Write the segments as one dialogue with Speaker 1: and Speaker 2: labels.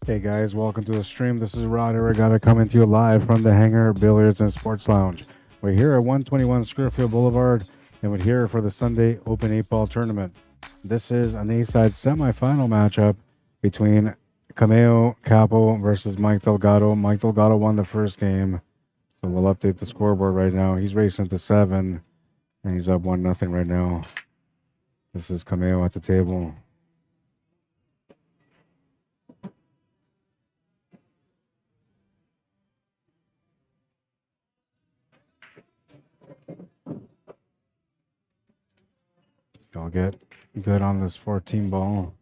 Speaker 1: Hey guys, welcome to the stream. This is Rod Arriagada coming to you live from the Hangar Billiards and Sports Lounge. We're here at 121 Scurfield Blvd, and we're here for the Sunday Open 8-Ball Tournament. This is an A-side semifinal matchup between Kamao, Cappo versus Mike Delgado. Mike Delgado won the first game, so we'll update the scoreboard right now. He's racing to 7, and he's up 1-0 right now. This is Kamao at the table. I'll get good on this 14 ball.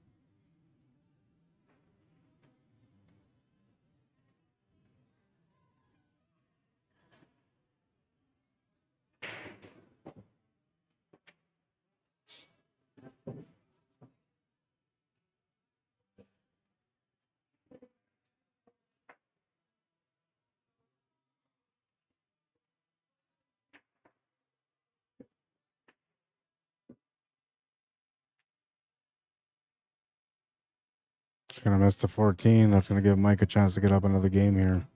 Speaker 1: It's going to miss the 14. That's going to give Mike a chance to get up another game here.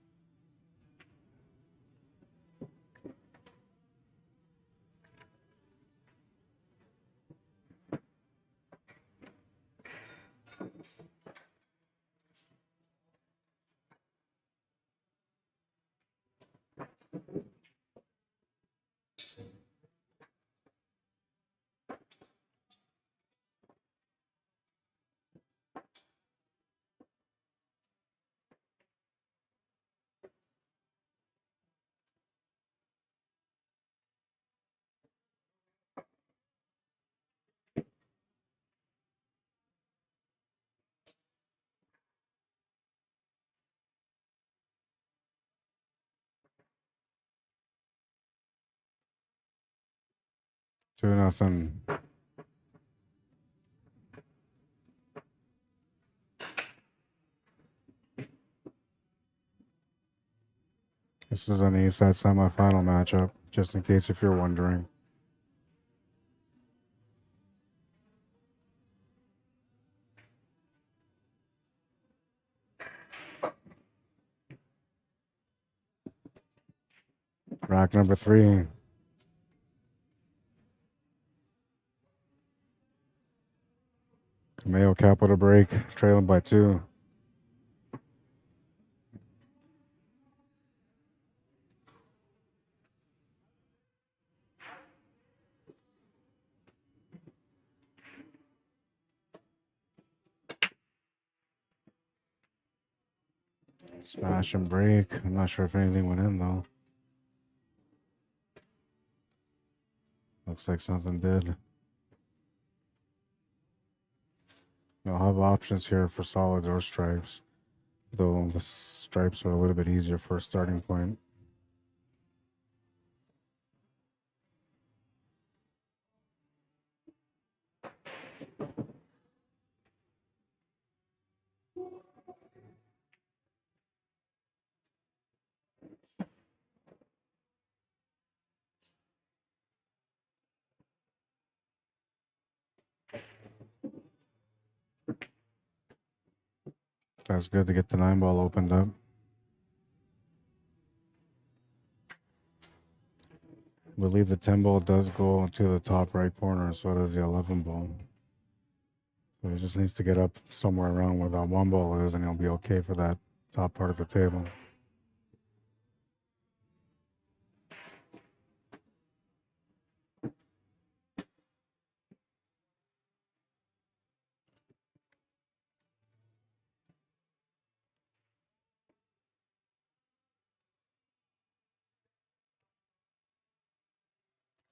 Speaker 1: Two nothing. This is an A-side semifinal matchup, just in case if you're wondering. Rack number 3. Kamao Cappo to break, trailing by 2. Smash and break. I'm not sure if anything went in though. Looks like something did. You'll have options here for solids or stripes, though the stripes are a little bit easier for a starting point. That's good to get the 9 ball opened up. I believe the 10 ball does go to the top right corner, so does the 11 ball. So he just needs to get up somewhere around where that 1 ball is, and he'll be okay for that top part of the table.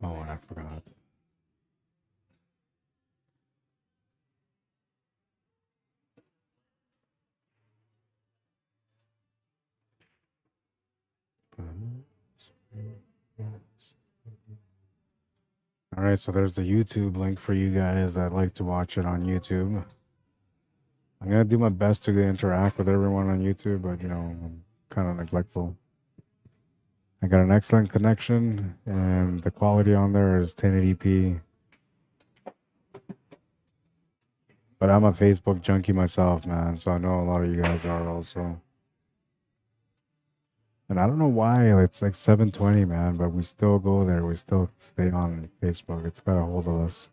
Speaker 1: Oh, and I forgot. All right, so there's the YouTube link for you guys that like to watch it on YouTube. I'm gonna do my best to interact with everyone on YouTube, but you know, I'm kind of neglectful. I got an excellent connection, and the quality on there is 1080p. But I'm a Facebook junkie myself, man. So I know a lot of you guys are also. And I don't know why it's like 7:20, man, but we still go there. We still stay on Facebook. It's got a hold of us.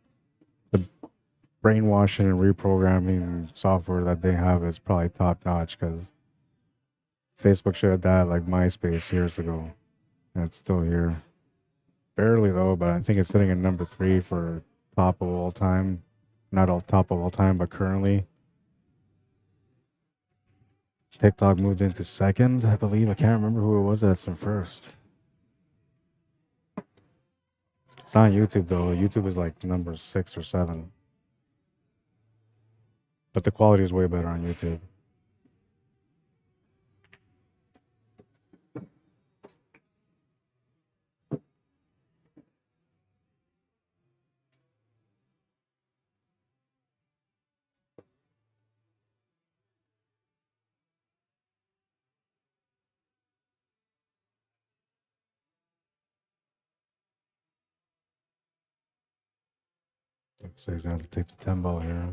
Speaker 1: The brainwashing and reprogramming software that they have is probably top notch because Facebook should have died like MySpace years ago. And it's still here. Barely though, but I think it's sitting at number 3 for top of all time. Not all top of all time, but currently. TikTok moved into second, I believe. I can't remember who it was that's in first. It's not YouTube though. YouTube is like number 6 or 7. But the quality is way better on YouTube. Looks like he's going to have to take the 10 ball here.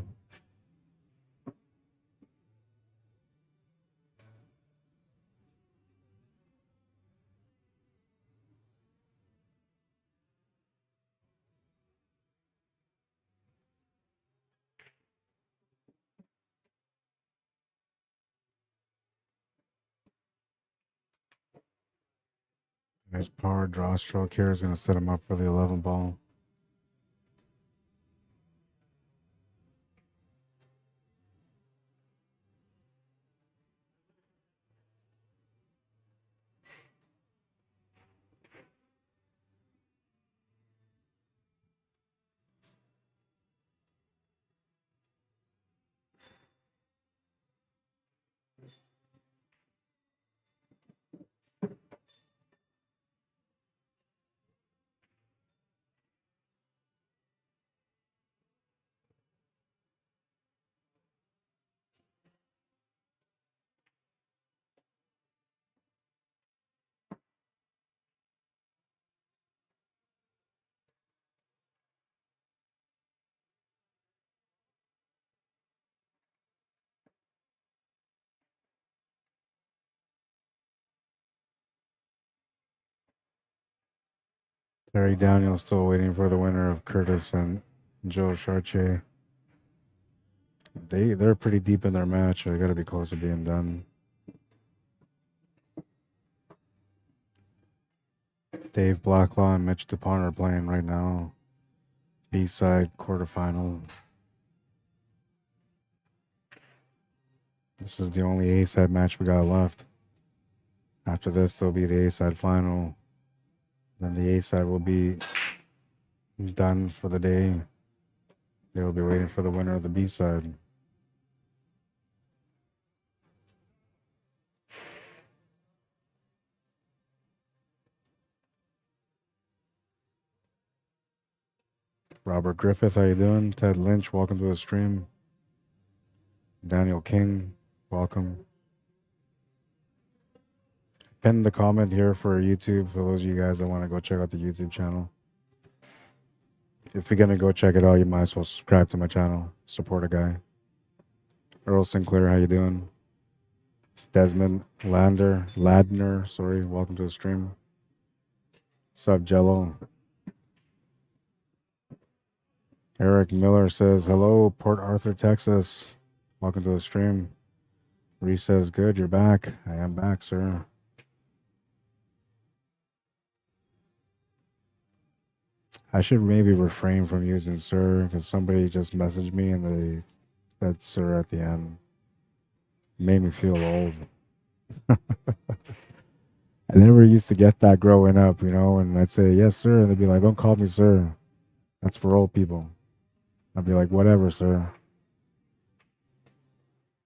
Speaker 1: Nice power draw stroke here is going to set him up for the 11 ball. Terry Daniels still waiting for the winner of Curtis and Joe Chartier. They're pretty deep in their match. They got to be close to being done. Dave Blacklaw and Mitch DuPont are playing right now. B-side quarterfinal. This is the only A-side match we got left. After this, there'll be the A-side final. Then the A-side will be done for the day. They will be waiting for the winner of the B-side. Robert Griffith, how you doing? Ted Lynch, welcome to the stream. Daniel King, welcome. Pin the comment here for YouTube for those of you guys that want to go check out the YouTube channel. If you're gonna go check it out, you might as well subscribe to my channel. Support a guy. Earl Sinclair, how you doing? Desmond Ladner, sorry, welcome to the stream. Sup, Jello? Eric Miller says, hello, Port Arthur, Texas. Welcome to the stream. Reese says, good, you're back. I am back, sir. I should maybe refrain from using sir because somebody just messaged me and they said sir at the end. It made me feel old. I never used to get that growing up, you know, and I'd say, yes, sir. And they'd be like, don't call me sir. That's for old people. I'd be like, whatever, sir.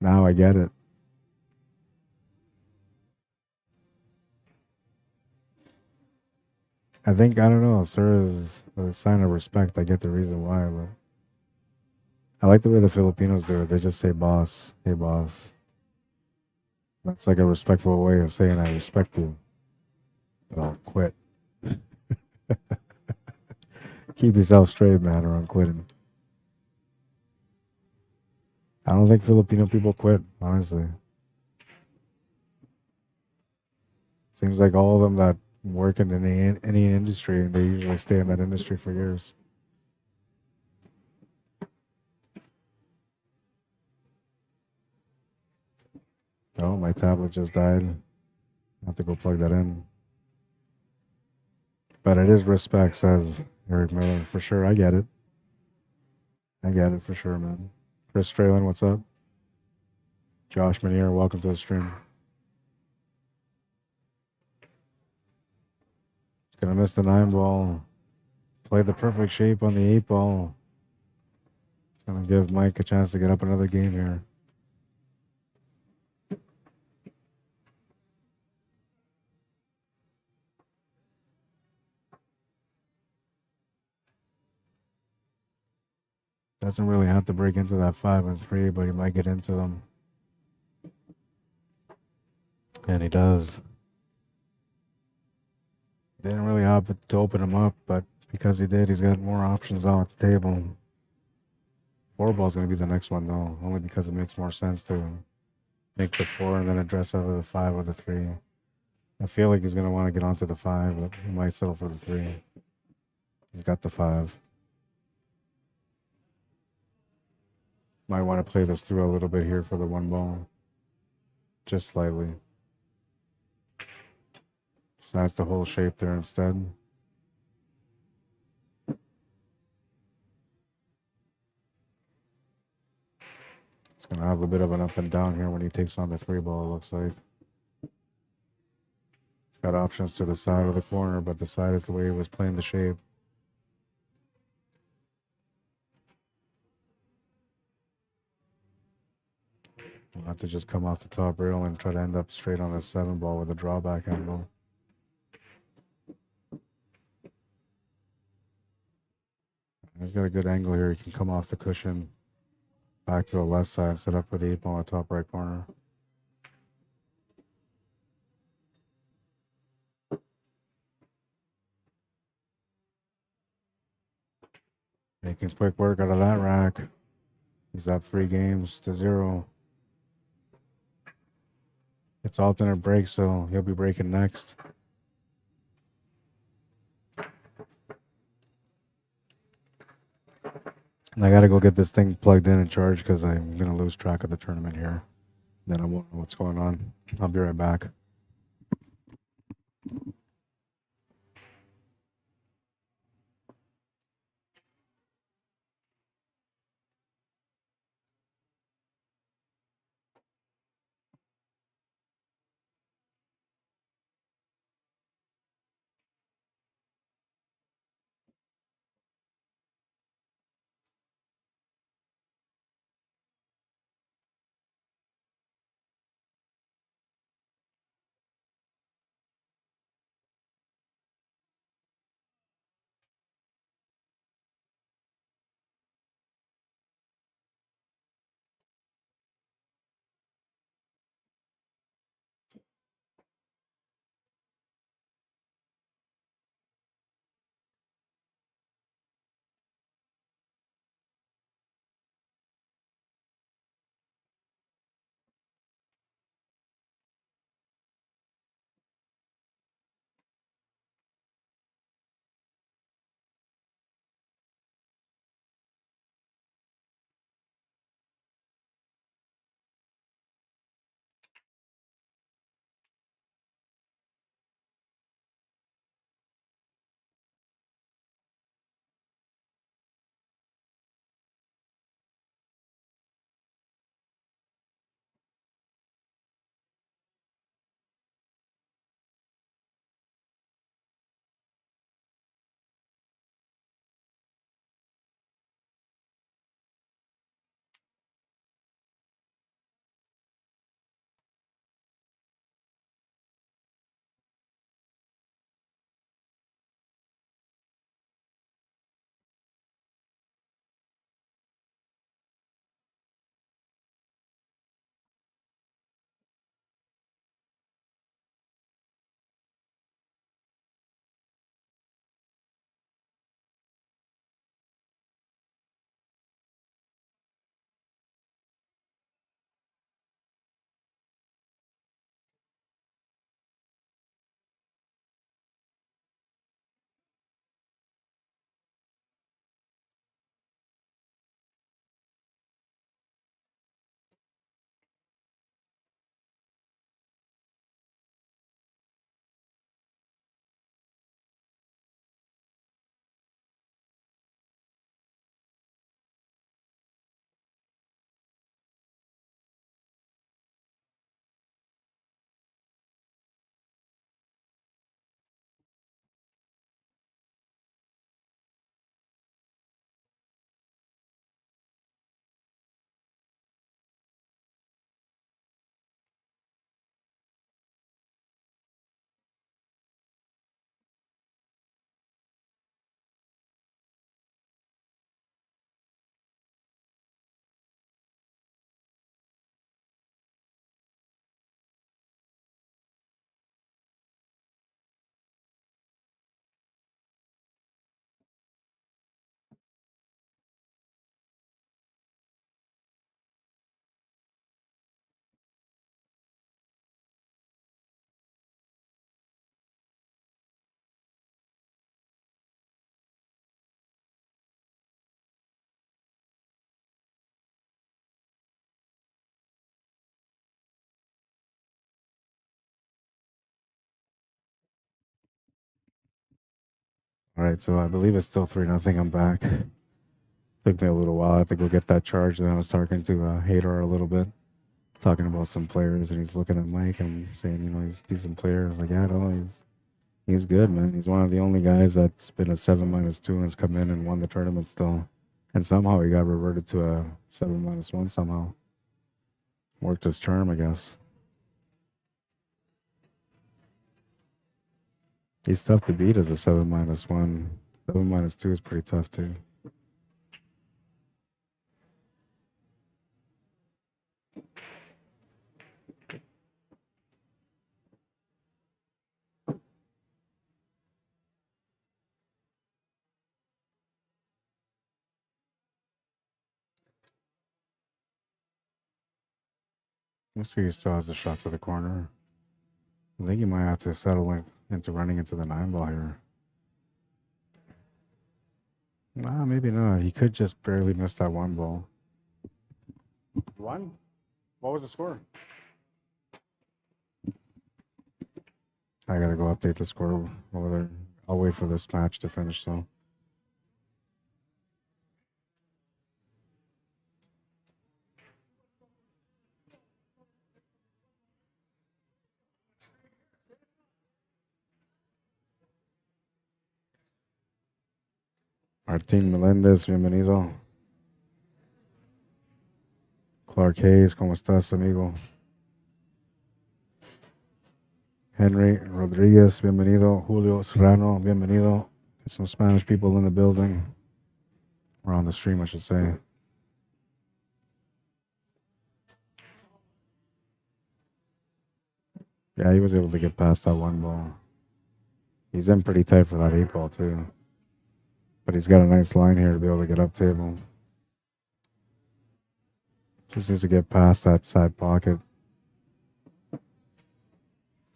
Speaker 1: Now I get it. I think, I don't know, sir is a sign of respect. I get the reason why, but I like the way the Filipinos do it. They just say boss. Hey, boss. That's like a respectful way of saying I respect you. But I'll quit. Keep yourself straight, man, or I'm quitting. I don't think Filipino people quit, honestly. Seems like all of them that work in any industry, they usually stay in that industry for years. Oh, my tablet just died. I have to go plug that in. But it is respect, says Eric Miller. For sure, I get it. I get it for sure, man. Chris Strayland, what's up? Josh Manier, welcome to the stream. It's gonna miss the 9 ball. Played the perfect shape on the 8 ball. It's gonna give Mike a chance to get up another game here. Doesn't really have to break into that 5 and 3, but he might get into them. And he does. Didn't really have to open him up, but because he did, he's got more options now at the table. 4-ball's going to be the next one, though, only because it makes more sense to make the 4 and then address either the 5 or the 3. I feel like he's going to want to get onto the 5, but he might settle for the 3. He's got the 5. Might want to play this through a little bit here for the 1 ball. Just slightly. Snaps the whole shape there instead. It's going to have a bit of an up and down here when he takes on the 3-ball, it looks like. It's got options to the side or the corner, but the side is the way he was playing the shape. We'll have to just come off the top rail and try to end up straight on the 7-ball with a drawback angle. He's got a good angle here. He can come off the cushion back to the left side, set up for the 8-ball in the top right corner. Making quick work out of that rack. He's up 3 games to 0. It's alternate break, so he'll be breaking next. And I gotta go get this thing plugged in and charged because I'm gonna lose track of the tournament here. Then I won't know what's going on. I'll be right back. All right, so I believe it's still 3-0. I'm back. Took me a little while. I had to go get that charge. Then I was talking to Hadar a little bit, talking about some players, and he's looking at Mike and saying, you know, he's a decent player. I was like, yeah, no, he's good, man. He's one of the only guys that's been a 7-2 and has come in and won the tournament still. And somehow he got reverted to a 7-1 somehow. Worked his charm, I guess. He's tough to beat as a 7-1. 7-2 is pretty tough too. Looks like he still has a shot to the corner. I think he might have to settle into running into the 9-ball here. Nah, maybe not. He could just barely miss that 1 ball. One? What was the score? I gotta go update the score over there. I'll wait for this match to finish though. Martín Meléndez, bienvenido. Clark Hayes, ¿cómo estás, amigo? Henry Rodriguez, bienvenido. Julio Serrano, bienvenido. Get some Spanish people in the building. Or on the stream, I should say. Yeah, he was able to get past that 1 ball. He's in pretty tight for that 8 ball, too. But he's got a nice line here to be able to get up table. Just needs to get past that side pocket.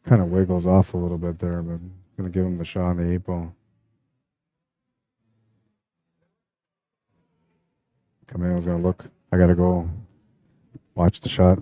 Speaker 1: Kind of wiggles off a little bit there, but going to give him the shot on the 8 ball. Kamao's going to look. I got to go watch the shot.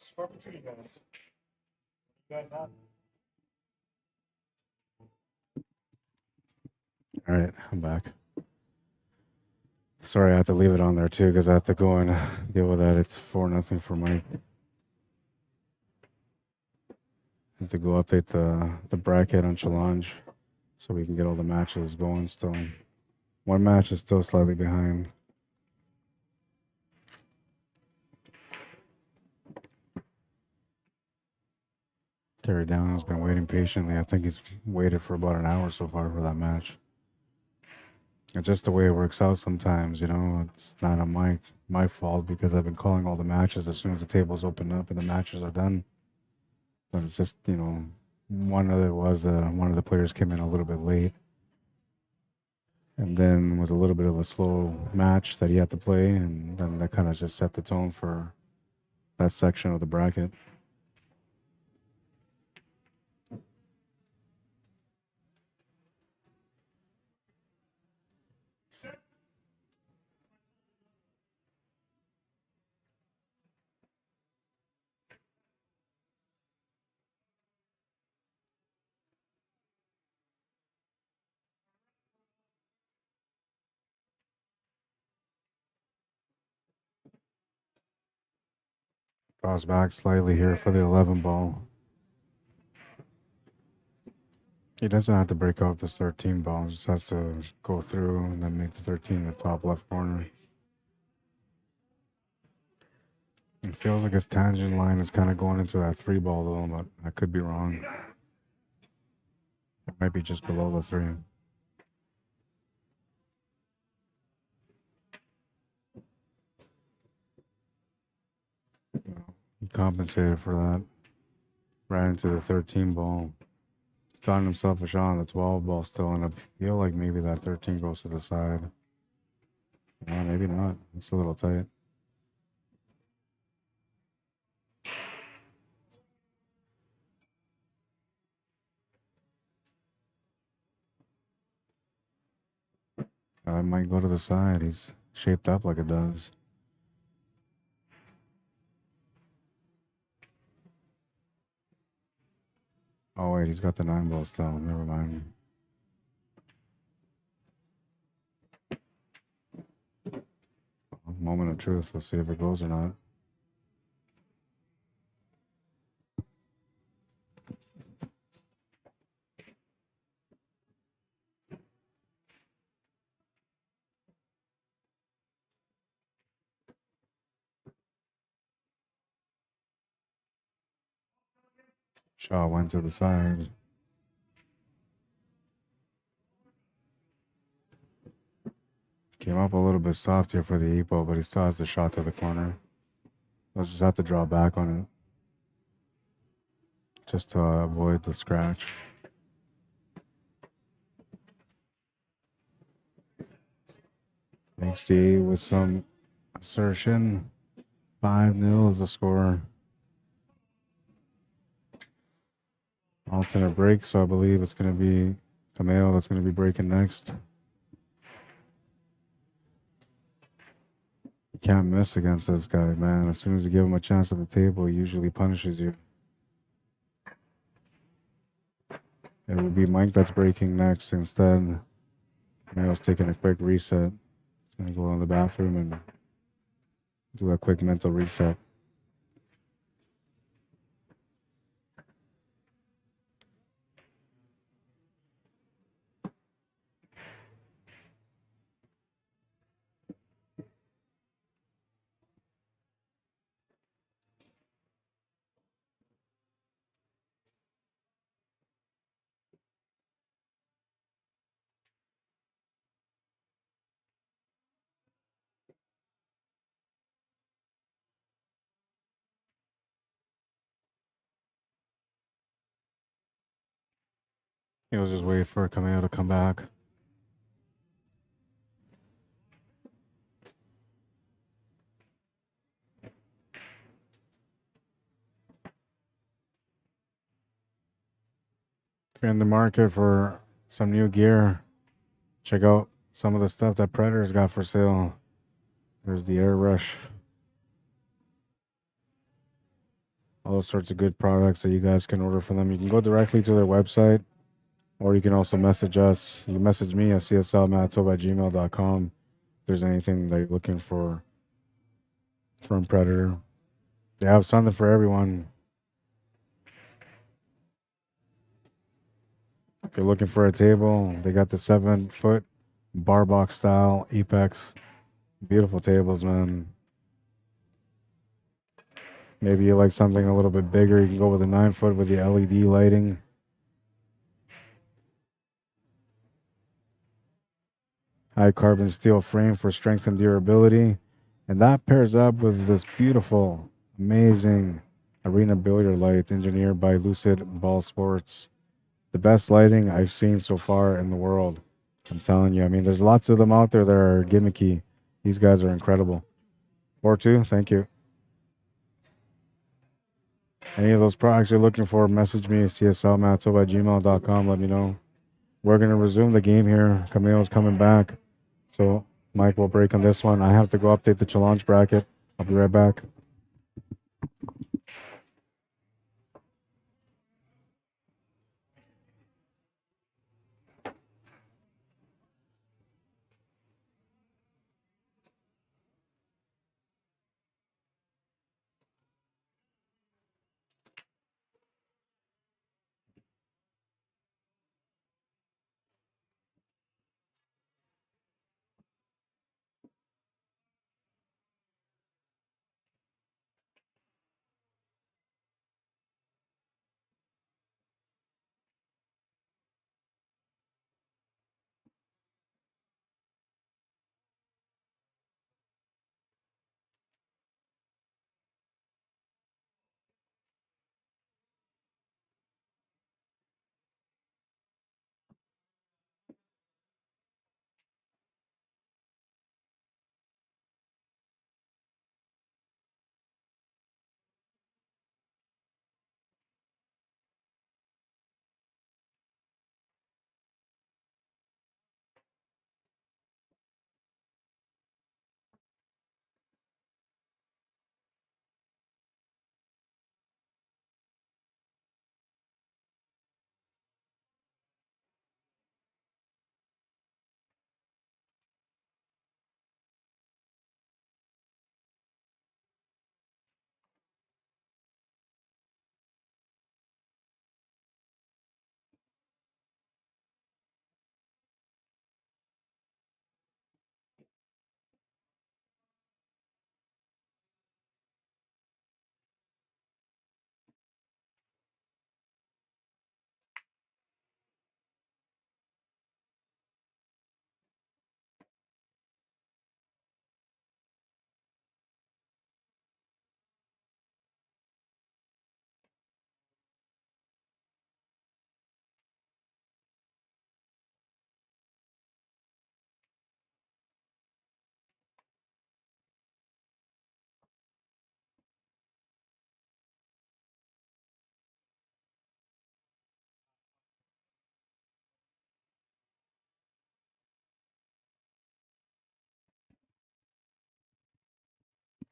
Speaker 1: Score for you guys. You guys have. All right, I'm back. Sorry, I have to leave it on there too because I have to go and deal with that. It's 4-0 for Mike. Need to go update the bracket on Challenge so we can get all the matches going still. One match is still slightly behind. Terry Down has been waiting patiently. I think he's waited for about an hour so far for that match. It's just the way it works out sometimes, you know. It's not on my fault because I've been calling all the matches as soon as the tables open up and the matches are done. But it's just, you know, one of the players came in a little bit late, and then was a little bit of a slow match that he had to play, and then that kind of just set the tone for that section of the bracket. Draws back slightly here for the 11 ball. He doesn't have to break off this 13 ball, just has to go through and then make the 13 the top left corner. It feels like his tangent line is kind of going into that 3 ball though, but I could be wrong. It might be just below the 3. He compensated for that. Ran into the 13 ball. Got himself a shot on the 12 ball still, and I feel like maybe that 13 goes to the side. No, maybe not. It's a little tight. It might go to the side. He's shaped up like it does. Oh, wait, he's got the 9 ball still. Never mind. Moment of truth. Let's see if it goes or not. Shaw went to the side. Came up a little bit soft here for the 8 ball, but he still has the shot to the corner. He'll just have to draw back on it, just to avoid the scratch. Makes the 8 with some assertion. 5-0 is the score. Alternate break, so I believe it's going to be Kamao that's going to be breaking next. You can't miss against this guy, man. As soon as you give him a chance at the table, he usually punishes you. It would be Mike that's breaking next instead. Kamao's taking a quick reset. He's going to go in the bathroom and do a quick mental reset. He'll just wait for Kamao to come back. If you're in the market for some new gear, check out some of the stuff that Predator's got for sale. There's the Air Rush. All sorts of good products that you guys can order from them. You can go directly to their website, or you can also message us. You can message me at cslmanitoba@gmail.com if there's anything that you're looking for from Predator. They have something for everyone. If you're looking for a table, they got the 7-foot bar box style Apex. Beautiful tables, man. Maybe you like something a little bit bigger. You can go with a 9-foot with the LED lighting. High carbon steel frame for strength and durability. And that pairs up with this beautiful, amazing arena billiard light engineered by Lucid Ball Sports. The best lighting I've seen so far in the world. I'm telling you. I mean, there's lots of them out there that are gimmicky. These guys are incredible. 4-2, thank you. Any of those products you're looking for, message me, cslmanitoba@gmail.com. Let me know. We're going to resume the game here. Kamao's coming back. So Mike will break on this one. I have to go update the challenge bracket. I'll be right back.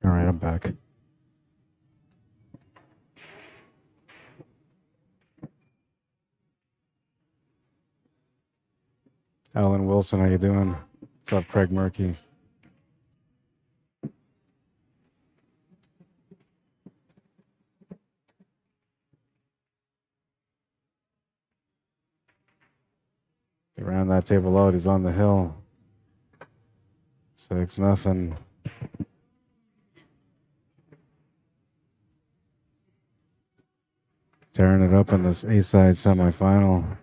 Speaker 1: All right, I'm back. Alan Wilson, how you doing? What's up, Craig Murphy? They ran that table out. He's on the hill. 6-0. Tearing it up in this A-side semifinal.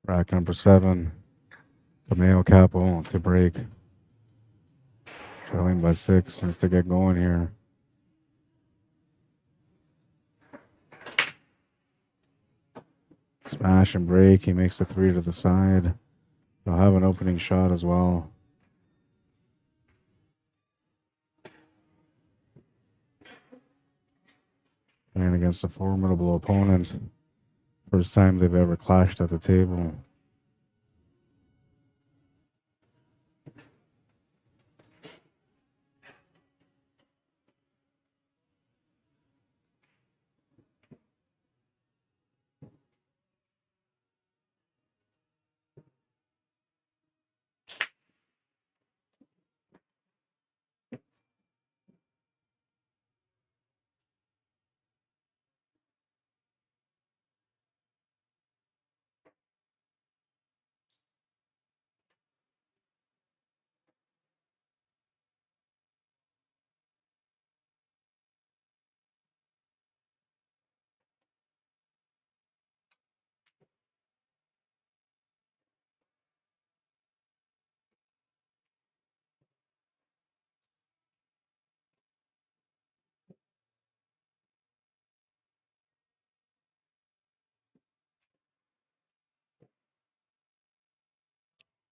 Speaker 1: Rack number 7. Kamao Cappo to break. Trailing by 6. Needs to get going here. Smash and break. He makes the 3 to the side. He'll have an opening shot as well. Playing against a formidable opponent. First time they've ever clashed at the table.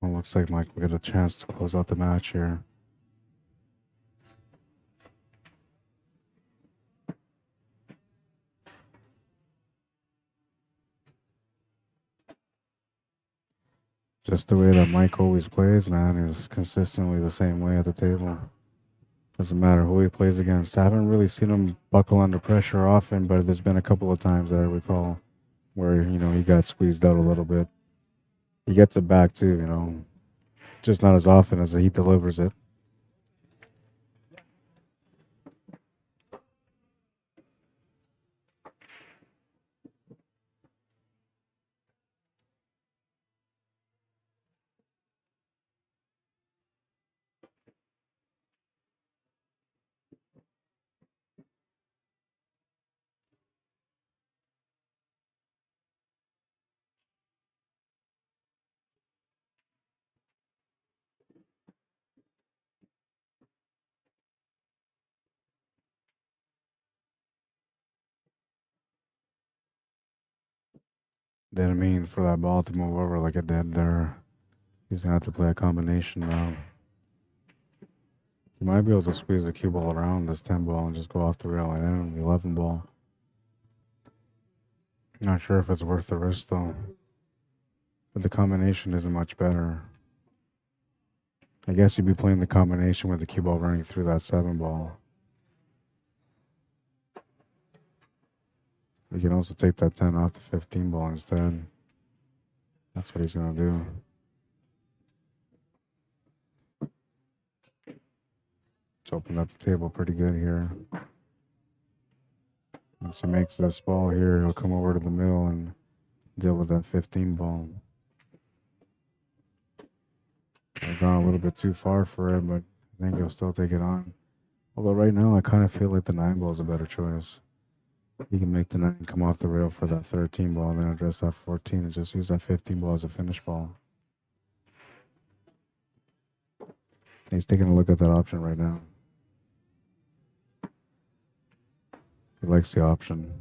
Speaker 1: Well, looks like Mike will get a chance to close out the match here. Just the way that Mike always plays, man, is consistently the same way at the table. Doesn't matter who he plays against. I haven't really seen him buckle under pressure often, but there's been a couple of times that I recall where, you know, he got squeezed out a little bit. He gets it back too, you know, just not as often as he delivers it. Didn't mean for that ball to move over like it did there. He's gonna have to play a combination now. He might be able to squeeze the cue ball around this 10 ball and just go off the rail and in on the 11 ball. Not sure if it's worth the risk though. But the combination isn't much better. I guess you'd be playing the combination with the cue ball running through that 7 ball. You can also take that 10 off the 15 ball instead. That's what he's gonna do. It's opened up the table pretty good here. Once he makes this ball here, he'll come over to the middle and deal with that 15 ball. I've gone a little bit too far for it, but I think he'll still take it on. Although right now, I kind of feel like the 9 ball is a better choice. You can make the 9 come off the rail for that 13 ball and then address that 14 and just use that 15 ball as a finish ball. He's taking a look at that option right now. He likes the option.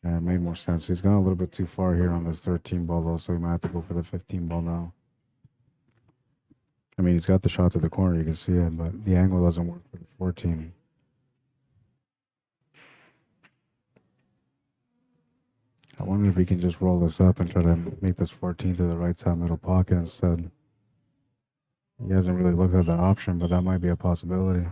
Speaker 1: Yeah, it made more sense. He's gone a little bit too far here on this 13 ball though, so he might have to go for the 15 ball now. I mean, he's got the shot to the corner, you can see it, but the angle doesn't work for the 14. I wonder if he can just roll this up and try to make this 14 to the right side middle pocket instead. He hasn't really looked at that option, but that might be a possibility.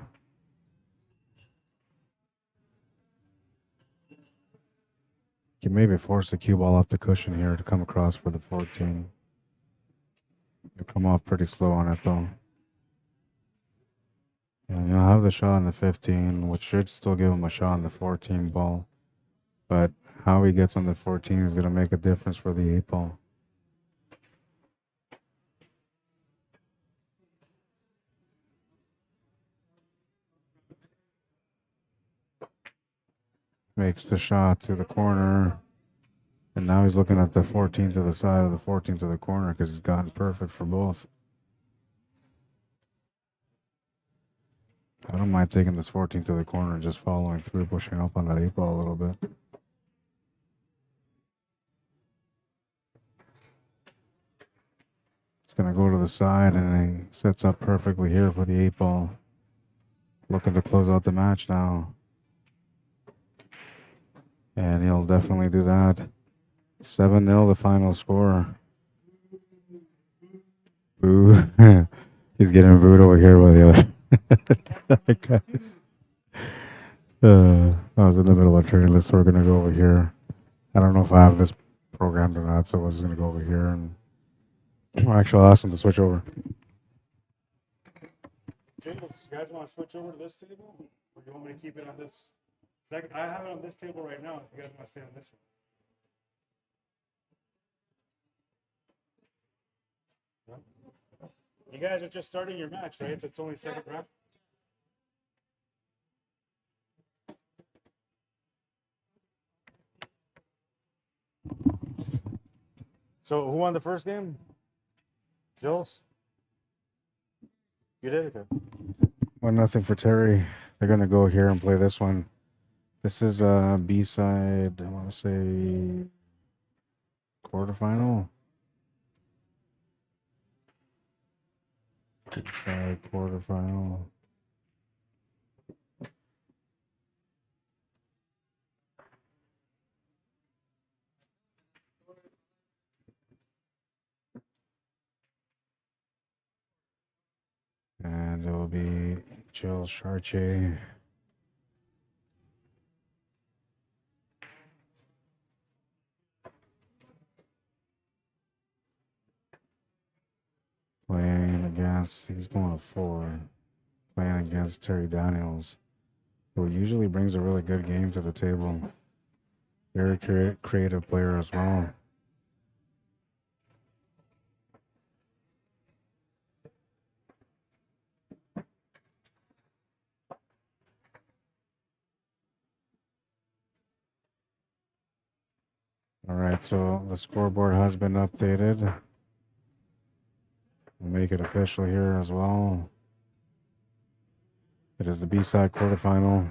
Speaker 1: You can maybe force the cue ball off the cushion here to come across for the 14. He'll come off pretty slow on it though. And you'll have the shot on the 15, which should still give him a shot on the 14 ball. But how he gets on the 14 is going to make a difference for the 8 ball. Makes the shot to the corner. And now he's looking at the 14 to the side of the 14 to the corner because he's gotten perfect for both. I don't mind taking this 14 to the corner and just following through, pushing up on that 8 ball a little bit. It's going to go to the side and he sets up perfectly here for the 8 ball. Looking to close out the match now. And he'll definitely do that. 7-0 the final score. Boo. He's getting booed over here by the other guys. I was in the middle of turning this, so we're going to go over here. I don't know if I have this programmed or not, so we're just going to go over here. And actually, I'll ask him to switch over. James, you guys want to switch over to this table? Or do you want me to keep it on this? I have it on this table right now, if you guys want to stay on this one. You guys are just starting your match, right? So it's only second round? So who won the first game? Jules? You did? Okay. 1-0 for Terry. They're going to go here and play this one. This is a B-side, I want to say, quarterfinal. B-side quarterfinal. And it will be Jill Chartier. Playing against, he's going to 4. Playing against Terry Daniels, who usually brings a really good game to the table. Very creative player as well. All right, so the scoreboard has been updated. We'll make it official here as well. It is the B-side quarterfinal.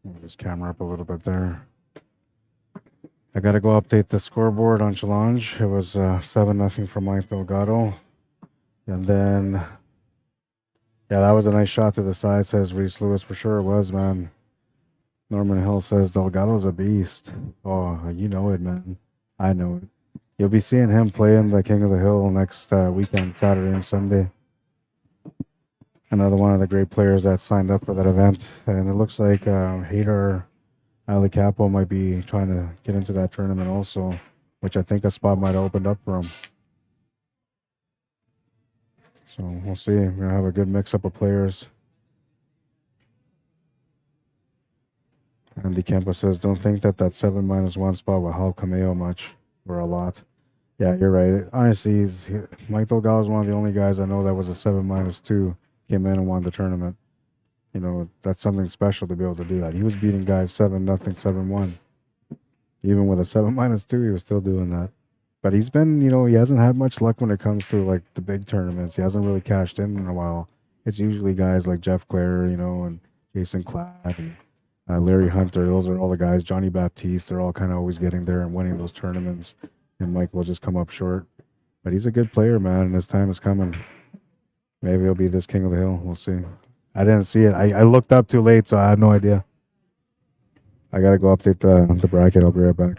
Speaker 1: Move this camera up a little bit there. I got to go update the scoreboard on challenge. It was 7-0 for Mike Delgado. And then, yeah, that was a nice shot to the side, says Reese Lewis. For sure it was, man. Norman Hill says Delgado's a beast. Oh, you know it, man. I know it. You'll be seeing him playing the King of the Hill next weekend, Saturday and Sunday. Another one of the great players that signed up for that event. And it looks like Hadar Ali Cappo might be trying to get into that tournament also, which I think a spot might have opened up for him. So we'll see. We're going to have a good mix-up of players. Andy Campo says, don't think that 7-1 spot will help Kamao much or a lot. Yeah, you're right. Honestly, Mike Delgado is one of the only guys I know that was a 7-2, came in and won the tournament. You know, that's something special to be able to do that. He was beating guys 7-0, 7-1. Even with a 7-2, he was still doing that. But he's been, you know, he hasn't had much luck when it comes to like the big tournaments. He hasn't really cashed in a while. It's usually guys like Jeff Clare, you know, and Jason Cladd and Larry Hunter. Those are all the guys. Johnny Baptiste. They're all kind of always getting there and winning those tournaments. And Mike will just come up short. But he's a good player, man, and his time is coming. Maybe he'll be this King of the Hill. We'll see. I didn't see it. I looked up too late, so I had no idea. I got to go update the bracket. I'll be right back.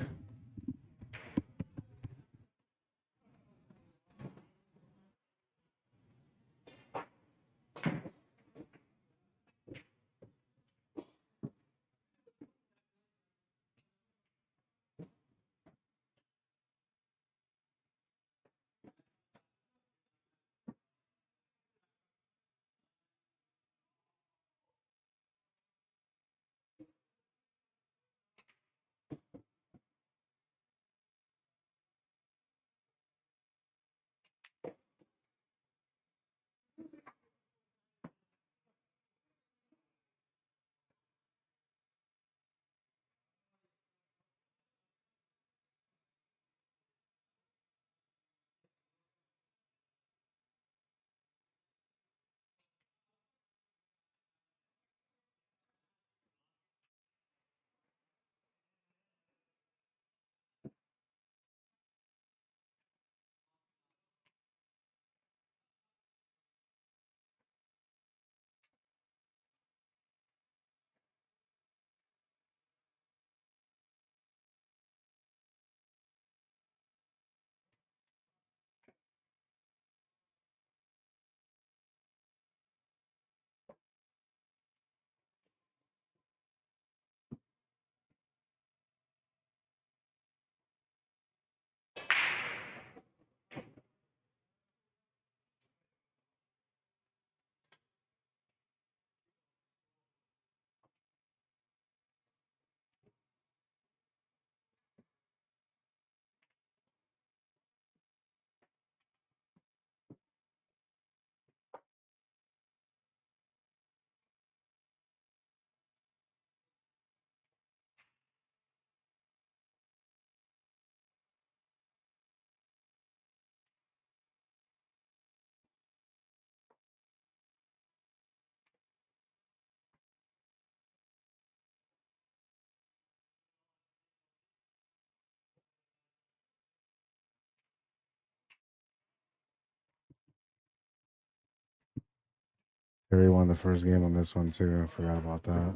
Speaker 1: Terry won the first game on this one too. I forgot about that.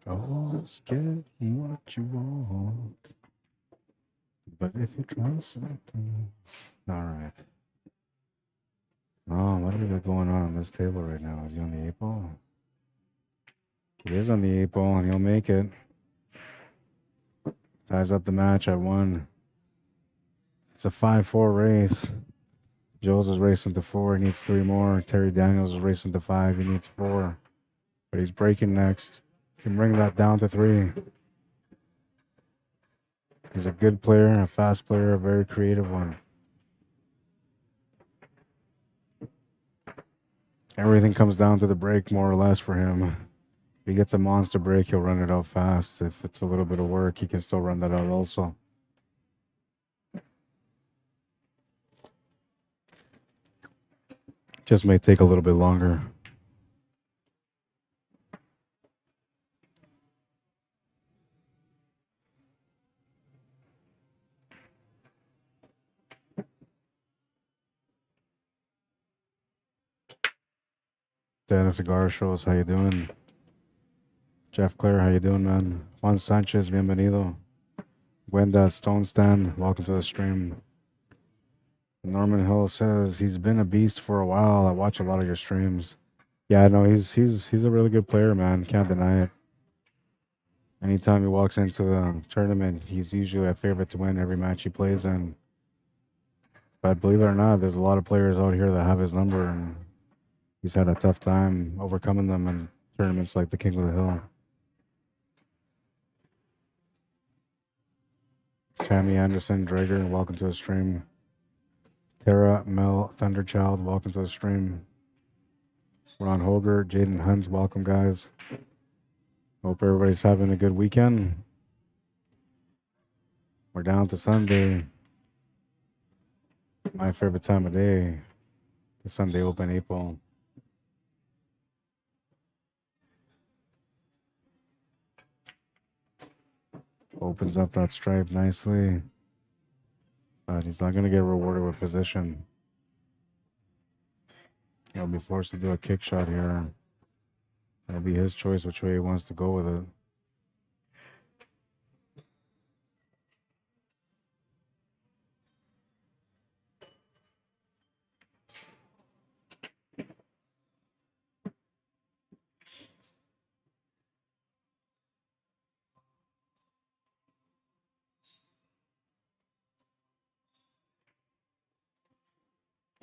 Speaker 1: Always get what you want. But if you try something. Alright. Oh, what do we got going on this table right now? Is he on the 8-ball? He is on the 8-ball and he'll make it. Ties up the match at 1. It's a 5-4 race. Jules is racing to 4. He needs 3 more. Terry Daniels is racing to 5. He needs 4. But he's breaking next. Can bring that down to 3. He's a good player, a fast player, a very creative one. Everything comes down to the break, more or less, for him. If he gets a monster break, he'll run it out fast. If it's a little bit of work, he can still run that out also. Just may take a little bit longer. Dennis Cigar shows, how you doing? Jeff Clare, how you doing, man? Juan Sanchez, bienvenido. Gwenda Stone Stand, welcome to the stream. Norman Hill says he's been a beast for a while. I watch a lot of your streams. Yeah, no, he's a really good player, man. Can't deny it. Anytime he walks into the tournament, he's usually a favorite to win every match he plays in. But believe it or not, there's a lot of players out here that have his number, and he's had a tough time overcoming them in tournaments like the King of the Hill. Tammy Anderson, Drager, welcome to the stream. Tara Mel Thunderchild, welcome to the stream. Ron Holger, Jaden Hunt, welcome, guys. Hope everybody's having a good weekend. We're down to Sunday. My favorite time of day, the Sunday Open 8-ball. Opens up that stripe nicely. But he's not going to get rewarded with position. He'll be forced to do a kick shot here. That'll be his choice which way he wants to go with it.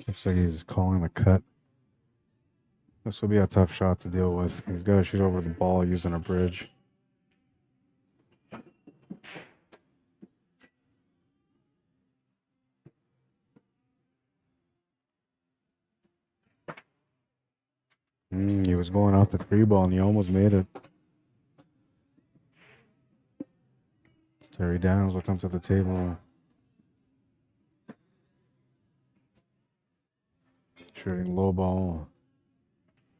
Speaker 1: Looks like he's calling the cut. This will be a tough shot to deal with. He's got to shoot over the ball using a bridge. He was going off the 3-ball and he almost made it. Terry Downs will come to the table. Shooting low ball.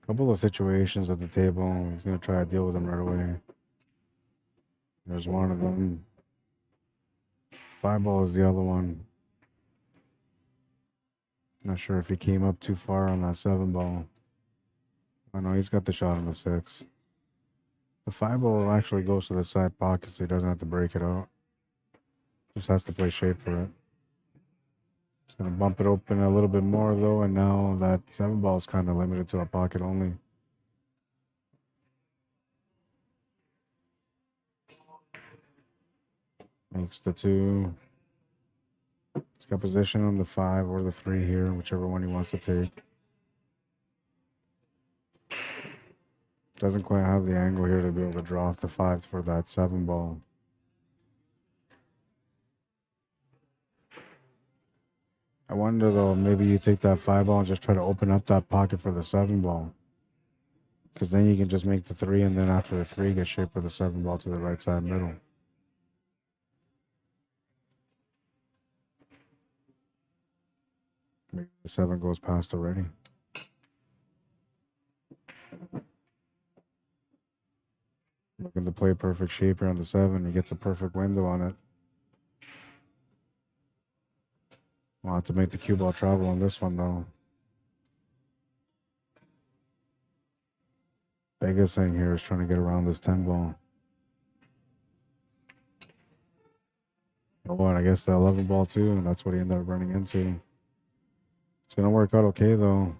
Speaker 1: Couple of situations at the table. He's going to try to deal with them right away. There's one of them. 5-ball is the other one. Not sure if he came up too far on that 7-ball. I know he's got the shot on the 6. The 5-ball actually goes to the side pocket, so he doesn't have to break it out. Just has to play shape for it. He's going to bump it open a little bit more, though, and now that 7-ball is kind of limited to a pocket only. Makes the 2. He's got position on the 5 or the 3 here, whichever one he wants to take. Doesn't quite have the angle here to be able to draw off the 5 for that 7-ball. I wonder, though, maybe you take that 5-ball and just try to open up that pocket for the 7-ball. Because then you can just make the 3, and then after the 3, get shape for the 7-ball to the right side middle. Maybe the 7 goes past already. Looking to play perfect shape here on the 7. He gets a perfect window on it. I'll have to make the cue ball travel on this one, though. Biggest thing here is trying to get around this 10 ball. Oh, and I guess the 11 ball too, and that's what he ended up running into. It's going to work out okay, though.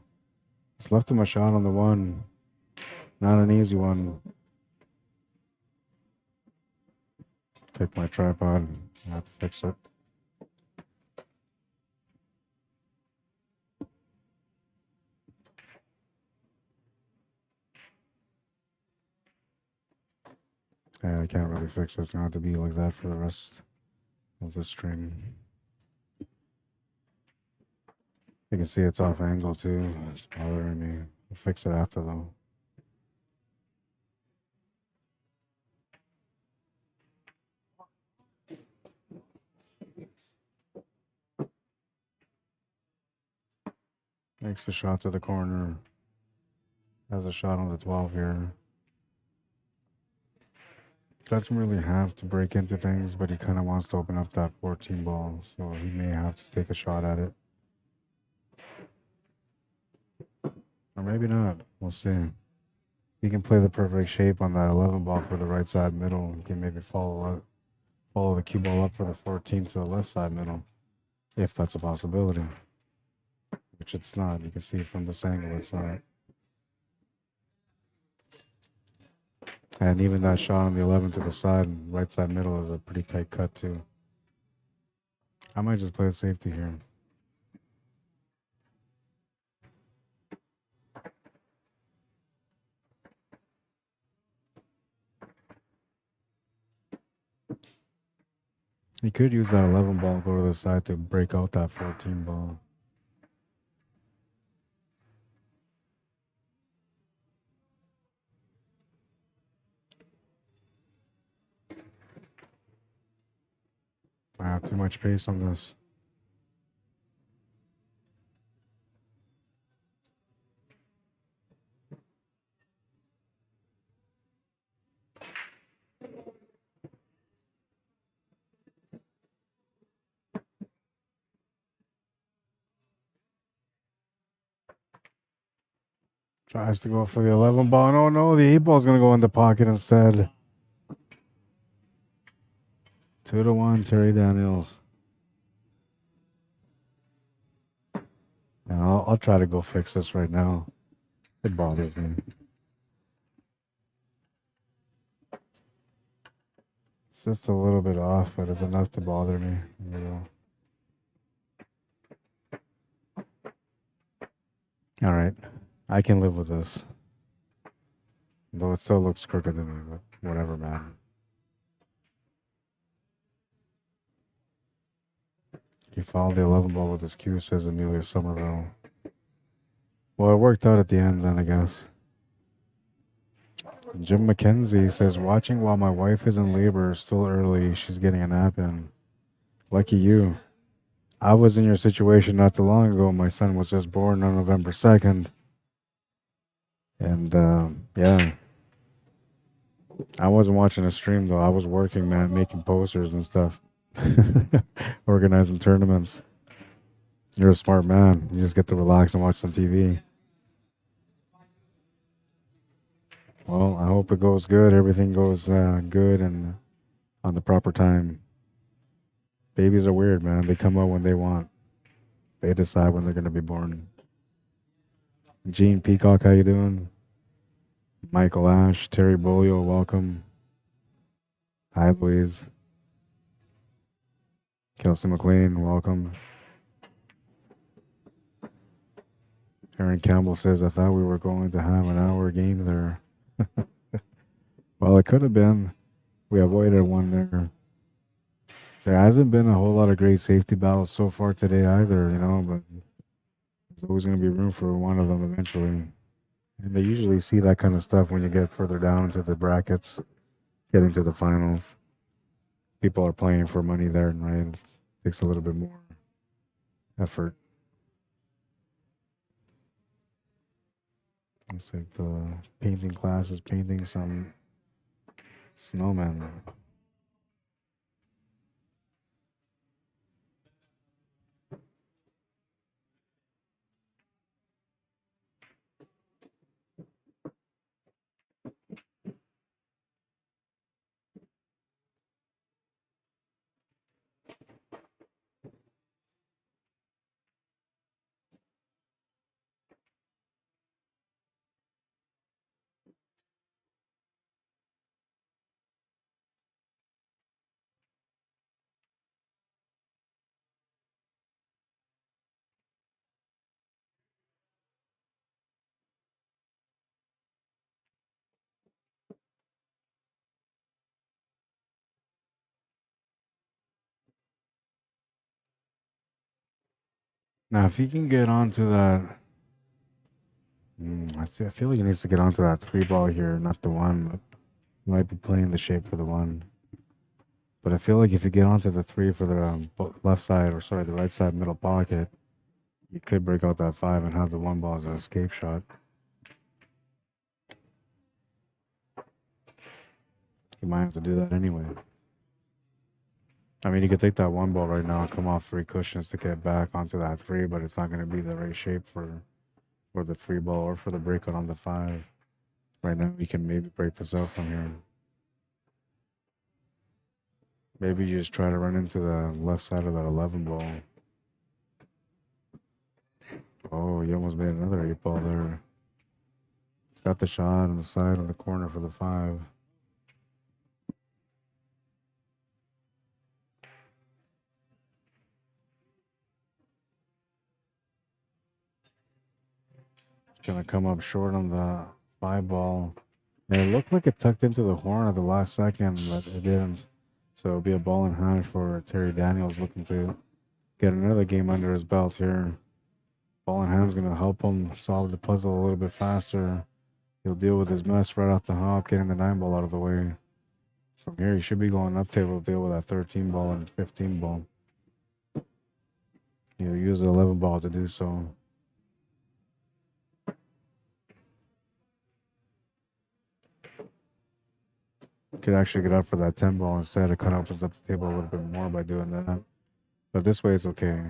Speaker 1: It's left him a shot on the 1. Not an easy one. Pick my tripod. I have to fix it. Yeah, I can't really fix it. It's going to have to be like that for the rest of the stream. You can see it's off angle too. It's bothering me. I'll fix it after though. Makes the shot to the corner. Has a shot on the 12 here. Doesn't really have to break into things, but he kind of wants to open up that 14 ball, so he may have to take a shot at it. Or maybe not. We'll see. He can play the perfect shape on that 11 ball for the right side middle. He can maybe follow the cue ball up for the 14 to the left side middle, if that's a possibility. Which it's not. You can see from this angle it's not. And even that shot on the 11 to the side, right side middle, is a pretty tight cut too. I might just play a safety here. He could use that 11 ball, go to the side to break out that 14 ball. I have too much pace on this. Tries to go for the 11 ball. Oh no, the 8 ball is going to go in the pocket instead. 2-1, Terry Daniels. And I'll try to go fix this right now. It bothers me. It's just a little bit off, but it's enough to bother me. There we go. All right. I can live with this. Though it still looks crooked to me, but whatever, man. He fouled the 11 ball with his cue, says Amelia Somerville. Well, it worked out at the end then, I guess. Jim McKenzie says, watching while my wife is in labor, still early. She's getting a nap in. Lucky you. I was in your situation not too long ago. My son was just born on November 2nd. And, yeah. I wasn't watching a stream, though. I was working, man, making posters and stuff. Organizing tournaments. You're a smart man. You just get to relax and watch some TV. Well, I hope it goes good. Everything goes good and on the proper time. Babies are weird, man. They come out when they want. They decide when they're going to be born. Gene Peacock, how you doing? Michael Ash, Terry Bolio, welcome. Hi, Louise. Kelsey McLean, welcome. Aaron Campbell says, I thought we were going to have an hour game there. Well, it could have been. We avoided one there. There hasn't been a whole lot of great safety battles so far today either, you know, but there's always going to be room for one of them eventually. And they usually see that kind of stuff when you get further down into the brackets, getting to the finals. People are playing for money there, right? It takes a little bit more effort. Looks like the painting class is painting some snowmen. Now, if he can get onto that, I feel like he needs to get onto that 3 ball here, not the 1. But he might be playing the shape for the 1. But I feel like if you get onto the 3 for the left side, or sorry, the right side middle pocket, you could break out that 5 and have the 1 ball as an escape shot. You might have to do that anyway. I mean, you could take that 1 ball right now and come off 3 cushions to get back onto that 3, but it's not going to be the right shape for the 3 ball or for the breakout on the 5. Right now, we can maybe break this out from here. Maybe you just try to run into the left side of that 11 ball. Oh, you almost made another 8 ball there. It's got the shot on the side on the corner for the 5. It's gonna come up short on the 5 ball. And it looked like it tucked into the horn at the last second, but it didn't. So it'll be a ball in hand for Terry Daniels, looking to get another game under his belt here. Ball in hand is going to help him solve the puzzle a little bit faster. He'll deal with his mess right off the hop, getting the 9 ball out of the way. From here, he should be going up table to deal with that 13 ball and 15 ball. He'll use the 11 ball to do so. Could actually get up for that 10 ball instead. It kind of opens up the table a little bit more by doing that. But this way, it's okay.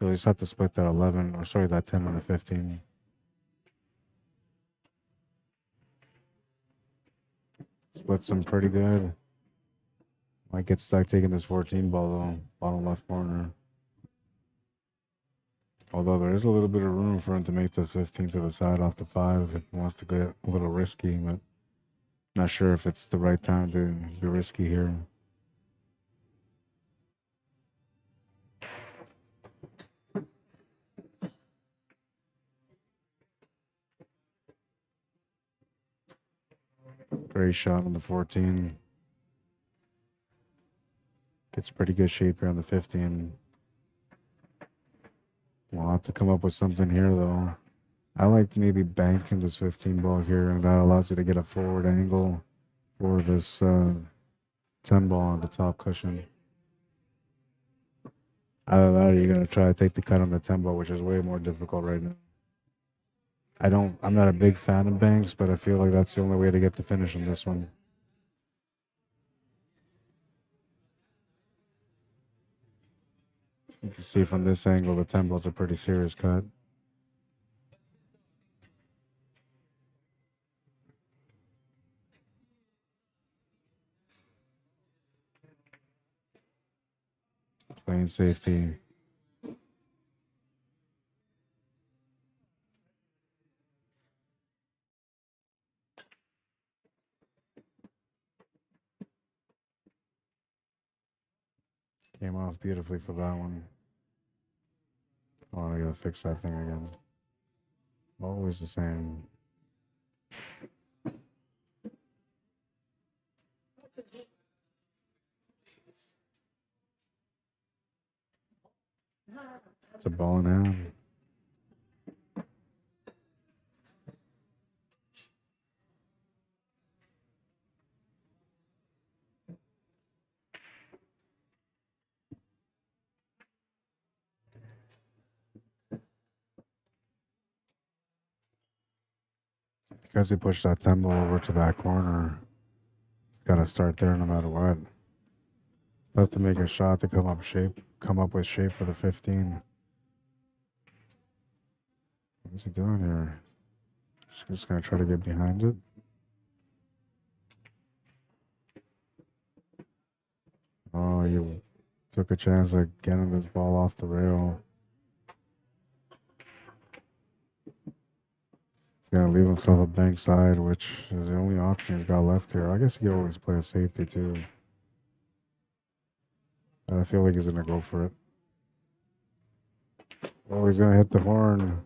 Speaker 1: You'll just have to split that 11, or sorry, that 10 and the 15. Splits them pretty good. Might get stuck taking this 14 ball though, bottom left corner. Although there is a little bit of room for him to make this 15 to the side off the 5 if he wants to get a little risky, but not sure if it's the right time to be risky here. Great shot on the 14. Gets pretty good shape here on the 15. We'll have to come up with something here though. I like maybe banking this 15 ball here, and that allows you to get a forward angle for this 10 ball on the top cushion. Either that or you're going to try to take the cut on the 10 ball, which is way more difficult right now. I'm not a big fan of banks, but I feel like that's the only way to get the finish on this one. You can see from this angle, the 10 ball's a pretty serious cut. Playing safety. Came off beautifully for that one. Oh, I gotta fix that thing again. Always the same. It's a ball in hand. Because he pushed that 10 ball over to that corner, he's got to start there no matter what. Have to make a shot to come up with shape for the 15. What's he doing here? Just gonna try to get behind it. Oh, you took a chance of getting this ball off the rail. He's gonna leave himself a bank side, which is the only option he's got left here. I guess he could always play a safety too. But I feel like he's gonna go for it. Oh, he's gonna hit the horn.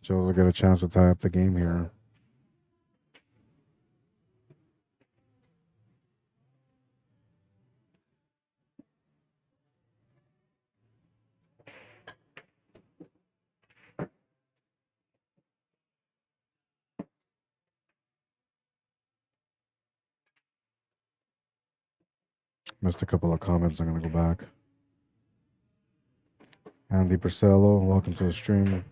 Speaker 1: Joe's will get a chance to tie up the game here. Missed a couple of comments. I'm going to go back. Andy Percello, welcome to the stream.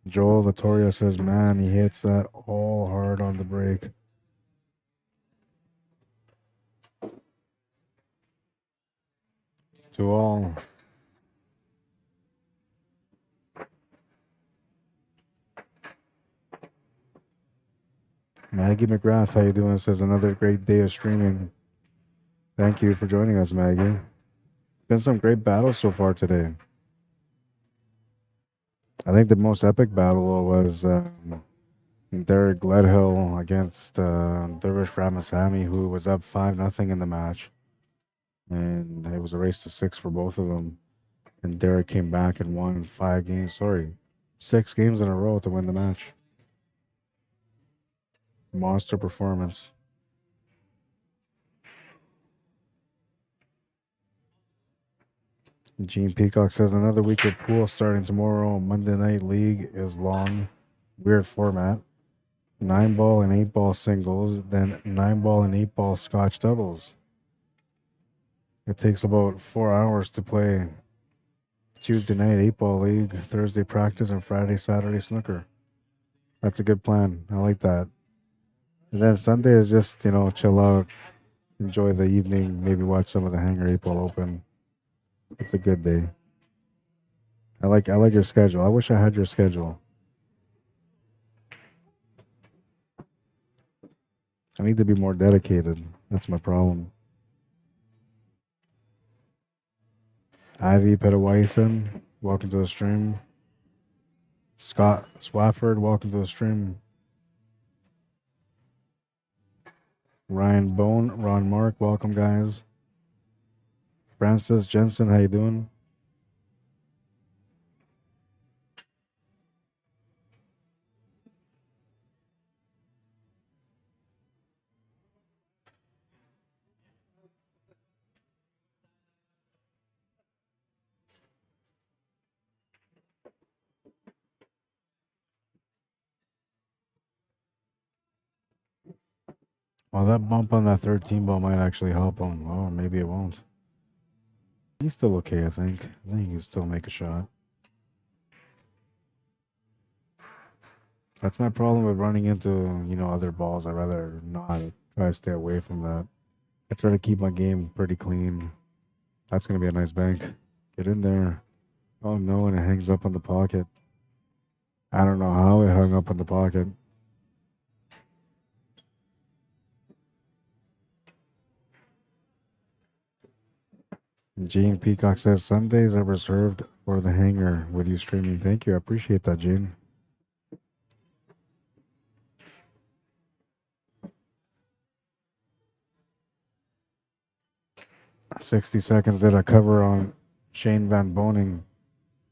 Speaker 1: Joel Latoria says, man, he hits that all hard on the break. To all. Maggie McGrath, how you doing? Says another great day of streaming. Thank you for joining us, Maggie. Been some great battles so far today. I think the most epic battle was Derek Gledhill against Dervish Ramasamy, who was up 5-0 in the match. And it was a race to 6 for both of them. And Derek came back and won 6 games in a row to win the match. Monster performance. Gene Peacock says another week of pool starting tomorrow. Monday Night League is long, weird format. 9-ball and 8-ball singles, then 9-ball and 8-ball Scotch doubles. It takes about 4 hours to play. Tuesday night 8-ball league, Thursday practice, and Friday, Saturday snooker. That's a good plan. I like that. And then Sunday is just, chill out, enjoy the evening, maybe watch some of the Hangar 8-ball open. It's a good day. I like your schedule. I wish I had your schedule. I need to be more dedicated. That's my problem. Ivy Pedawaisen, welcome to the stream. Scott Swafford, welcome to the stream. Ryan Bone, Ron Mark, welcome guys. Francis Jensen, how you doing? Well, that bump on that 13 ball might actually help him. Oh, maybe it won't. He's still okay, I think. I think he can still make a shot. That's my problem with running into, other balls. I'd rather not. Try to stay away from that. I try to keep my game pretty clean. That's going to be a nice bank. Get in there. Oh, no, and it hangs up on the pocket. I don't know how it hung up on the pocket. Gene Peacock says, Sundays are reserved for the Hangar with you streaming. Thank you. I appreciate that, Gene. "60 Seconds" did a cover on Shane Van Boning.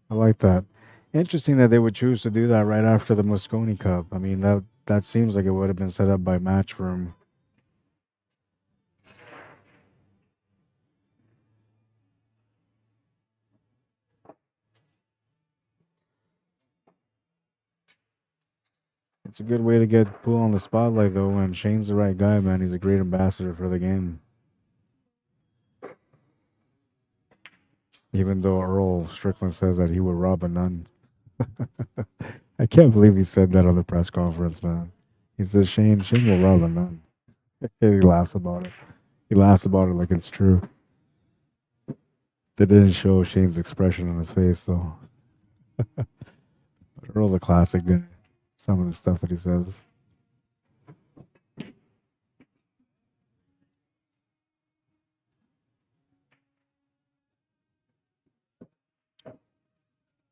Speaker 1: I like that. Interesting that they would choose to do that right after the Mosconi Cup. I mean, that seems like it would have been set up by Matchroom. It's a good way to get Pool on the spotlight, though, and Shane's the right guy, man. He's a great ambassador for the game. Even though Earl Strickland says that he would rob a nun. I can't believe he said that on the press conference, man. He says Shane will rob a nun. He laughs about it. He laughs about it like it's true. They didn't show Shane's expression on his face, though. But Earl's a classic guy. Some of the stuff that he says.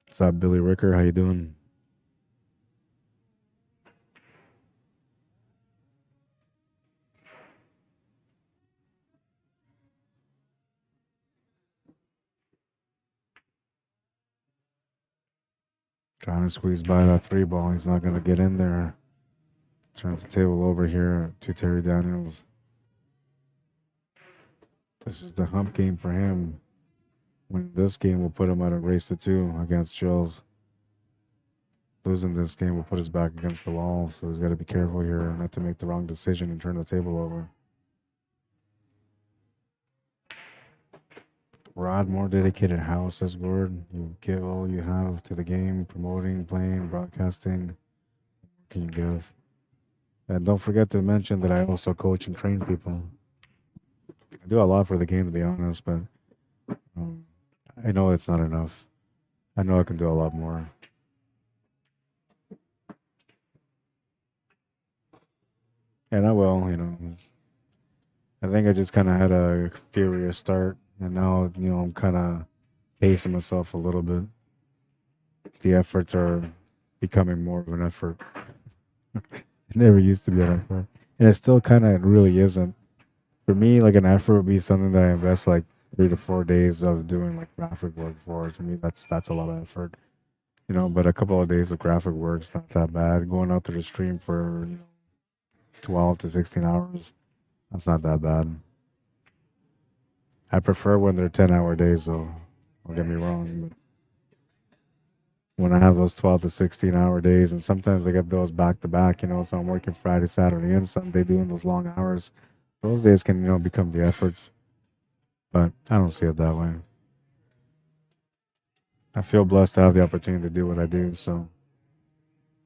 Speaker 1: What's up, Billy Ricker? How you doing? Trying to squeeze by that 3-ball. He's not going to get in there. Turns the table over here to Terry Daniels. This is the hump game for him. Winning this game will put him at a race to 2 against Chills. Losing this game will put his back against the wall, so he's got to be careful here not to make the wrong decision and turn the table over. Rod, more dedicated how, says Gord. You give all you have to the game, promoting, playing, broadcasting. What can you give? And don't forget to mention that I also coach and train people. I do a lot for the game, to be honest, but um, I know it's not enough. I know I can do a lot more. And I will, I think I just kind of had a furious start, and now, I'm kind of pacing myself a little bit. The efforts are becoming more of an effort. It never used to be an effort. And it still kind of really isn't. For me, like an effort would be something that I invest like 3 to 4 days of doing like graphic work for. To me, that's a lot of effort. But a couple of days of graphic work's not that bad. Going out to the stream for 12 to 16 hours, that's not that bad. I prefer when they're 10-hour days, though. Don't get me wrong. But when I have those 12 to 16-hour days, and sometimes I get those back to back, so I'm working Friday, Saturday, and Sunday doing those long hours. Those days can, become the efforts. But I don't see it that way. I feel blessed to have the opportunity to do what I do, so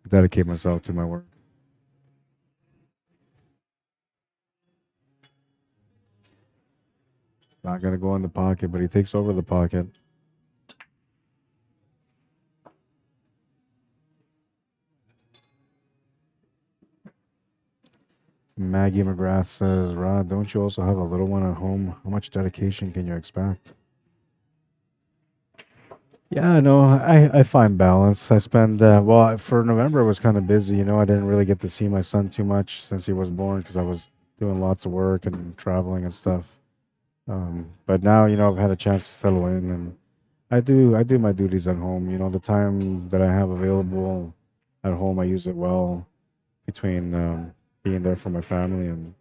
Speaker 1: I dedicate myself to my work. Not gonna go in the pocket, but he takes over the pocket. Maggie McGrath says, Rod, don't you also have a little one at home? How much dedication can you expect? Yeah, no, I find balance. I spend, well, for November, it was kind of busy. I didn't really get to see my son too much since he was born because I was doing lots of work and traveling and stuff. But now, I've had a chance to settle in, and I do my duties at home. The time that I have available at home, I use it well between being there for my family and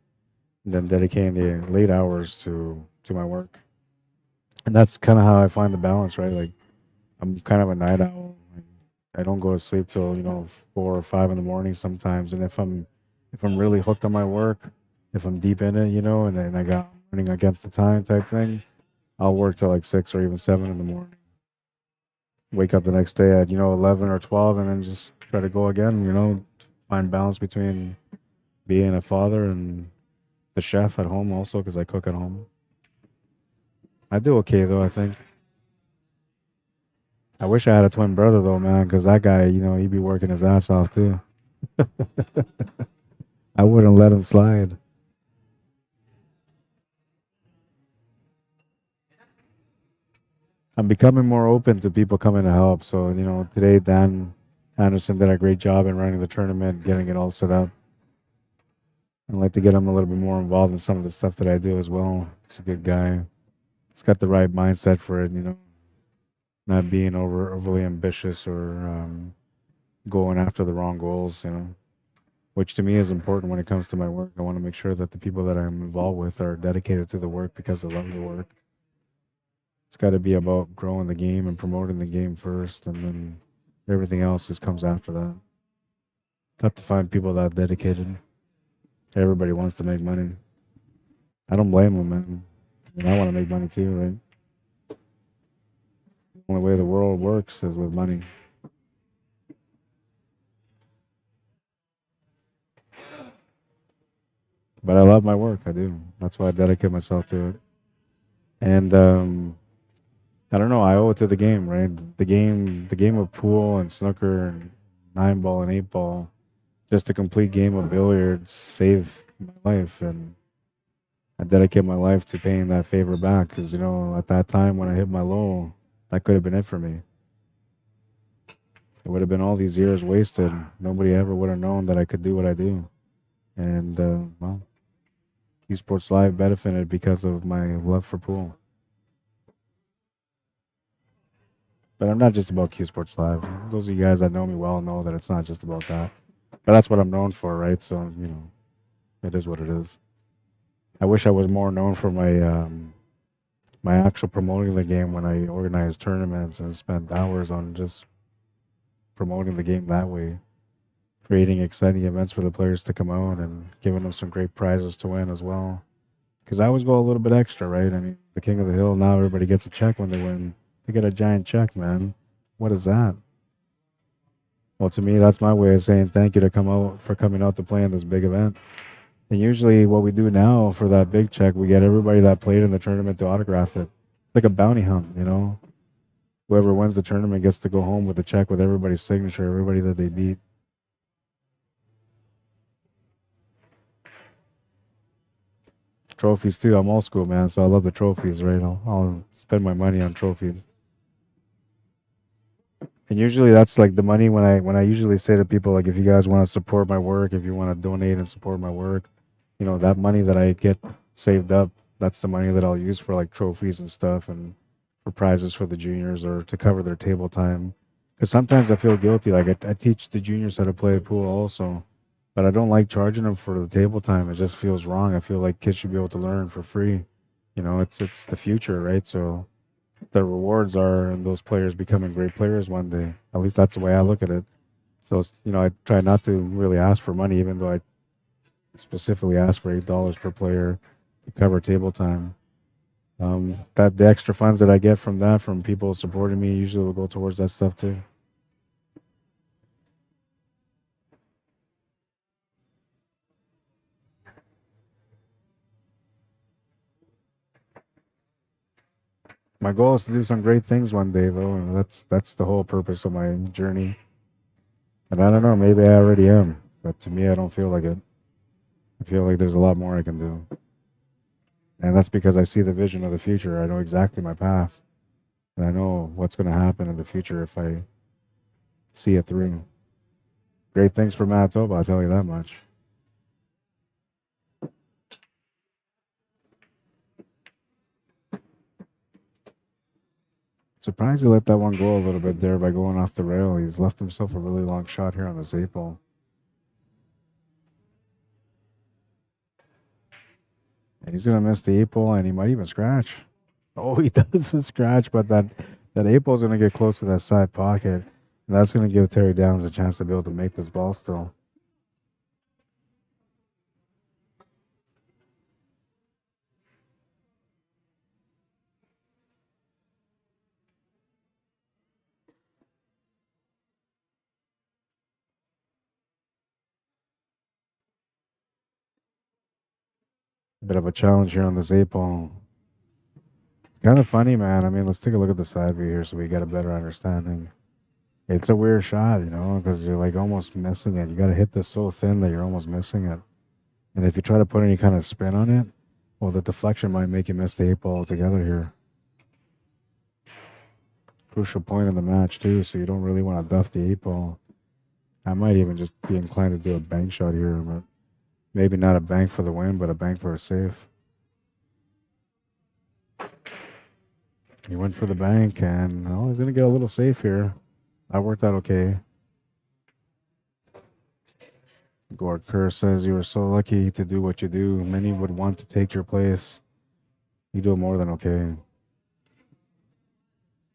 Speaker 1: then dedicating the late hours to my work. And that's kind of how I find the balance, right? Like I'm kind of a night owl. I don't go to sleep till 4 or 5 in the morning sometimes. And if I'm really hooked on my work, if I'm deep in it, and then I got running against the time type thing, I'll work till like 6 or even 7 in the morning. Wake up the next day at 11 or 12, and then just try to go again. Find balance between being a father and the chef at home also because I cook at home. I do okay though, I think. I wish I had a twin brother though, man, because that guy, he'd be working his ass off too. I wouldn't let him slide. I'm becoming more open to people coming to help. So, today Dan Anderson did a great job in running the tournament, getting it all set up. I'd like to get him a little bit more involved in some of the stuff that I do as well. He's a good guy. He's got the right mindset for it, not being overly ambitious or going after the wrong goals, which to me is important when it comes to my work. I want to make sure that the people that I'm involved with are dedicated to the work because they love the work. It's got to be about growing the game and promoting the game first, and then everything else just comes after that. Tough to find people that dedicated. Everybody wants to make money. I don't blame them, man. I want to make money too, right? The only way the world works is with money. But I love my work. I do. That's why I dedicate myself to it. And I don't know. I owe it to the game, right? The game of pool and snooker and 9-ball and 8-ball, just a complete game of billiards saved my life, and I dedicate my life to paying that favor back because at that time when I hit my low, that could have been it for me. It would have been all these years wasted. Nobody ever would have known that I could do what I do, and well, CUESPORTS Live benefited because of my love for pool. But I'm not just about CUESPORTS Live. Those of you guys that know me well know that it's not just about that. But that's what I'm known for, right? So, it is what it is. I wish I was more known for my my actual promoting the game when I organize tournaments and spend hours on just promoting the game that way. Creating exciting events for the players to come out and giving them some great prizes to win as well. Because I always go a little bit extra, right? I mean, the king of the hill. Now everybody gets a check when they win. They get a giant check, man. What is that? Well, to me, that's my way of saying thank you to coming out to play in this big event. And usually, what we do now for that big check, we get everybody that played in the tournament to autograph it. It's like a bounty hunt, you know. Whoever wins the tournament gets to go home with a check with everybody's signature, everybody that they beat. Trophies too. I'm old school, man, so I love the trophies, right? I'll spend my money on trophies. And usually that's like the money when I usually say to people, like, if you guys want to support my work, if you want to donate and support my work, you know, that money that I get saved up, that's the money that I'll use for like trophies and stuff and for prizes for the juniors or to cover their table time. Because sometimes I feel guilty. Like I teach the juniors how to play pool also, but I don't like charging them for the table time. It just feels wrong. I feel like kids should be able to learn for free. You know, it's the future, right? So the rewards are those players becoming great players one day. At least that's the way I look at it. So, you know, I try not to really ask for money, even though I specifically ask for $8 per player to cover table time. That the extra funds that I get from that, from people supporting me, usually will go towards that stuff too. My goal is to do some great things one day, though, and that's the whole purpose of my journey. And I don't know, maybe I already am, but to me, I don't feel like it. I feel like there's a lot more I can do. And that's because I see the vision of the future. I know exactly my path. And I know what's going to happen in the future if I see it through. Great things for Manitoba, I'll tell you that much. Surprised he let that one go a little bit there by going off the rail. He's left himself a really long shot here on this 8-ball. And he's going to miss the 8-ball, and he might even scratch. Oh, he does the scratch, but that 8-ball is going to get close to that side pocket. And that's going to give Terry Downs a chance to be able to make this ball still. Bit of a challenge here on this 8-ball. Kind of funny, man. I mean, let's take a look at the side view here so we get a better understanding. It's a weird shot, you know, because you're like almost missing it. You got to hit this so thin that you're almost missing it. And if you try to put any kind of spin on it, well, the deflection might make you miss the 8-ball altogether here. Crucial point in the match, too, so you don't really want to duff the 8-ball. I might even just be inclined to do a bank shot here, but maybe not a bank for the win, but a bank for a save. He went for the bank, and oh, he's going to get a little safe here. That worked out okay. Gord Kerr says, you were so lucky to do what you do. Many would want to take your place. You do more than okay.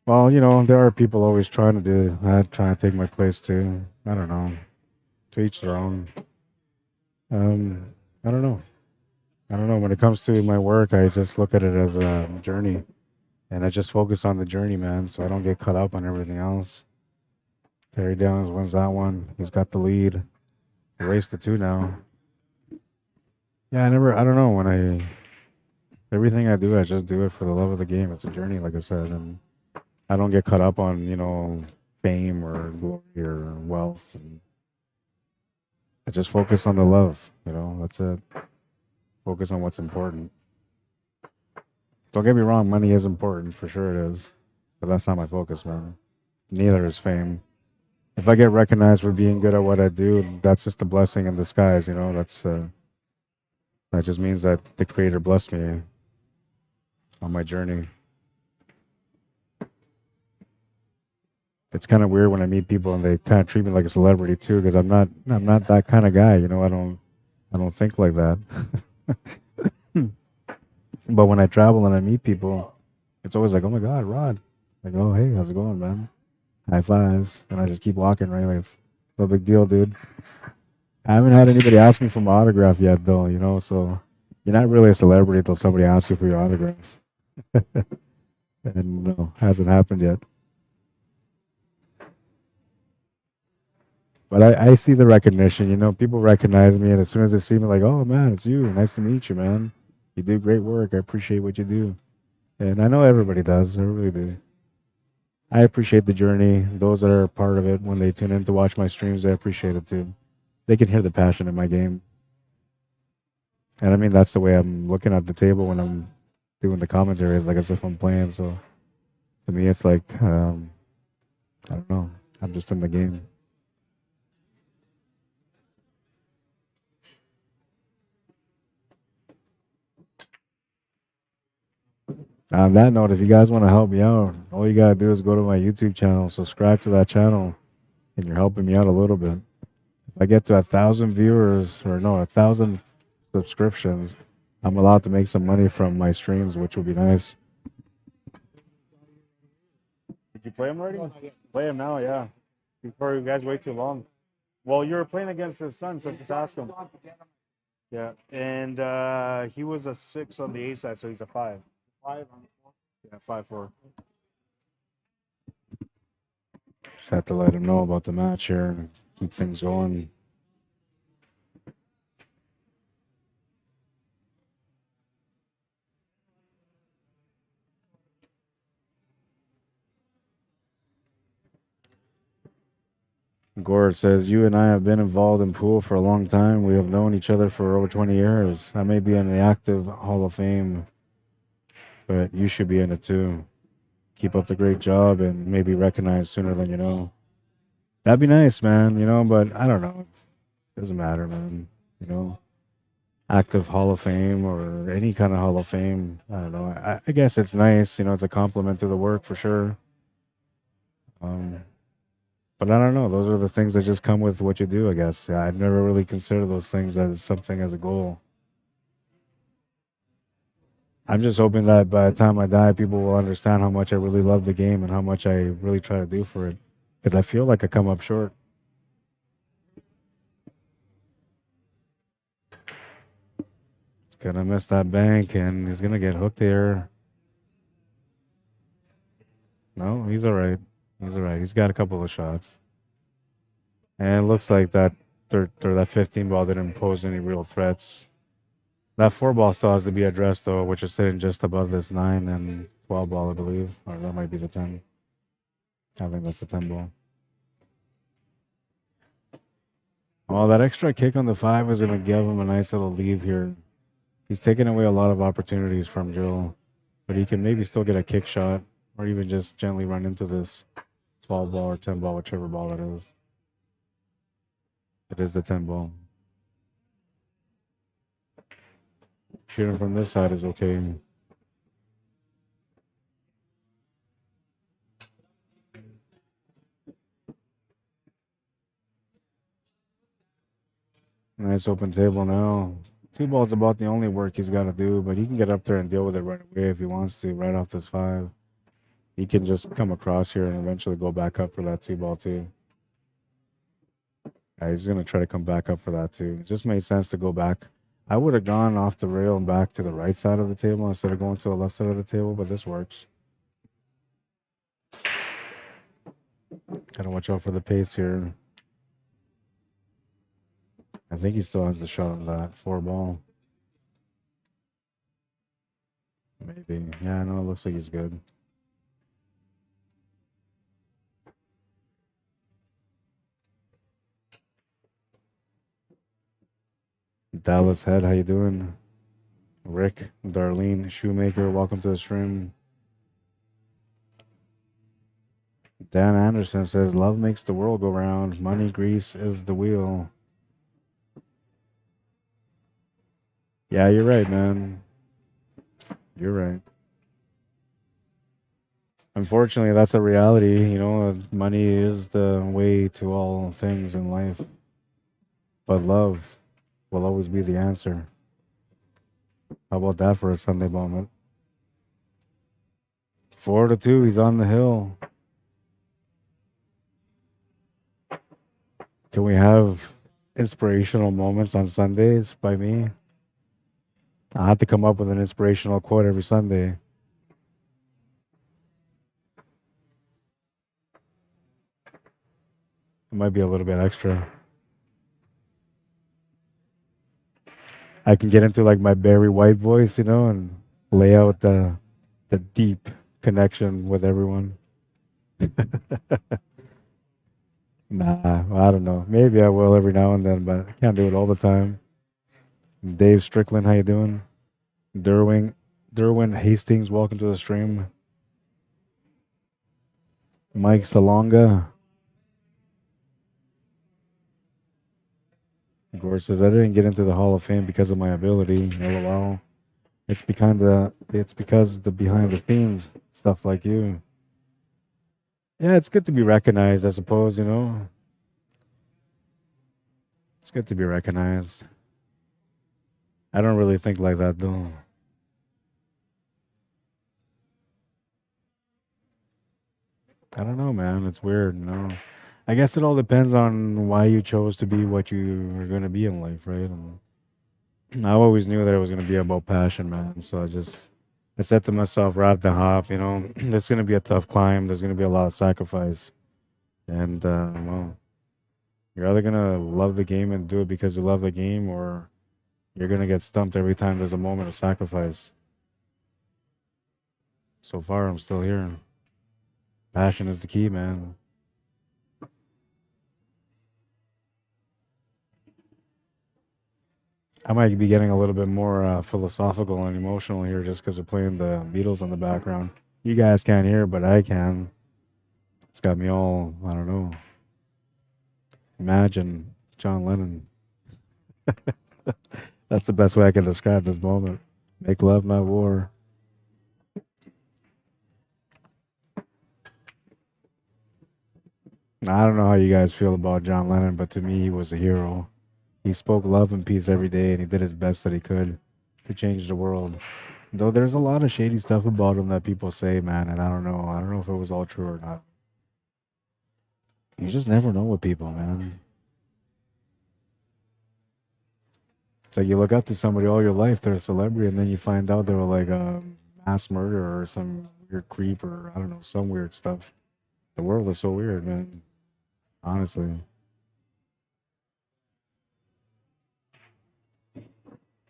Speaker 1: Well, you know, there are people always trying to do that, trying to take my place too. I don't know. To each their own. I don't know. I don't know. When it comes to my work, I just look at it as a journey. And I just focus on the journey, man, so I don't get caught up on everything else. Terry Downs wins that one. He's got the lead. Race to 2 now. Yeah, I don't know, everything I do, I just do it for the love of the game. It's a journey, like I said, and I don't get caught up on, you know, fame or glory or wealth. And I just focus on the love, you know, that's it. Focus on what's important. Don't get me wrong, money is important, for sure it is. But that's not my focus, man. Neither is fame. If I get recognized for being good at what I do, that's just a blessing in disguise, you know. That just means that the Creator blessed me on my journey. It's kind of weird when I meet people and they kind of treat me like a celebrity too, because I'm not that kind of guy, you know. I don't think like that. But when I travel and I meet people, it's always like, oh my God, Rod. Like, oh, hey, how's it going, man? High fives. And I just keep walking, right? Like, it's no big deal, dude. I haven't had anybody ask me for my autograph yet, though, you know, so you're not really a celebrity until somebody asks you for your autograph. And no, hasn't happened yet. But I see the recognition. You know, people recognize me, and as soon as they see me, like, oh man, it's you. Nice to meet you, man. You do great work. I appreciate what you do. And I know everybody does. I really do. I appreciate the journey. Those that are part of it, when they tune in to watch my streams, they appreciate it too. They can hear the passion in my game. And I mean, that's the way I'm looking at the table when I'm doing the commentary. It's like as if I'm playing. So to me, it's like, I don't know. I'm just in the game. On that note, if you guys want to help me out, all you got to do is go to my YouTube channel, subscribe to that channel, and you're helping me out a little bit. If I get to 1,000 viewers, or no, 1,000 subscriptions, I'm allowed to make some money from my streams, which would be nice. Did you play him already? Play him now, yeah. Before you guys wait too long. Well, you were playing against his son, so just ask him. Yeah, and he was a 6 on the A side, so he's a 5. 5 on the 4? Yeah, 5-4. Just have to let him know about the match here and keep things going. Gord says, you and I have been involved in pool for a long time. We have known each other for over 20 years. I may be in the active Hall of Fame, but you should be in it too. Keep up the great job and maybe recognized sooner than you know. That'd be nice, man, you know, but I don't know. It doesn't matter, man. You know, active Hall of Fame or any kind of Hall of Fame. I don't know. I guess it's nice, you know, it's a compliment to the work for sure. But I don't know. Those are the things that just come with what you do, I guess. Yeah, I've never really considered those things as something as a goal. I'm just hoping that by the time I die, people will understand how much I really love the game and how much I really try to do for it. Because I feel like I come up short. He's going to miss that bank and he's going to get hooked here. No, he's all right. He's all right. He's got a couple of shots. And it looks like that that 15 ball didn't pose any real threats. That 4 ball still has to be addressed, though, which is sitting just above this 9 and 12 ball, I believe. Or that might be the 10. I think that's the 10 ball. Oh, that extra kick on the 5 is going to give him a nice little leave here. He's taking away a lot of opportunities from Jill, but he can maybe still get a kick shot or even just gently run into this 12 ball or 10 ball, whichever ball it is. It is the 10 ball. Shooting from this side is okay. Nice open table now. 2 ball's about the only work he's got to do, but he can get up there and deal with it right away if he wants to, right off this 5. He can just come across here and eventually go back up for that 2 ball too. Yeah, he's going to try to come back up for that too. It just made sense to go back. I would have gone off the rail and back to the right side of the table instead of going to the left side of the table, but this works. Gotta watch out for the pace here. I think he still has the shot on that 4 ball. Maybe. Yeah, no, it looks like he's good. Dallas Head, how you doing? Rick, Darlene, Shoemaker, welcome to the stream. Dan Anderson says, love makes the world go round. Money grease is the wheel. Yeah, you're right, man. You're right. Unfortunately, that's a reality. You know, money is the way to all things in life. But love will always be the answer. How about that for a Sunday moment? 4-2, he's on the hill. Can we have inspirational moments on Sundays by me? I have to come up with an inspirational quote every Sunday. It might be a little bit extra. I can get into like my Barry White voice, and lay out the deep connection with everyone. Nah, I don't know. Maybe I will every now and then, but I can't do it all the time. Dave Strickland, how you doing? Derwin Hastings, welcome to the stream. Mike Salonga. Gore says I didn't get into the Hall of Fame because of my ability. LOL. It's because the behind the scenes stuff like you. Yeah, it's good to be recognized, I suppose, It's good to be recognized. I don't really think like that though. I don't know, man. It's weird, I guess it all depends on why you chose to be what you are going to be in life, right? And I always knew that it was going to be about passion, man. So I said to myself, right at the hop, there's going to be a tough climb. There's going to be a lot of sacrifice. And, well, you're either going to love the game and do it because you love the game, or you're going to get stumped every time there's a moment of sacrifice. So far, I'm still here. Passion is the key, man. I might be getting a little bit more philosophical and emotional here just because they're playing the Beatles in the background. You guys can't hear, but I can. It's got me all, I don't know. Imagine John Lennon. That's the best way I can describe this moment. Make love, not war. I don't know how you guys feel about John Lennon, but to me, he was a hero. He spoke love and peace every day, and he did his best that he could to change the world. Though there's a lot of shady stuff about him that people say, man, and I don't know. I don't know if it was all true or not. You just never know with people, man. It's like you look up to somebody all your life, they're a celebrity, and then you find out they were like a mass murderer or some weird creep or I don't know, some weird stuff. The world is so weird, man. Honestly.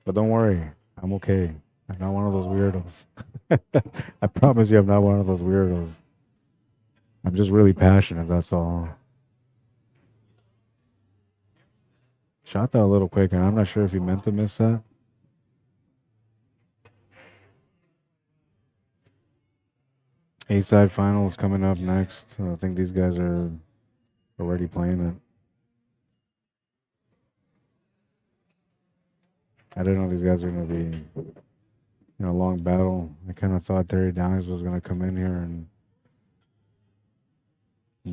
Speaker 1: But don't worry, I'm okay. I'm not one of those weirdos. I promise you I'm not one of those weirdos. I'm just really passionate, that's all. Shot that a little quick, and I'm not sure if he meant to miss that. A-side finals coming up next. I think these guys are already playing it. I didn't know these guys were going to be a long battle. I kind of thought Terry Downs was going to come in here and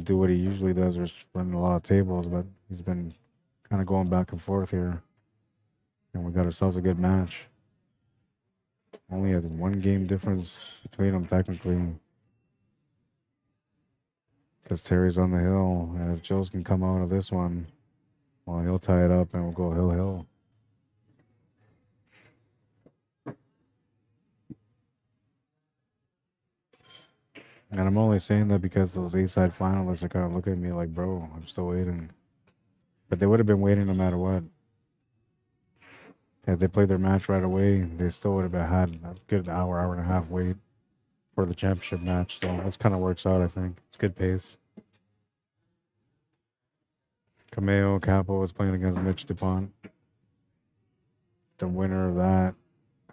Speaker 1: do what he usually does, which is run a lot of tables, but he's been kind of going back and forth here. And we got ourselves a good match. Only a 1 game difference between them, technically. Because Terry's on the hill, and if Joe's can come out of this one, well, he'll tie it up and we'll go hill-hill. And I'm only saying that because those A-side finalists are kind of looking at me like, bro, I'm still waiting. But they would have been waiting no matter what. Had they played their match right away, they still would have had a good hour and a half wait for the championship match. So this kind of works out, I think. It's good pace. Kamao Cappo was playing against Mitch DuPont. The winner of that,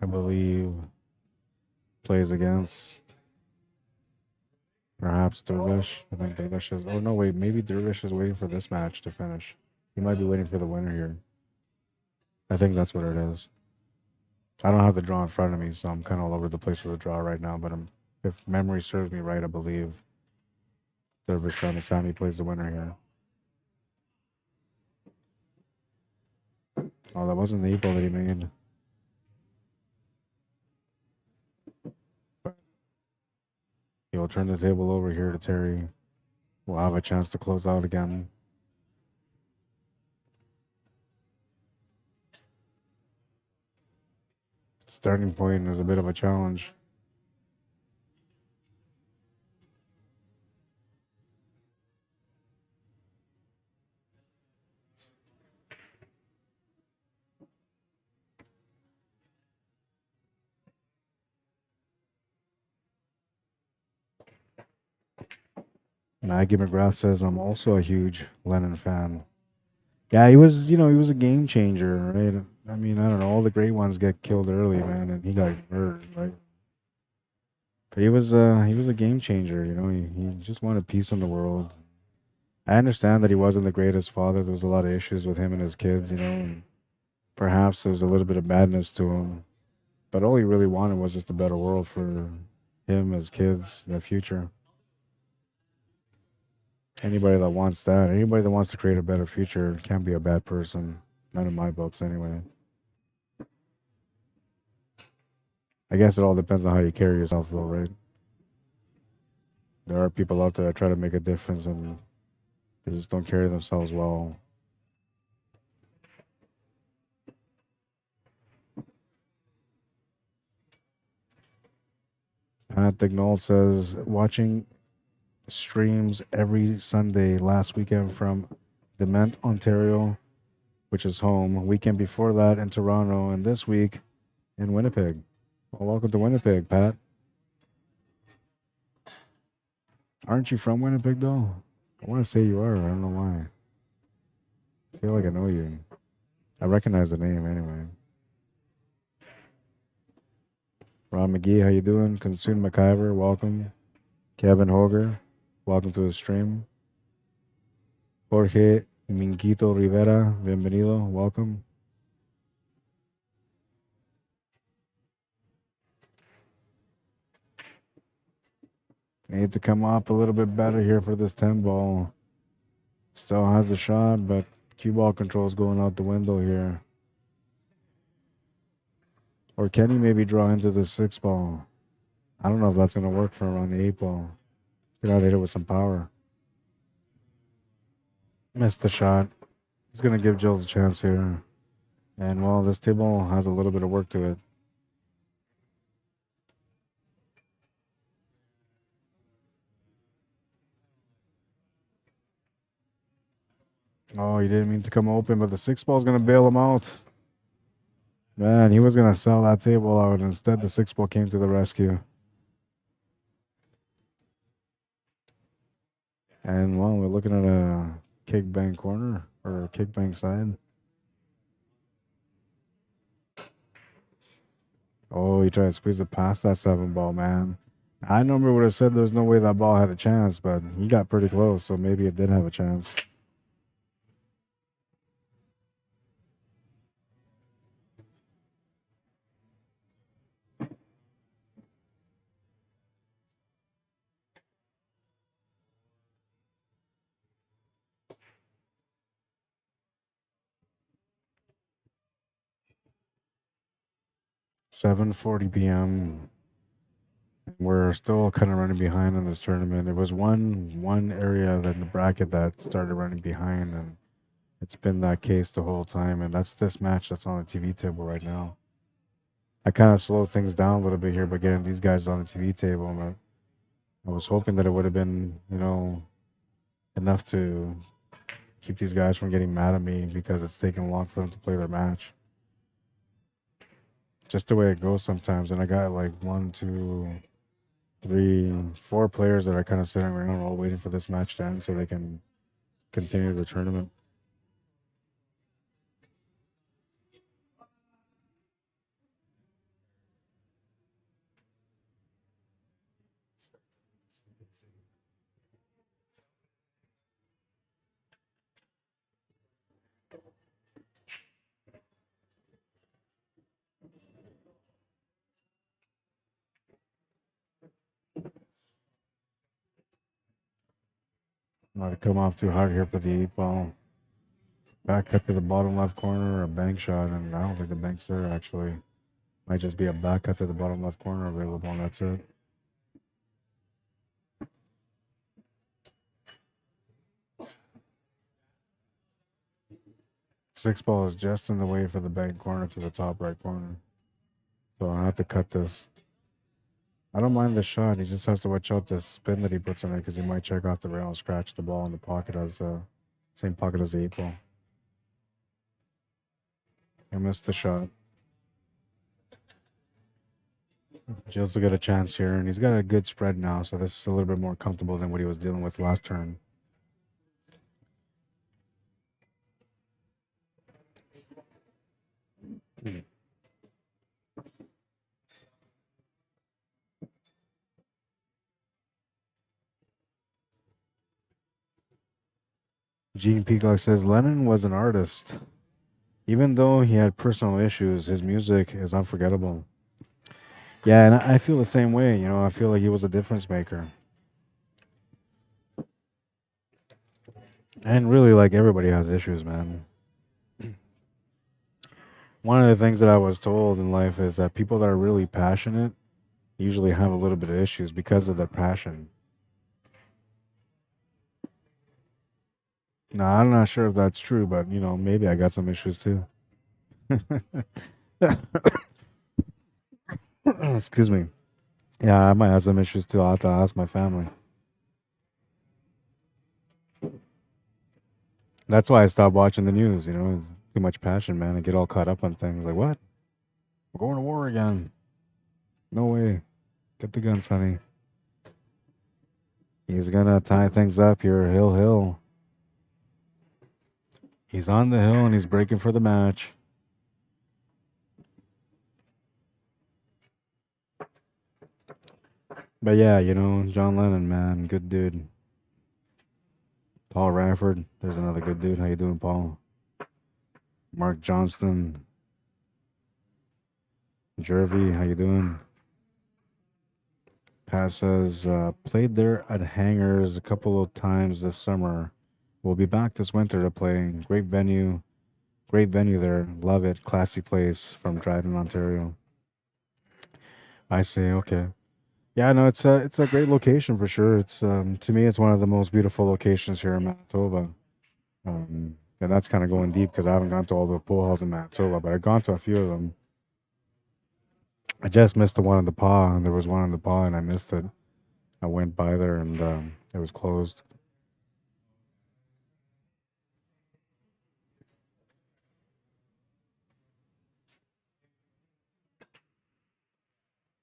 Speaker 1: I believe, plays against perhaps Dervish. I think Dervish is. Oh, no, wait. Maybe Dervish is waiting for this match to finish. He might be waiting for the winner here. I think that's what it is. I don't have the draw in front of me, so I'm kind of all over the place with the draw right now. But if memory serves me right, I believe Dervish Ramasamy plays the winner here. Oh, that wasn't the equal that he made. But he'll turn the table over here to Terry. We'll have a chance to close out again. Starting point is a bit of a challenge. Maggie McGrath says, I'm also a huge Lennon fan. Yeah, he was, he was a game changer, right? I mean, I don't know, all the great ones get killed early, man, and he got murdered, right? But he was a game changer, he just wanted peace in the world. I understand that he wasn't the greatest father. There was a lot of issues with him and his kids, and perhaps there was a little bit of madness to him. But all he really wanted was just a better world for him, his kids, in the future. Anybody that wants that, anybody that wants to create a better future can't be a bad person. None of my books, anyway. I guess it all depends on how you carry yourself, though, right? There are people out there that try to make a difference and they just don't carry themselves well. Pat Dignold says, watching streams every Sunday last weekend from Dement, Ontario, which is home. Weekend before that in Toronto, and this week in Winnipeg. Well, welcome to Winnipeg, Pat. Aren't you from Winnipeg, though? I want to say you are. I don't know why. I feel like I know you. I recognize the name anyway. Ron McGee, how you doing? Consume McIver, welcome. Kevin Hoger, welcome to the stream. Jorge Minquito Rivera, bienvenido, welcome. Need to come up a little bit better here for this 10 ball. Still has a shot, but cue ball control is going out the window here. Or can he maybe draw into the 6 ball? I don't know if that's going to work for him on the 8 ball. He's going to hit it with some power. Missed the shot. He's going to give Jules a chance here. And, well, this table has a little bit of work to it. Oh, he didn't mean to come open, but the 6 ball is going to bail him out. Man, he was going to sell that table out. Instead, the 6 ball came to the rescue. And, well, we're looking at a kickbang corner or a kickbang side. Oh, he tried to squeeze it past that 7 ball, man. I normally would have said there's no way that ball had a chance, but he got pretty close, so maybe it did have a chance. $7:40 p.m. We're still kind of running behind in this tournament. There was one area that in the bracket that started running behind, and it's been that case the whole time. And that's this match that's on the TV table right now. I kind of slowed things down a little bit here by getting these guys on the TV table, but I was hoping that it would have been, enough to keep these guys from getting mad at me because it's taking long for them to play their match. Just the way it goes sometimes. And I got like 1, 2, 3, 4 players that are kind of sitting around all waiting for this match to end so they can continue the tournament. Might come off too hard here for the 8 ball. Back cut to the bottom left corner, a bank shot, and I don't think the bank's there actually. Might just be a back cut to the bottom left corner available, and that's it. Six ball is just in the way for the bank corner to the top right corner. So I have to cut this. I don't mind the shot. He just has to watch out the spin that he puts in it because he might check off the rail and scratch the ball in the pocket as same pocket as the 8 ball. I missed the shot. Jills will get a chance here, and he's got a good spread now, so this is a little bit more comfortable than what he was dealing with last turn. Gene Peacock says Lennon was an artist. Even though he had personal issues, his music is unforgettable. Yeah, and I feel the same way. You know, I feel like he was a difference maker. And really, like, everybody has issues, man. One of the things that I was told in life is that people that are really passionate usually have a little bit of issues because of their passion. Now, I'm not sure if that's true, but, you know, maybe I got some issues too. Excuse me. Yeah, I might have some issues too. I'll have to ask my family. That's why I stopped watching the news, you know, too much passion, man. I get all caught up on things like, what? We're going to war again. No way. Get the guns, honey. He's going to tie things up here. Hill. He's on the hill and he's breaking for the match. But yeah, you know, John Lennon, man, good dude. Paul Radford, there's another good dude. How you doing, Paul? Mark Johnston. Jervy, how you doing? Pat says, played there at Hangars a couple of times this summer. We'll be back this winter to play. Great venue there. Love it. Classy place from Dryden, Ontario. I see. Okay. Yeah, no, it's a great location for sure. It's to me, it's one of the most beautiful locations here in Manitoba. And that's kind of going deep because I haven't gone to all the pool halls in Manitoba, but I've gone to a few of them. I just missed the one in the Paw, and there was one in the Paw, and I missed it. I went by there, and it was closed.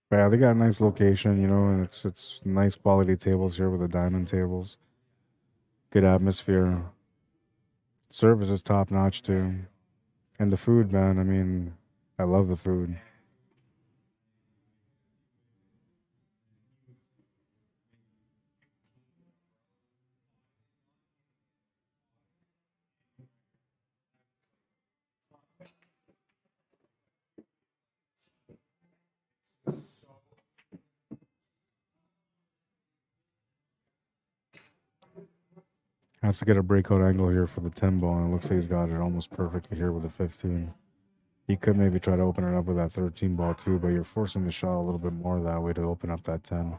Speaker 1: But yeah, they got a nice location, you know, and it's nice quality tables here with the diamond tables. Good atmosphere. Service is top notch too, and the food, man. I mean, I love the food. Has to get a breakout angle here for the 10 ball, and it looks like he's got it almost perfectly here with the 15. He could maybe try to open it up with that 13 ball too, but you're forcing the shot a little bit more that way to open up that 10.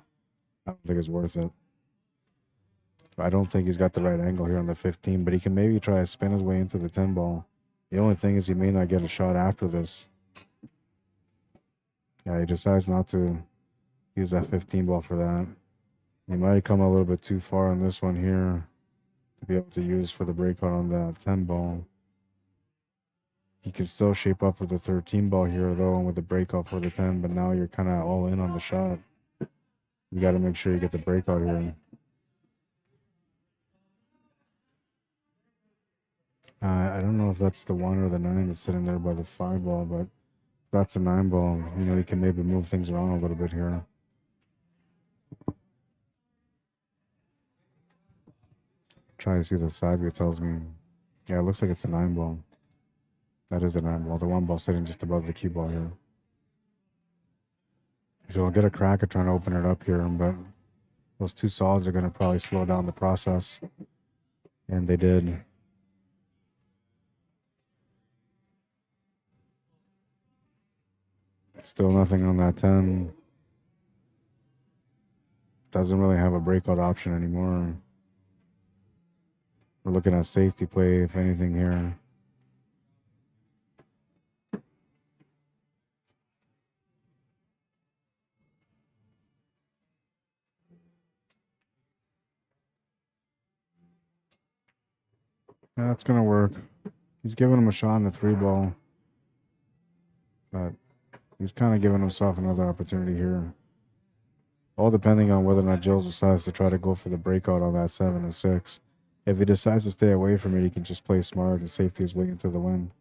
Speaker 1: I don't think it's worth it. I don't think he's got the right angle here on the 15, but he can maybe try to spin his way into the 10 ball. The only thing is he may not get a shot after this. Yeah, he decides not to use that 15 ball for that. He might come a little bit too far on this one here to be able to use for the breakout on that 10 ball. He can still shape up for the 13 ball here, though, and with the breakout for the 10, but now you're kind of all in on the shot. You got to make sure you get the breakout here. I don't know if that's the 1 or the 9 that's sitting there by the 5 ball, but if that's a 9 ball, you know, you can maybe move things around a little bit here. Try to see the side view tells me. Yeah, it looks like it's a 9 ball. That is a 9 ball. The 1 ball sitting just above the cue ball here. So I'll get a crack at trying to open it up here, but those two solids are going to probably slow down the process. And they did. Still nothing on that 10. Doesn't really have a breakout option anymore. We're looking at safety play, if anything, here. Yeah, that's going to work. He's giving him a shot in the 3 ball. But He's kind of giving himself another opportunity here. All depending on whether or not Jules decides to try to go for the breakout on that 7 and 6. If he decides to stay away from it, he can just play smart and safety his way into the win.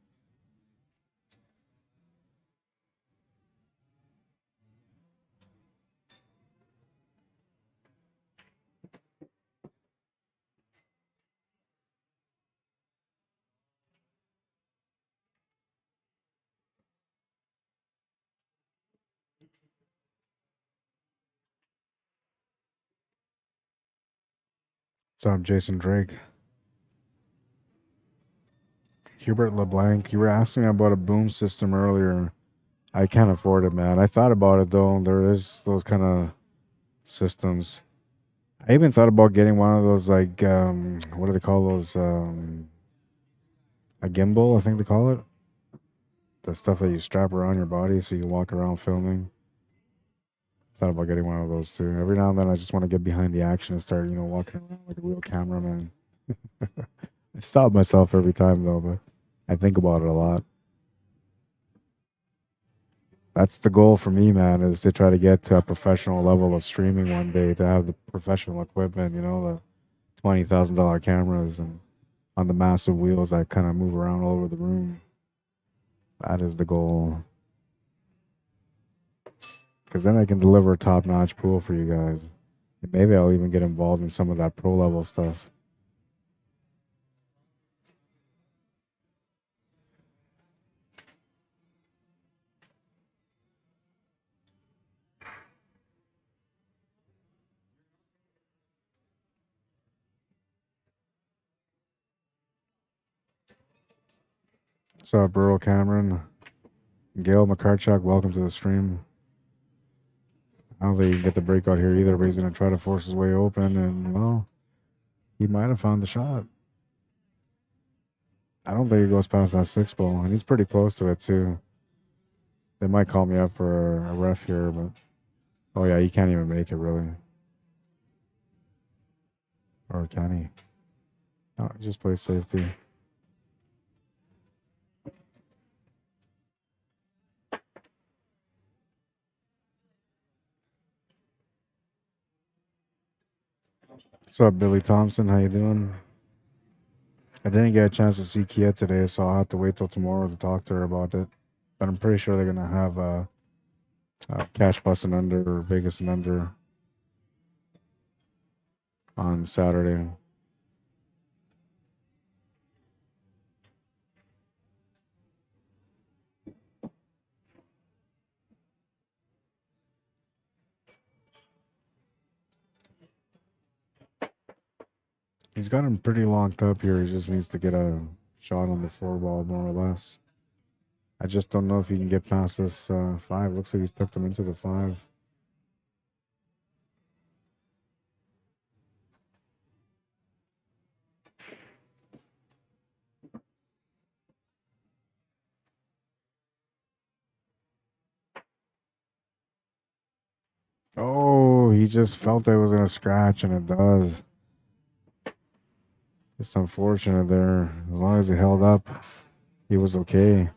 Speaker 1: So I'm Jason Drake. Hubert LeBlanc, you were asking about a boom system earlier. I can't afford it, man. I thought about it though. There is those kind of systems. I even thought about getting one of those like what do they call those? A gimbal, I think they call it. The stuff that you strap around your body so you walk around filming. Thought about getting one of those too. Every now and then I just want to get behind the action and start, walking around like a real cameraman. I stop myself every time though, but I think about it a lot. That's the goal for me, man, is to try to get to a professional level of streaming one day, to have the professional equipment, the $20,000 cameras and on the massive wheels that kind of move around all over the room. That is the goal. Because then I can deliver a top-notch pool for you guys. And maybe I'll even get involved in some of that pro-level stuff. What's up, Burl Cameron? Gail McCarchuk, welcome to the stream. I don't think he can get the breakout here either, but he's going to try to force his way open, and, well, he might have found the shot. I don't think he goes past that 6 ball, and he's pretty close to it, too. They might call me up for a ref here, but... Oh, yeah, he can't even make it, really. Or can he? No, he just plays safety. What's up, Billy Thompson? How you doing? I didn't get a chance to see Kia today, so I'll have to wait till tomorrow to talk to her about it. But I'm pretty sure they're going to have Cash Plus and Under or Vegas and Under on Saturday. He's got him pretty locked up here. He just needs to get a shot on the 4 ball, more or less. I just don't know if he can get past this 5. Looks like he's tucked him into the 5. Oh, he just felt it was going to scratch, and it does. It's unfortunate there. As long as he held up, he was okay.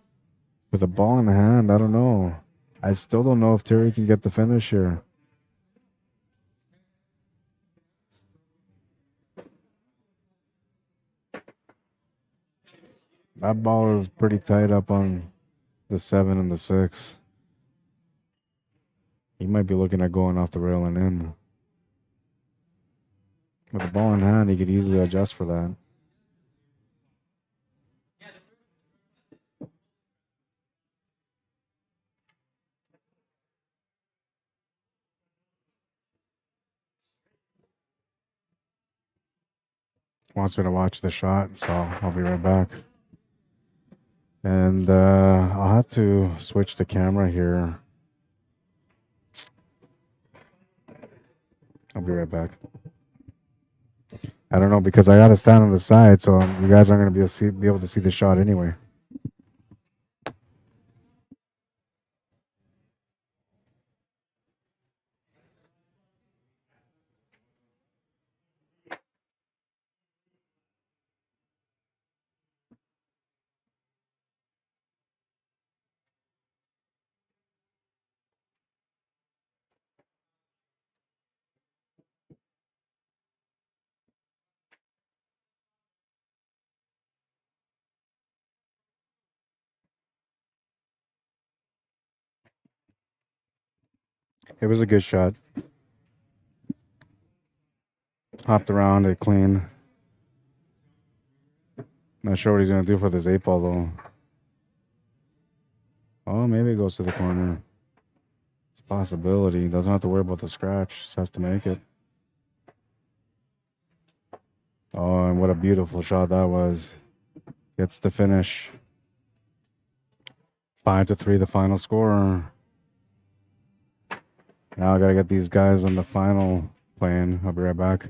Speaker 1: With a ball in the hand, I don't know. I still don't know if Terry can get the finish here. That ball is pretty tight up on the 7 and the 6. He might be looking at going off the rail and in. With the ball in hand, he could easily adjust for that. Wants me to watch the shot, so I'll be right back. And I'll have to switch the camera here. I'll be right back. I don't know, because I got to stand on the side, so you guys aren't going to be able to see the shot anyway. It was a good shot. Hopped around it clean. Not sure what he's gonna do for this 8 ball though. Oh, maybe it goes to the corner. It's a possibility. Doesn't have to worry about the scratch. Just has to make it. Oh, and what a beautiful shot that was. Gets the finish. 5-3, the final score. Now I gotta get these guys on the final playing. I'll be right back.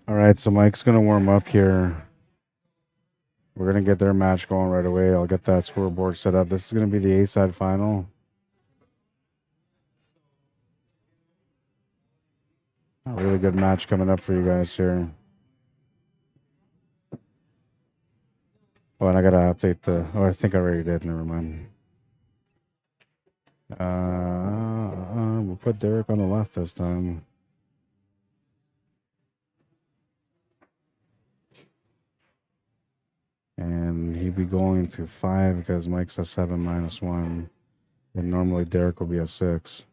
Speaker 1: All right, so Mike's gonna warm up here. We're gonna get their match going right away. I'll get that scoreboard set up. This is gonna be the A-side final. A really good match coming up for you guys here. Oh, and I gotta update the. Oh, I think I already did. Never mind. We'll put Derek on the left this time. And he'd be going to 5 because Mike's a 7 -1. And normally Derek will be a 6.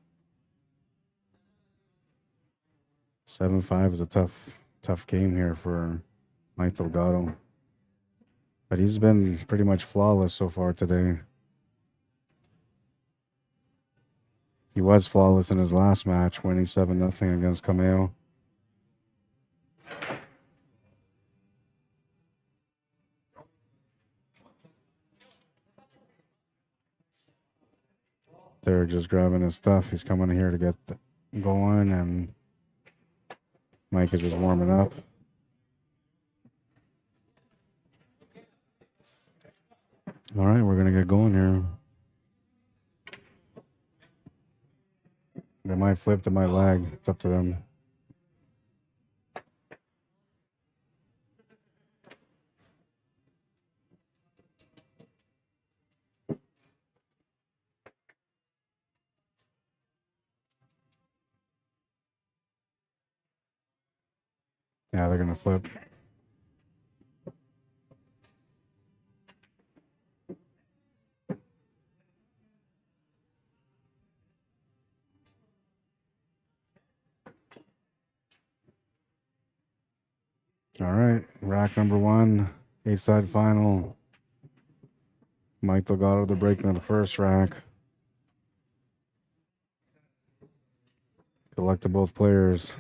Speaker 1: 7-5 is a tough game here for Mike Delgado. But he's been pretty much flawless so far today. He was flawless in his last match, winning 7-0 against Kamao. They're just grabbing his stuff. He's coming here to get going, and Mike is just warming up. All right, we're going to get going here. They might flip, they might lag. It's up to them. Yeah, they're going to flip. All right, rack number 1, A-side final. Mike Delgado, the breaking of the first rack. Good luck to both players.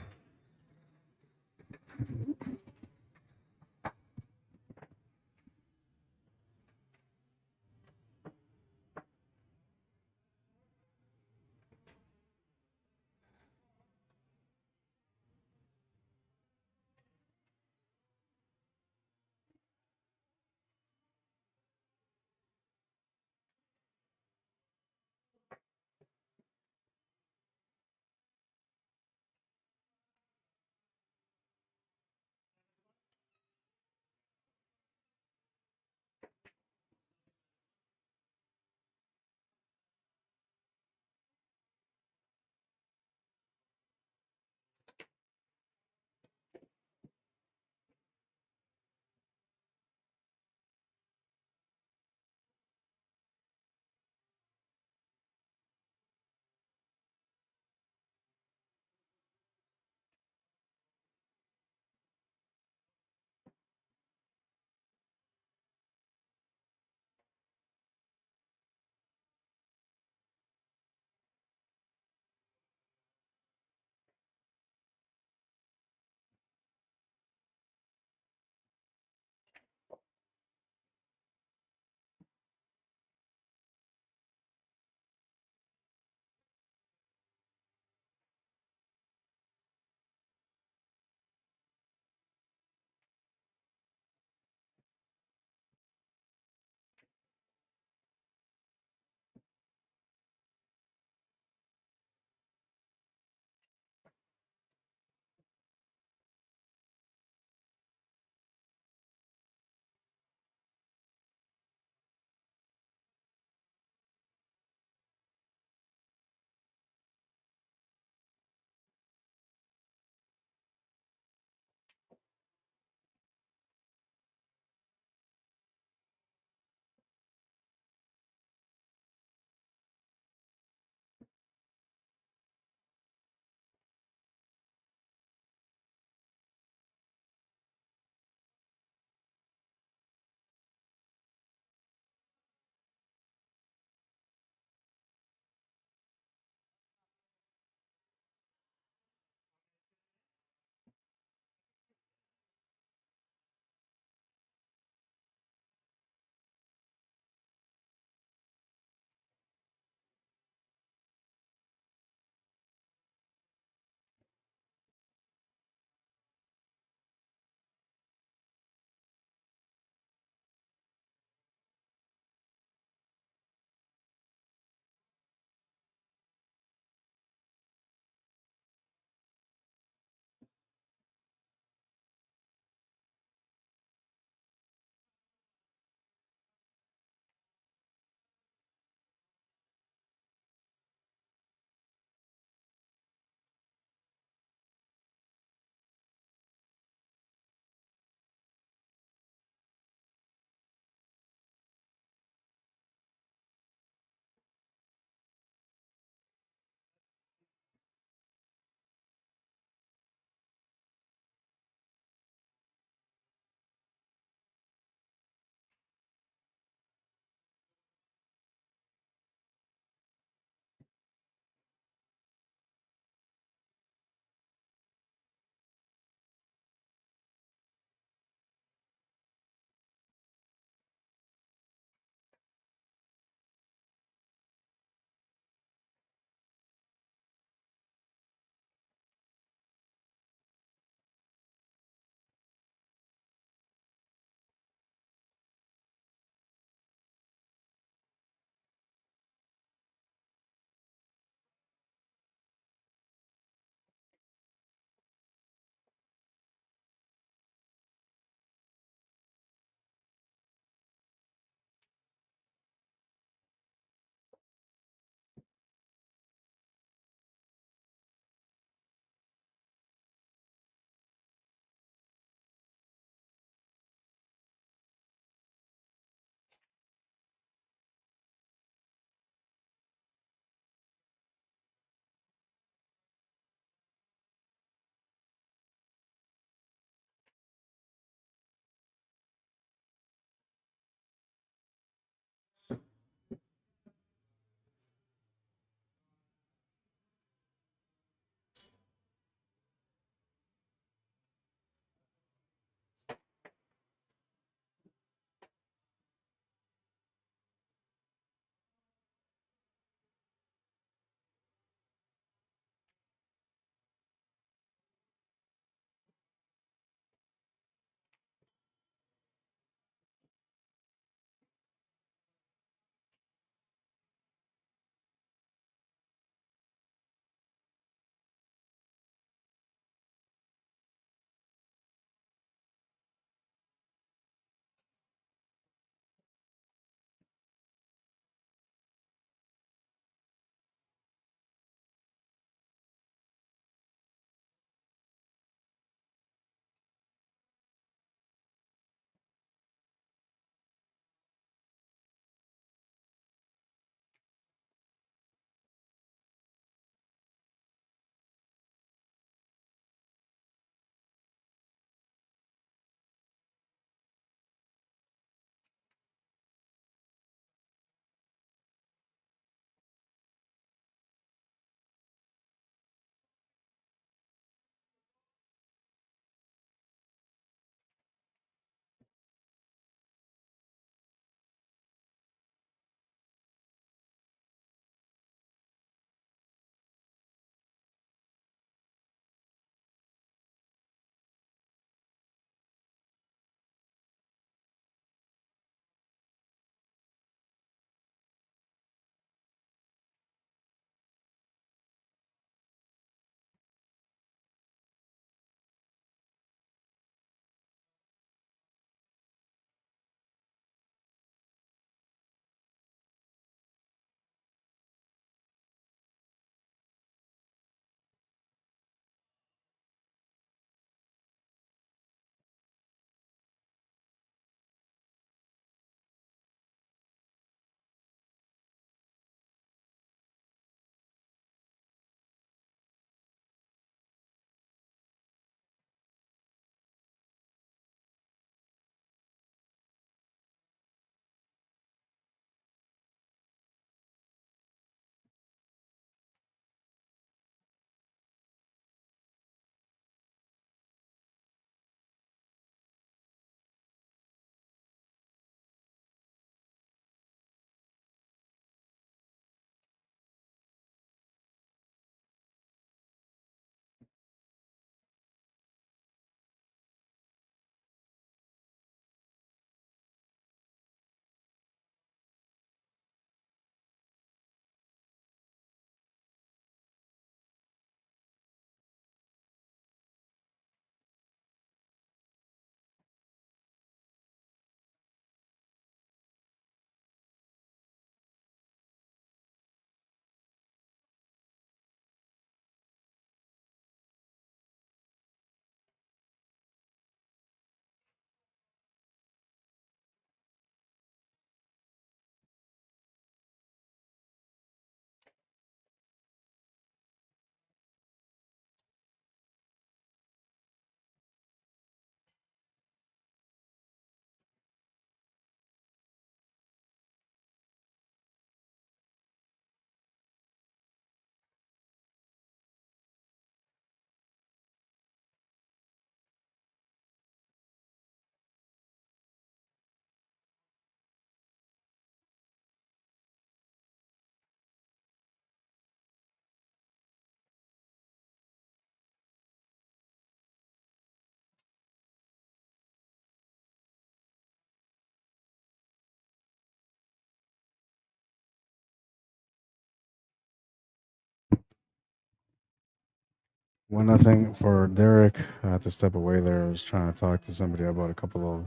Speaker 1: 1-0 for Derek. I had to step away there. I was trying to talk to somebody about a couple of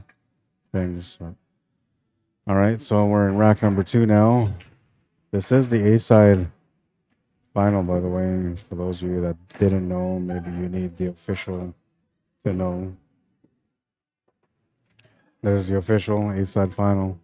Speaker 1: things. All right, so we're in rack number 2 now. This is the A side final, by the way. For those of you that didn't know, maybe you need the official to know. There's the official A side final.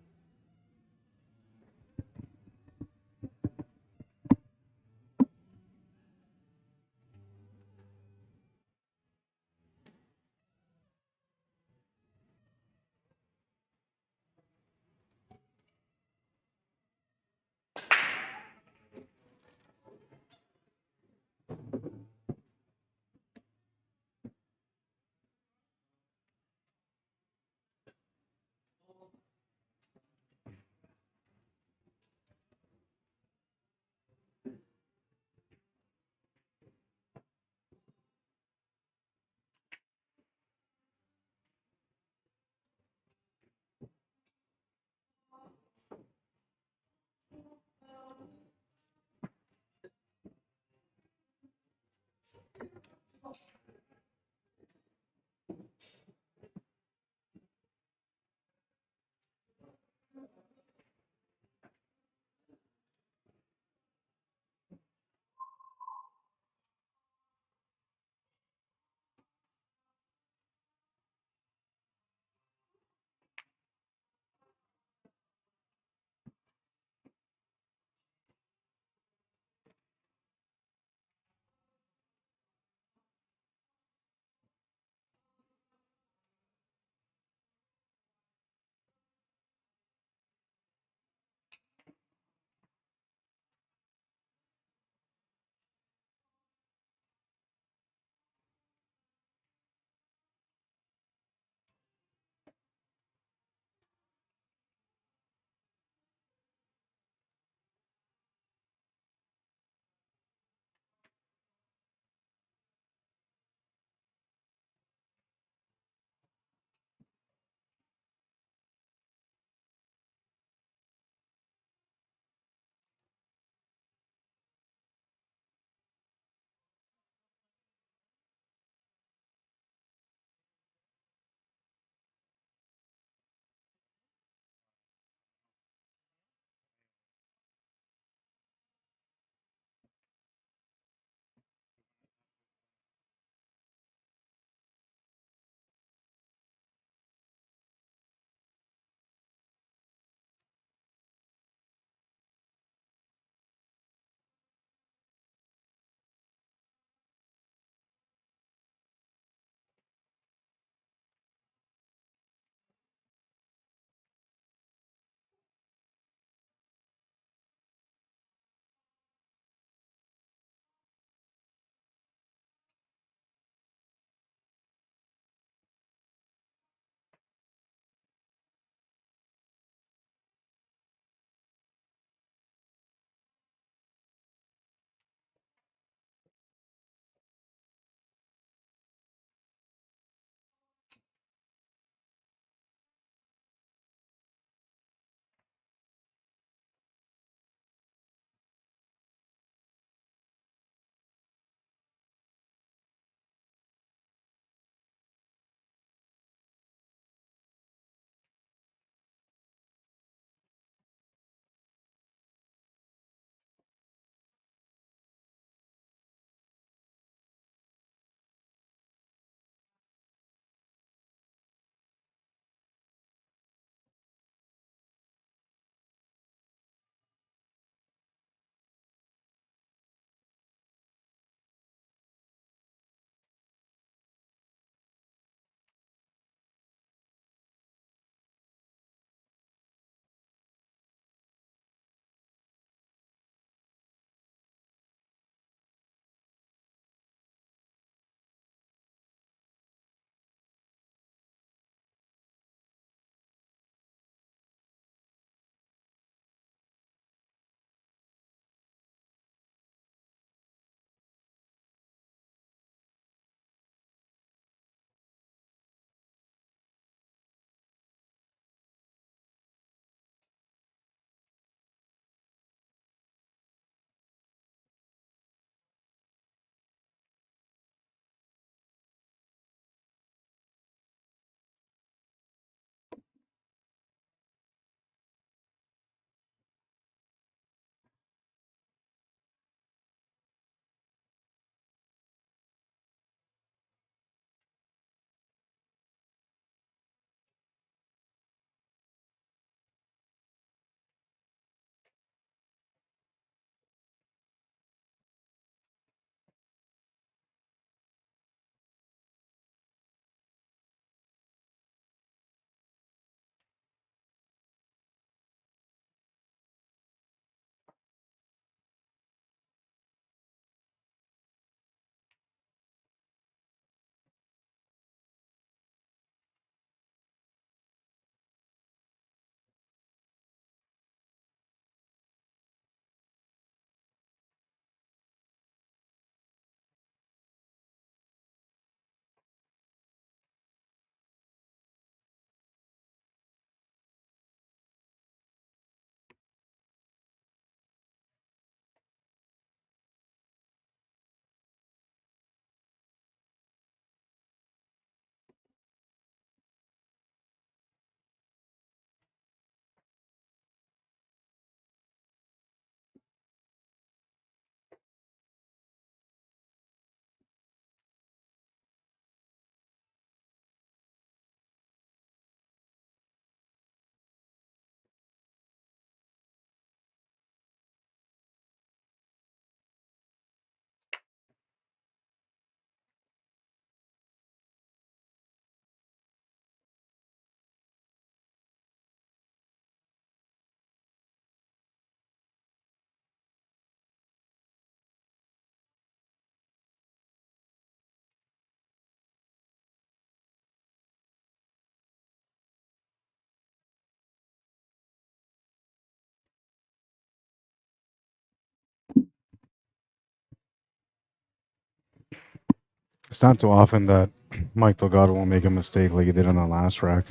Speaker 1: It's not too often that Mike Delgado will make a mistake like he did on the last rack.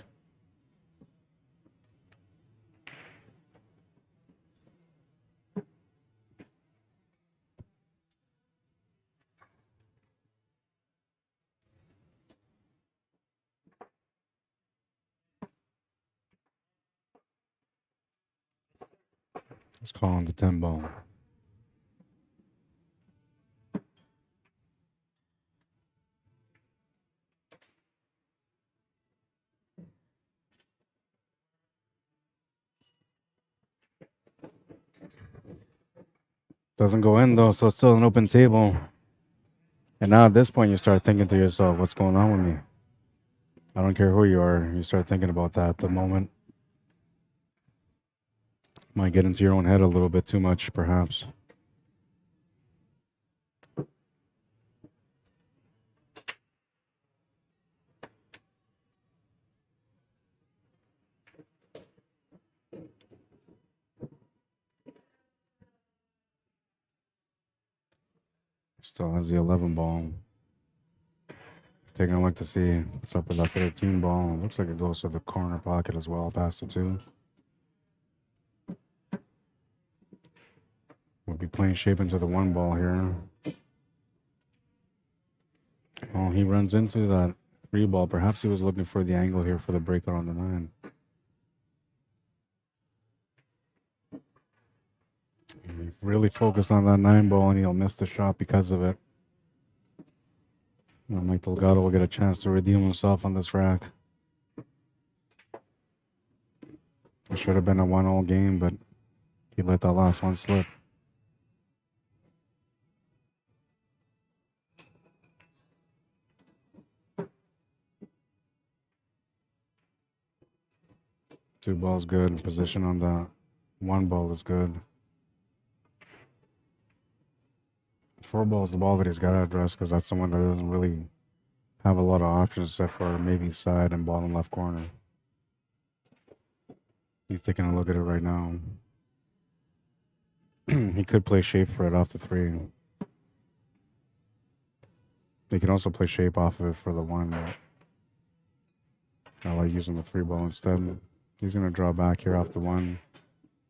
Speaker 1: Let's call on the 10 ball. Doesn't go in though, so it's still an open table. And now at this point, you start thinking to yourself, what's going on with me? I don't care who you are. You start thinking about that at the moment. Might get into your own head a little bit too much, perhaps. Still has the 11 ball. Taking a look to see what's up with that 13 ball. Looks like it goes to the corner pocket as well, past the 2. We'll be playing shape into the 1 ball here. Oh, he runs into that 3 ball. Perhaps he was looking for the angle here for the breakout on the 9. He's really focused on that 9 ball, and he'll miss the shot because of it. Well, Mike Delgado will get a chance to redeem himself on this rack. It should have been a 1-all game, but he let that last one slip. Two balls good. Position on the 1 ball is good. 4 ball is the ball that he's got to address because that's someone that doesn't really have a lot of options except for maybe side and bottom left corner. He's taking a look at it right now. He could play shape for it off the 3. He can also play shape off of it for the 1. But I like using the 3 ball instead. He's going to draw back here off the 1.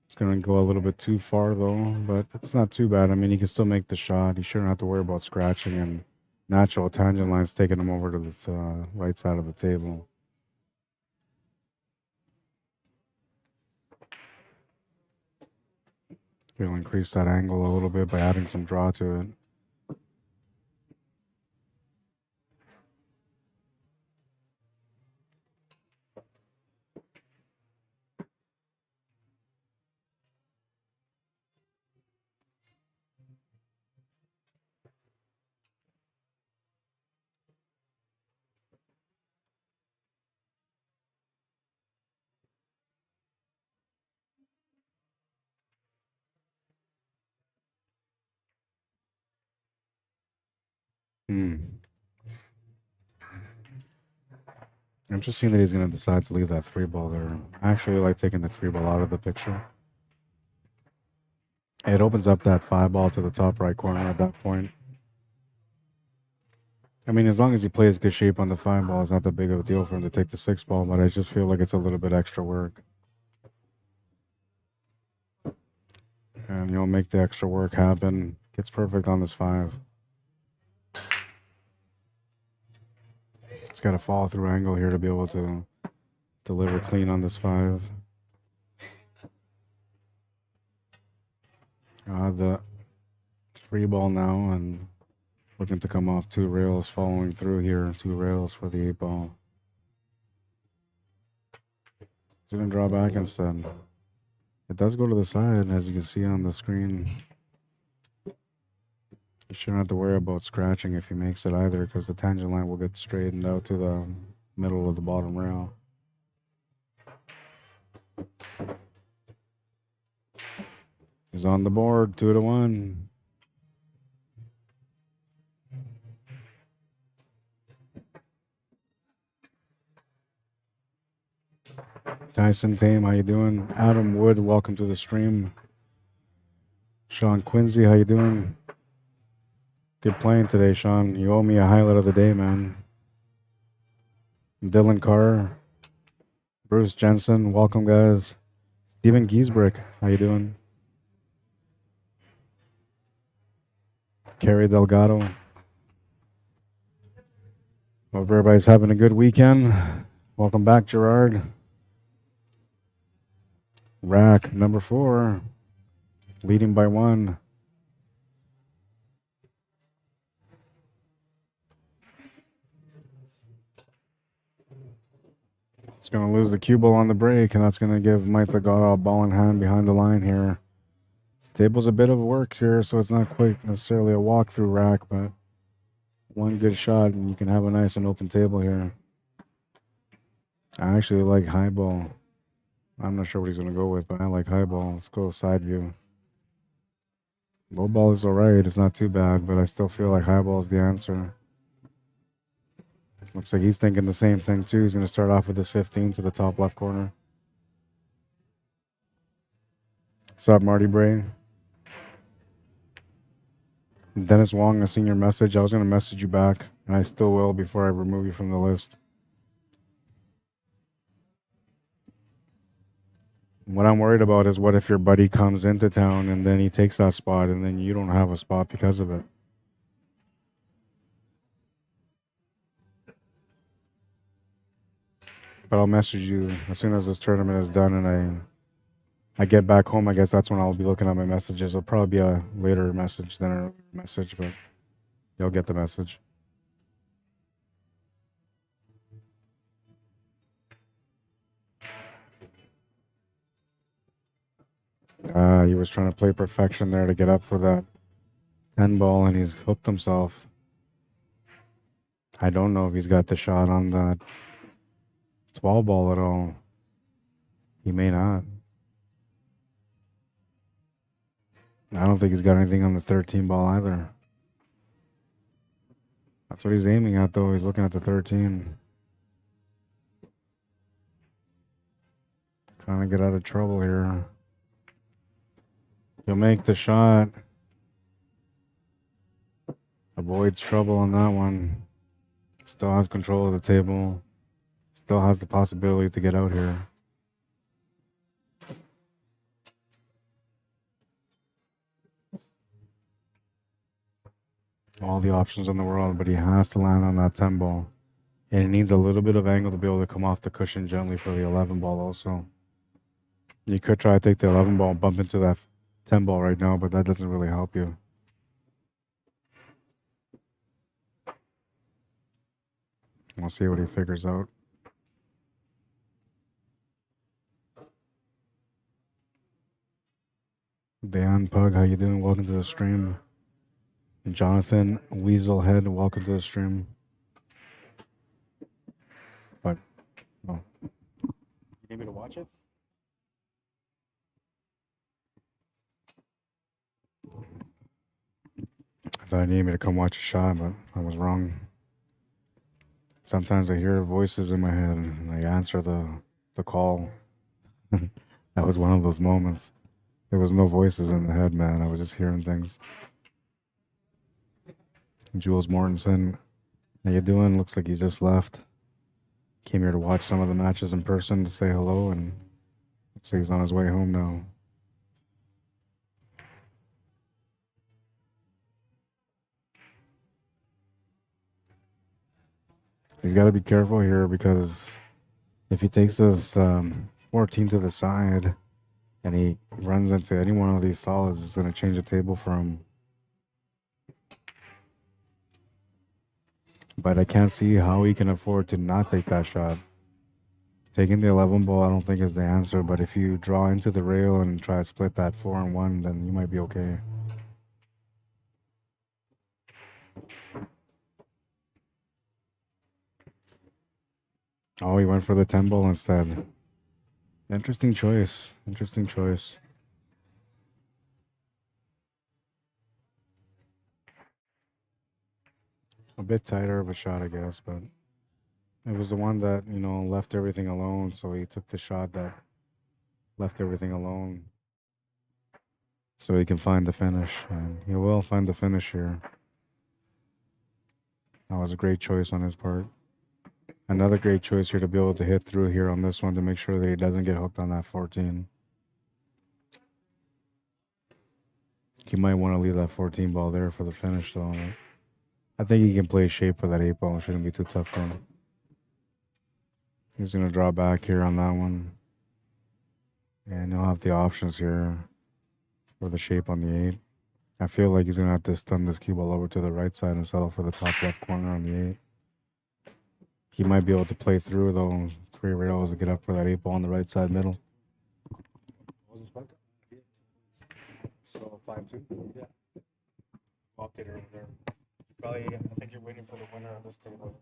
Speaker 1: It's going to go a little bit too far though, but it's not too bad. I mean, he can still make the shot. He shouldn't have to worry about scratching, and natural tangent lines taking him over to the right side of the table. He'll increase that angle a little bit by adding some draw to it. Interesting that he's going to decide to leave that 3 ball there. I actually like taking the 3 ball out of the picture. It opens up that 5 ball to the top right corner at that point. I mean, as long as he plays good shape on the 5 ball, it's not that big of a deal for him to take the 6 ball, but I just feel like it's a little bit extra work. And he'll make the extra work happen. Gets perfect on this 5. It's got a follow through angle here to be able to deliver clean on this 5. The 3 ball now, and looking to come off 2 rails, following through here. 2 rails for the 8 ball. He's going to draw back instead. It does go to the side, as you can see on the screen. You shouldn't have to worry about scratching if he makes it either, because the tangent line will get straightened out to the middle of the bottom rail. He's on the board, 2-1. Tyson Tame, how you doing? Adam Wood, welcome to the stream. Sean Quincy, how you doing? Good playing today, Sean. You owe me a highlight of the day, man. Dylan Carr, Bruce Jensen, welcome, guys. Steven Giesbrick, how you doing? Kerry Delgado. Hope everybody's having a good weekend. Welcome back, Gerard. Rack number 4, leading by 1. It's going to lose the cue ball on the break, and that's going to give Mike Delgado a ball in hand behind the line here. Table's a bit of work here, so it's not quite necessarily a walk-through rack, but one good shot, and you can have a nice and open table here. I actually like high ball. I'm not sure what he's going to go with, but I like high ball. Let's go side view. Low ball is all right. It's not too bad, but I still feel like high ball is the answer. Looks like he's thinking the same thing, too. He's going to start off with his 15 to the top left corner. What's up, Marty Bray? Dennis Wong, I seen your message. I was going to message you back, and I still will before I remove you from the list. What I'm worried about is what if your buddy comes into town and then he takes that spot and then you don't have a spot because of it. But I'll message you as soon as this tournament is done and I get back home. I guess that's when I'll be looking at my messages. It'll probably be a later message than a message, but you'll get the message. He was trying to play perfection there to get up for that 10 ball, and he's hooked himself. I don't know if he's got the shot on that 12 ball at all. He may not. I don't think he's got anything on the 13 ball either. That's what he's aiming at, though. He's looking at the 13. Trying to get out of trouble here. He'll make the shot. Avoids trouble on that one. Still has control of the table. Still has the possibility to get out here. All the options in the world, but he has to land on that 10 ball. And he needs a little bit of angle to be able to come off the cushion gently for the 11 ball also. You could try to take the 11 ball and bump into that 10 ball right now, but that doesn't really help you. We'll see what he figures out. Dan Pug, how you doing? Welcome to the stream. Jonathan Weaselhead, welcome to the stream. What? Oh. You need me to watch it? I thought you needed me to come watch a shot, but I was wrong. Sometimes I hear voices in my head and I answer the call. That was one of those moments. There was no voices in the head, man. I was just hearing things. Jules Mortensen, how you doing? Looks like he just left. Came here to watch some of the matches in person to say hello, and looks like he's on his way home now. He's got to be careful here because if he takes his 14 to the side and he runs into any one of these solids, it's going to change the table for him. But I can't see how he can afford to not take that shot. Taking the 11 ball I don't think is the answer, but if you draw into the rail and try to split that 4 and 1, then you might be okay. Oh, he went for the 10 ball instead. Interesting choice. Interesting choice. A bit tighter of a shot, I guess, but it was the one that, you know, left everything alone, so he took the shot that left everything alone so he can find the finish, and he will find the finish here. That was a great choice on his part. Another great choice here to be able to hit through here on this one to make sure that he doesn't get hooked on that 14. He might want to leave that 14 ball there for the finish, though. I think he can play shape for that 8 ball. It shouldn't be too tough for him. He's going to draw back here on that one. And he'll have the options here for the shape on the 8. I feel like he's going to have to stun this cue ball over to the right side and settle for the top left corner on the 8. He might be able to play through, though. 3 rails to get up for that 8 ball on the right side middle. So 5-2? Yeah. Update over there. Probably, I think you're waiting for the winner of this table.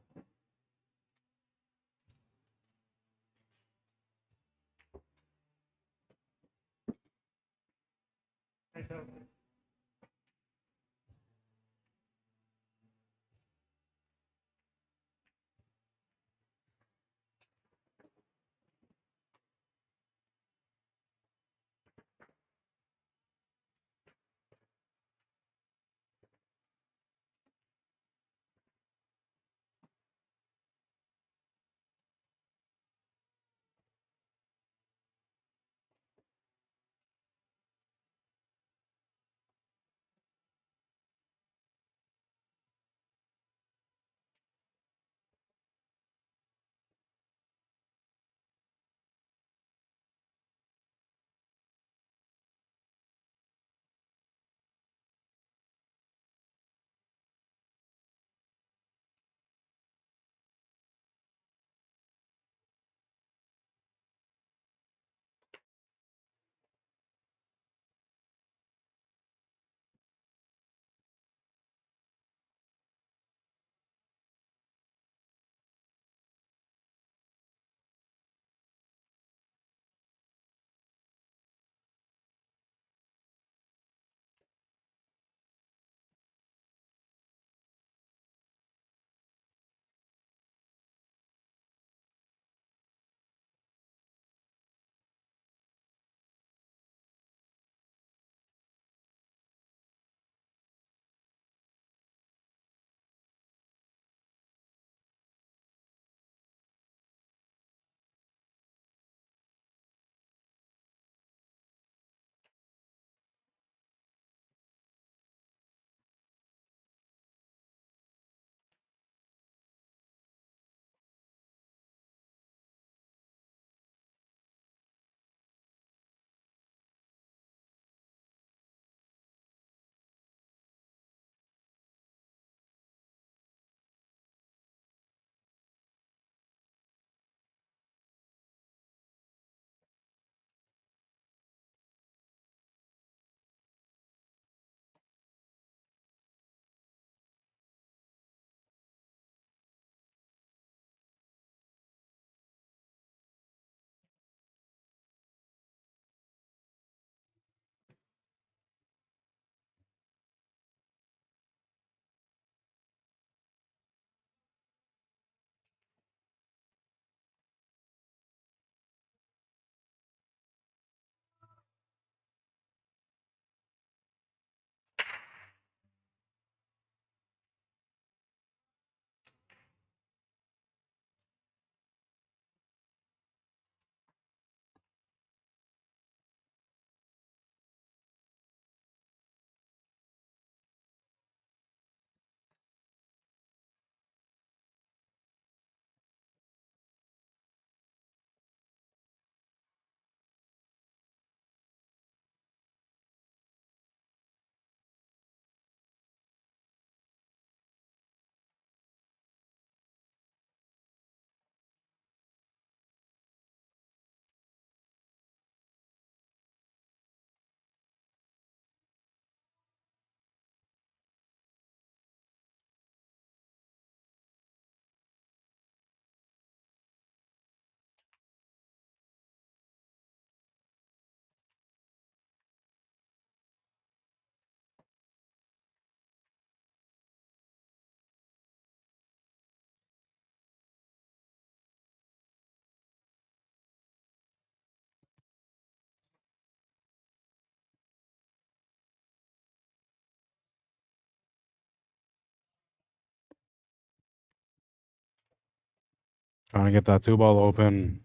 Speaker 1: Trying to get that 2-ball open.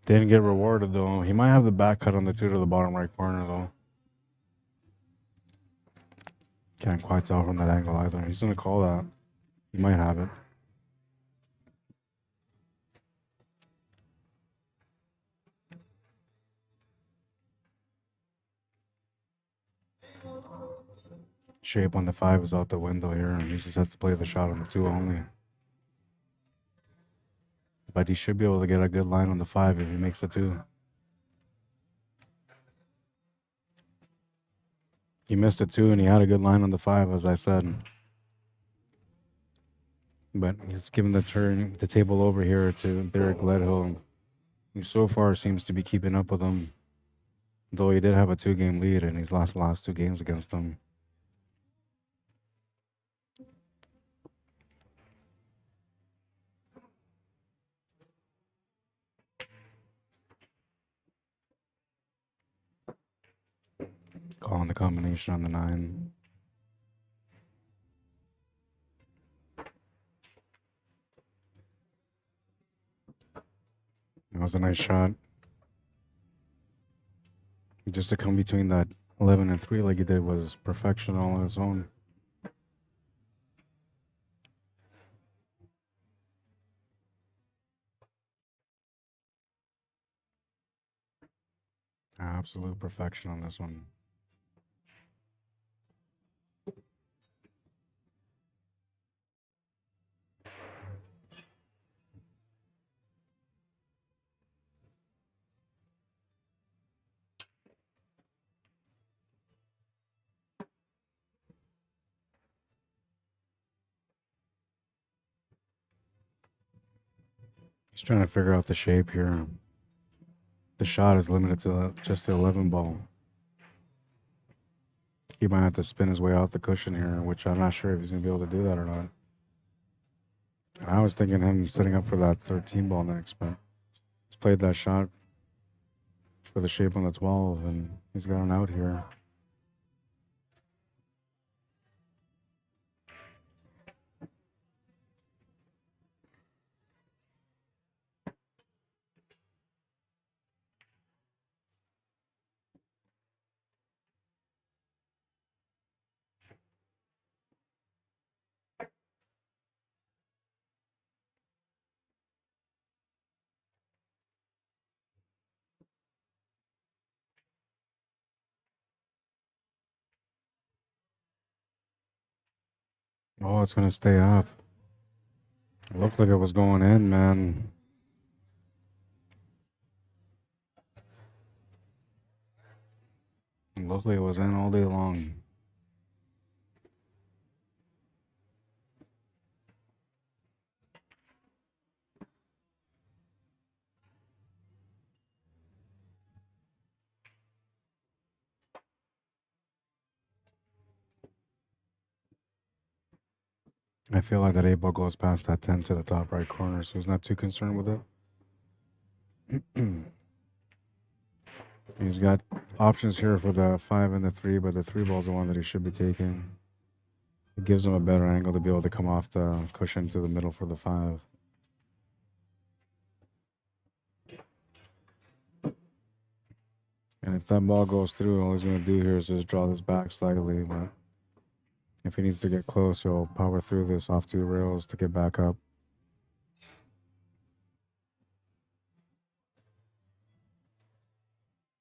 Speaker 1: Didn't get rewarded, though. He might have the back cut on the 2 to the bottom right corner, though. Can't quite tell from that angle either. He's going to call that. He might have it. Shape on the 5 is out the window here, and he just has to play the shot on the 2 only. But he should be able to get a good line on the 5 if he makes the 2. He missed a 2, and he had a good line on the 5, as I said. But he's given the table over here to Delgado, who so far seems to be keeping up with him. Though he did have a 2-game lead, and he's lost the last 2 games against him. Calling the combination on the 9. That was a nice shot. Just to come between that 11 and 3 like he did was perfection all on its own. Absolute perfection on this one. He's trying to figure out the shape here. The shot is limited to just the 11 ball. He might have to spin his way out the cushion here, which I'm not sure if he's going to be able to do that or not. I was thinking him setting up for that 13 ball next, but he's played that shot for the shape on the 12, and he's got an out here. Oh, it's going to stay up. It looked like it was going in, man. It looked like it was in all day long. I feel like that 8 ball goes past that 10 to the top right corner, so he's not too concerned with it. He's got options here for the 5 and the 3, but the 3 ball's the one that he should be taking. It gives him a better angle to be able to come off the cushion to the middle for the 5. And if that ball goes through, all he's going to do here is just draw this back slightly, but if he needs to get close, he'll power through this off 2 rails to get back up.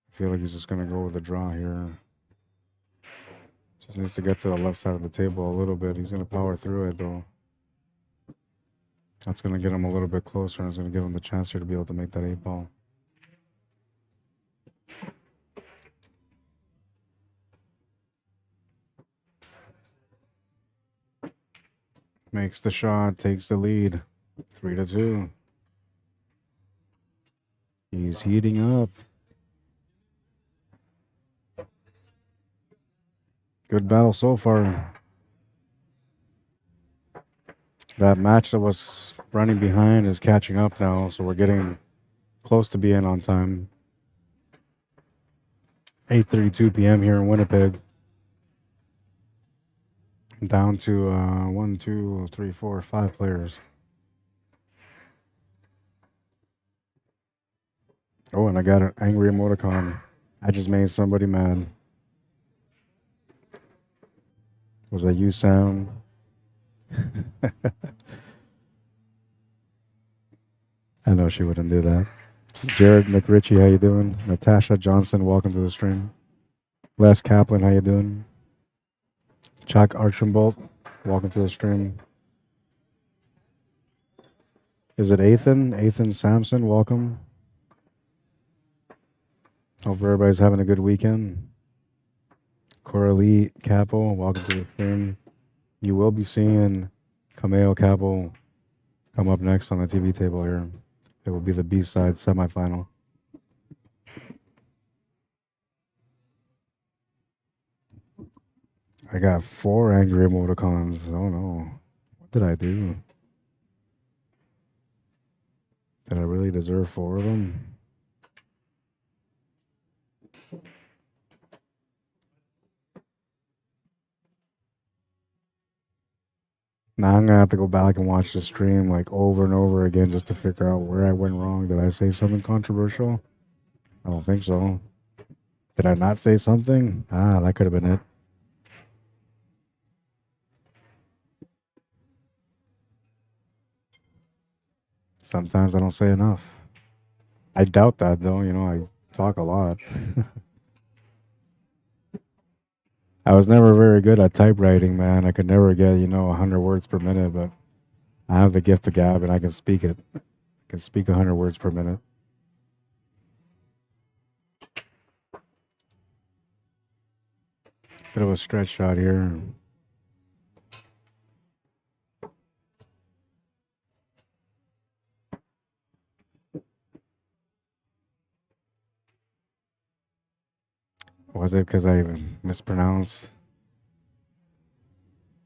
Speaker 1: I feel like he's just going to go with a draw here. Just needs to get to the left side of the table a little bit. He's going to power through it, though. That's going to get him a little bit closer, and it's going to give him the chance here to be able to make that 8 ball. Makes the shot, takes the lead. 3-2. He's heating up. Good battle so far. That match that was running behind is catching up now, so we're getting close to being on time. 8:32 p.m. here in Winnipeg. Down to 1, 2, 3, 4, 5 players. Oh, and I got an angry emoticon. I just made somebody mad. Was that you, Sam? I know she wouldn't do that. Jared McRitchie, how you doing? Natasha Johnson, welcome to the stream. Les Kaplan, how you doing? Chuck Archambault, welcome to the stream. Is it Ethan? Ethan Sampson, welcome. Hope everybody's having a good weekend. Coralie Cappo, welcome to the stream. You will be seeing Kamao Cappo come up next on the TV table here. It will be the B-side semifinal. I got 4 angry emoticons. Oh no. What did I do? Did I really deserve 4 of them? Now I'm gonna have to go back and watch the stream like over and over again just to figure out where I went wrong. Did I say something controversial? I don't think so. Did I not say something? Ah, that could have been it. Sometimes I don't say enough. I doubt that though, you know, I talk a lot. I was never very good at typewriting, man. I could never get, 100 words per minute, but I have the gift of gab and I can speak it. I can speak 100 words per minute. Bit of a stretch shot here. Was it because I mispronounced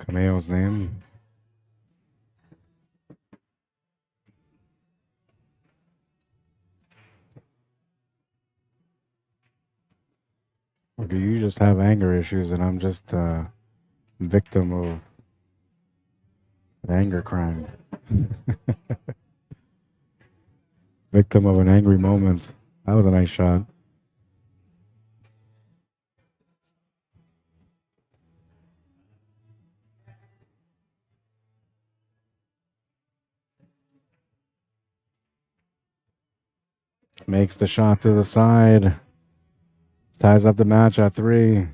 Speaker 1: Kamao's name? Or do you just have anger issues and I'm just a victim of an anger crime? Victim of an angry moment. That was a nice shot. Makes the shot to the side. Ties up the match at 3.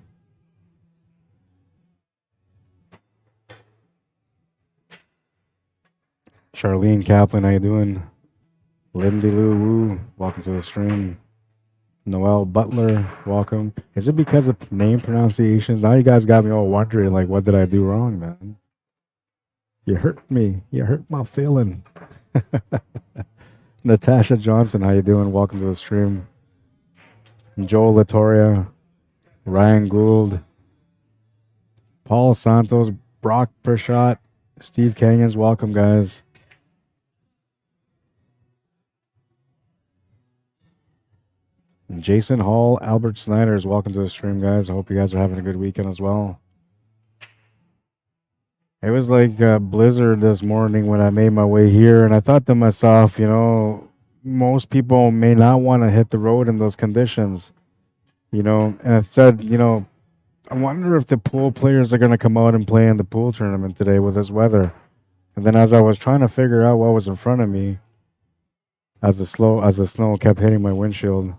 Speaker 1: Charlene Kaplan, how you doing? Lindy Lou Wu, welcome to the stream. Noel Butler, welcome. Is it because of name pronunciations? Now you guys got me all wondering, like, what did I do wrong, man? You hurt me. You hurt my feeling. Natasha Johnson, how you doing? Welcome to the stream. Joel Latoria, Ryan Gould, Paul Santos, Brock Pershot, Steve Canyons, welcome, guys. Jason Hall, Albert Snyder's, welcome to the stream, guys. I hope you guys are having a good weekend as well. It was like a blizzard this morning when I made my way here, and I thought to myself, most people may not want to hit the road in those conditions, and I said, I wonder if the pool players are going to come out and play in the pool tournament today with this weather. And then as I was trying to figure out what was in front of me, as the snow kept hitting my windshield,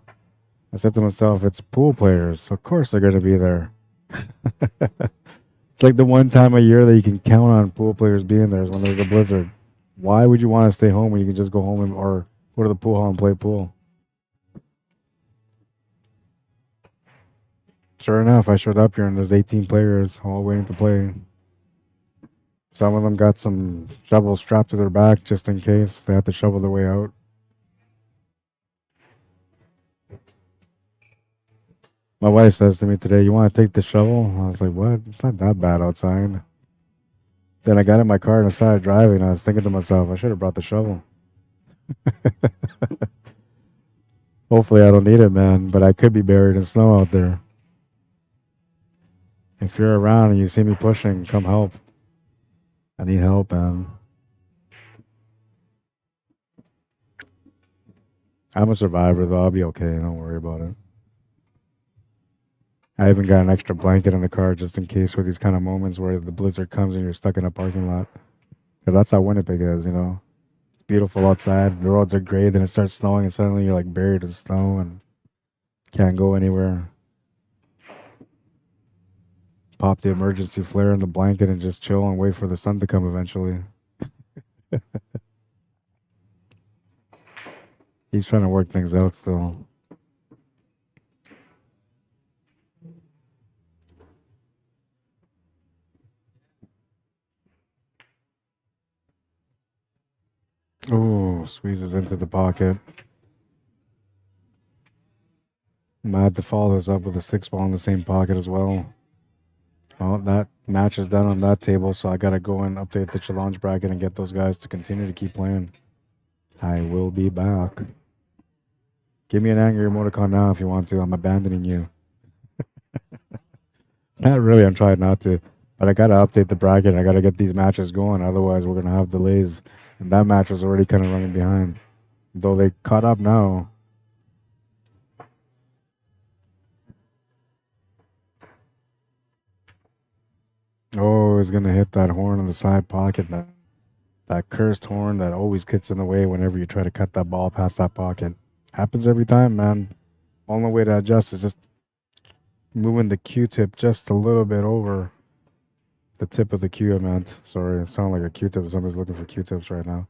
Speaker 1: I said to myself, it's pool players. Of course they're going to be there. It's like the one time a year that you can count on pool players being there is when there's a blizzard. Why would you want to stay home when you can just go home or go to the pool hall and play pool? Sure enough, I showed up here and there's 18 players all waiting to play. Some of them got some shovels strapped to their back just in case they have to shovel their way out. My wife says to me today, you want to take the shovel? I was like, what? It's not that bad outside. Then I got in my car and I started driving. I was thinking to myself, I should have brought the shovel. Hopefully I don't need it, man, but I could be buried in snow out there. If you're around and you see me pushing, come help. I need help, man. I'm a survivor though. I'll be okay. Don't worry about it. I even got an extra blanket in the car just in case for these kind of moments where the blizzard comes and you're stuck in a parking lot. Because that's how Winnipeg is, you know. It's beautiful outside. The roads are great. Then it starts snowing and suddenly you're like buried in snow and can't go anywhere. Pop the emergency flare in the blanket and just chill and wait for the sun to come eventually. He's trying to work things out still. Oh, squeezes into the pocket. Might have to follow this up with a 6 ball in the same pocket as well. Oh, that match is done on that table, so I gotta go and update the challenge bracket and get those guys to continue to keep playing. I will be back. Give me an angry emoticon now if you want to. I'm abandoning you. Not really, I'm trying not to. But I gotta update the bracket. I gotta get these matches going, otherwise we're gonna have delays. And that match was already kind of running behind. Though they caught up now. Oh, he's gonna hit that horn in the side pocket, man. That cursed horn that always gets in the way whenever you try to cut that ball past that pocket. Happens every time, man. Only way to adjust is just moving the Q-tip just a little bit over the tip of the Q, I meant. Sorry, it sounded like a Q-tip. Somebody's looking for Q-tips right now.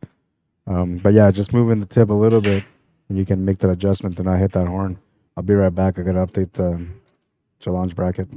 Speaker 1: But yeah, just moving the tip a little bit, and you can make that adjustment to not hit that horn. I'll be right back. I gotta update the challenge bracket.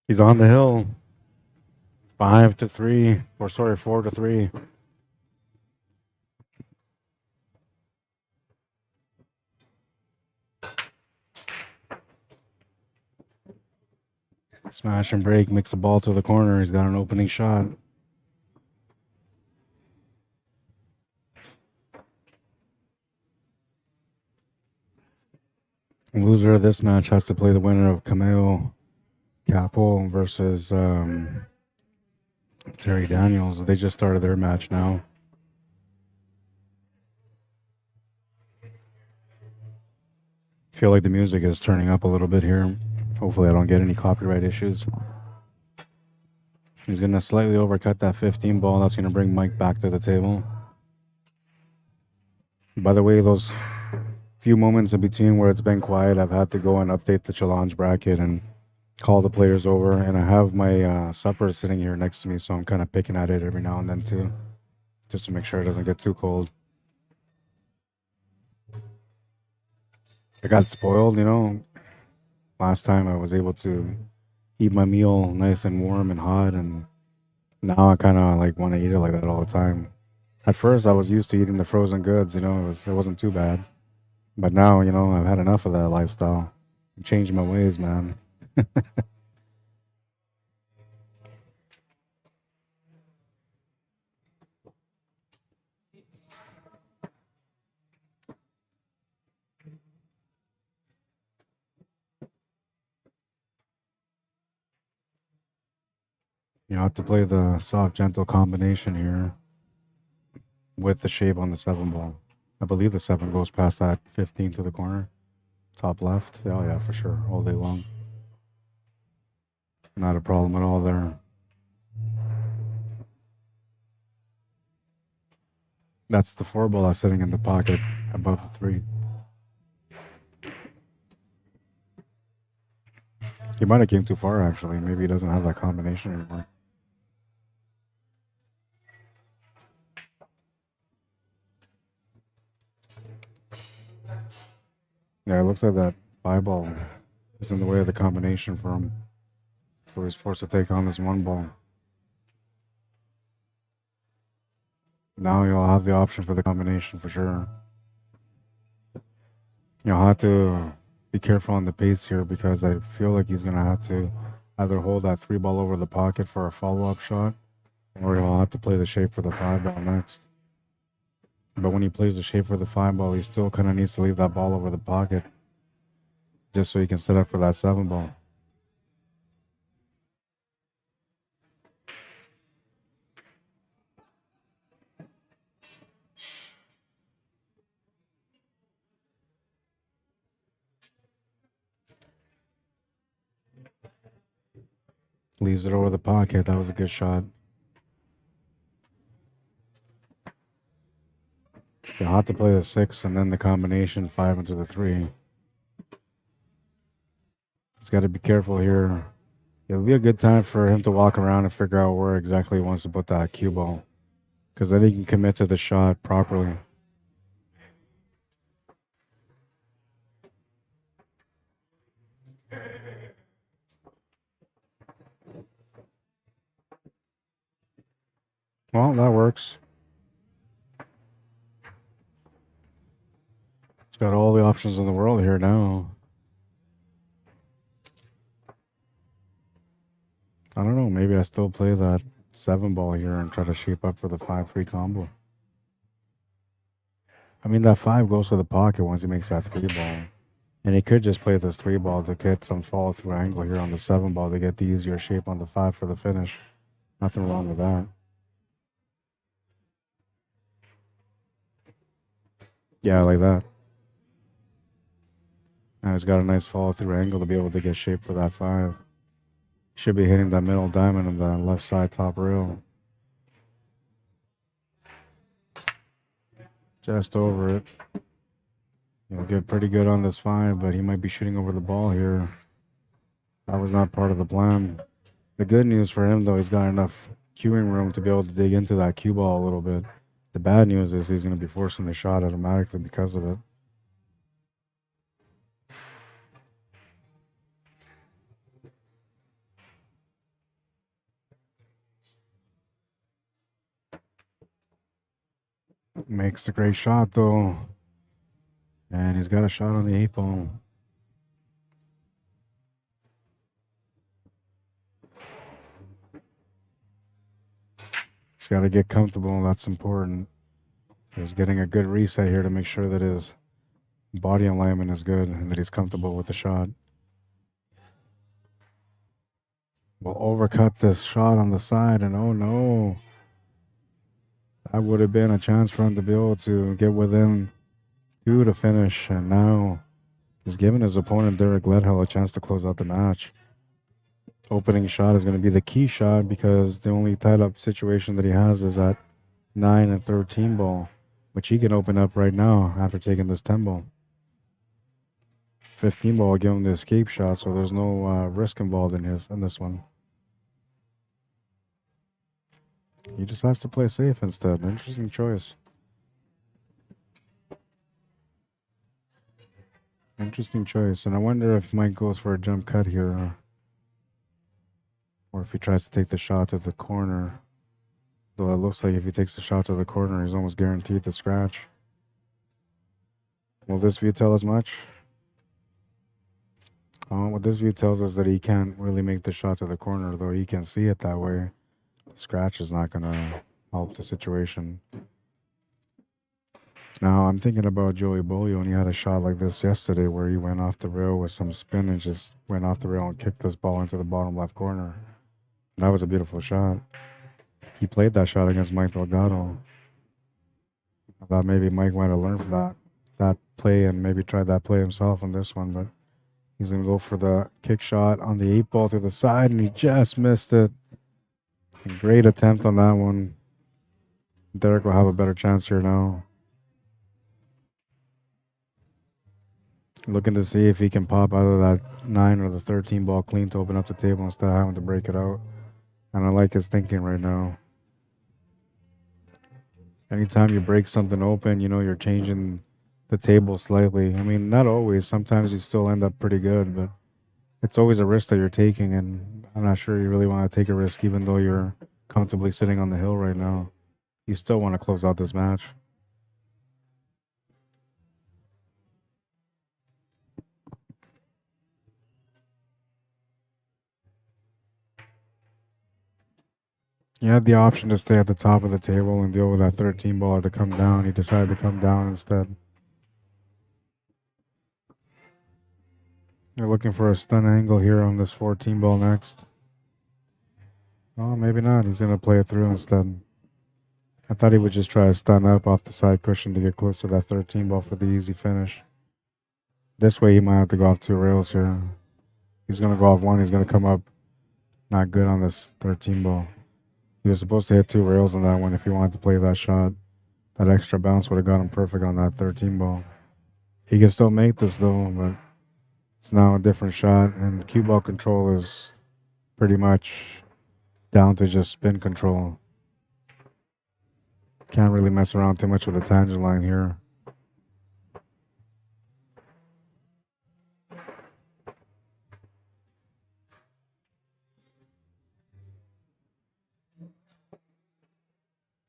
Speaker 1: He's on the hill. 5-3, or sorry, 4-3. Smash and break, makes the ball to the corner. He's got an opening shot. The loser of this match has to play the winner of Kamao, Cappo versus Terry Daniels. They just started their match now. Feel like the music is turning up a little bit here. Hopefully I don't get any copyright issues. He's going to slightly overcut that 15 ball. That's going to bring Mike back to the table. By the way, those few moments in between where it's been quiet, I've had to go and update the challenge bracket and call the players over. And I have my supper sitting here next to me, so I'm kind of picking at it every now and then too, just to make sure it doesn't get too cold. I got spoiled, you know. Last time I was able to eat my meal nice and warm and hot, and now I kind of like want to eat it like that all the time. At first, I was used to eating the frozen goods, you know, it wasn't too bad. But now, you know, I've had enough of that lifestyle. Changed my ways, man. You have to play the soft, gentle combination here with the shape on the 7 ball. I believe the 7 goes past that 15 to the corner. Top left. Oh, yeah, for sure. All day long. Not a problem at all there. That's the 4 ball that's sitting in the pocket above the 3. He might have came too far, actually. Maybe he doesn't have that combination anymore. Yeah, it looks like that 5 ball is in the way of the combination for him. So he's forced to take on this 1 ball. Now you'll have the option for the combination for sure. You'll have to be careful on the pace here because I feel like he's going to have to either hold that 3 ball over the pocket for a follow-up shot, or he'll have to play the shape for the 5 ball next. But when he plays the shape for the 5 ball, he still kind of needs to leave that ball over the pocket just so he can set up for that 7 ball. Leaves it over the pocket. That was a good shot. You'll have to play the 6 and then the combination 5 into the 3. He's got to be careful here. It'll be a good time for him to walk around and figure out where exactly he wants to put that cue ball, because then he can commit to the shot properly. Well, that works. He's got all the options in the world here now. I don't know. Maybe I still play that 7 ball here and try to shape up for the 5-3 combo. I mean, that 5 goes to the pocket once he makes that 3 ball. And he could just play this 3 ball to get some follow through angle here on the 7 ball to get the easier shape on the 5 for the finish. Nothing wrong with that. Yeah, like that. Now he's got a nice follow through angle to be able to get shape for that 5. Should be hitting that middle diamond on the left side top rail. Just over it. He'll get pretty good on this 5, but he might be shooting over the ball here. That was not part of the plan. The good news for him, though, he's got enough cueing room to be able to dig into that cue ball a little bit. The bad news is he's going to be forcing the shot automatically because of it. Makes a great shot, though. And he's got a shot on the 8-ball. He's got to get comfortable. That's important. He's getting a good reset here to make sure that his body alignment is good and that he's comfortable with the shot. We'll overcut this shot on the side, and oh no. That would have been a chance for him to be able to get within 2 to finish, and now he's giving his opponent, Derek Ledhill, a chance to close out the match. Opening shot is going to be the key shot because the only tied-up situation that he has is at 9 and 13 ball, which he can open up right now after taking this 10 ball. 15 ball will give him the escape shot, so there's no risk involved in this one. He just has to play safe instead. Interesting choice. Interesting choice. And I wonder if Mike goes for a jump cut here, or if he tries to take the shot to the corner. Though it looks like if he takes the shot to the corner, he's almost guaranteed to scratch. Will this view tell us much? What this view tells us that he can't really make the shot to the corner, though he can see it that way. The scratch is not going to help the situation. Now, I'm thinking about Joey Bolio, and he had a shot like this yesterday where he went off the rail with some spin and just went off the rail and kicked this ball into the bottom left corner. That was a beautiful shot. He played that shot against Mike Delgado. I thought maybe Mike might have learned from that play and maybe tried that play himself on this one, but he's going to go for the kick shot on the 8-ball to the side, and he just missed it. Great attempt on that one. Derek will have a better chance here now. Looking to see if he can pop either that 9 or the 13 ball clean to open up the table instead of having to break it out. And I like his thinking right now. Anytime you break something open, you know you're changing the table slightly. I mean, not always. Sometimes you still end up pretty good, but it's always a risk that you're taking, and I'm not sure you really want to take a risk even though you're comfortably sitting on the hill right now. You still want to close out this match. He had the option to stay at the top of the table and deal with that 13 ball to come down. He decided to come down instead. You're looking for a stun angle here on this 14 ball next. Oh, maybe not. He's going to play it through instead. I thought he would just try to stun up off the side cushion to get close to that 13 ball for the easy finish. This way he might have to go off 2 rails here. He's going to go off 1. He's going to come up not good on this 13 ball. He was supposed to hit 2 rails on that one if he wanted to play that shot. That extra bounce would have got him perfect on that 13 ball. He can still make this though, but it's now a different shot, and cue ball control is pretty much down to just spin control. Can't really mess around too much with the tangent line here.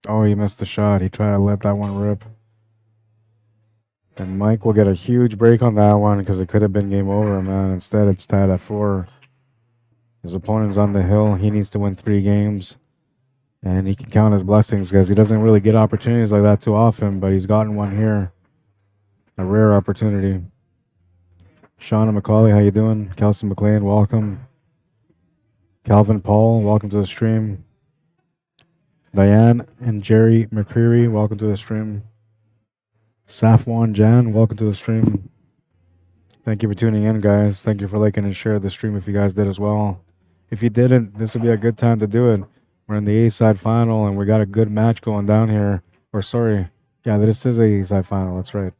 Speaker 1: Oh, he missed the shot. He tried to let that one rip. And Mike will get a huge break on that one because it could have been game over, man. Instead, it's tied at 4. His opponent's on the hill. He needs to win 3 games. And he can count his blessings because he doesn't really get opportunities like that too often, but he's gotten one here. A rare opportunity. Shauna McCauley, how you doing? Kelsey McLean, welcome. Calvin Paul, welcome to the stream. Diane and Jerry McCreary, welcome to the stream. Safwan Jan, welcome to the stream. Thank you for tuning in, guys. Thank you for liking and sharing the stream if you guys did as well. If you didn't, this would be a good time to do it. We're in the A-side final, and we got a good match going down here. Or sorry, yeah, this is a A-side final. That's right.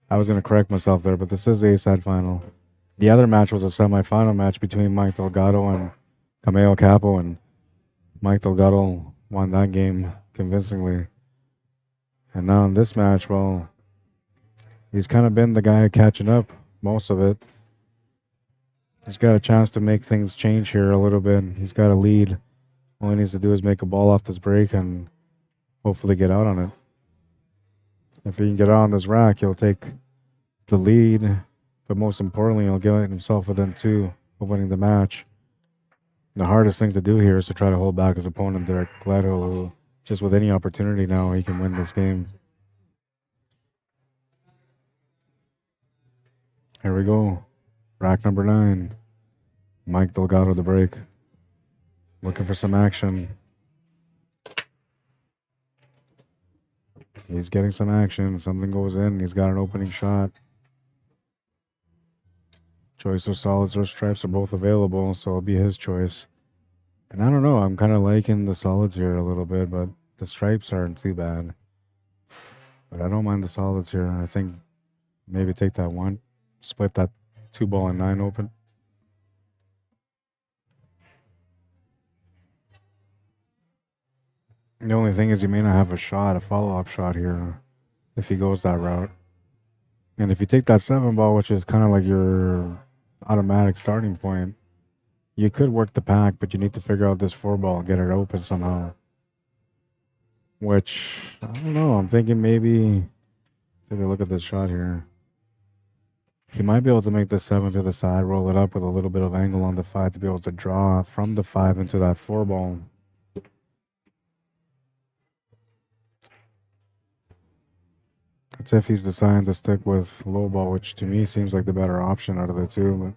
Speaker 1: I was going to correct myself there, but this is the A-side final. The other match was a semifinal match between Mike Delgado and Kamao Cappo, and Mike Delgado won that game convincingly. And now in this match, well, he's kind of been the guy catching up most of it. He's got a chance to make things change here a little bit. He's got a lead. All he needs to do is make a ball off this break, and hopefully get out on it. If he can get out on this rack, he'll take the lead, but most importantly, he'll get himself within 2 of winning the match. The hardest thing to do here is to try to hold back his opponent, Delgado, who just with any opportunity now, he can win this game. Here we go. Rack number 9. Mike Delgado the break. Looking for some action. He's getting some action. Something goes in. He's got an opening shot. Choice of solids or stripes are both available, so it'll be his choice. And I don't know, I'm kind of liking the solids here a little bit, but the stripes aren't too bad. But I don't mind the solids here. I think maybe take that 1, split that 2 ball and 9 open. The only thing is he may not have a follow-up shot here if he goes that route. And if you take that 7 ball, which is kind of like your automatic starting point, you could work the pack, but you need to figure out this 4 ball and get it open somehow. Which, I don't know, I'm thinking maybe, take a look at this shot here. He might be able to make the 7 to the side, roll it up with a little bit of angle on the 5 to be able to draw from the 5 into that 4 ball. That's if he's deciding to stick with low ball, which to me seems like the better option out of the 2, but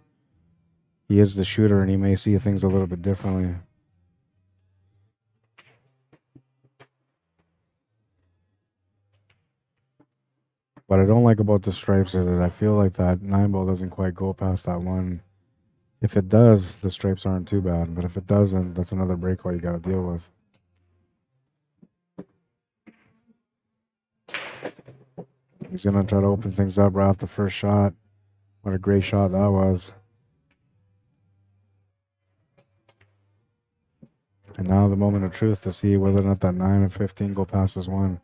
Speaker 1: he is the shooter and he may see things a little bit differently. What I don't like about the stripes is I feel like that 9 ball doesn't quite go past that 1. If it does, the stripes aren't too bad, but if it doesn't, that's another breakaway you got to deal with. He's going to try to open things up right off the first shot. What a great shot that was. And now the moment of truth to see whether or not that 9 and 15 go past this 1.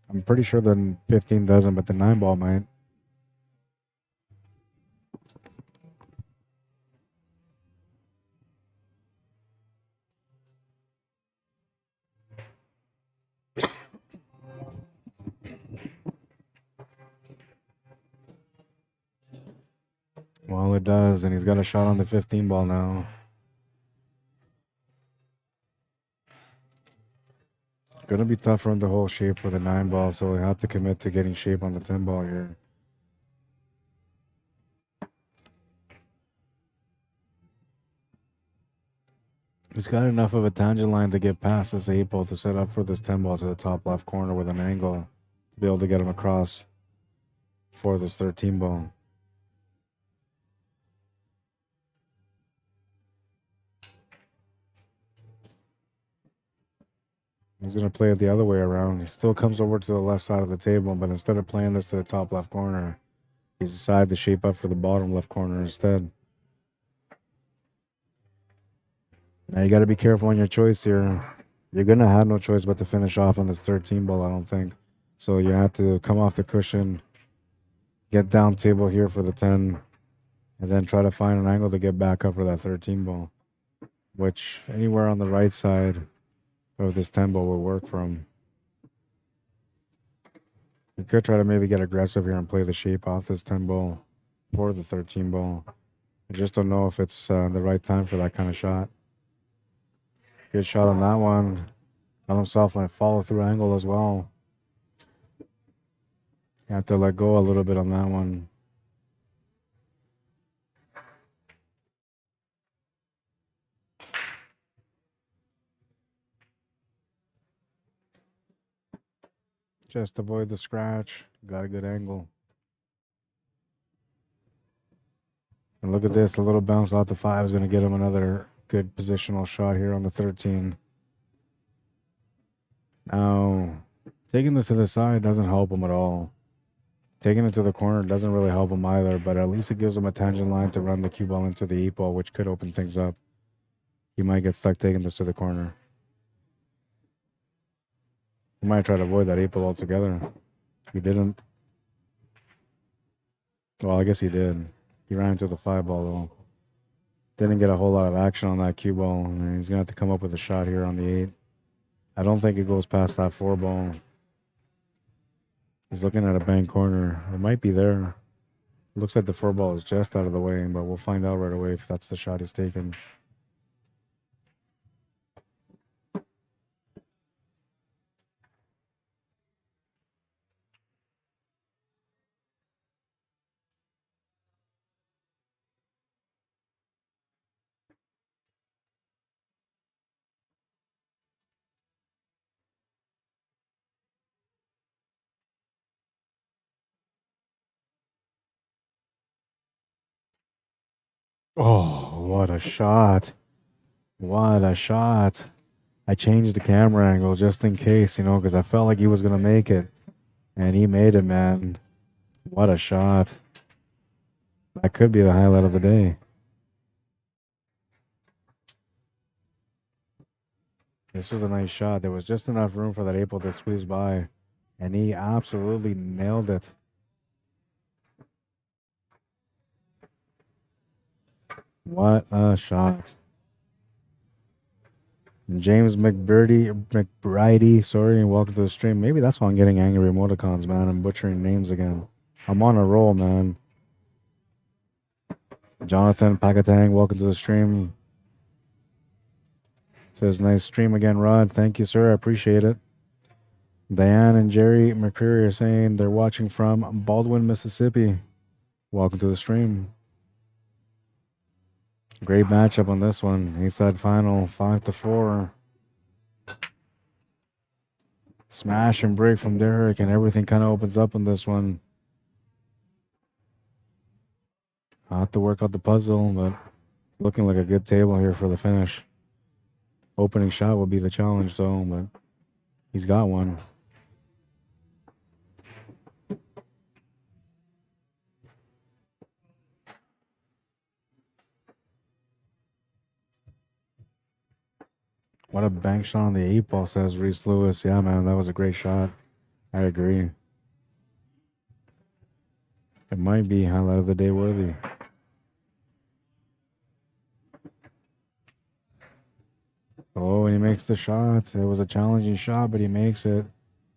Speaker 1: I'm pretty sure the 15 doesn't, but the 9 ball might. Well, it does, and he's got a shot on the 15 ball now. Gonna be tough for him to hold shape for the 9 ball, so he'll have to commit to getting shape on the 10 ball here. He's got enough of a tangent line to get past this 8 ball to set up for this 10 ball to the top left corner with an angle to be able to get him across for this 13 ball. He's going to play it the other way around. He still comes over to the left side of the table, but instead of playing this to the top left corner, he's decided to shape up for the bottom left corner instead. Now you got to be careful on your choice here. You're going to have no choice but to finish off on this 13 ball, I don't think. So you have to come off the cushion, get down table here for the 10, and then try to find an angle to get back up for that 13 ball, which anywhere on the right side of this 10 ball will work for him. You could try to maybe get aggressive here and play the shape off this 10 ball for the 13 ball. I just don't know if it's the right time for that kind of shot. Good shot on that one. Got himself a follow-through angle as well. You have to let go a little bit on that one. Just avoid the scratch. Got a good angle. And look at this. A little bounce out the 5 is going to get him another good positional shot here on the 13. Now, taking this to the side doesn't help him at all. Taking it to the corner doesn't really help him either, but at least it gives him a tangent line to run the cue ball into the 8 ball, which could open things up. He might get stuck taking this to the corner. He might try to avoid that 8 ball altogether. He didn't. Well, I guess he did. He ran into the 5 ball though. Didn't get a whole lot of action on that cue ball. And he's going to have to come up with a shot here on the 8. I don't think it goes past that 4 ball. He's looking at a bank corner. It might be there. It looks like the 4 ball is just out of the way, but we'll find out right away if that's the shot he's taking. Oh, what a shot. What a shot. I changed the camera angle just in case, you know, because I felt like he was going to make it. And he made it, man. What a shot. That could be the highlight of the day. This was a nice shot. There was just enough room for that 8 ball to squeeze by. And he absolutely nailed it. What a shot. James McBride, sorry, and welcome to the stream. Maybe that's why I'm getting angry emoticons, man. I'm butchering names again. I'm on a roll, man. Jonathan Pakatang, welcome to the stream. Says, nice stream again, Rod. Thank you, sir. I appreciate it. Diane and Jerry McCreary are saying they're watching from Baldwin, Mississippi. Welcome to the stream. Great matchup on this one. He said final 5-4. Smash and break from Derek, and everything kind of opens up on this one. I'll have to work out the puzzle, but it's looking like a good table here for the finish. Opening shot will be the challenge, though, but he's got one. What a bank shot on the 8 ball, says Reese Lewis. Yeah, man, that was a great shot. I agree. It might be highlight of the day worthy. Oh, and he makes the shot. It was a challenging shot, but he makes it.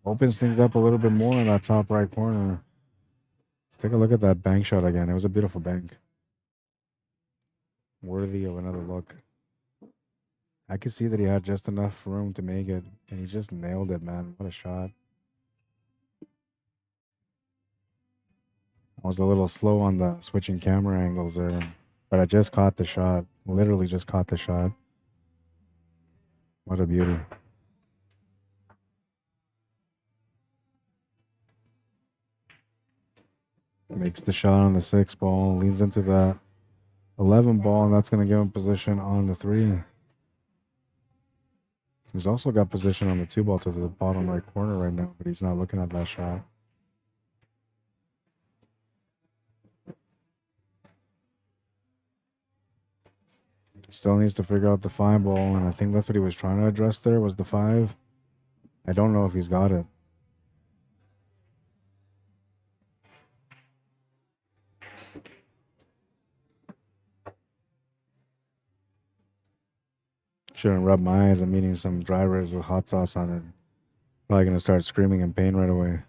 Speaker 1: Opens things up a little bit more in that top right corner. Let's take a look at that bank shot again. It was a beautiful bank. Worthy of another look. I could see that he had just enough room to make it, and he just nailed it, man. What a shot. I was a little slow on the switching camera angles there, but I just caught the shot. Literally just caught the shot. What a beauty. Makes the shot on the 6 ball, leans into that 11 ball, and that's going to give him position on the 3. He's also got position on the 2 ball to the bottom right corner right now, but he's not looking at that shot. Still needs to figure out the 5 ball, and I think that's what he was trying to address there, was the 5. I don't know if he's got it. Shouldn't rub my eyes. I'm eating some dry ribs with hot sauce on it. Probably going to start screaming in pain right away.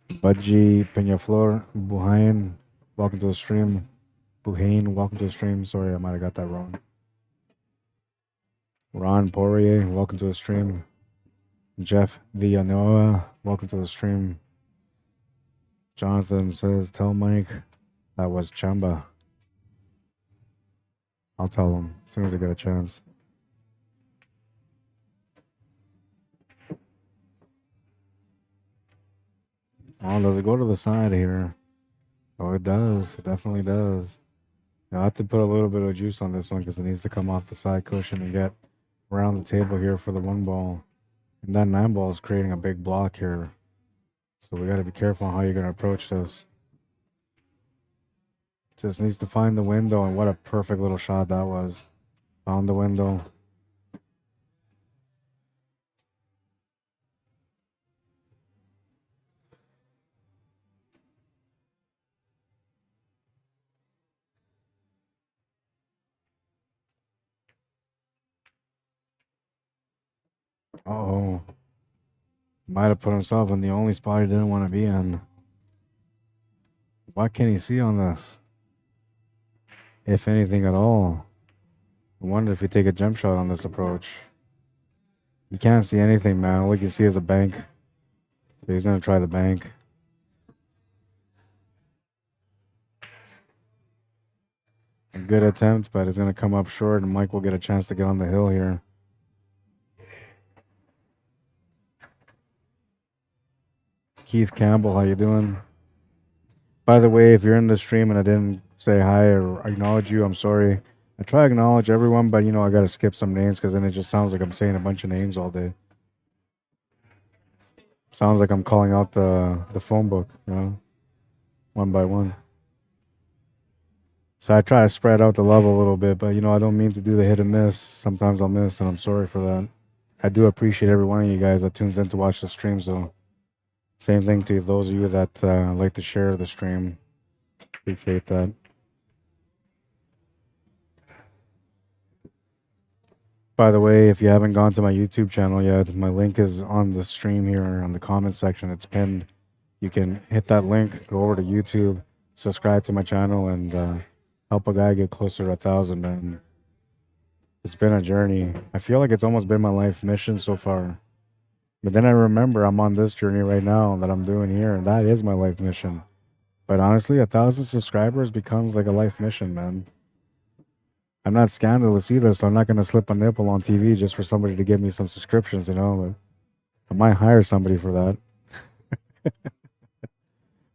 Speaker 1: Budgie Peñaflor Buhain, welcome to the stream. Buhain, welcome to the stream. Sorry, I might have got that wrong. Ron Poirier, welcome to the stream. Jeff Villanueva, welcome to the stream. Jonathan says, tell Mike that was Chamba. I'll tell him as soon as I get a chance. Oh, does it go to the side here? Oh, it does. It definitely does. I'll have to put a little bit of juice on this one because it needs to come off the side cushion and get around the table here for the 1 ball. And that 9 ball is creating a big block here. So we got to be careful on how you're going to approach this. Just needs to find the window, and what a perfect little shot that was. Found the window. Oh, might have put himself in the only spot he didn't want to be in. What can he see on this? If anything at all. I wonder if you take a jump shot on this approach. You can't see anything, man. All you can see is a bank. So he's going to try the bank. A good attempt, but it's going to come up short, and Mike will get a chance to get on the hill here. Keith Campbell, how you doing? By the way, if you're in the stream and I didn't say hi or acknowledge you, I'm sorry. I try to acknowledge everyone, but, you know, I got to skip some names because then it just sounds like I'm saying a bunch of names all day. Sounds like I'm calling out the phone book, you know, one by one. So I try to spread out the love a little bit, but, you know, I don't mean to do the hit and miss. Sometimes I'll miss, and I'm sorry for that. I do appreciate every one of you guys that tunes in to watch the stream, so same thing to those of you that like to share the stream. Appreciate that. By the way, if you haven't gone to my YouTube channel yet, my link is on the stream here on the comment section. It's pinned. You can hit that link, go over to YouTube, subscribe to my channel, and help a guy get closer to 1,000, man. It's been a journey. I feel like it's almost been my life mission so far. But then I remember I'm on this journey right now that I'm doing here, and that is my life mission. But honestly, 1,000 subscribers becomes like a life mission, man. I'm not scandalous either, so I'm not going to slip a nipple on TV just for somebody to give me some subscriptions, you know. But I might hire somebody for that.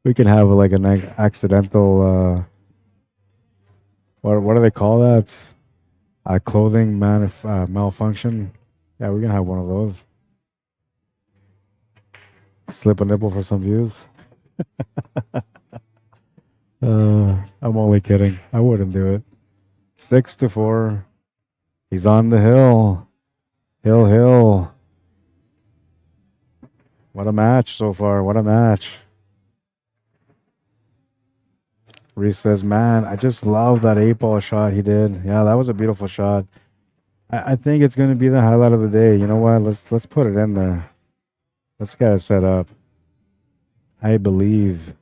Speaker 1: We can have like an accidental, what do they call that? Clothing malfunction. Yeah, we're going to have one of those. Slip a nipple for some views. I'm only kidding. I wouldn't do it. 6-4. He's on the hill. Hill. What a match so far. What a match. Reese says, man, I just love that 8-ball shot he did. Yeah, that was a beautiful shot. I think it's going to be the highlight of the day. You know what? Let's put it in there. Let's get it set up. I believe.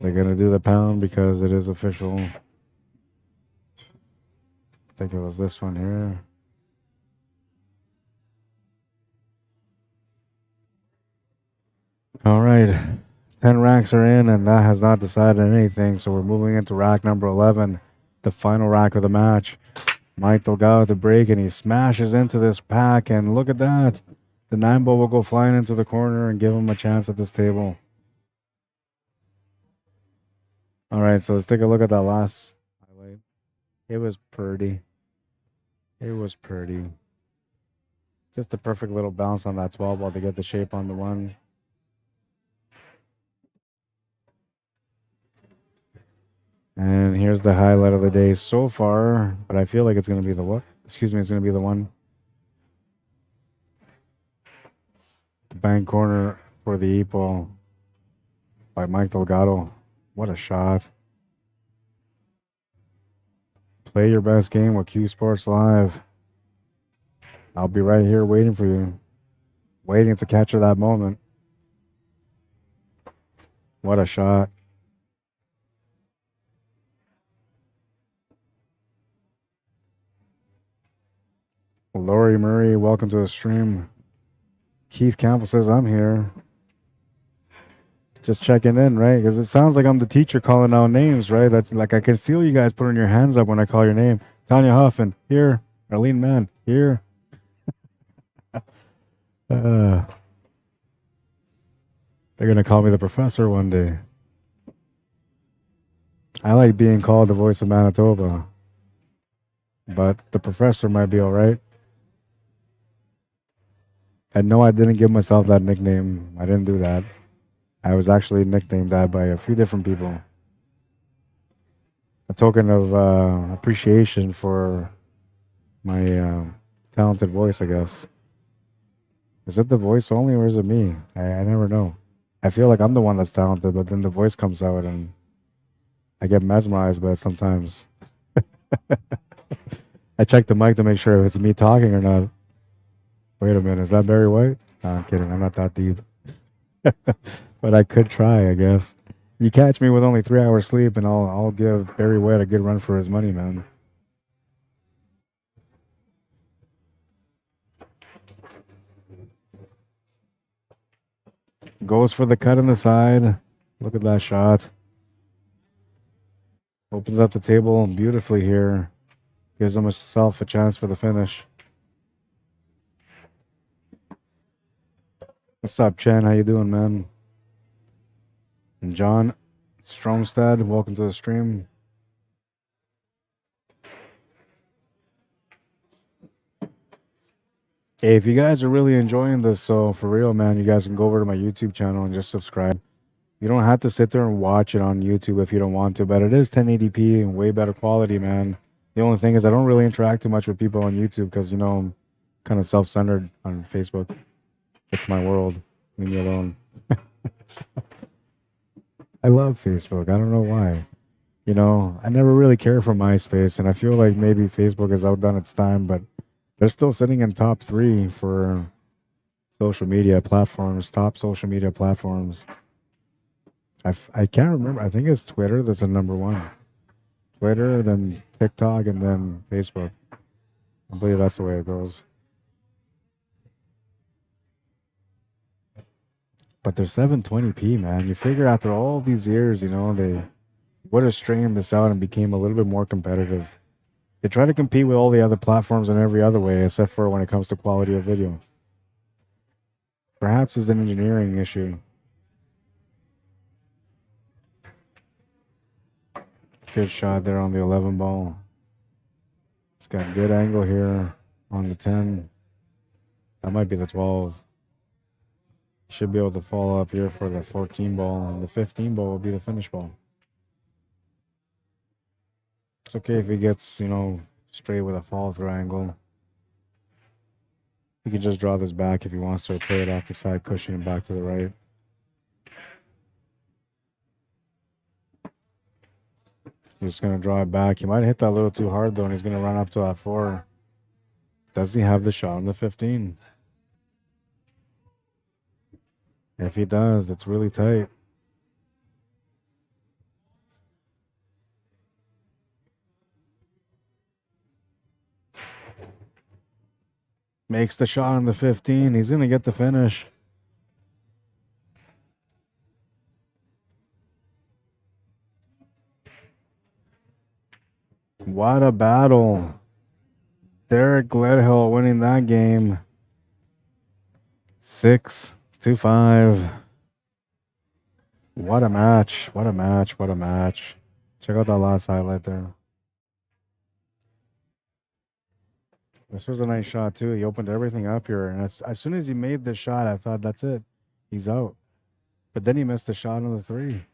Speaker 1: They're going to do the pound because it is official. I think it was this one here. All right. 10 racks are in, and that has not decided anything. So we're moving into rack number 11, the final rack of the match. Mike Delgado to break, and he smashes into this pack. And look at that. The 9-ball will go flying into the corner and give him a chance at this table. All right, so let's take a look at that last highlight. It was pretty. Just a perfect little bounce on that 12-ball to get the shape on the one. And here's the highlight of the day so far, but I feel like it's going to be the what? Excuse me, it's going to be the one. The bank corner for the 8-ball by Mike Delgado. What a shot. Play your best game with CUESPORTS Live. I'll be right here waiting for you. Waiting to capture that moment. What a shot. Lori Murray, welcome to the stream. Keith Campbell says, I'm here. Just checking in, right? Because it sounds like I'm the teacher calling out names, right? That's like I can feel you guys putting your hands up when I call your name. Tanya Huffin, here. Arlene Mann, here. They're going to call me the professor one day. I like being called the voice of Manitoba. But the professor might be all right. And no, I didn't give myself that nickname. I didn't do that. I was actually nicknamed that by a few different people. A token of appreciation for my talented voice, I guess. Is it the voice only or is it me? I never know. I feel like I'm the one that's talented, but then the voice comes out and I get mesmerized by it sometimes. I check the mic to make sure if it's me talking or not. Wait a minute, is that Barry White? No, I'm kidding. I'm not that deep. But I could try, I guess. You catch me with only 3 hours sleep, and I'll give Barry White a good run for his money, man. Goes for the cut in the side. Look at that shot. Opens up the table beautifully here. Gives himself a chance for the finish. What's up, Chen? How you doing, man? And John Stromstad, welcome to the stream. Hey, if you guys are really enjoying this, so for real, man, you guys can go over to my YouTube channel and just subscribe. You don't have to sit there and watch it on YouTube if you don't want to, but it is 1080p and way better quality, man. The only thing is I don't really interact too much with people on YouTube because, you know, I'm kind of self-centered on Facebook. It's my world. Leave me alone. I love Facebook. I don't know why. You know, I never really cared for MySpace, and I feel like maybe Facebook has outdone its time, but they're still sitting in top 3 for social media platforms, top social media platforms. I can't remember. I think it's Twitter that's a number 1. Twitter, then TikTok, and then Facebook. I believe that's the way it goes. But they're 720p, man. You figure after all these years, you know, they would have strained this out and became a little bit more competitive. They try to compete with all the other platforms in every other way, except for when it comes to quality of video. Perhaps it's an engineering issue. Good shot there on the 11 ball. It's got good angle here on the 10. That might be the 12. Should be able to follow up here for the 14 ball, and the 15 ball will be the finish ball. It's okay if he gets, you know, straight with a follow-through angle. He can just draw this back if he wants to, or play it off the side, cushion it back to the right. He's just going to draw it back. He might have hit that a little too hard, though, and he's going to run up to that 4. Does he have the shot on the 15? If he does, it's really tight. Makes the shot on the 15. He's going to get the finish. What a battle. Derek Gledhill winning that game. 6-5. What a match. What a match. What a match. Check out that last highlight there. This was a nice shot, too. He opened everything up here. And as soon as he made the shot, I thought, that's it. He's out. But then he missed the shot on the 3.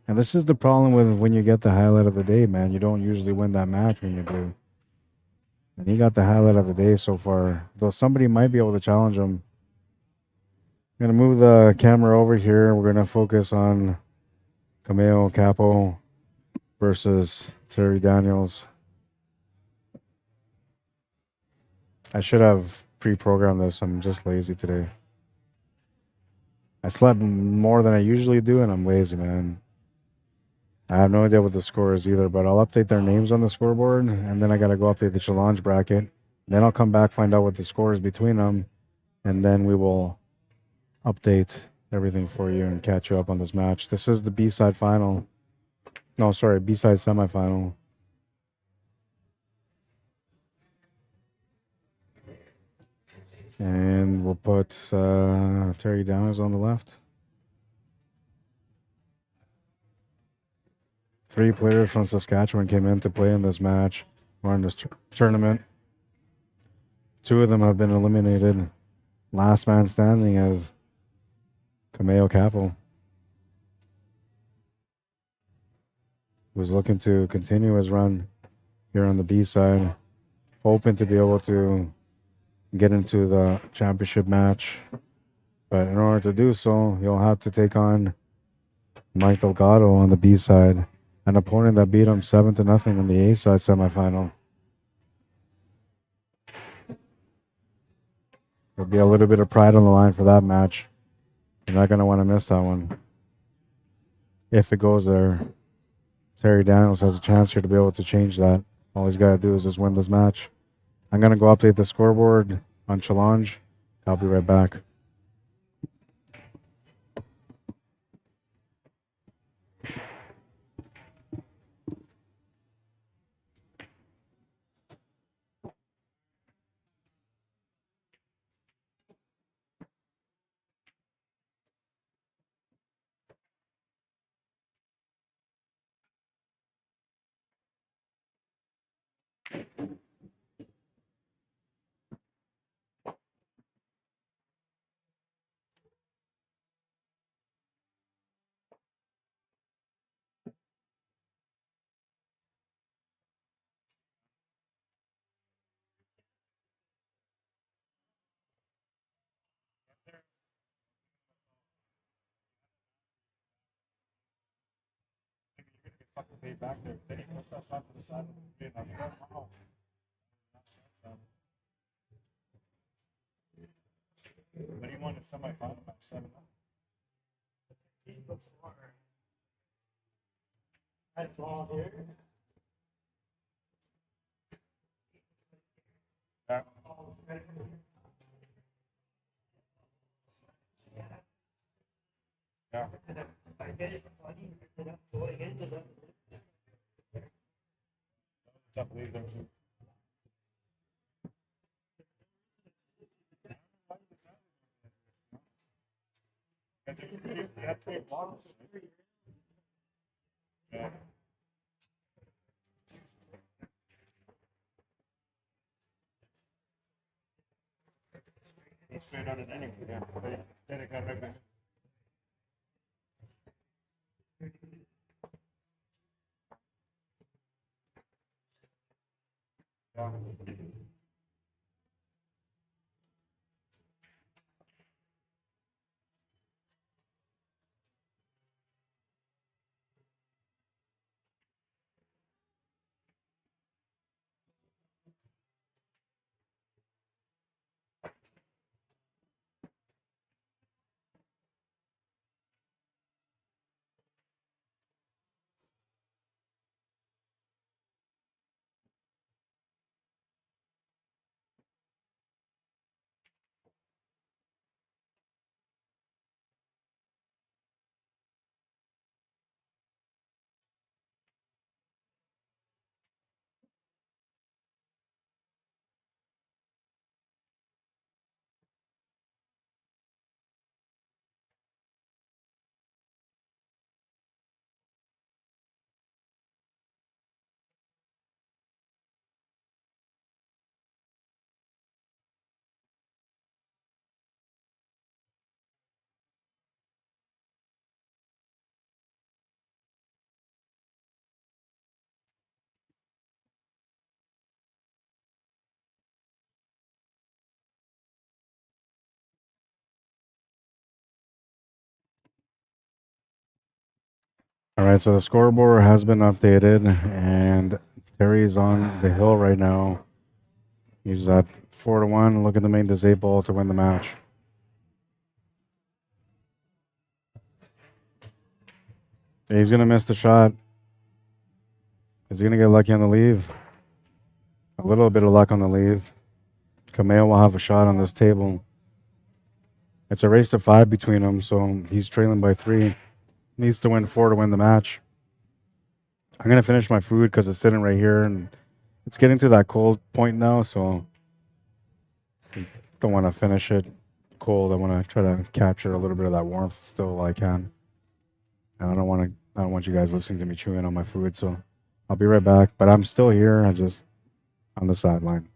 Speaker 1: And this is the problem with when you get the highlight of the day, man. You don't usually win that match when you do. And he got the highlight of the day so far. Though somebody might be able to challenge him. I'm going to move the camera over here. We're going to focus on Kamao Cappo versus Terry Daniels. I should have pre-programmed this. I'm just lazy today. I slept more than I usually do, and I'm lazy, man. I have no idea what the score is either, but I'll update their names on the scoreboard, and then I got to go update the challenge bracket. Then I'll come back, find out what the score is between them, and then we will update everything for you and catch you up on this match. This is the B-side final. No, sorry, B-side semifinal. And we'll put Terry Daniels on the left. 3 players from Saskatchewan came in to play in this match or in this tournament. 2 of them have been eliminated. Last man standing is Kamao Cappo, who's looking to continue his run here on the B side. hoping to be able to get into the championship match. But in order to do so, you'll have to take on Mike Delgado on the B side, an opponent that beat him 7-0 in the A side semifinal. There'll be a little bit of pride on the line for that match. You're not going to want to miss that one. If it goes there, Terry Daniels has a chance here to be able to change that. All he's got to do is just win this match. I'm going to go update the scoreboard on challenge. I'll be right back. What do you want in semifinal match 7? That's all here. Yeah. Yeah. Tough lead there too. Yeah. Go straight on it anyway. Yeah. Instead of coming back. Yeah. All right, so the scoreboard has been updated, and Terry's on the hill right now. He's at 4-1, looking to make this 8-ball to win the match. He's going to miss the shot. Is he going to get lucky on the leave? A little bit of luck on the leave. Kamao will have a shot on this table. It's a race to 5 between them, so he's trailing by 3. Needs to win 4 to win the match. I'm going to finish my food because it's sitting right here, and it's getting to that cold point now, so I don't want to finish it cold. I want to try to capture a little bit of that warmth still while I can. And I don't want you guys listening to me chewing on my food, so I'll be right back. But I'm still here. I'm just on the sideline.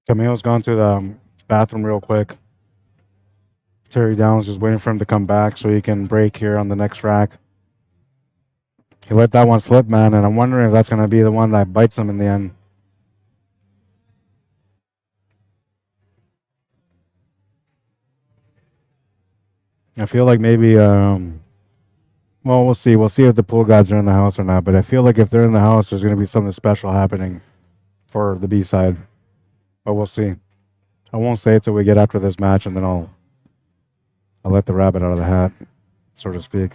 Speaker 1: Camao's gone to the bathroom real quick. Terry Downs just waiting for him to come back so he can break here on the next rack. He let that one slip, man, and I'm wondering if that's going to be the one that bites him in the end. I feel like maybe, well, we'll see. We'll see if the pool gods are in the house or not, but I feel like if they're in the house, there's going to be something special happening for the B side. But we'll see. I won't say it till we get after this match, and then I'll let the rabbit out of the hat, so to speak.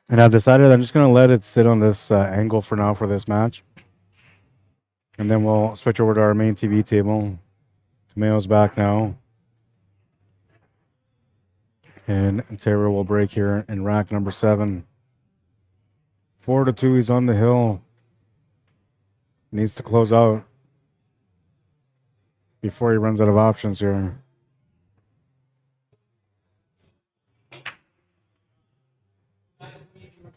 Speaker 1: And I've decided I'm just going to let it sit on this angle for now for this match. And then we'll switch over to our main TV table. Kamao's back now. And Terry will break here in rack number 7. 4-2, he's on the hill. Needs to close out before he runs out of options here.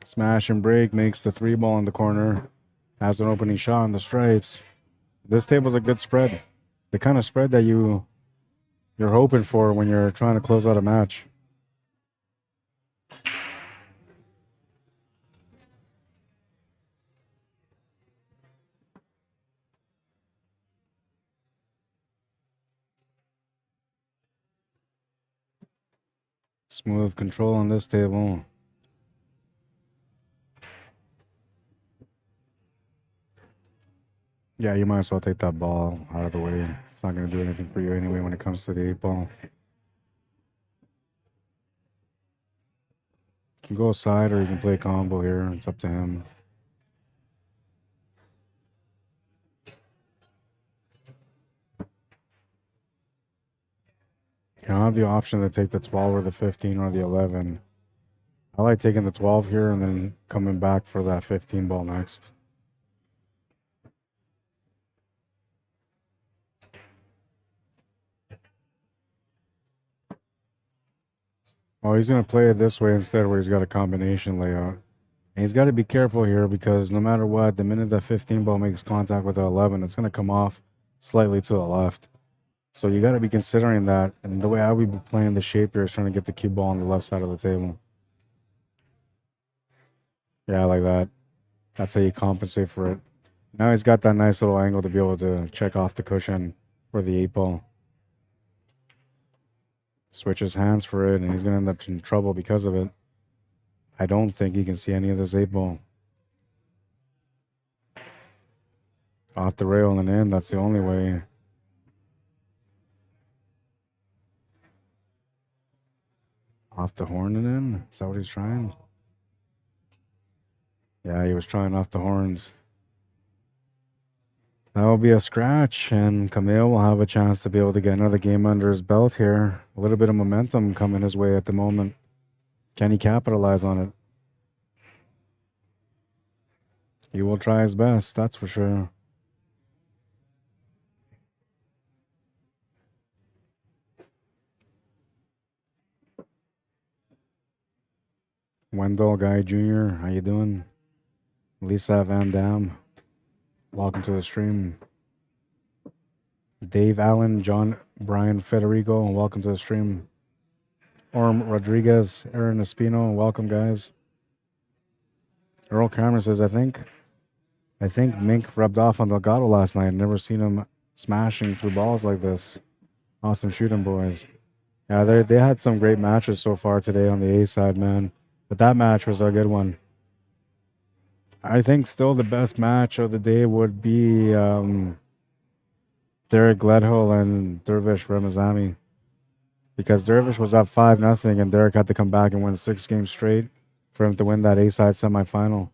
Speaker 1: Smash and break makes the 3-ball in the corner. Has an opening shot on the stripes. This table's a good spread. The kind of spread that you're hoping for when you're trying to close out a match. Smooth control on this table. Yeah, you might as well take that ball out of the way. It's not going to do anything for you anyway when it comes to the 8-ball. You can go side or you can play combo here. It's up to him. You don't have the option to take the 12 or the 15 or the 11. I like taking the 12 here and then coming back for that 15 ball next. Oh, he's going to play it this way instead where he's got a combination layout. And he's got to be careful here because no matter what, the minute that 15 ball makes contact with the 11, it's going to come off slightly to the left. So you got to be considering that. And the way I would be playing the shape here is trying to get the cue ball on the left side of the table. Yeah, like that. That's how you compensate for it. Now he's got that nice little angle to be able to check off the cushion for the 8-ball. Switches hands for it, and he's going to end up in trouble because of it. I don't think he can see any of this 8-ball. Off the rail and in, that's the only way. Off the horn and in? Is that what he's trying? Yeah, he was trying off the horns. That will be a scratch, and Kamao will have a chance to be able to get another game under his belt here. A little bit of momentum coming his way at the moment. Can he capitalize on it? He will try his best, that's for sure. Wendell Guy Jr., how you doing? Lisa Van Dam, welcome to the stream. Dave Allen, John Brian Federico, welcome to the stream. Orm Rodriguez, Aaron Espino, welcome guys. Earl Cameron says, I think Mink rubbed off on Delgado last night. Never seen him smashing through balls like this. Awesome shooting, boys. Yeah, they had some great matches so far today on the A side, man. But that match was a good one. I think still the best match of the day would be Derek Gledhill and Dervish Ramazani. Because Dervish was up 5-0 and Derek had to come back and win 6 games straight for him to win that A-side semifinal.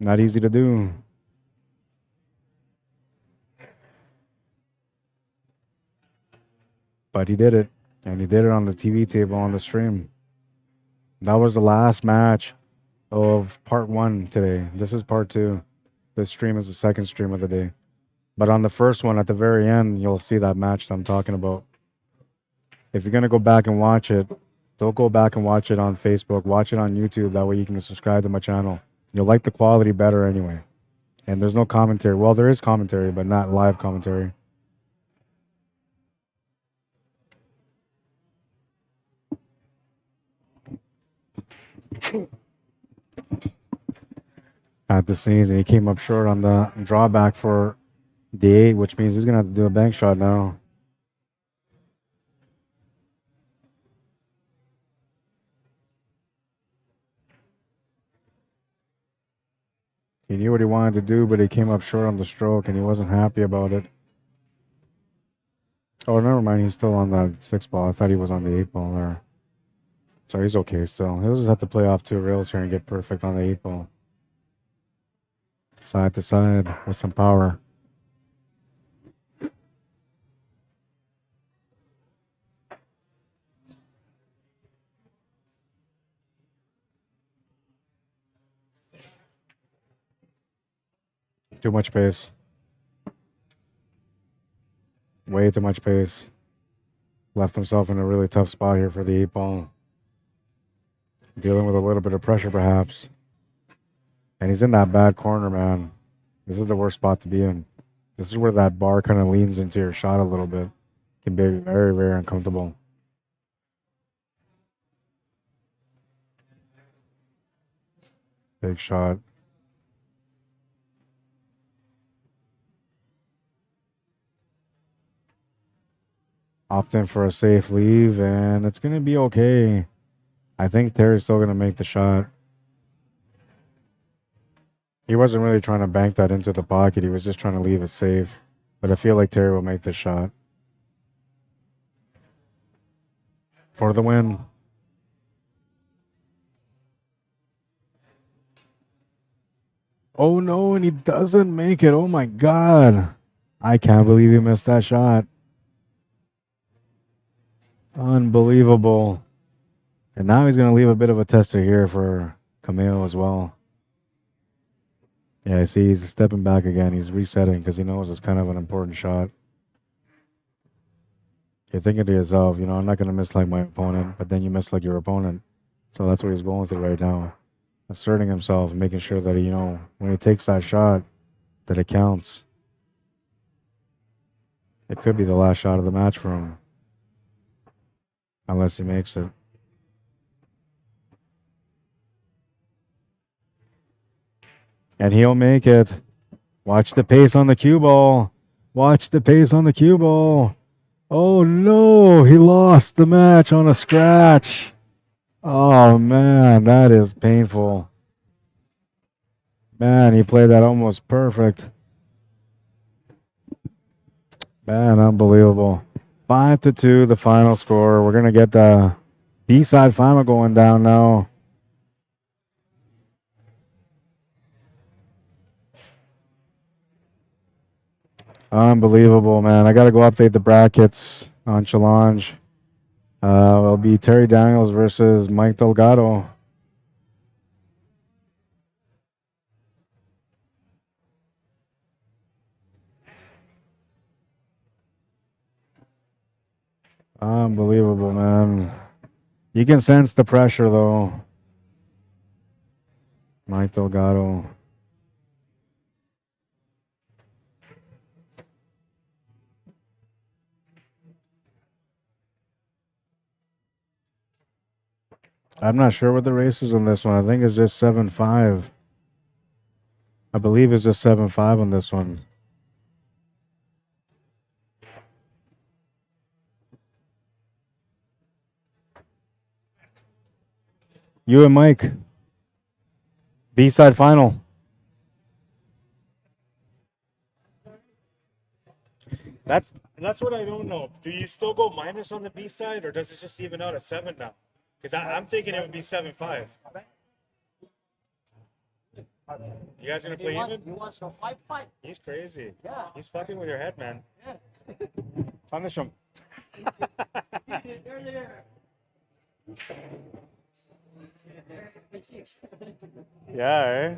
Speaker 1: Not easy to do. But he did it. And he did it on the TV table on the stream. That was the last match of part 1 today. This is part 2. This stream is the second stream of the day. But on the first one, at the very end, you'll see that match that I'm talking about. If you're going to go back and watch it, Don't go back and watch it on Facebook. Watch it on YouTube. That way you can subscribe to my channel. You'll like the quality better anyway. And there's no commentary. Well, there is commentary, but not live commentary. At the scenes, and he came up short on the drawback for D8, which means he's going to have to do a bank shot now. He knew what he wanted to do, but he came up short on the stroke, and he wasn't happy about it. Oh, never mind. He's still on that 6 ball. I thought he was on the 8 ball there. So he's okay still. He'll just have to play off 2 rails here and get perfect on the 8 ball. Side to side with some power. Too much pace. Way too much pace. Left himself in a really tough spot here for the 8 ball. Dealing with a little bit of pressure perhaps. And he's in that bad corner, man. This is the worst spot to be in. This is where that bar kind of leans into your shot a little bit. Can be very, very uncomfortable. Big shot. Opt in for a safe leave, and it's going to be okay. I think Terry's still going to make the shot. He wasn't really trying to bank that into the pocket. He was just trying to leave it safe. But I feel like Terry will make the shot. For the win. Oh no, and he doesn't make it. Oh my God. I can't believe he missed that shot. Unbelievable. And now he's going to leave a bit of a tester here for Kamao as well. Yeah, I see he's stepping back again. He's resetting because he knows it's kind of an important shot. You're thinking to yourself, you know, I'm not going to miss like my opponent, but then you miss like your opponent. So that's what he's going through right now. Asserting himself, making sure that, you know, when he takes that shot, that it counts. It could be the last shot of the match for him. Unless he makes it. And he'll make it. Watch the pace on the cue ball. Watch the pace on the cue ball. Oh no, he lost the match on a scratch. Oh man, that is painful. Man, he played that almost perfect. Man, unbelievable. 5-2, the final score. We're going to get the B-side final going down now. Unbelievable, man. I got to go update the brackets on Challenge. It'll be Terry Daniels versus Mike Delgado. Unbelievable, man. You can sense the pressure, though. Mike Delgado. I'm not sure what the race is on this one. I think it's just 7-5. I believe it's just 7-5 on this one. You and Mike. B-side final. That's what I don't know. Do you still go minus on the B-side, or does it just even out at 7 now? Because I'm thinking it would be 7-5. You guys gonna play even?
Speaker 2: He wants to fight.
Speaker 1: He's crazy.
Speaker 2: Yeah.
Speaker 1: He's fucking with your head, man.
Speaker 2: Yeah.
Speaker 1: Punish him. Yeah, eh?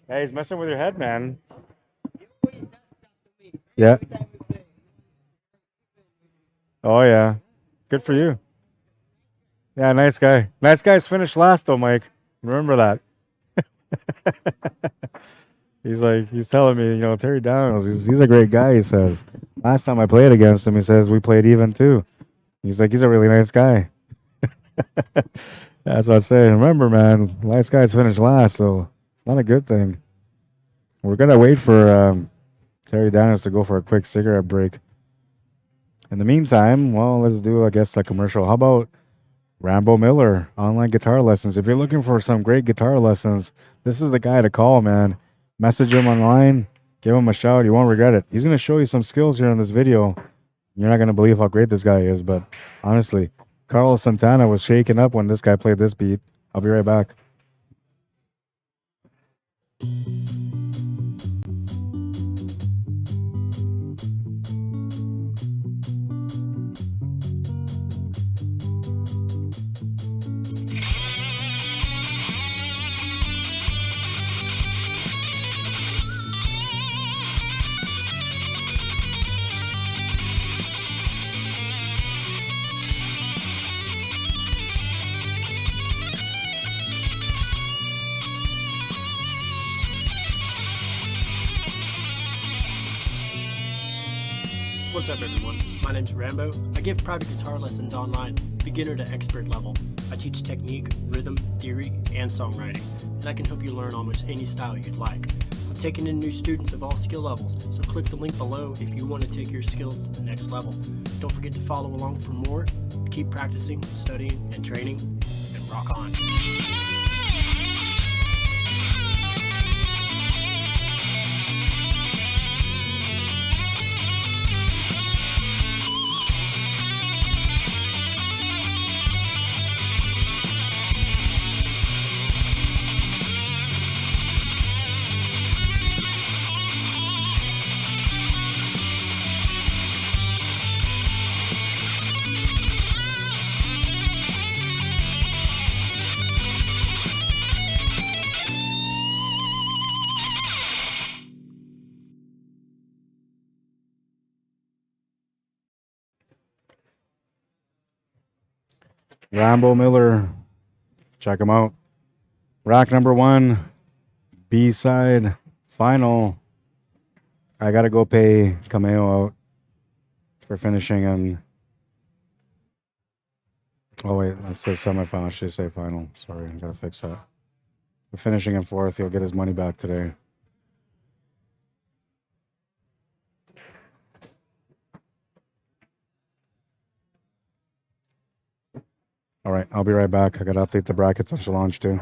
Speaker 1: Hey, he's messing with your head, man. Yeah. Oh, yeah. Good for you. Yeah, nice guy. Nice guys finished last though, Mike. Remember that. He's telling me, Terry Downs, he's a great guy, he says. Last time I played against him, he says we played even too. He's like, he's a really nice guy. That's what I say. Remember, man, nice guys finish last, so it's not a good thing. We're gonna wait for Terry Downs to go for a quick cigarette break. In the meantime, well, let's do, I guess, a commercial. How about Rambo Miller, online guitar lessons? If you're looking for some great guitar lessons, this is the guy to call, man. Message him online, give him a shout. You won't regret it. He's going to show you some skills here in this video. You're not going to believe how great this guy is, but honestly, Carlos Santana was shaken up when this guy played this beat. I'll be right back.
Speaker 2: What's up, everyone? My name's Rambo. I give private guitar lessons online, beginner to expert level. I teach technique, rhythm, theory, and songwriting, and I can help you learn almost any style you'd like. I'm taking in new students of all skill levels, so click the link below if you want to take your skills to the next level. Don't forget to follow along for more. Keep practicing, studying, and training, and rock on.
Speaker 1: Rambo Miller, check him out. Rack number 1, B-side, final. I got to go pay Kamao out for finishing in. Oh, wait, that says semifinal. I should say final. Sorry, I got to fix that. For finishing in 4th, he'll get his money back today. All right, I'll be right back. I got to update the brackets on Challenge too.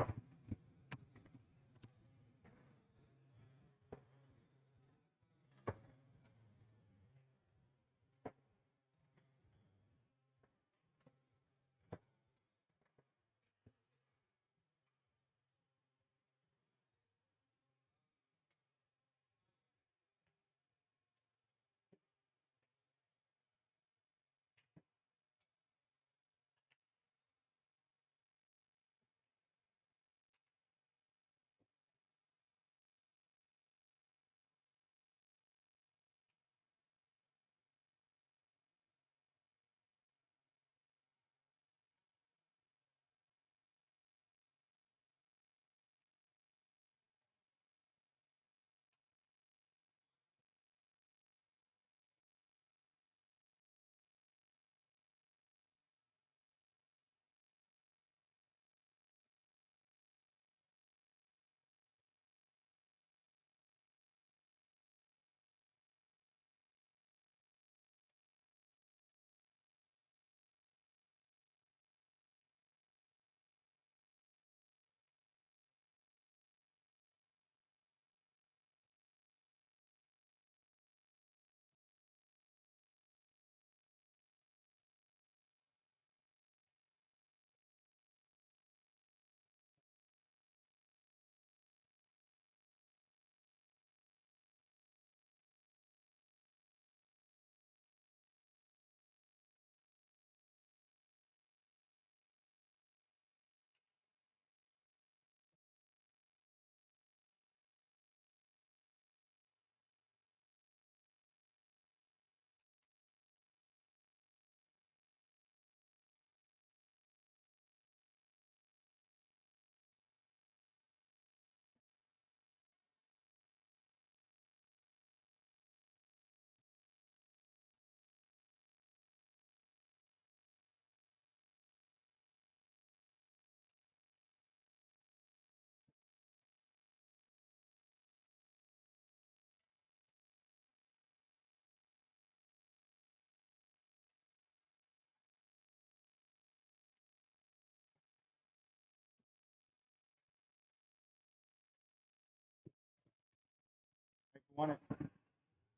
Speaker 1: Won it.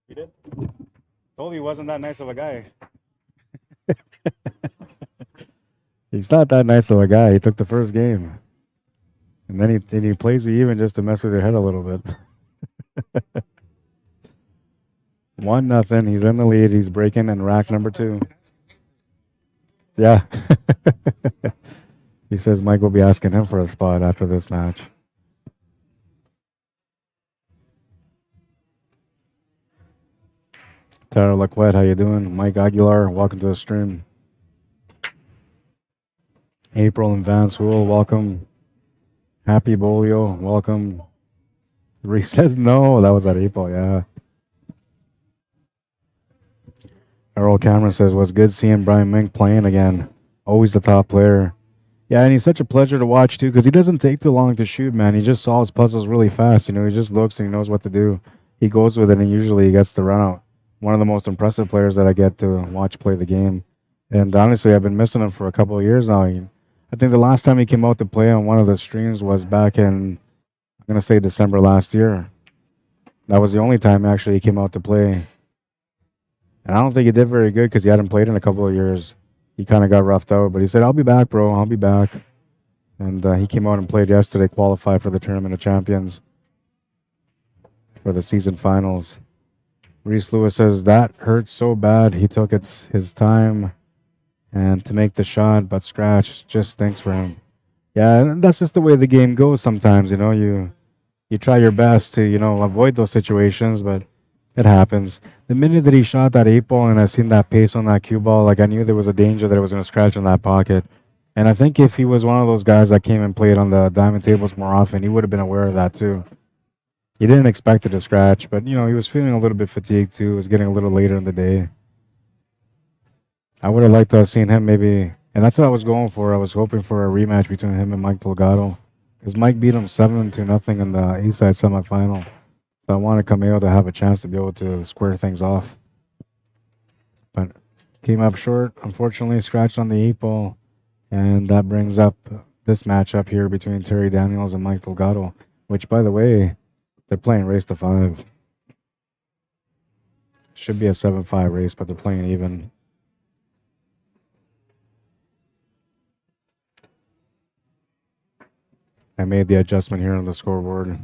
Speaker 1: You did? Told you he wasn't that nice of a guy. He's not that nice of a guy. He took the first game. And then he plays you even just to mess with your head a little bit. 1-0. He's in the lead. He's breaking in rack number 2. Yeah. He says Mike will be asking him for a spot after this match. Tara Laquette, how you doing? Mike Aguilar, welcome to the stream. April and Vance Wool, welcome. Happy Bolio, welcome. Reese says no, that was at April, yeah. Earl Cameron says, was good seeing Brian Mink playing again. Always the top player. Yeah, and he's such a pleasure to watch, too, because he doesn't take too long to shoot, man. He just solves puzzles really fast. You know, he just looks and he knows what to do. He goes with it, and usually he gets the run out. One of the most impressive players that I get to watch play the game. And honestly, I've been missing him for a couple of years now. I think the last time he came out to play on one of the streams was back in, I'm going to say December last year. That was the only time, actually, he came out to play. And I don't think he did very good because he hadn't played in a couple of years. He kind of got roughed out, but he said, I'll be back, bro. I'll be back. And he came out and played yesterday, qualified for the Tournament of Champions for the season finals. Reese Lewis says, that hurt so bad. He took his time and to make the shot, but scratch just stinks for him. Yeah, and that's just the way the game goes sometimes, you know. You try your best to, you know, avoid those situations, but it happens. The minute that he shot that 8-ball and I seen that pace on that cue ball, like I knew there was a danger that it was going to scratch in that pocket. And I think if he was one of those guys that came and played on the diamond tables more often, he would have been aware of that too. He didn't expect it to scratch, but, you know, he was feeling a little bit fatigued too. It was getting a little later in the day. I would have liked to have seen him maybe, and that's what I was going for. I was hoping for a rematch between him and Mike Delgado, because Mike beat him 7-0 in the East Side semifinal. So I wanted Kamao to have a chance to be able to square things off. But came up short, unfortunately, scratched on the 8-ball, and that brings up this matchup here between Terry Daniels and Mike Delgado, which, by the way, they're playing race to 5. Should be a 7-5 race, but they're playing even. I made the adjustment here on the scoreboard.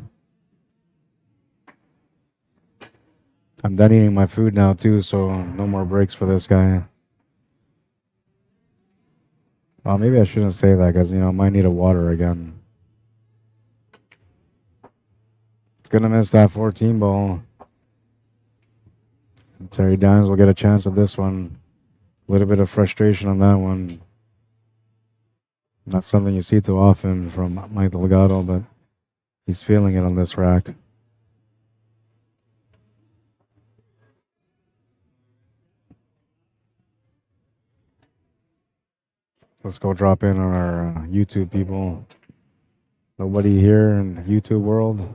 Speaker 1: I'm done eating my food now too, so no more breaks for this guy. Well, maybe I shouldn't say that because, you know, I might need a water again. It's going to miss that 14 ball. And Terry Dines will get a chance at this one. A little bit of frustration on that one. Not something you see too often from Mike Delgado, but he's feeling it on this rack. Let's go drop in on our YouTube people. Nobody here in YouTube world.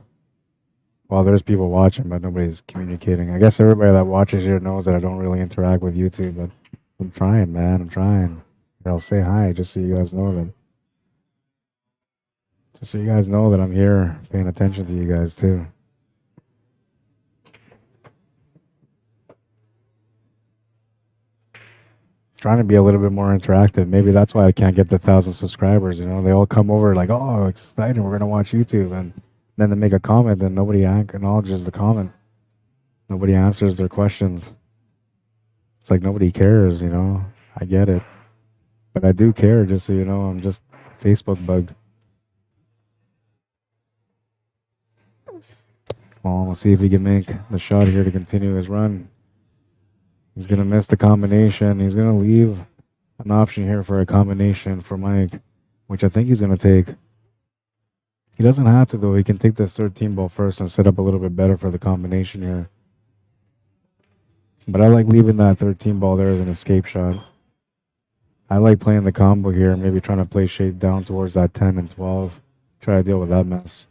Speaker 1: Well, there's people watching, but nobody's communicating. I guess everybody that watches here knows that I don't really interact with YouTube, but I'm trying, man. I'm trying. I'll say hi just so you guys know that. Just so you guys know that I'm here paying attention to you guys too. Trying to be a little bit more interactive. Maybe that's why I can't get the 1,000 subscribers. You know, they all come over like, oh, exciting, we're gonna watch YouTube, and then they make a comment, and nobody acknowledges the comment. Nobody answers their questions. It's like nobody cares. You know, I get it, but I do care. Just so you know, I'm just Facebook bugged. Well, we'll see if he can make the shot here to continue his run. He's going to miss the combination. He's going to leave an option here for a combination for Mike, which I think he's going to take. He doesn't have to, though. He can take this 13 ball first and set up a little bit better for the combination here. But I like leaving that 13 ball there as an escape shot. I like playing the combo here, maybe trying to play shape down towards that 10 and 12. Try to deal with that mess.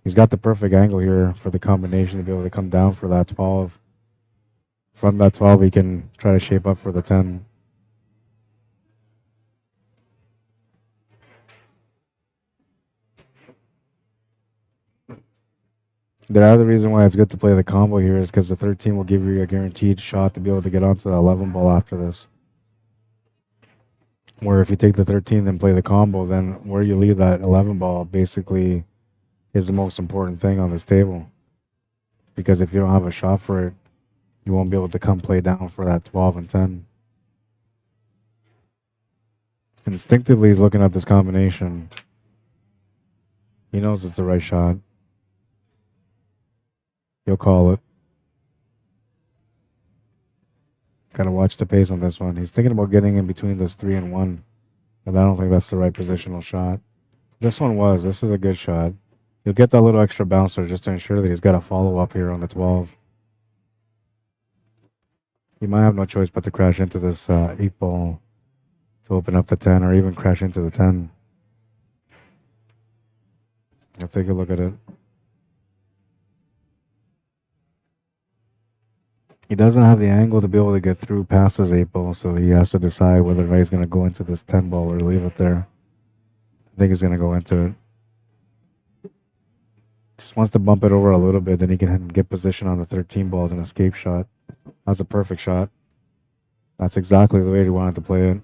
Speaker 1: He's got the perfect angle here for the combination to be able to come down for that 12. From that 12, he can try to shape up for the 10. The other reason why it's good to play the combo here is because the 13 will give you a guaranteed shot to be able to get onto the 11 ball after this. Where if you take the 13 then play the combo, then where you leave that 11 ball basically is the most important thing on this table. Because if you don't have a shot for it, you won't be able to come play down for that 12 and 10. Instinctively, he's looking at this combination. He knows it's the right shot. He'll call it. Gotta watch the pace on this one. He's thinking about getting in between this 3 and 1. But I don't think that's the right positional shot. This one was. This is a good shot. You'll get that little extra bouncer just to ensure that he's got a follow-up here on the 12. He might have no choice but to crash into this 8 ball to open up the 10, or even crash into the 10. I'll take a look at it. He doesn't have the angle to be able to get through past his 8 ball, so he has to decide whether or not he's going to go into this 10 ball or leave it there. I think he's going to go into it. Just wants to bump it over a little bit, then he can get position on the 13 ball as an escape shot. That's a perfect shot. That's exactly the way he wanted to play it.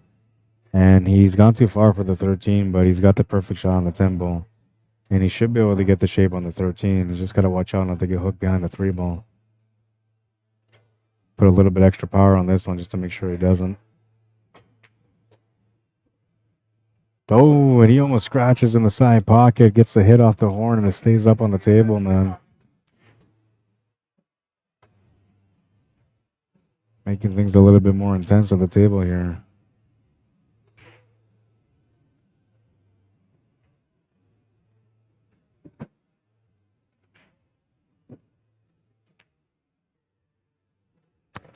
Speaker 1: And he's gone too far for the 13, but he's got the perfect shot on the 10 ball. And he should be able to get the shape on the 13. He's just got to watch out not to get hooked behind the 3 ball. Put a little bit extra power on this one just to make sure he doesn't. Oh, and he almost scratches in the side pocket, gets the hit off the horn, and it stays up on the table, man. Making things a little bit more intense at the table here.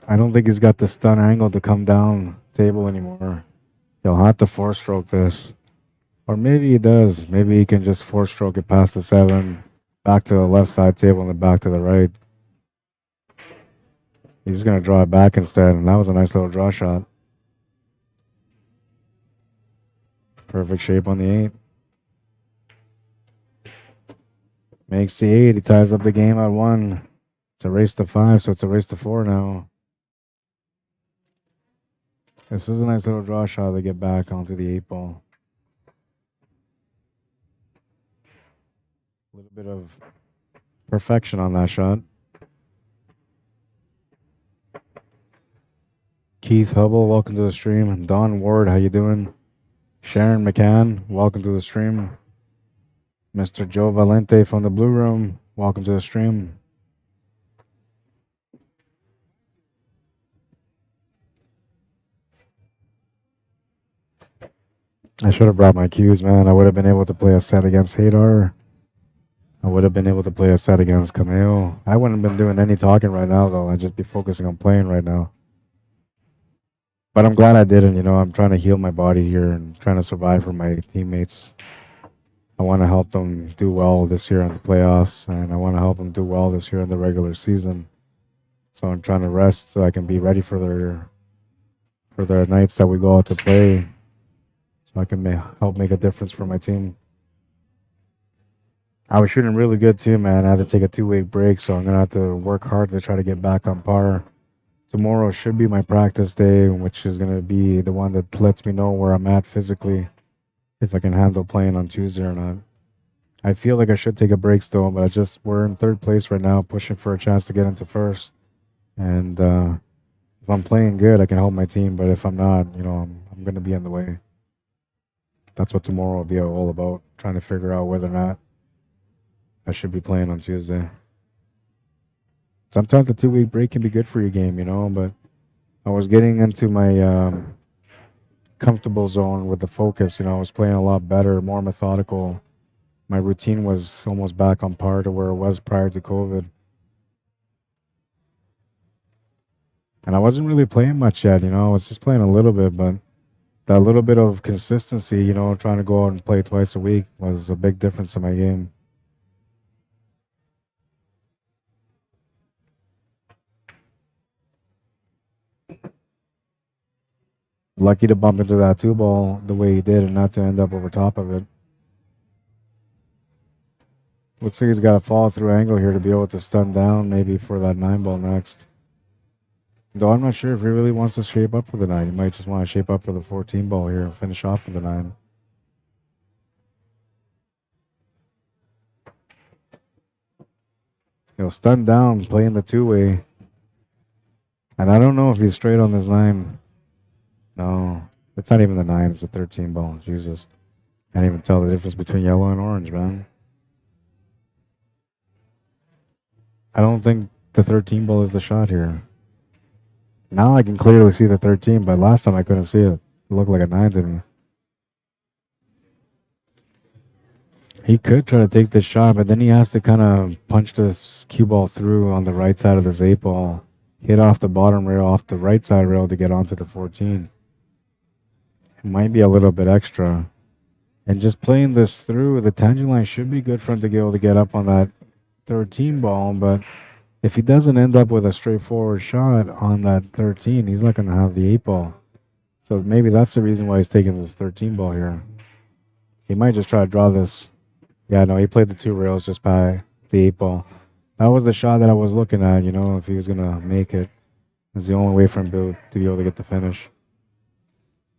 Speaker 1: I don't think he's got the stun angle to come down table anymore. He'll have to 4-stroke this. Or maybe he does. Maybe he can just 4-stroke it past the 7, back to the left side table, and then back to the right. He's just going to draw it back instead, and that was a nice little draw shot. Perfect shape on the 8. Makes the 8. He ties up the game at 1. It's a race to 5, so it's a race to 4 now. This is a nice little draw shot to get back onto the 8 ball. A little bit of perfection on that shot. Keith Hubble, welcome to the stream. Don Ward, how you doing? Sharon McCann, welcome to the stream. Mr. Joe Valente from the Blue Room, welcome to the stream. I should have brought my cues, man. I would have been able to play a set against Hadar. I would have been able to play a set against Kamao. I wouldn't have been doing any talking right now, though. I'd just be focusing on playing right now. But I'm glad I didn't. You know, I'm trying to heal my body here and trying to survive for my teammates. I want to help them do well this year in the playoffs, and I want to help them do well this year in the regular season. So I'm trying to rest so I can be ready for their nights that we go out to play, so I can help make a difference for my team. I was shooting really good too, man. I had to take a 2-week break, so I'm going to have to work hard to try to get back on par. Tomorrow should be my practice day, which is going to be the one that lets me know where I'm at physically, if I can handle playing on Tuesday or not. I feel like I should take a break still, but we're in 3rd place right now, pushing for a chance to get into 1st. And if I'm playing good, I can help my team, but if I'm not, you know, I'm going to be in the way. That's what tomorrow will be all about, trying to figure out whether or not I should be playing on Tuesday. Sometimes the 2-week break can be good for your game, you know, but I was getting into my comfortable zone with the focus. You know, I was playing a lot better, more methodical. My routine was almost back on par to where it was prior to COVID. And I wasn't really playing much yet, you know, I was just playing a little bit, but that little bit of consistency, you know, trying to go out and play twice a week was a big difference in my game. Lucky to bump into that 2-ball the way he did and not to end up over top of it. Looks like he's got a follow through angle here to be able to stun down maybe for that 9 ball next. Though I'm not sure if he really wants to shape up for the 9. He might just want to shape up for the 14 ball here and finish off for the 9. He'll stun down, playing the 2-way. And I don't know if he's straight on this 9. No, it's not even the 9, it's a 13 ball. Jesus. Can't even tell the difference between yellow and orange, man. I don't think the 13 ball is the shot here. Now I can clearly see the 13, but last time I couldn't see it. It looked like a 9 to me. He could try to take this shot, but then he has to kind of punch this cue ball through on the right side of this 8 ball. Hit off the bottom rail, off the right side rail to get onto the 14. It might be a little bit extra. And just playing this through, the tangent line should be good for him to be able to get up on that 13 ball, but if he doesn't end up with a straightforward shot on that 13, he's not going to have the 8 ball. So maybe that's the reason why he's taking this 13 ball here. He might just try to draw this. Yeah, no, he played the 2 rails just by the 8 ball. That was the shot that I was looking at, you know, if he was going to make it. It's the only way for him to be able to get the finish.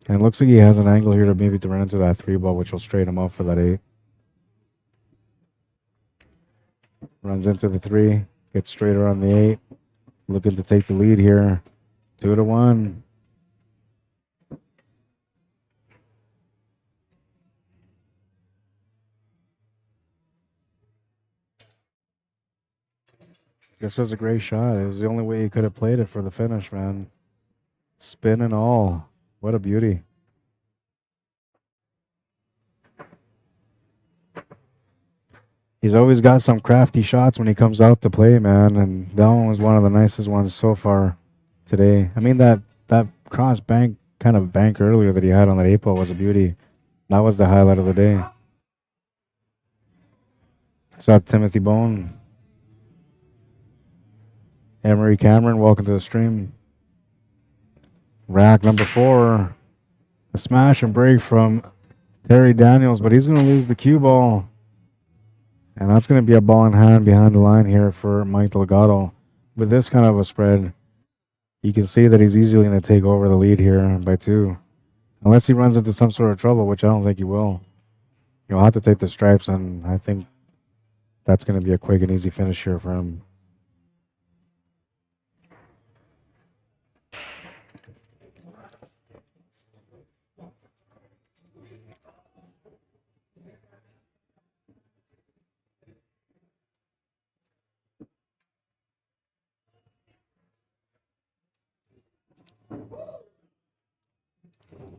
Speaker 1: And it looks like he has an angle here to maybe to run into that 3 ball, which will straight him up for that 8. Runs into the 3, gets straighter on the 8. Looking to take the lead here. 2-1. This was a great shot. It was the only way he could have played it for the finish, man. Spin and all. What a beauty. He's always got some crafty shots when he comes out to play, man, and that one was one of the nicest ones so far today. I mean, that cross bank, kind of bank earlier that he had on that 8 ball was a beauty. That was the highlight of the day. What's up, Timothy Bone? Emery Cameron, welcome to the stream. Rack number 4. A smash and break from Terry Daniels, but he's going to lose the cue ball. And that's going to be a ball in hand behind the line here for Mike Delgado. With this kind of a spread, you can see that he's easily going to take over the lead here by 2. Unless he runs into some sort of trouble, which I don't think he will. He'll have to take the stripes, and I think that's going to be a quick and easy finish here for him.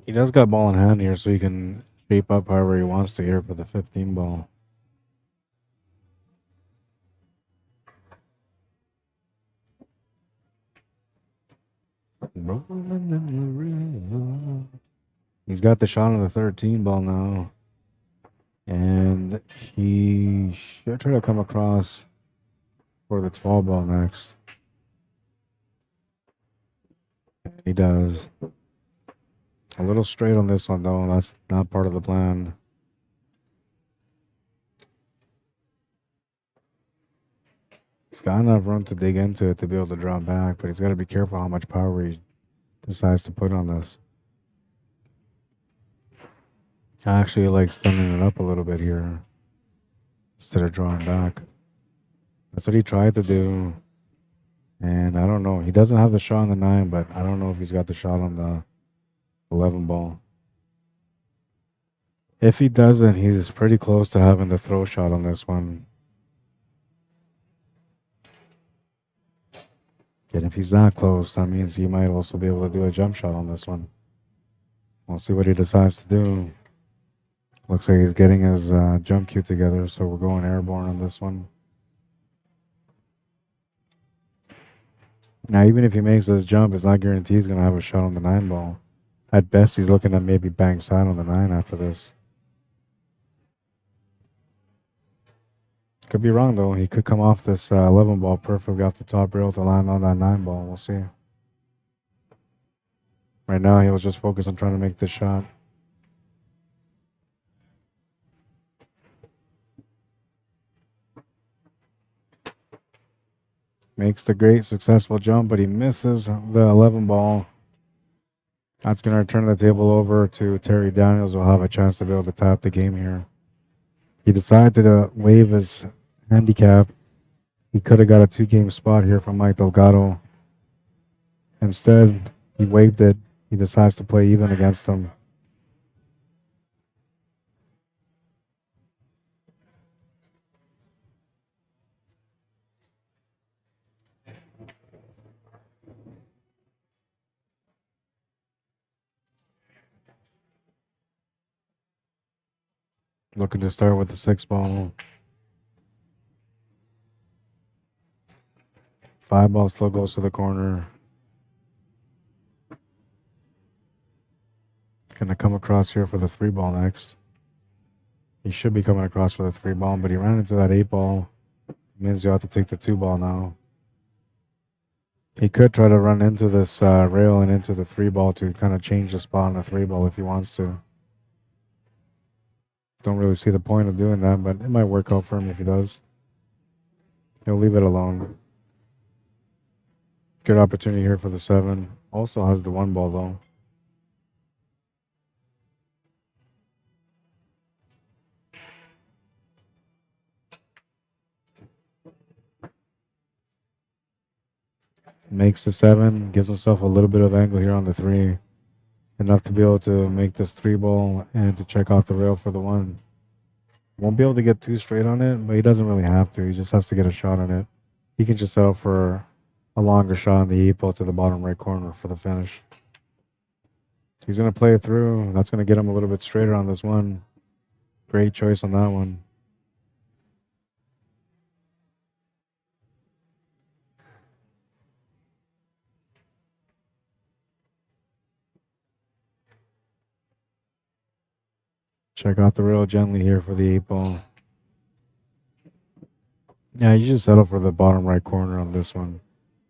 Speaker 1: He does got ball in hand here, so he can shape up however he wants to here for the 15 ball. Rolling in the river. He's got the shot on the 13 ball now. And he should try to come across for the 12 ball next. And he does. A little straight on this one, though. That's not part of the plan. He's got enough room to dig into it to be able to draw back, but he's got to be careful how much power he decides to put on this. I actually like stunning it up a little bit here instead of drawing back. That's what he tried to do. And I don't know. He doesn't have the shot on the 9, but I don't know if he's got the shot on the 11 ball. If he doesn't, he's pretty close to having the throw shot on this one. And if he's that close, that means he might also be able to do a jump shot on this one. We'll see what he decides to do. Looks like he's getting his jump cue together, so we're going airborne on this one. Now, even if he makes this jump, it's not guaranteed he's going to have a shot on the 9 ball. At best, he's looking at maybe bank side on the 9 after this. Could be wrong, though. He could come off this 11 ball perfectly off the top rail to land on that 9 ball. We'll see. Right now, he was just focused on trying to make this shot. Makes the great successful jump, but he misses the 11 ball. That's going to turn the table over to Terry Daniels, who will have a chance to be able to tap the game here. He decided to waive his handicap. He could have got a 2-game spot here from Mike Delgado. Instead, he waived it. He decides to play even against him. Looking to start with the 6 ball. 5 ball still goes to the corner. Gonna come across here for the 3 ball next. He should be coming across for the 3 ball, but he ran into that 8 ball. Means you have to take the 2 ball now. He could try to run into this rail and into the 3 ball to kind of change the spot on the 3 ball if he wants to. Don't really see the point of doing that, but it might work out for him if he does. He'll leave it alone. Good opportunity here for the 7. Also has the 1 ball though. Makes the 7, gives himself a little bit of angle here on the 3. Enough to be able to make this 3 ball and to check off the rail for the 1. Won't be able to get too straight on it, but he doesn't really have to. He just has to get a shot on it. He can just settle for a longer shot on the 8 ball to the bottom right corner for the finish. He's going to play it through. That's going to get him a little bit straighter on this 1. Great choice on that one. Check out the rail gently here for the 8 ball. Yeah, you just settle for the bottom right corner on this one.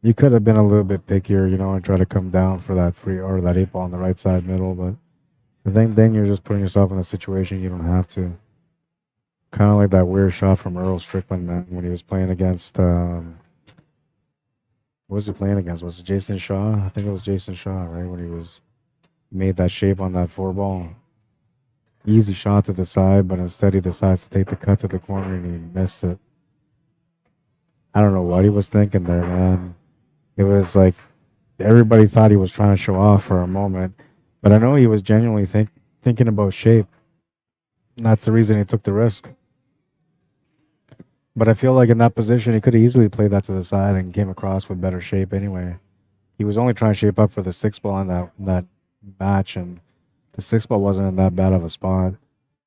Speaker 1: You could have been a little bit pickier, you know, and try to come down for that 3 or that 8 ball on the right side middle, but I think then you're just putting yourself in a situation you don't have to. Kind of like that weird shot from Earl Strickland, man, when he was playing against, what was he playing against? Was it Jason Shaw? I think it was Jason Shaw, right? When he made that shape on that 4 ball. Easy shot to the side, but instead he decides to take the cut to the corner and he missed it. I don't know what he was thinking there, man. It was like everybody thought he was trying to show off for a moment, but I know he was genuinely thinking about shape. And that's the reason he took the risk. But I feel like in that position, he could have easily played that to the side and came across with better shape anyway. He was only trying to shape up for the 6 ball in that match, and the 6 ball wasn't in that bad of a spot.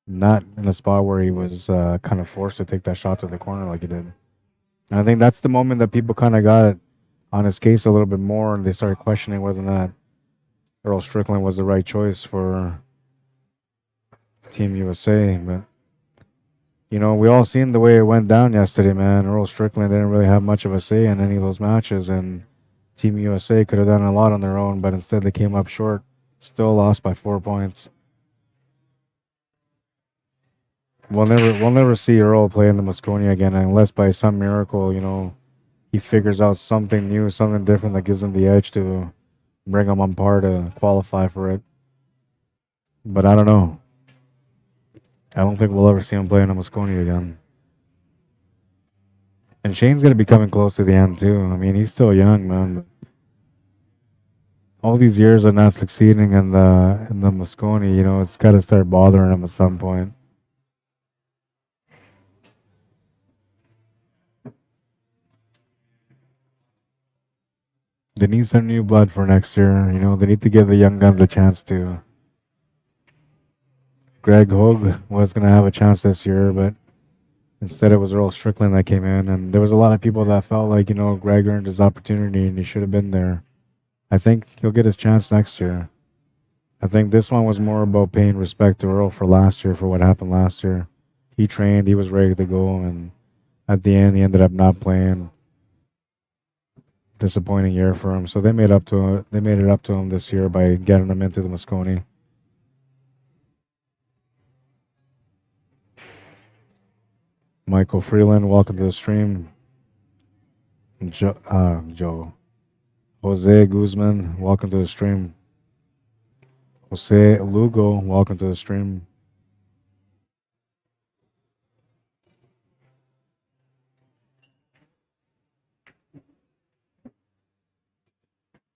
Speaker 1: Not in a spot where he was kind of forced to take that shot to the corner like he did. And I think that's the moment that people kind of got on his case a little bit more, and they started questioning whether or not Earl Strickland was the right choice for Team USA. But, you know, we all seen the way it went down yesterday, man. Earl Strickland didn't really have much of a say in any of those matches, and Team USA could have done a lot on their own, but instead they came up short. Still lost by 4 points. We'll never see Earl play in the Moscone again unless by some miracle, you know, he figures out something new, something different that gives him the edge to bring him on par to qualify for it. But I don't know. I don't think we'll ever see him play in the Moscone again. And Shane's going to be coming close to the end too. I mean, he's still young, man. But all these years of not succeeding in the Moscone, you know, it's got to start bothering him at some point. They need some new blood for next year. You know, they need to give the young guns a chance to. Greg Hogue was going to have a chance this year, but instead it was Earl Strickland that came in. And there was a lot of people that felt like, you know, Greg earned his opportunity and he should have been there. I think he'll get his chance next year. I think this one was more about paying respect to Earl for last year, for what happened last year. He trained, he was ready to go, and at the end he ended up not playing. Disappointing year for him. So they made it up to him this year by getting him into the Moscone. Michael Freeland, welcome to the stream. Jose Guzman, welcome to the stream. Jose Lugo, welcome to the stream.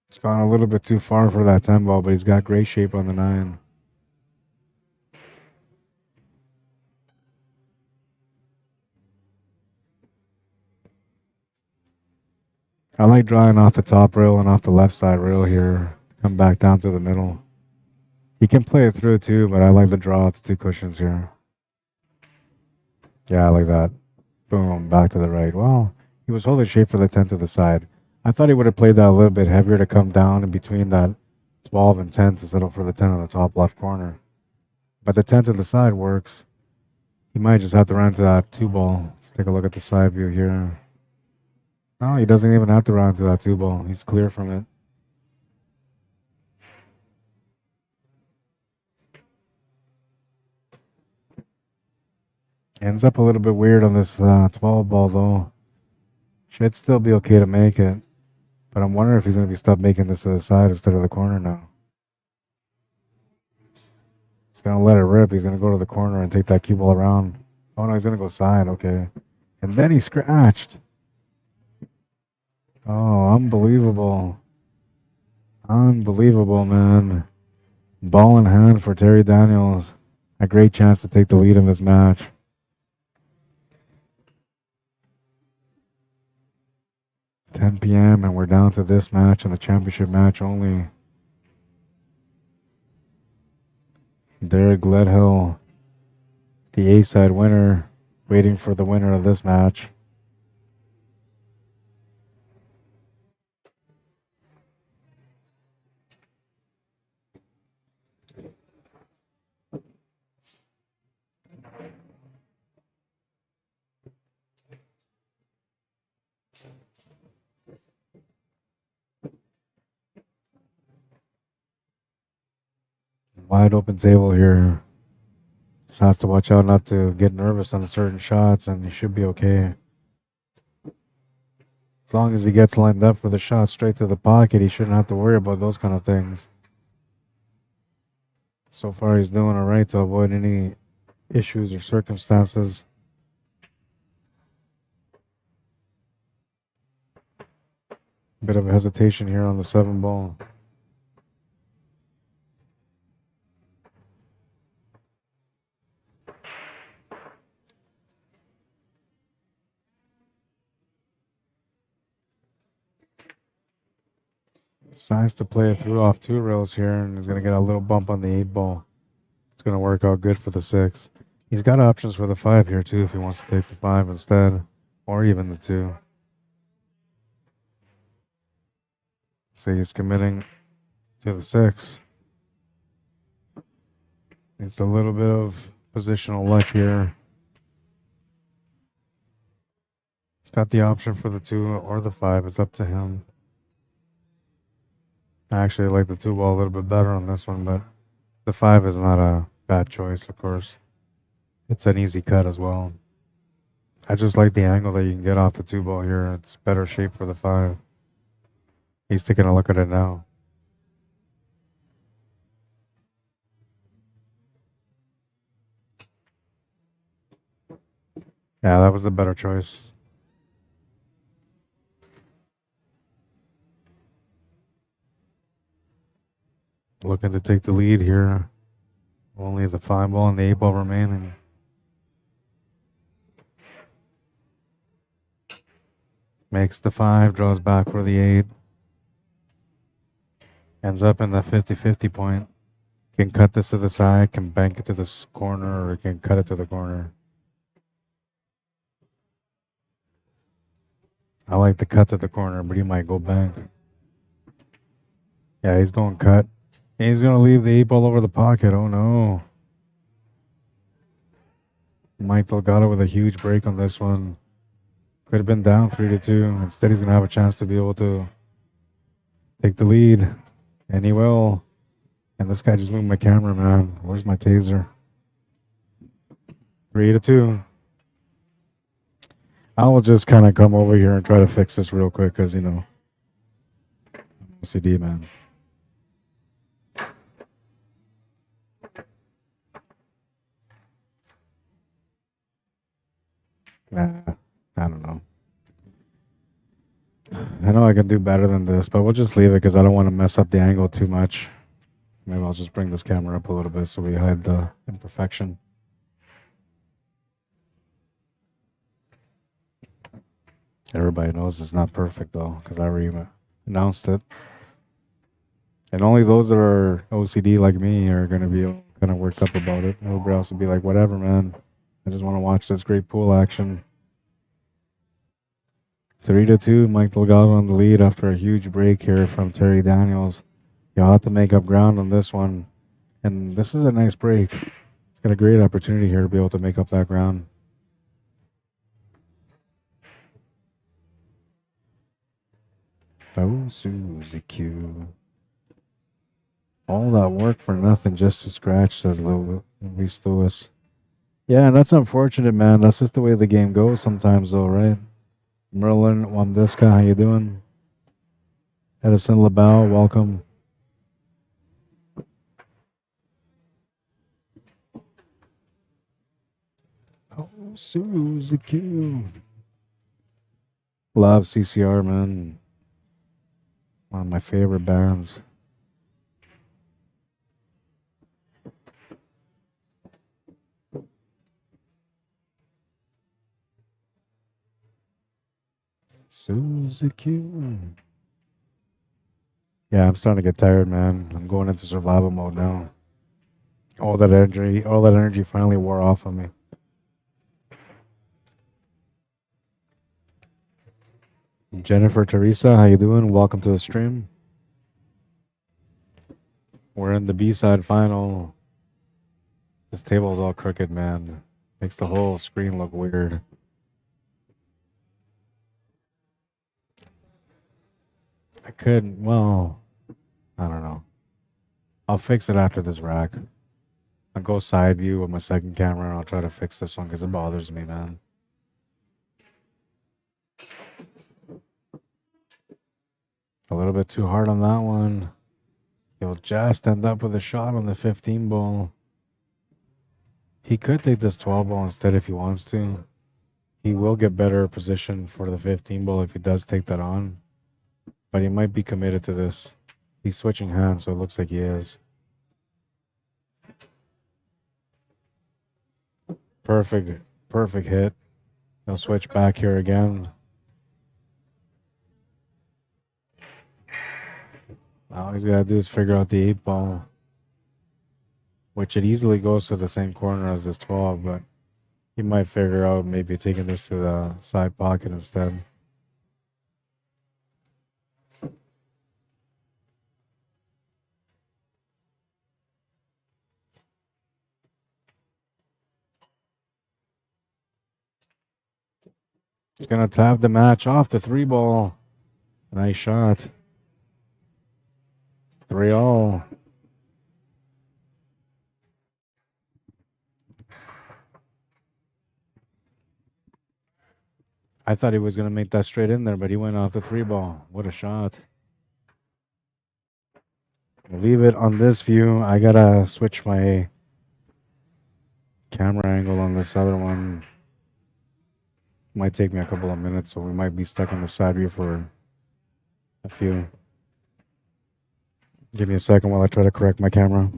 Speaker 1: It's gone a little bit too far for that 10 ball, but he's got great shape on the 9. I like drawing off the top rail and off the left side rail here. Come back down to the middle. You can play it through too, but I like to draw out the 2 cushions here. Yeah, I like that. Boom, back to the right. Well, he was holding shape for the 10 to the side. I thought he would have played that a little bit heavier to come down in between that 12 and 10 to settle for the 10 on the top left corner. But the 10 to the side works. He might just have to run to that 2 ball. Let's take a look at the side view here. No, he doesn't even have to run to that 2 ball. He's clear from it. Ends up a little bit weird on this 12 ball though. Should still be okay to make it. But I'm wondering if he's going to be stuck making this to the side instead of the corner now. He's going to let it rip. He's going to go to the corner and take that cue ball around. Oh no, he's going to go side. Okay. And then he scratched. Oh, unbelievable. Unbelievable, man. Ball in hand for Terry Daniels. A great chance to take the lead in this match. $10 p.m. and we're down to this match and the championship match only. Derek Gledhill, the A-side winner, waiting for the winner of this match. Wide open table here. Just has to watch out not to get nervous on certain shots, and he should be okay. As long as he gets lined up for the shot straight to the pocket, he shouldn't have to worry about those kind of things. So far, he's doing all right to avoid any issues or circumstances. Bit of a hesitation here on the 7 ball. Decides to play it through off 2 rails here, and he's going to get a little bump on the 8 ball. It's going to work out good for the 6. He's got options for the 5 here too if he wants to take the 5 instead, or even the 2. So he's committing to the 6. It's a little bit of positional luck here. He's got the option for the 2 or the 5. It's up to him. I actually like the 2 ball a little bit better on this one, but the 5 is not a bad choice, of course. It's an easy cut as well. I just like the angle that you can get off the 2 ball here. It's better shape for the 5. He's taking a look at it now. Yeah, that was a better choice. Looking to take the lead here. Only the 5 ball and the 8 ball remaining. Makes the 5, draws back for the 8. Ends up in the 50-50 point. Can cut this to the side, can bank it to this corner, or can cut it to the corner. I like the cut to the corner, but he might go bank. Yeah, he's going cut. And he's going to leave the 8 ball over the pocket. Oh no. Mike Delgado with a huge break on this one. Could have been down 3-2. Instead, he's going to have a chance to be able to take the lead. And he will. And this guy just moved my camera, man. Where's my taser? 3-2. I will just kind of come over here and try to fix this real quick because, you know, OCD, man. Nah, I don't know. I know I can do better than this, but we'll just leave it because I don't want to mess up the angle too much. Maybe I'll just bring this camera up a little bit so we hide the imperfection. Everybody knows it's not perfect though, because I already announced it. And only those that are OCD like me are going to be kind of worked up about it. Everybody else will be like, whatever, man. I just want to watch this great pool action. 3-2, Mike Delgado on the lead after a huge break here from Terry Daniels. You'll have to make up ground on this one. And this is a nice break. It's got a great opportunity here to be able to make up that ground. Oh, Susie Q. All that work for nothing just to scratch, says Reese Lewis. Yeah, and that's unfortunate, man. That's just the way the game goes sometimes, though, right? Merlin Wamdiska, how you doing? Edison LaBelle, welcome. Oh, Susie Q. Love CCR, man. One of my favorite bands. Susie Q. Yeah, I'm starting to get tired, man. I'm going into survival mode now. All that energy finally wore off of me. Jennifer Teresa, how you doing? Welcome to the stream. We're in the B-side final. This table is all crooked, man. Makes the whole screen look weird. I could, well, I don't know. I'll fix it after this rack. I'll go side view with my second camera and I'll try to fix this one because it bothers me, man. A little bit too hard on that one. He'll just end up with a shot on the 15 ball. He could take this 12 ball instead if he wants to. He will get better position for the 15 ball if he does take that on. But he might be committed to this. He's switching hands, so it looks like he is. Perfect hit. He'll switch back here again. All he's got to do is figure out the 8 ball, which it easily goes to the same corner as this 12, but he might figure out maybe taking this to the side pocket instead. He's going to tap the match off the 3 ball. Nice shot. 3-all. I thought he was going to make that straight in there, but he went off the 3 ball. What a shot. Leave it on this view. I got to switch my camera angle on this other one. Might take me a couple of minutes, so we might be stuck on the side view for a few. Give me a second while I try to correct my camera.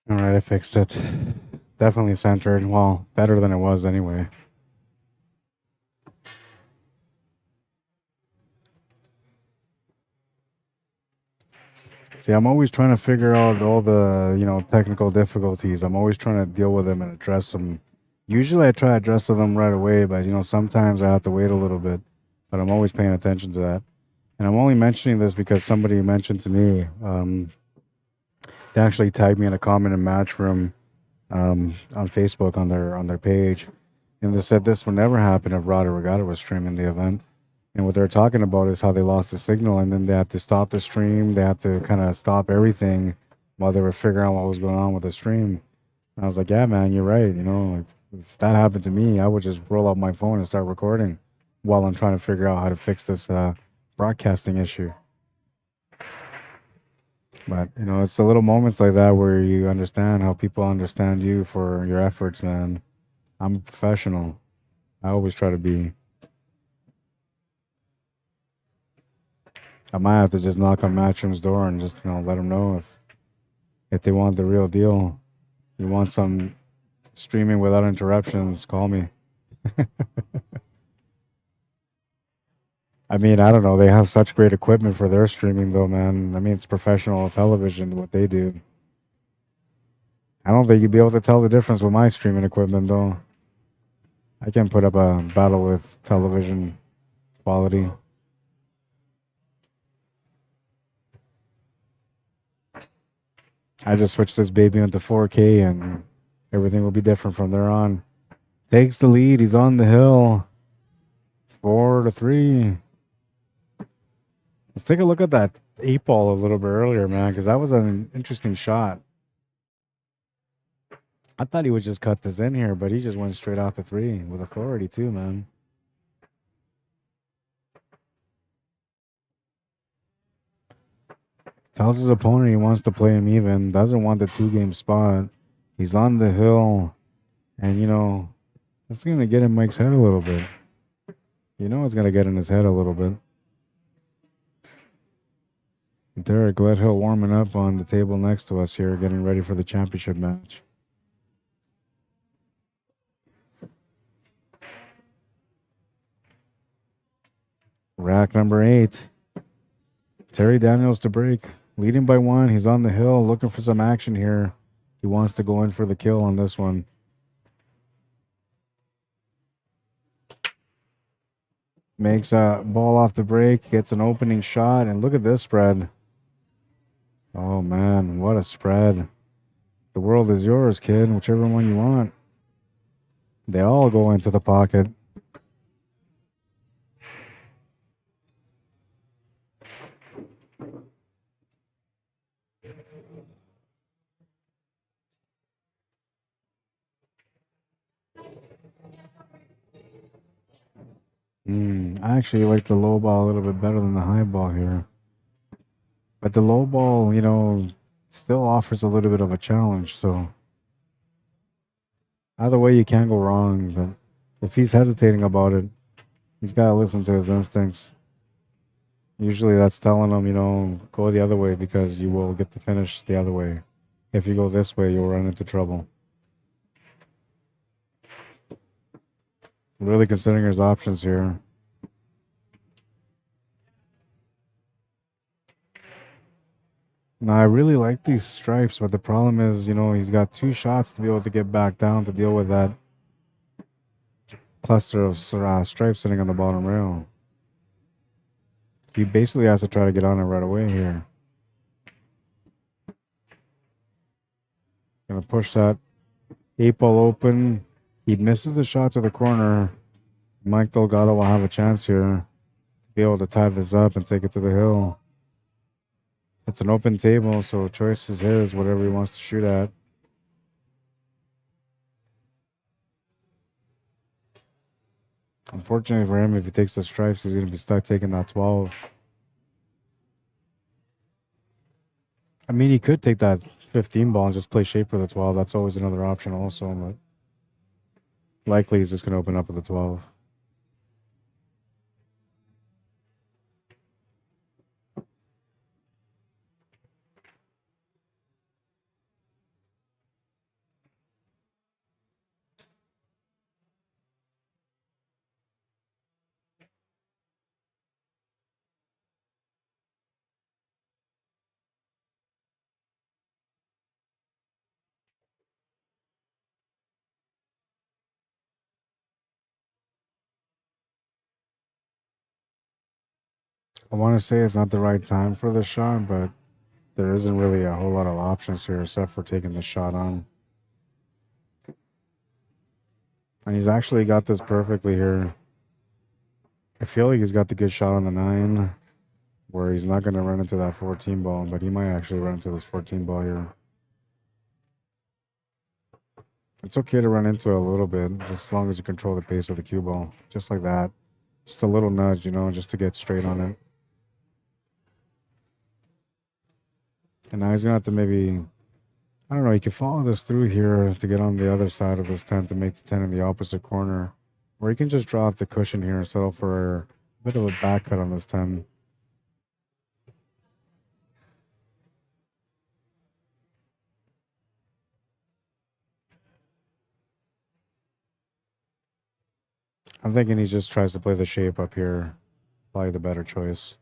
Speaker 1: All right, I fixed it. Definitely centered. Well, better than it was anyway. See, I'm always trying to figure out all the, technical difficulties. I'm always trying to deal with them and address them. Usually I try to address them right away, but, sometimes I have to wait a little bit. But I'm always paying attention to that. And I'm only mentioning this because somebody mentioned to me, they actually tagged me in a comment in Matchroom on Facebook on their page. And they said this would never happen if Rod Arriagada was streaming the event. And what they're talking about is how they lost the signal, and then they had to stop the stream. They had to kind of stop everything while they were figuring out what was going on with the stream. And I was like, yeah, man, you're right. Like, if that happened to me, I would just roll out my phone and start recording while I'm trying to figure out how to fix this broadcasting issue. But, it's the little moments like that where you understand how people understand you for your efforts, man. I'm a professional. I always try to be. I might have to just knock on Matchroom's door and just, let them know if they want the real deal. You want some streaming without interruptions, call me. I mean, I don't know. They have such great equipment for their streaming, though, man. I mean, it's professional television, what they do. I don't think you'd be able to tell the difference with my streaming equipment, though. I can put up a battle with television quality. I just switched this baby into 4K and everything will be different from there on. Takes the lead. He's on the hill. 4-3. Let's take a look at that 8-ball a little bit earlier, man, because that was an interesting shot. I thought he would just cut this in here, but he just went straight out the 3 with authority too, man. Tells his opponent he wants to play him even. Doesn't want the 2-game spot. He's on the hill. And, that's going to get in Mike's head a little bit. It's going to get in his head a little bit. Derek Gledhill warming up on the table next to us here, getting ready for the championship match. Rack number 8. Terry Daniels to break. Leading by 1. He's on the hill looking for some action here. He wants to go in for the kill on this one. Makes a ball off the break. Gets an opening shot. And look at this spread. Oh, man. What a spread. The world is yours, kid. Whichever one you want. They all go into the pocket. I actually like the low ball a little bit better than the high ball here. But the low ball, still offers a little bit of a challenge. So either way, you can't go wrong. But if he's hesitating about it, he's got to listen to his instincts. Usually that's telling him, go the other way because you will get the finish the other way. If you go this way, you'll run into trouble. Really considering his options here. Now, I really like these stripes, but the problem is, he's got 2 shots to be able to get back down to deal with that cluster of stripes sitting on the bottom rail. He basically has to try to get on it right away here. Gonna push that 8-ball open. He misses the shot to the corner. Mike Delgado will have a chance here to be able to tie this up and take it to the hill. It's an open table, so choice is his, whatever he wants to shoot at. Unfortunately for him, if he takes the stripes, he's going to be stuck taking that 12. I mean, he could take that 15 ball and just play shape for the 12. That's always another option also, but likely he's just going to open up with the 12. I want to say it's not the right time for the shot, but there isn't really a whole lot of options here except for taking the shot on. And he's actually got this perfectly here. I feel like he's got the good shot on the 9, where he's not going to run into that 14 ball, but he might actually run into this 14 ball here. It's okay to run into it a little bit, just as long as you control the pace of the cue ball. Just like that. Just a little nudge, you know, just to get straight on it. And now he's going to have to maybe, I don't know, he can follow this through here to get on the other side of this 10 to make the 10 in the opposite corner. Or he can just draw off the cushion here and settle for a bit of a back cut on this 10. I'm thinking he just tries to play the shape up here. Probably the better choice.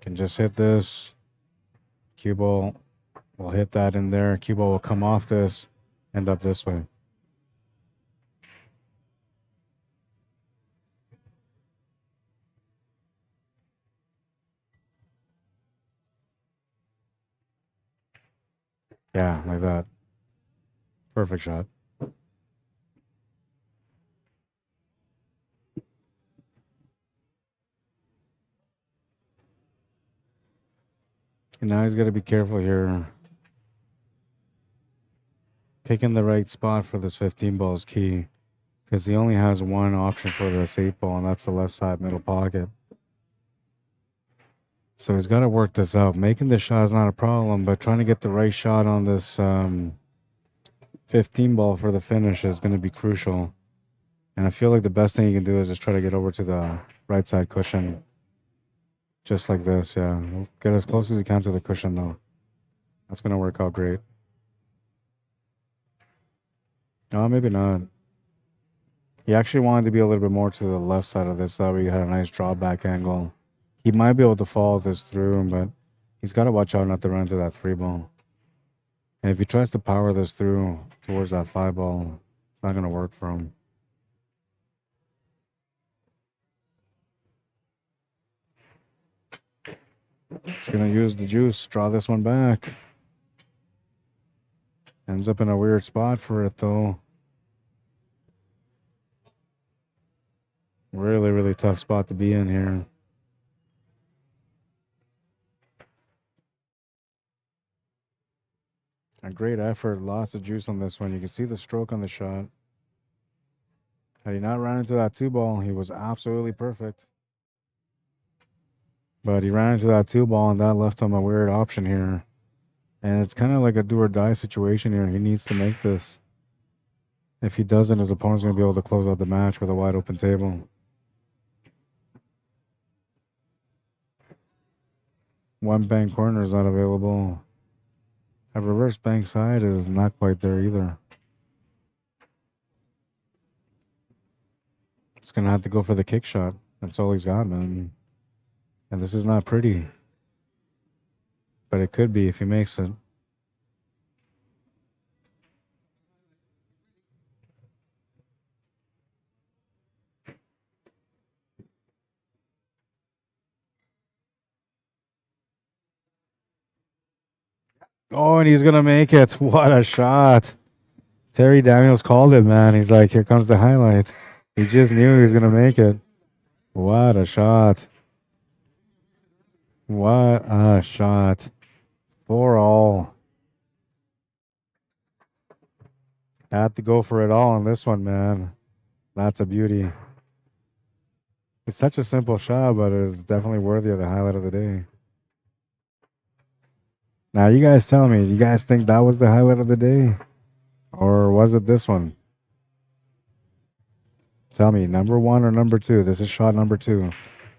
Speaker 1: Can just hit this. Cue ball will hit that in there. Cue ball will come off this, end up this way. Yeah, like that. Perfect shot. And now he's got to be careful here. Picking the right spot for this 15 ball is key, because he only has one option for this 8 ball, and that's the left side middle pocket. So he's got to work this out. Making the shot is not a problem, but trying to get the right shot on this 15 ball for the finish is going to be crucial. And I feel like the best thing you can do is just try to get over to the right side cushion. Just like this, yeah. Get as close as you can to the cushion, though. That's going to work out great. Oh, maybe not. He actually wanted to be a little bit more to the left side of this. That way you had a nice drawback angle. He might be able to follow this through, but he's got to watch out not to run into that 3 ball. And if he tries to power this through towards that 5 ball, it's not going to work for him. He's going to use the juice, draw this one back. Ends up in a weird spot for it, though. Really, really tough spot to be in here. A great effort, lots of juice on this one. You can see the stroke on the shot. Had he not ran into that 2 ball, he was absolutely perfect. But he ran into that 2 ball, and that left him a weird option here. And it's kind of like a do or die situation here. He needs to make this. If he doesn't, his opponent's going to be able to close out the match with a wide open table. One bank corner is not available. A reverse bank side is not quite there either. It's going to have to go for the kick shot. That's all he's got, man. And this is not pretty. But it could be if he makes it. Oh, and he's going to make it. What a shot. Terry Daniels called it, man. He's like, here comes the highlight. He just knew he was going to make it. What a shot. What a shot. 4-all. Had to go for it all on this one, man. That's a beauty. It's such a simple shot, but it's definitely worthy of the highlight of the day. Now, you guys tell me, do you guys think that was the highlight of the day? Or was it this one? Tell me, number 1 or number 2? This is shot number 2.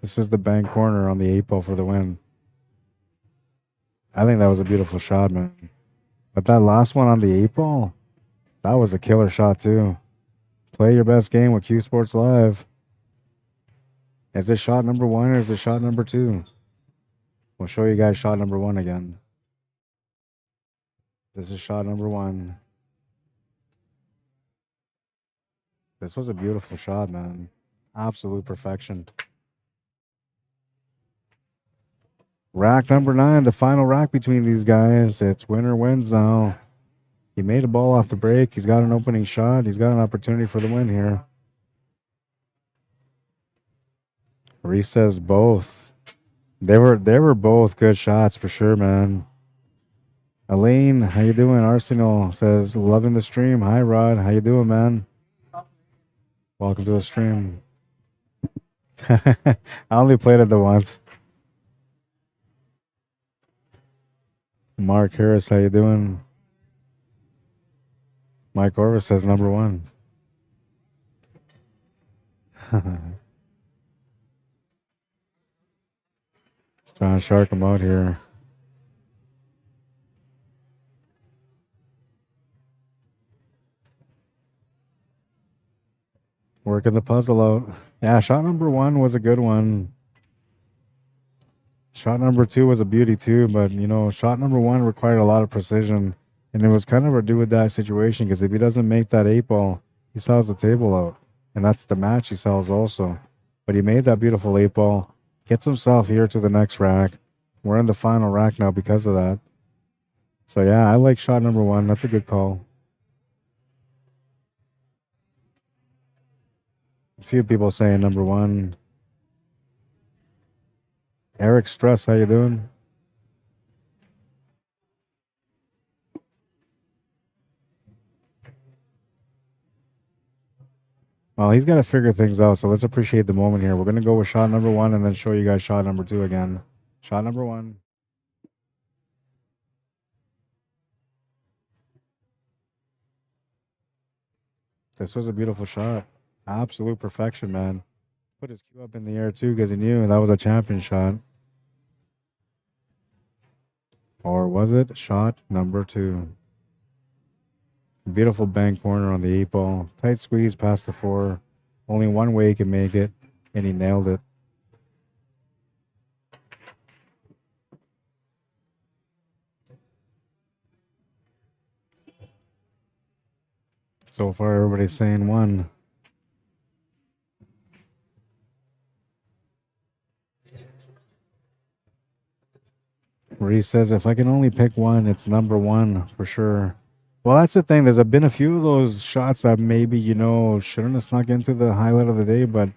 Speaker 1: This is the bank corner on the 8 ball for the win. I think that was a beautiful shot, man. But that last one on the 8 ball, that was a killer shot too. Play your best game with Q Sports Live. Is this shot number 1 or is this shot number 2? We'll show you guys shot number 1 again. This is shot number 1. This was a beautiful shot, man. Absolute perfection. Rack number 9, the final rack between these guys. It's winner wins now. He made a ball off the break. He's got an opening shot. He's got an opportunity for the win here. Reese says both. They were both good shots for sure, man. Elaine, how you doing? Arsenal says, loving the stream. Hi, Rod. How you doing, man? Welcome to the stream. I only played it the once. Mark Harris, how you doing? Mike Orvis says number 1. Trying to shark him out here. Working the puzzle out. Yeah, shot number 1 was a good one. Shot number 2 was a beauty too, but you know, shot number 1 required a lot of precision, and it was kind of a do or die situation because if he doesn't make that 8 ball, he sells the table out, and that's the match he sells also. But he made that beautiful 8 ball, gets himself here to the next rack. We're in the final rack now because of that. So yeah, I like shot number 1. That's a good call. A few people saying number 1. Eric Stress, how you doing? Well, he's got to figure things out, so let's appreciate the moment here. We're going to go with shot number 1 and then show you guys shot number 2 again. Shot number 1. This was a beautiful shot. Absolute perfection, man. Put his cue up in the air too because he knew that was a champion shot. Or was it shot number 2? Beautiful bank corner on the 8 ball. Tight squeeze past the 4. Only one way he can make it, and he nailed it. So far, everybody's saying 1. Reese says, if I can only pick 1, it's number 1 for sure. Well, that's the thing. There's been a few of those shots that maybe, you know, shouldn't have snuck into the highlight of the day, but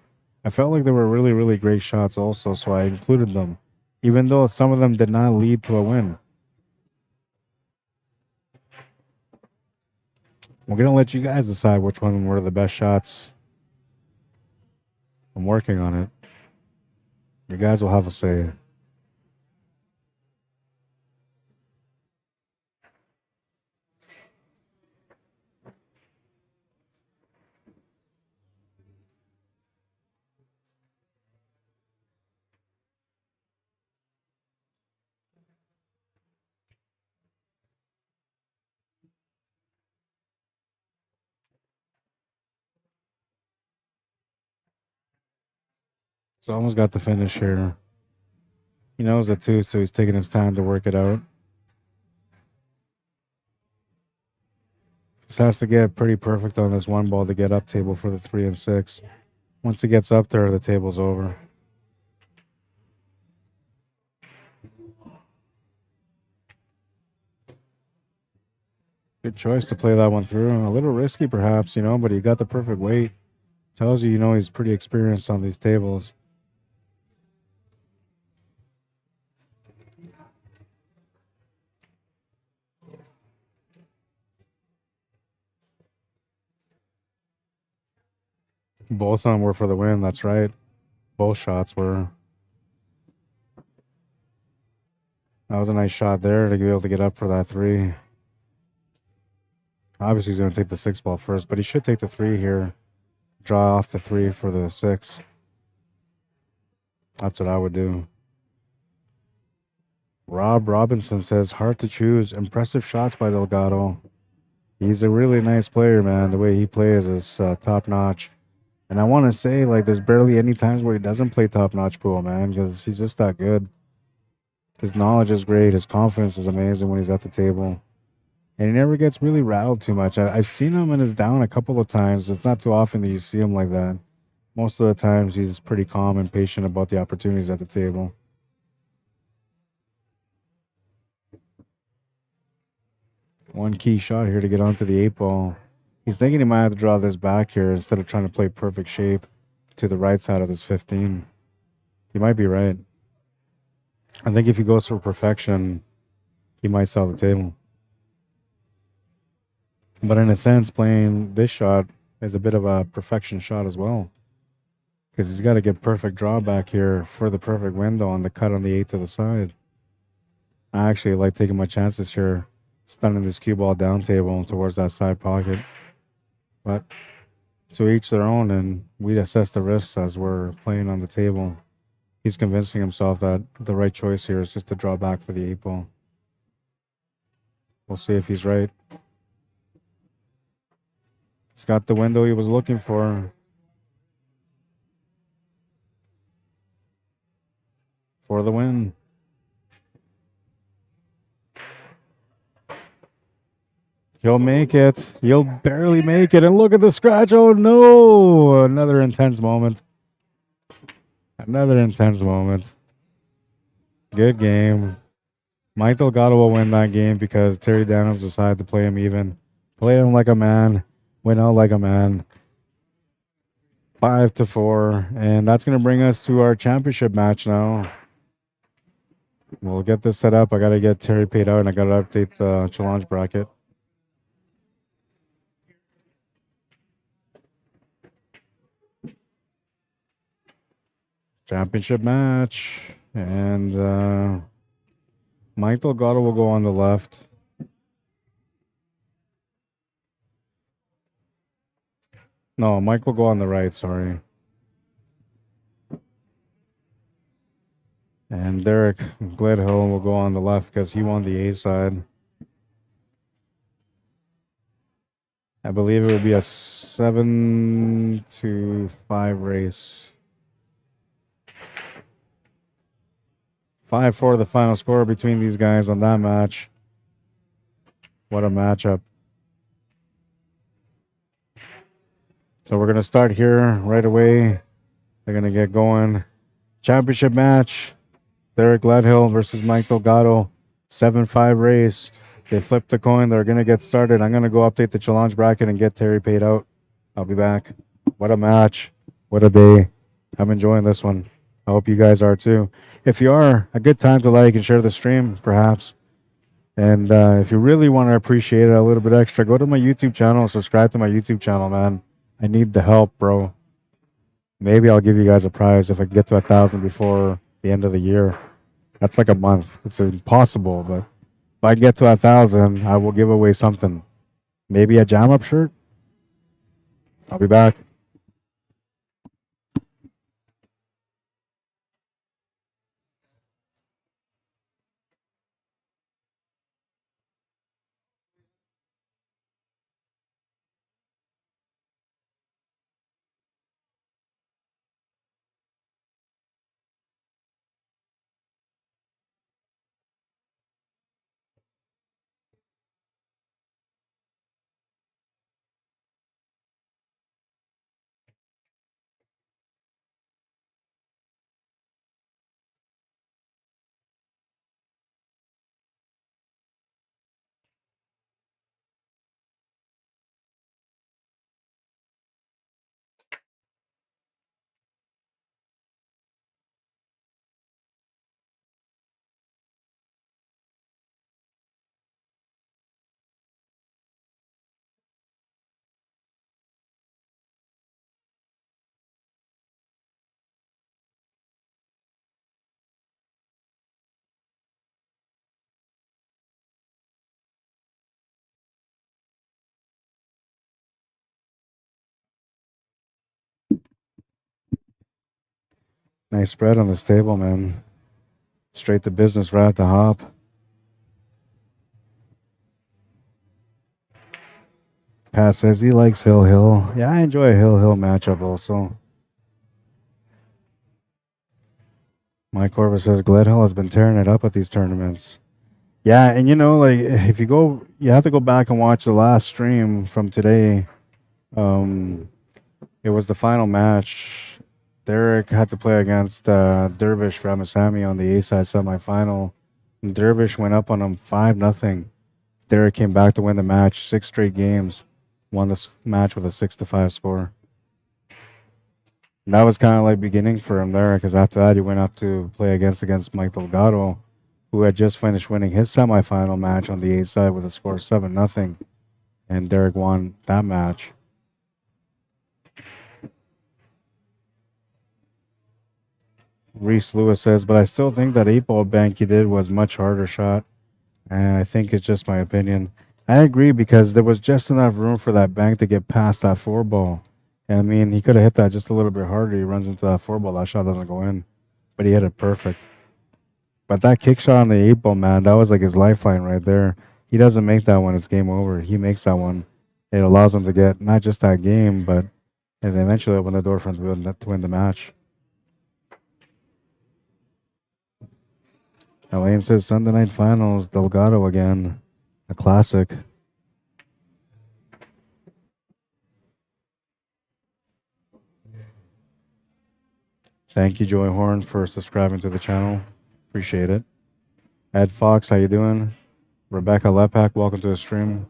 Speaker 1: I felt like they were really, really great shots also, so I included them, even though some of them did not lead to a win. We're going to let you guys decide which one were the best shots. I'm working on it. You guys will have a say. So almost got the finish here. He knows it too, so he's taking his time to work it out. Just has to get pretty perfect on this 1 ball to get up table for the 3 and 6. Once he gets up there, the table's over. Good choice to play that one through. A little risky perhaps, you know, but he got the perfect weight. Tells you, you know, he's pretty experienced on these tables. Both of them were for the win, that's right. Both shots were. That was a nice shot there to be able to get up for that 3. Obviously, he's going to take the 6 ball first, but he should take the 3 here. Draw off the 3 for the 6. That's what I would do. Rob Robinson says, hard to choose. Impressive shots by Delgado. He's a really nice player, man. The way he plays is top-notch. And I want to say, like, there's barely any times where he doesn't play top-notch pool, man, because he's just that good. His knowledge is great. His confidence is amazing when he's at the table. And he never gets really rattled too much. I've seen him in his down a couple of times. It's not too often that you see him like that. Most of the times he's pretty calm and patient about the opportunities at the table. One key shot here to get onto the 8-ball. He's thinking he might have to draw this back here instead of trying to play perfect shape to the right side of this 15. He might be right. I think if he goes for perfection, he might sell the table. But in a sense, playing this shot is a bit of a perfection shot as well. Because he's got to get perfect draw back here for the perfect window on the cut on the 8 to the side. I actually like taking my chances here, stunning this cue ball down table towards that side pocket. But to each their own, and we assess the risks as we're playing on the table. He's convincing himself that the right choice here is just to draw back for the 8-ball. We'll see if he's right. He's got the window he was looking for. For the win. He'll make it. He'll barely make it. And look at the scratch. Oh, no. Another intense moment. Another intense moment. Good game. Mike Delgado will win that game because Terry Daniels decided to play him even. Play him like a man. Win out like a man. 5-4. And that's going to bring us to our championship match now. We'll get this set up. I got to get Terry paid out, and I got to update the challenge bracket. Championship match. And Mike Delgado will go on the left. No, Mike will go on the right, sorry. And Derek Gledhill will go on the left because he won the A side. I believe it will be a 7-5 race. 5-4 the final score between these guys on that match. What a matchup. So we're going to start here right away. They're going to get going. Championship match. Derek Gledhill versus Mike Delgado. 7-5 race. They flipped the coin. They're going to get started. I'm going to go update the challenge bracket and get Terry paid out. I'll be back. What a match. What a day. I'm enjoying this one. I hope you guys are too. If you are, a good time to like and share the stream, perhaps. And if you really want to appreciate it a little bit extra, go to my YouTube channel. Subscribe to my YouTube channel, man. I need the help, bro. Maybe I'll give you guys a prize if I can get to 1,000 before the end of the year. That's like a month. It's impossible, but if I get to 1,000, I will give away something. Maybe a jam up shirt. I'll be back. Nice spread on this table, man. Straight to business right at the hop. Pat says he likes Hill. Yeah, I enjoy a Hill matchup also. Mike Corvus says Gledhill has been tearing it up at these tournaments. Yeah, and you know, like if you go, you have to go back and watch the last stream from today. Um, it was the final match. Derek had to play against Dervish Ramasamy on the A side semifinal. And Dervish went up on him 5-0. Derek came back to win the match, 6 straight games, won this match with a 6-5 score. And that was kind of like beginning for him there, because after that he went up to play against Mike Delgado, who had just finished winning his semifinal match on the A side with a score of 7-0, and Derek won that match. Reese Lewis says, but I still think that 8-ball bank he did was much harder shot. And I think it's just my opinion. I agree, because there was just enough room for that bank to get past that 4-ball. And I mean, he could have hit that just a little bit harder. He runs into that 4-ball. That shot doesn't go in. But he hit it perfect. But that kick shot on the 8-ball, man, that was like his lifeline right there. He doesn't make that one, it's game over. He makes that one. It allows him to get not just that game, but it eventually opened the door for him to win the match. Elaine says Sunday night finals, Delgado again. A classic. Thank you, Joy Horn, for subscribing to the channel. Appreciate it. Ed Fox, how you doing? Rebecca Lepak, welcome to the stream.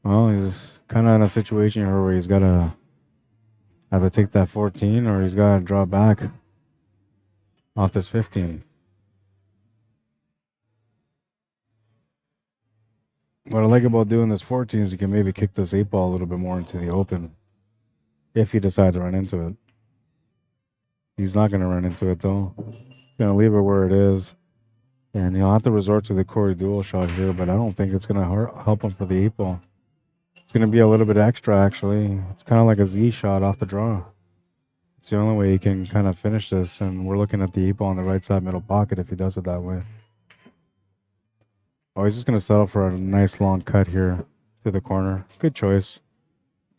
Speaker 1: Well, he's kind of in a situation here where he's got to either take that 14 or he's got to draw back off this 15. What I like about doing this 14 is you can maybe kick this 8-ball a little bit more into the open if you decide to run into it. He's not going to run into it, though. He's going to leave it where it is. And he'll have to resort to the Corey dual shot here, but I don't think it's going to help him for the 8-ball. It's going to be a little bit extra, actually. It's kind of like a Z shot off the draw. It's the only way he can kind of finish this, and we're looking at the 8-ball on the right side middle pocket if he does it that way. Oh, he's just going to settle for a nice long cut here to the corner. Good choice.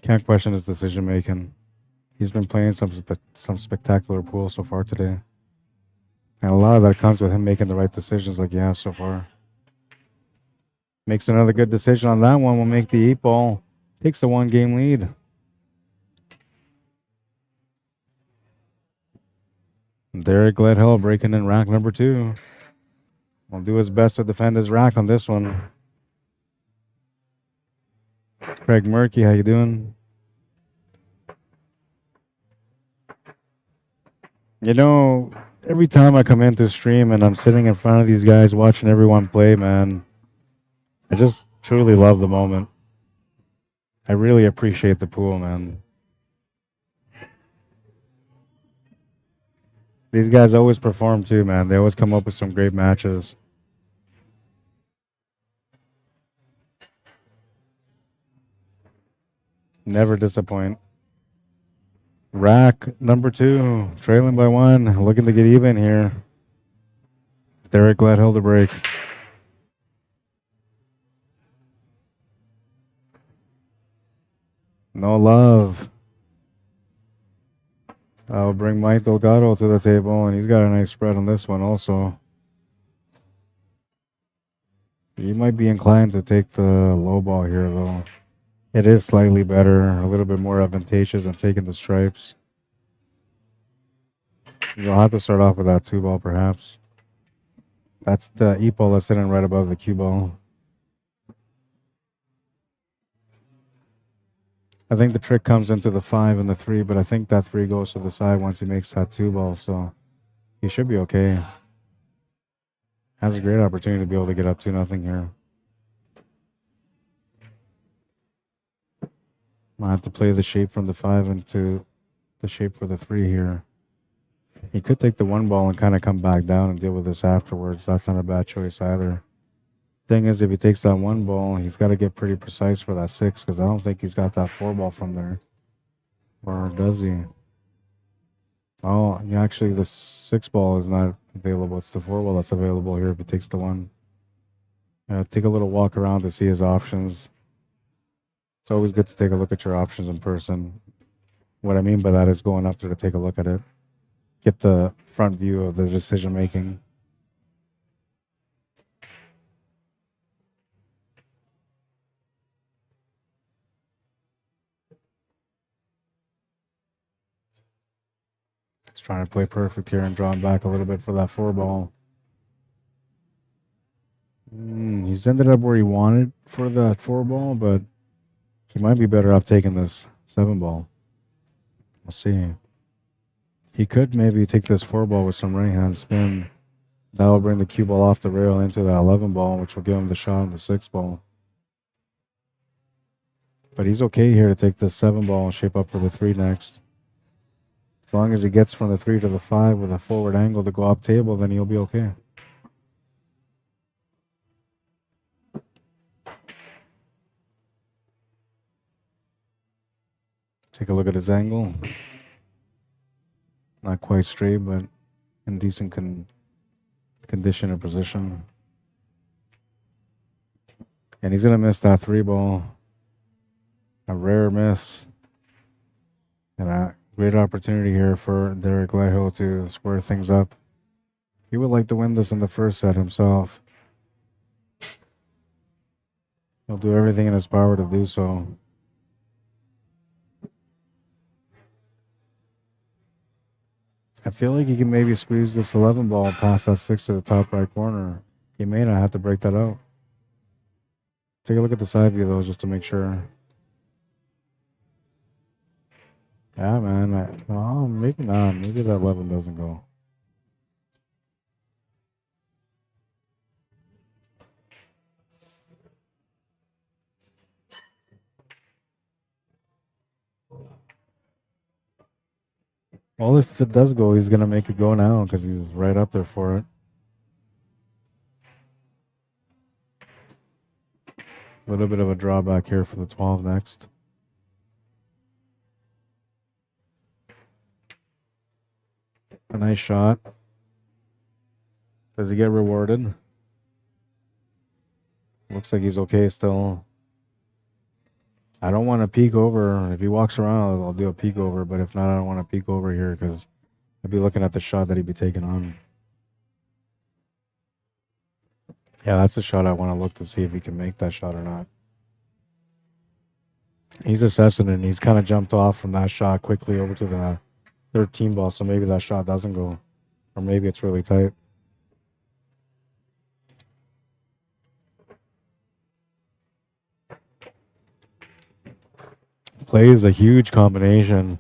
Speaker 1: Can't question his decision making. He's been playing some spectacular pool so far today. And a lot of that comes with him making the right decisions like he has so far. Makes another good decision on that one. Will make the 8-ball. Takes the 1-game lead. Derek Gledhill breaking in rack number 2. Will do his best to defend his rack on this one. Craig Murky, how you doing? You know, every time I come into stream and I'm sitting in front of these guys watching everyone play, man, I just truly love the moment. I really appreciate the pool, man. These guys always perform too, man. They always come up with some great matches. Never disappoint. Rack number 2, trailing by 1, looking to get even here. Derek Gledhill to break. No love. I'll bring Mike Delgado to the table, and he's got a nice spread on this one also. He might be inclined to take the low ball here, though. It is slightly better, a little bit more advantageous than taking the stripes. You'll have to start off with that 2-ball, perhaps. That's the 8-ball that's sitting right above the cue ball. I think the trick comes into the 5 and the 3, but I think that 3 goes to the side once he makes that 2-ball, so he should be okay. Has a great opportunity to be able to get up 2-0 here. I have to play the shape from the 5 into the shape for the 3 here. He could take the 1-ball and kind of come back down and deal with this afterwards. That's not a bad choice either. Thing is, if he takes that 1-ball, he's got to get pretty precise for that 6, because I don't think he's got that 4-ball from there. Or does he? Oh, yeah, actually, the 6-ball is not available. It's the 4-ball that's available here if he takes the 1. Take a little walk around to see his options. It's always good to take a look at your options in person. What I mean by that is going up there to take a look at it. Get the front view of the decision making. Trying to play perfect here and drawing back a little bit for that 4-ball. He's ended up where he wanted for that 4-ball, but he might be better off taking this 7-ball. We'll see. He could maybe take this 4-ball with some right hand spin. That will bring the cue ball off the rail into the 11-ball, which will give him the shot on the 6-ball. But he's okay here to take the 7-ball and shape up for the 3 next. As long as he gets from the 3 to the 5 with a forward angle to go up table, then he'll be okay. Take a look at his angle. Not quite straight, but in decent condition or position. And he's going to miss that 3-ball. A rare miss. And a great opportunity here for Derek Leho to square things up. He would like to win this in the first set himself. He'll do everything in his power to do so. I feel like he can maybe squeeze this 11-ball past that 6 to the top right corner. He may not have to break that out. Take a look at the side view though, just to make sure. Yeah, man. Oh, maybe not. Maybe that 11 doesn't go. Well, if it does go, he's going to make it go now because he's right up there for it. A little bit of a drawback here for the 12 next. A nice shot. Does he get rewarded? Looks like he's okay still. I don't want to peek over. If he walks around, I'll do a peek over. But if not, I don't want to peek over here because I'd be looking at the shot that he'd be taking on. Yeah, that's the shot I want to look to see if he can make that shot or not. He's assessing it, and he's kind of jumped off from that shot quickly over to the 13 ball, so maybe that shot doesn't go. Or maybe it's really tight. Plays a huge combination.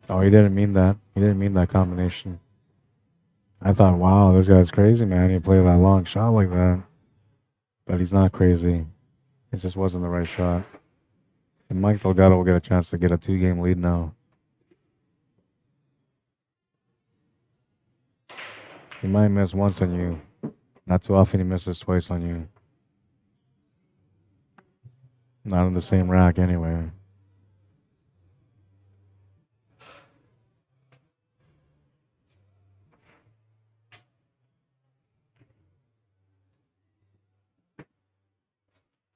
Speaker 1: Oh, he didn't mean that. He didn't mean that combination. I thought, wow, this guy's crazy, man. He played that long shot like that. But he's not crazy. It just wasn't the right shot. And Mike Delgado will get a chance to get a 2-game lead now. He might miss once on you. Not too often he misses twice on you. Not in the same rack anyway.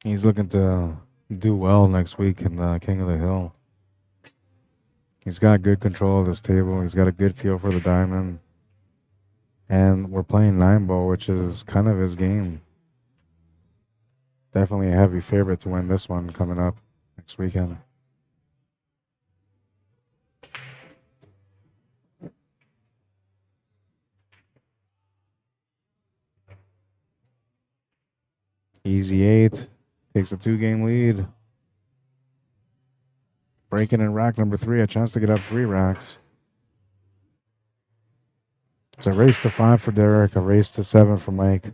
Speaker 1: He's looking to do well next week in the King of the Hill. He's got good control of this table. He's got a good feel for the diamond. And we're playing 9-ball, which is kind of his game. Definitely a heavy favorite to win this one coming up next weekend. Easy 8. Takes a 2-game lead. Breaking in rack number 3. A chance to get up 3 racks. It's a race to 5 for Derek. A race to 7 for Mike.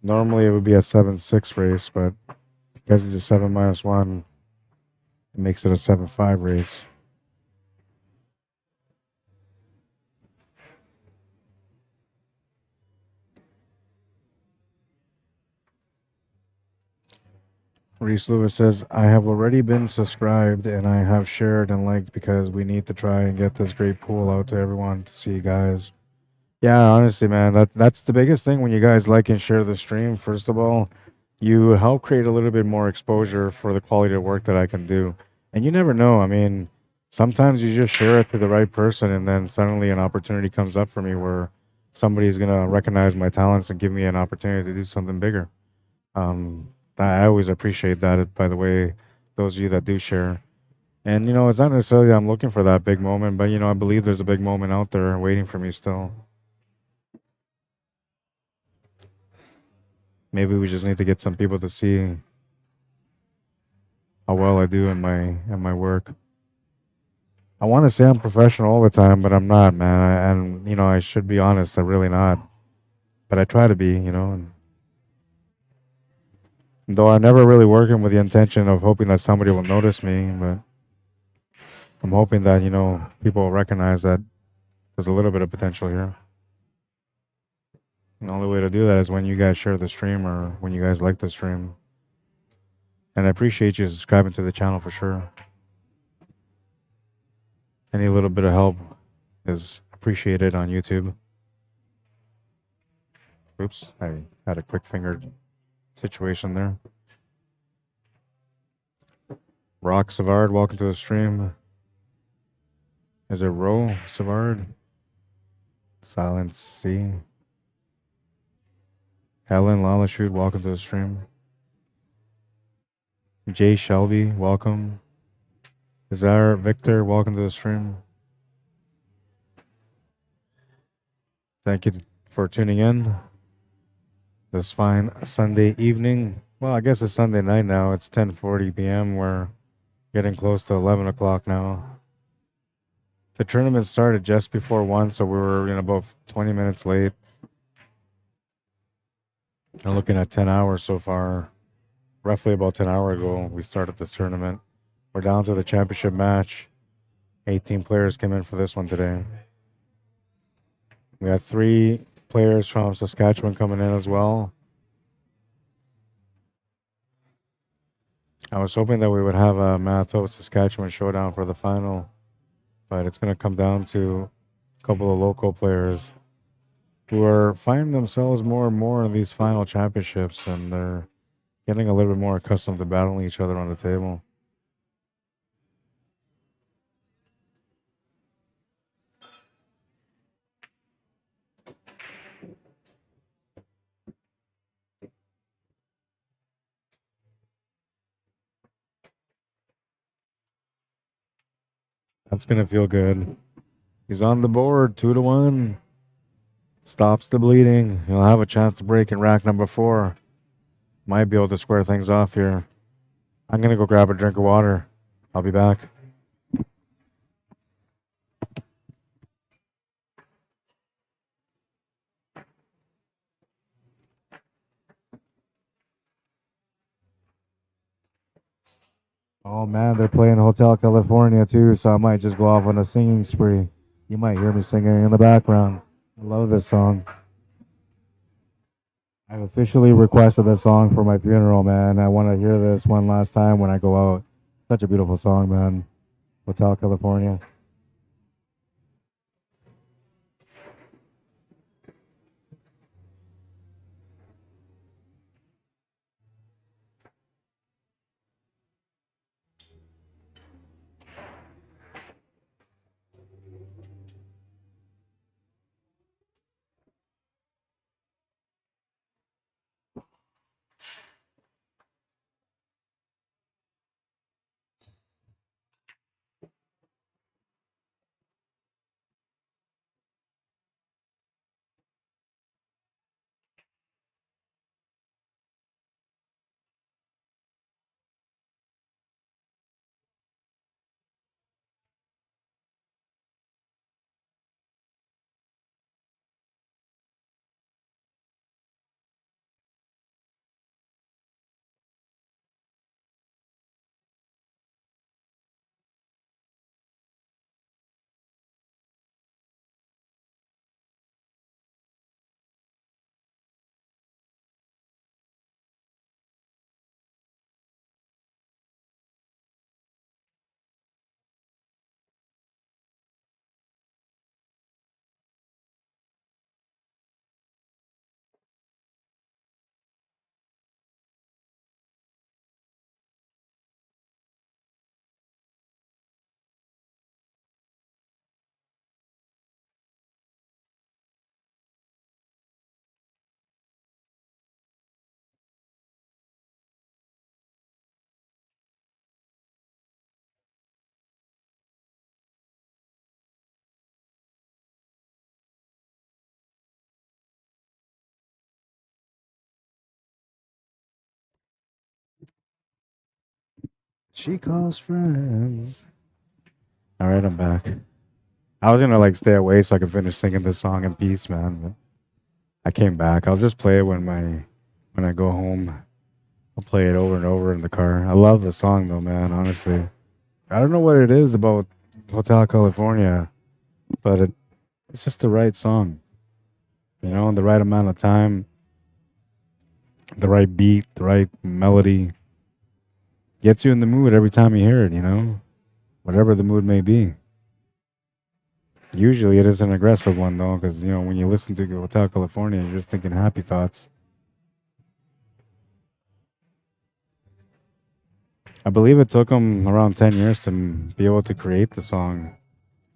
Speaker 1: Normally it would be a 7-6 race, but because it's a 7-1, it makes it a 7-5 race. Reese Lewis says, I have already been subscribed and I have shared and liked because we need to try and get this great pool out to everyone to see you guys. Yeah, honestly, man, that's the biggest thing when you guys like and share the stream. First of all, you help create a little bit more exposure for the quality of work that I can do. And you never know. I mean, sometimes you just share it to the right person and then suddenly an opportunity comes up for me where somebody's going to recognize my talents and give me an opportunity to do something bigger. I always appreciate that, by the way, those of you that do share. And, you know, it's not necessarily I'm looking for that big moment, but, you know, I believe there's a big moment out there waiting for me still. Maybe we just need to get some people to see how well I do in my work. I want to say I'm professional all the time, but I'm not, man. And, you know, I should be honest, I'm really not. But I try to be, you know. And though I'm never really working with the intention of hoping that somebody will notice me, but I'm hoping that, you know, people will recognize that there's a little bit of potential here. And the only way to do that is when you guys share the stream or when you guys like the stream. And I appreciate you subscribing to the channel for sure. Any little bit of help is appreciated on YouTube. Oops, I had a quick fingered situation there. Rock Savard, welcome to the stream. Is it Ro Savard? Silence C. Helen Lalashud, welcome to the stream. Jay Shelby, welcome. Zara Victor, welcome to the stream. Thank you for tuning in this fine Sunday evening. Well, I guess it's Sunday night now. It's 10:40 p.m. We're getting close to 11 o'clock now. The tournament started just before 1, so we were about 20 minutes late. I'm looking at 10 hours so far. Roughly about 10 hours ago, we started this tournament. We're down to the championship match. 18 players came in for this one today. We had 3 players from Saskatchewan coming in as well. I was hoping that we would have a Manitoba Saskatchewan showdown for the final, but it's going to come down to a couple of local players who are finding themselves more and more in these final championships, and they're getting a little bit more accustomed to battling each other on the table. That's going to feel good. He's on the board, 2-1. Stops the bleeding. He'll have a chance to break in rack number 4. Might be able to square things off here. I'm going to go grab a drink of water. I'll be back. Oh man, they're playing Hotel California too, so I might just go off on a singing spree. You might hear me singing in the background. I love this song. I've officially requested this song for my funeral, man. I want to hear this one last time when I go out. Such a beautiful song, man. Hotel California. she calls friends. All right, I'm back. I was gonna like stay away so I could finish singing this song in peace, man. But I came back. I'll just play it when I go home. I'll play it over and over in the car. I love the song though, man. Honestly, I don't know what it is about Hotel California, but it's just the right song. You know, in the right amount of time, the right beat, the right melody. Gets you in the mood every time you hear it, you know? Whatever the mood may be. Usually it is an aggressive one, though, because, you know, when you listen to Hotel California, you're just thinking happy thoughts. I believe it took him around 10 years to be able to create the song.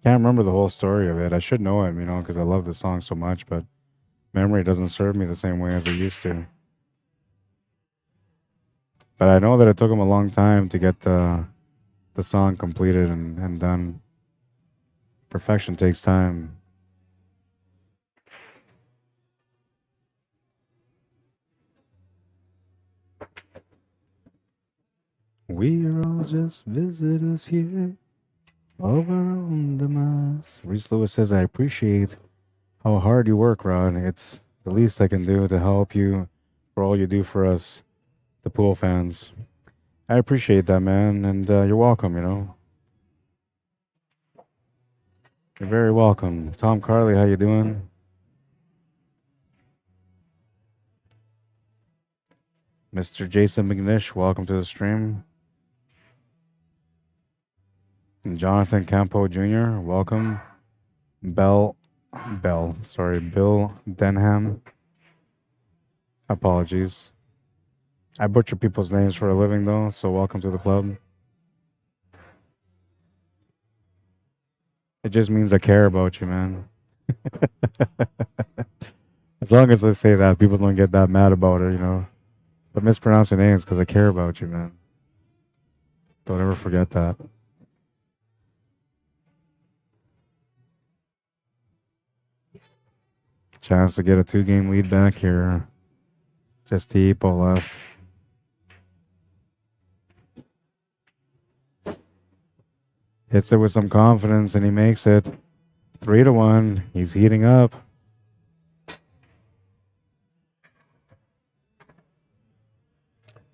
Speaker 1: Can't remember the whole story of it. I should know it, you know, because I love the song so much, but memory doesn't serve me the same way as it used to. But I know that it took him a long time to get the song completed and done. Perfection takes time. We are all just visitors here over on the Mars. Reese Lewis says, I appreciate how hard you work, Rod. It's the least I can do to help you for all you do for us, the pool fans. I appreciate that, man, and you're welcome, you know. You're very welcome. Tom Carley, how you doing? Mr. Jason McNish, welcome to the stream. And Jonathan Campo Jr., welcome. Bill Denham. Apologies. I butcher people's names for a living, though, so welcome to the club. It just means I care about you, man. As long as I say that, people don't get that mad about it, you know. But mispronounce your names because I care about you, man. Don't ever forget that. Chance to get a 2-game lead back here. Just the 8-ball left. Hits it with some confidence and he makes it 3-1. He's heating up.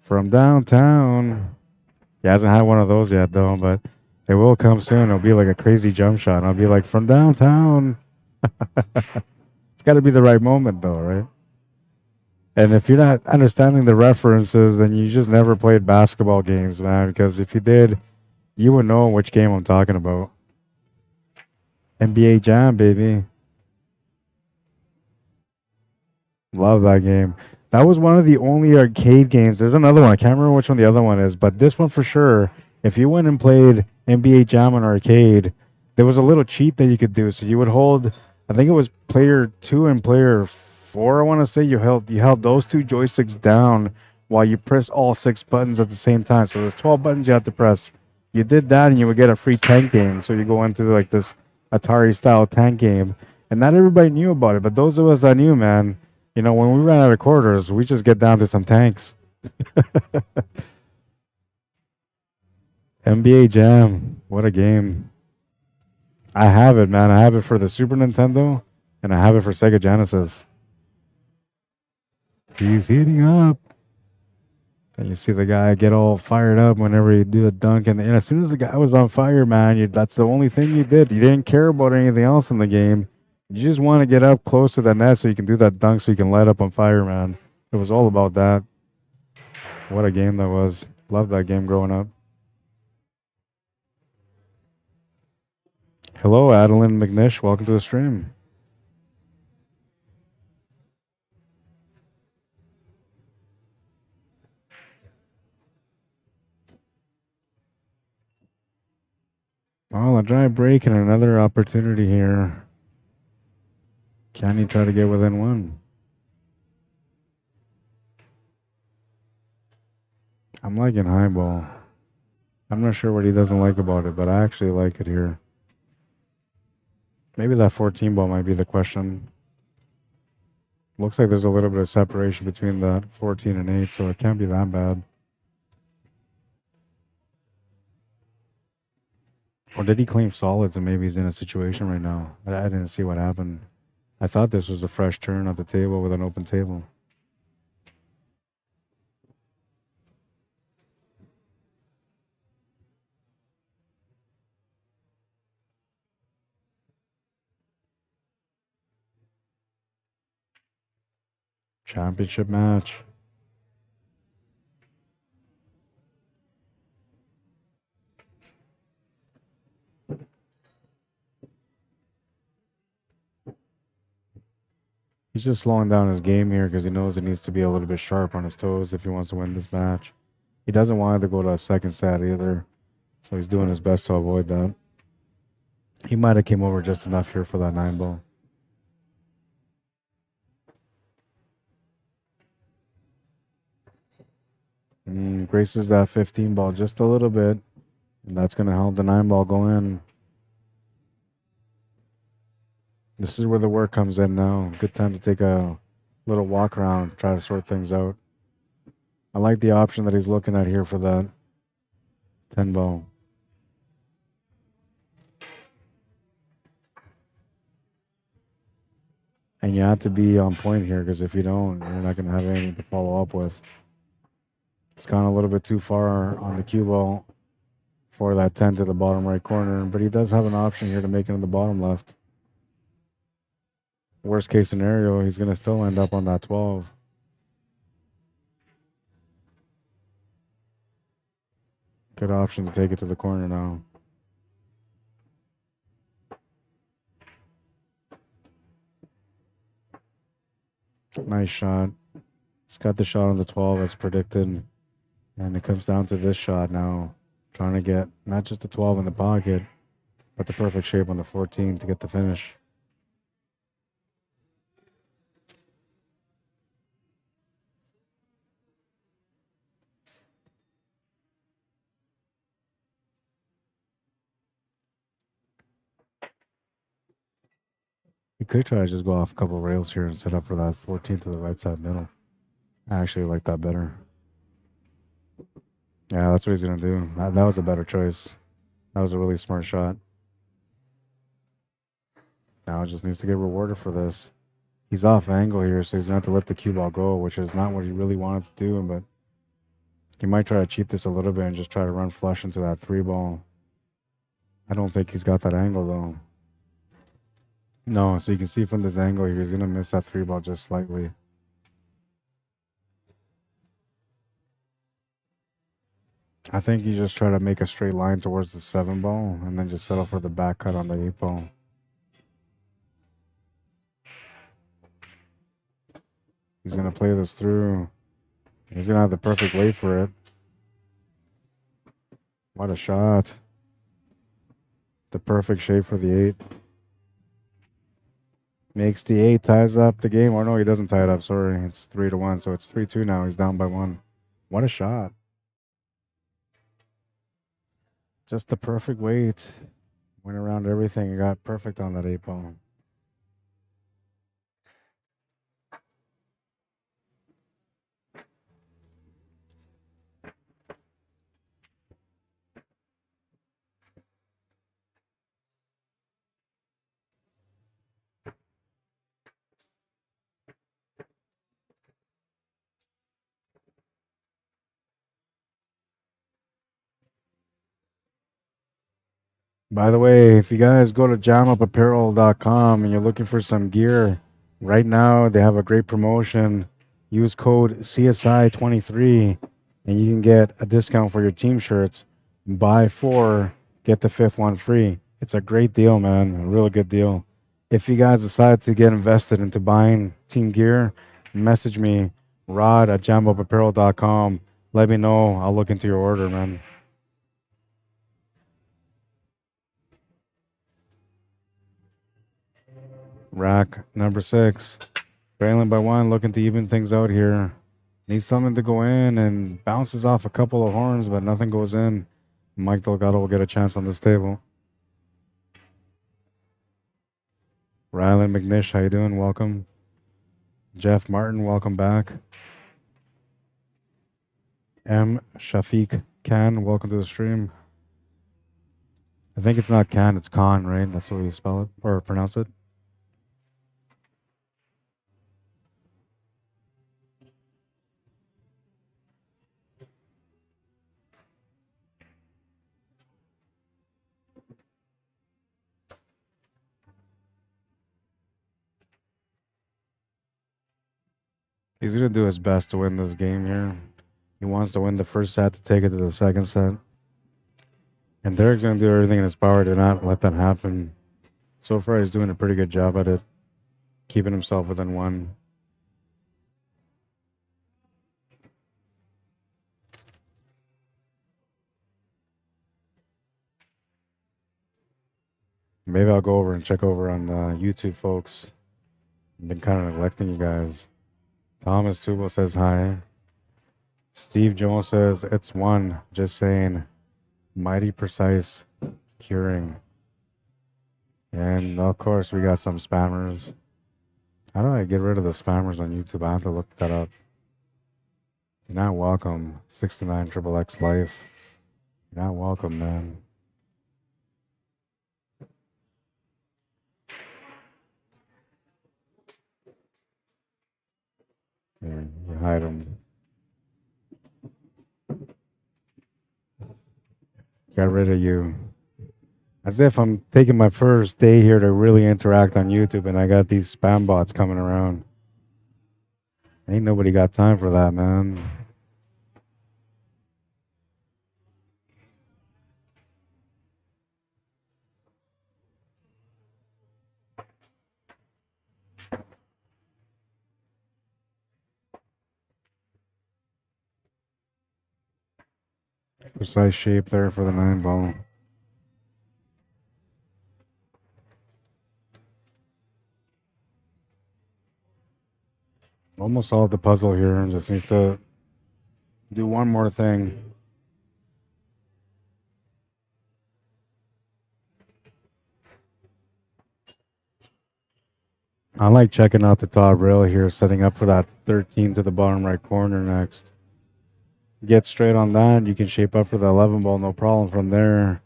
Speaker 1: From downtown. He hasn't had one of those yet though, but it will come soon. It'll be like a crazy jump shot. And I'll be like, from downtown. It's got to be the right moment though, right? And if you're not understanding the references, then you just never played basketball games, man. Because if you did, you would know which game I'm talking about. NBA Jam, baby. Love that game. That was one of the only arcade games. There's another one. I can't remember which one the other one is, but this one for sure, if you went and played NBA Jam on arcade, there was a little cheat that you could do. So you would hold, I think it was player 2 and player 4, I want to say, you held those 2 joysticks down while you press all 6 buttons at the same time. So there's 12 buttons you had to press. You did that and you would get a free tank game. So you go into like this Atari style tank game. And not everybody knew about it, but those of us that knew, man, you know, when we ran out of quarters, we just get down to some tanks. NBA Jam, what a game. I have it, man. I have it for the Super Nintendo, and I have it for Sega Genesis. He's heating up. And you see the guy get all fired up whenever you do a dunk. And as soon as the guy was on fire, man, that's the only thing you did. You didn't care about anything else in the game. You just want to get up close to the net so you can do that dunk so you can light up on fire, man. It was all about that. What a game that was. Loved that game growing up. Hello, Adeline McNish. Welcome to the stream. Well, a dry break and another opportunity here. Can he try to get within one? I'm liking high ball. I'm not sure what he doesn't like about it, but I actually like it here. Maybe that 14 ball might be the question. Looks like there's a little bit of separation between that 14 and 8, so it can't be that bad. Or did he claim solids and maybe he's in a situation right now? I didn't see what happened. I thought this was a fresh turn at the table with an open table. Championship match. He's just slowing down his game here because he knows he needs to be a little bit sharp on his toes if he wants to win this match. He doesn't want it to go to a second set either, so he's doing his best to avoid that. He might have came over just enough here for that 9 ball. Graces that 15 ball just a little bit, and that's going to help the 9 ball go in. This is where the work comes in now. Good time to take a little walk around, try to sort things out. I like the option that he's looking at here for that 10 ball. And you have to be on point here because if you don't, you're not going to have anything to follow up with. It's gone a little bit too far on the cue ball for that 10 to the bottom right corner, but he does have an option here to make it in the bottom left. Worst case scenario, he's going to still end up on that 12. Good option to take it to the corner now. Nice shot. He's got the shot on the 12 as predicted. And it comes down to this shot now. Trying to get not just the 12 in the pocket, but the perfect shape on the 14 to get the finish. You could try to just go off a couple rails here and set up for that 14 to the right side middle. I actually like that better. Yeah, that's what he's going to do. That was a better choice. That was a really smart shot. Now just needs to get rewarded for this. He's off angle here, so he's going to have to let the cue ball go, which is not what he really wanted to do, but he might try to cheat this a little bit and just try to run flush into that 3 ball. I don't think he's got that angle, though. No, so you can see from this angle here, he's going to miss that 3 ball just slightly. I think you just try to make a straight line towards the 7 ball and then just settle for the back cut on the 8 ball. He's going to play this through. He's going to have the perfect weight for it. What a shot. The perfect shape for the 8. Makes the 8, ties up the game. Or no, he doesn't tie it up. Sorry, it's 3-1. So it's 3-2 now. He's down by 1. What a shot. Just the perfect weight. Went around everything and got perfect on that 8 ball. By the way, if you guys go to jamupapparel.com and you're looking for some gear, right now they have a great promotion. Use code CSI23 and you can get a discount for your team shirts. Buy 4, get the 5th one free. It's a great deal, man. A real good deal. If you guys decide to get invested into buying team gear, message me, Rod at jamupapparel.com. Let me know. I'll look into your order, man. Rack number 6. Trailing by 1, looking to even things out here. Needs something to go in and bounces off a couple of horns, but nothing goes in. Mike Delgado will get a chance on this table. Rylan McNish, how you doing? Welcome. Jeff Martin, welcome back. M. Shafiq Khan, welcome to the stream. I think it's not can, it's con, right? That's the way you spell it or pronounce it. He's going to do his best to win this game here. He wants to win the first set to take it to the second set. And Derek's going to do everything in his power to not let that happen. So far, he's doing a pretty good job at it, keeping himself within one. Maybe I'll go over and check over on YouTube, folks. I've been kind of neglecting you guys. Thomas Tubal says hi. Steve Jones says, it's one. Just saying. Mighty precise curing. And of course, we got some spammers. How do I get rid of the spammers on YouTube? I have to look that up. You're not welcome. 69 Triple X Life. You're not welcome, man. Here, you hide them. Got rid of you. As if I'm taking my first day here to really interact on YouTube and I got these spam bots coming around. Ain't nobody got time for that, man. Precise shape there for the 9-ball. Almost solved the puzzle here. Just needs to do one more thing. I like checking out the top rail here, setting up for that 13 to the bottom right corner next. Get straight on that. You can shape up for the 11 ball, no problem from there.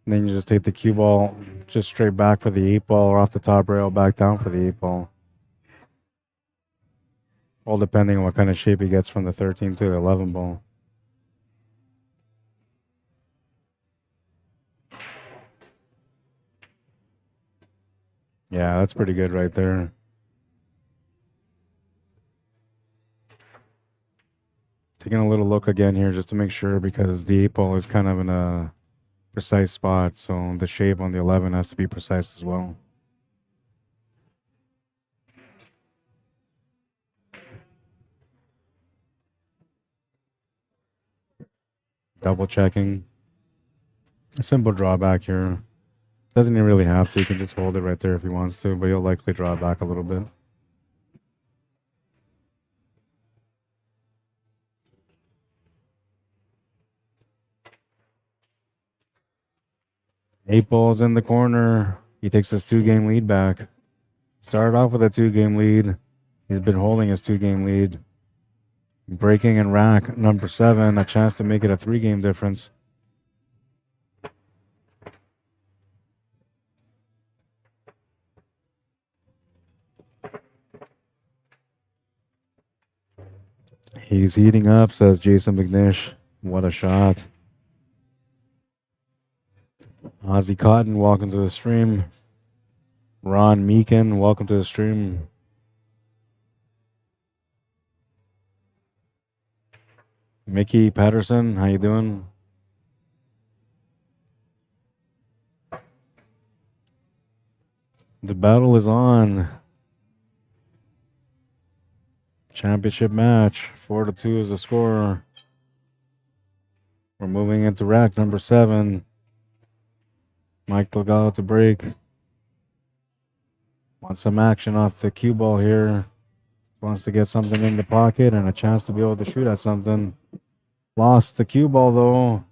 Speaker 1: And then you just take the cue ball just straight back for the 8 ball or off the top rail, back down for the 8 ball. All depending on what kind of shape he gets from the 13 to the 11 ball. Yeah, that's pretty good right there. Taking a little look again here just to make sure because the 8 ball is kind of in a precise spot. So the shape on the 11 has to be precise as well. Double checking. A simple drawback here. Doesn't even really have to. You can just hold it right there if he wants to, but he'll likely draw it back a little bit. Eight balls in the corner. He takes his 2-game lead back. Started off with a 2-game lead. He's been holding his 2-game lead. Breaking in rack number 7, a chance to make it a 3-game difference. He's heating up, says Jason McNish. What a shot. Ozzy Cotton, welcome to the stream. Ron Meekin, welcome to the stream. Mickey Patterson, how you doing? The battle is on. Championship match. 4-2 is the score. We're moving into rack number 7. Mike Delgado to break. Wants some action off the cue ball here. Wants to get something in the pocket and a chance to be able to shoot at something. Lost the cue ball though.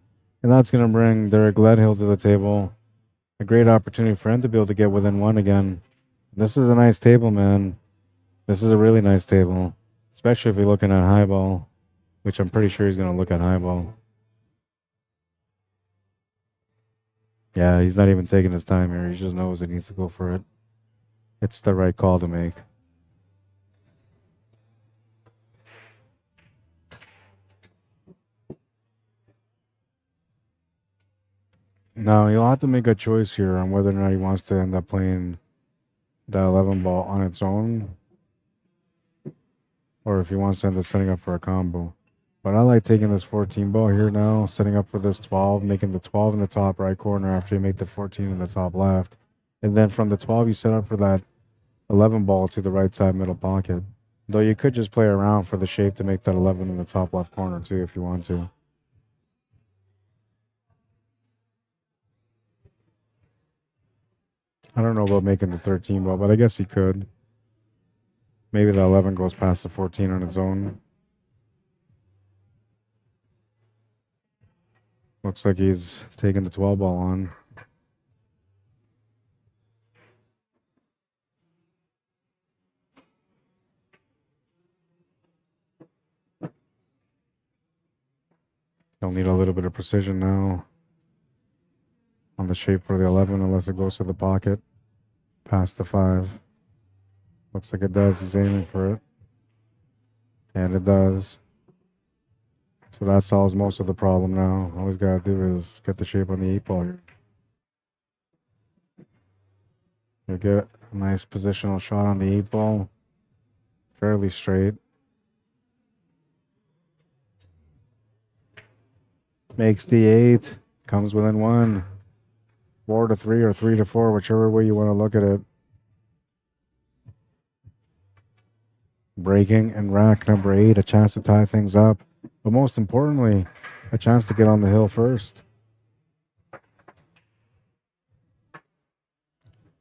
Speaker 1: And that's going to bring Derek Gledhill to the table. A great opportunity for him to be able to get within one again. This is a nice table, man. This is a really nice table. Especially if you're looking at high ball. Which I'm pretty sure he's going to look at high ball. Yeah, he's not even taking his time here. He just knows he needs to go for it. It's the right call to make. Now, he'll have to make a choice here on whether or not he wants to end up playing the 11 ball on its own, or if he wants to end up setting up for a combo. But I like taking this 14 ball here now, setting up for this 12, making the 12 in the top right corner after you make the 14 in the top left. And then from the 12, you set up for that 11 ball to the right side middle pocket. Though you could just play around for the shape to make that 11 in the top left corner too if you want to. I don't know about making the 13 ball, but I guess he could. Maybe the 11 goes past the 14 on its own. Looks like he's taking the 12 ball on. He'll need a little bit of precision now on the shape for the 11 unless it goes to the pocket past the 5. Looks like it does. He's aiming for it. And it does. So that solves most of the problem now. All he's got to do is get the shape on the 8 ball here. You get a nice positional shot on the 8 ball. Fairly straight. Makes the 8. Comes within 1. 4 to 3 or 3 to 4, whichever way you want to look at it. Breaking and rack number 8, a chance to tie things up. But most importantly, a chance to get on the hill first.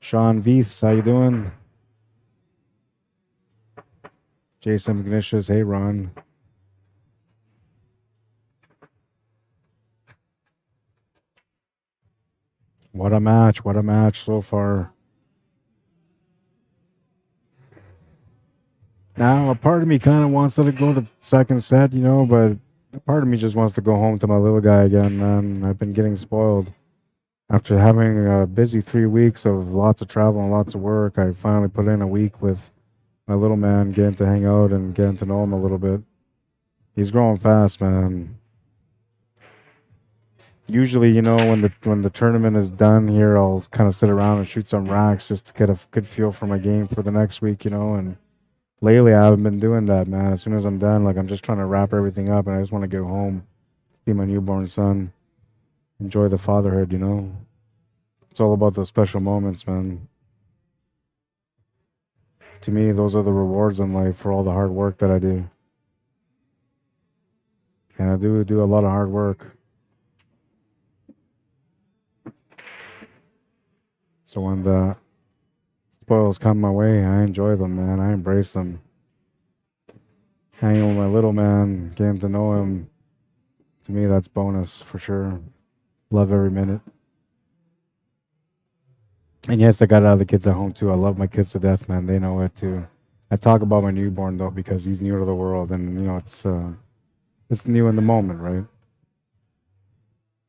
Speaker 1: Sean Veiths, how you doing? Jason McNicious, hey Ron. What a match so far. Now, a part of me kind of wants to go to second set, you know, but a part of me just wants to go home to my little guy again, man. I've been getting spoiled. After having a busy 3 weeks of lots of travel and lots of work, I finally put in a week with my little man, getting to hang out and getting to know him a little bit. He's growing fast, man. Usually, you know, when the tournament is done here, I'll kind of sit around and shoot some racks just to get a good feel for my game for the next week, you know, and lately, I haven't been doing that, man. As soon as I'm done, like, I'm just trying to wrap everything up, and I just want to get home, see my newborn son, enjoy the fatherhood, you know? It's all about those special moments, man. To me, those are the rewards in life for all the hard work that I do. And I do a lot of hard work. So when the spoils come my way, I enjoy them, man. I embrace them. Hanging with my little man, getting to know him, to me, that's bonus for sure. Love every minute. And yes, I got other kids at home too. I love my kids to death, man. They know it too. I talk about my newborn though because he's new to the world, and you know it's new in the moment, right?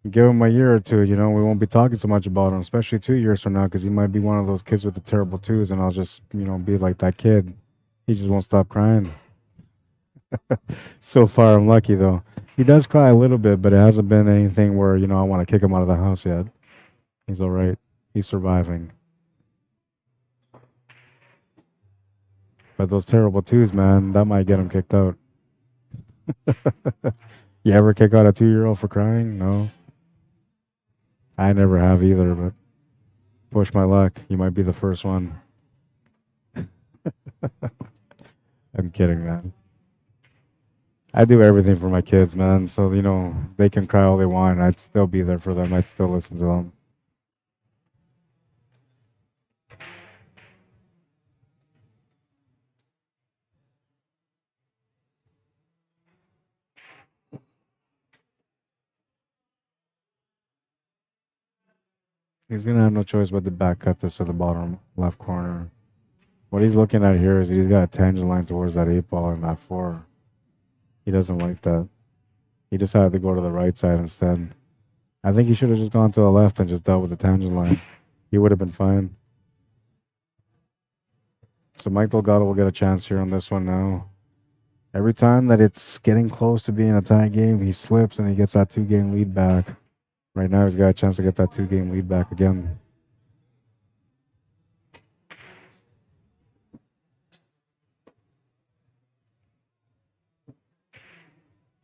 Speaker 1: Give him a year or two, you know, we won't be talking so much about him, especially 2 years from now, because he might be one of those kids with the terrible twos, and I'll just, you know, be like that kid. He just won't stop crying. So far, I'm lucky though. He does cry a little bit, but it hasn't been anything where, you know, I want to kick him out of the house yet. He's all right. He's surviving. But those terrible twos, man, that might get him kicked out. You ever kick out a 2-year-old for crying? No. I never have either, but push my luck. You might be the first one. I'm kidding, man. I do everything for my kids, man. So, you know, they can cry all they want. I'd still be there for them. I'd still listen to them. He's going to have no choice but to back cut this to the bottom left corner. What he's looking at here is he's got a tangent line towards that 8 ball and that 4. He doesn't like that. He decided to go to the right side instead. I think he should have just gone to the left and just dealt with the tangent line. He would have been fine. So Mike Delgado will get a chance here on this one now. Every time that it's getting close to being a tie game, he slips and he gets that 2-game lead back. Right now, he's got a chance to get that 2-game lead back again.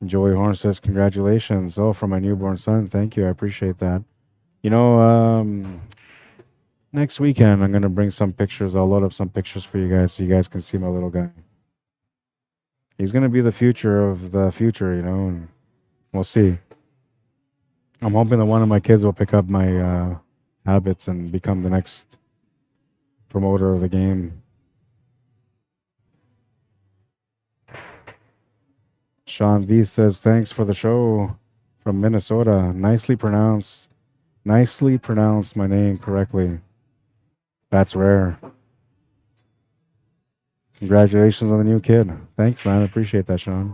Speaker 1: Joey Horn says, congratulations. Oh, for my newborn son. Thank you. I appreciate that. You know, next weekend, I'm going to bring some pictures. I'll load up some pictures for you guys so you guys can see my little guy. He's going to be the future of the future, you know, and we'll see. I'm hoping that one of my kids will pick up my habits and become the next promoter of the game. Sean V says, thanks for the show from Minnesota. Nicely pronounced my name correctly. That's rare. Congratulations on the new kid. Thanks, man. I appreciate that, Sean.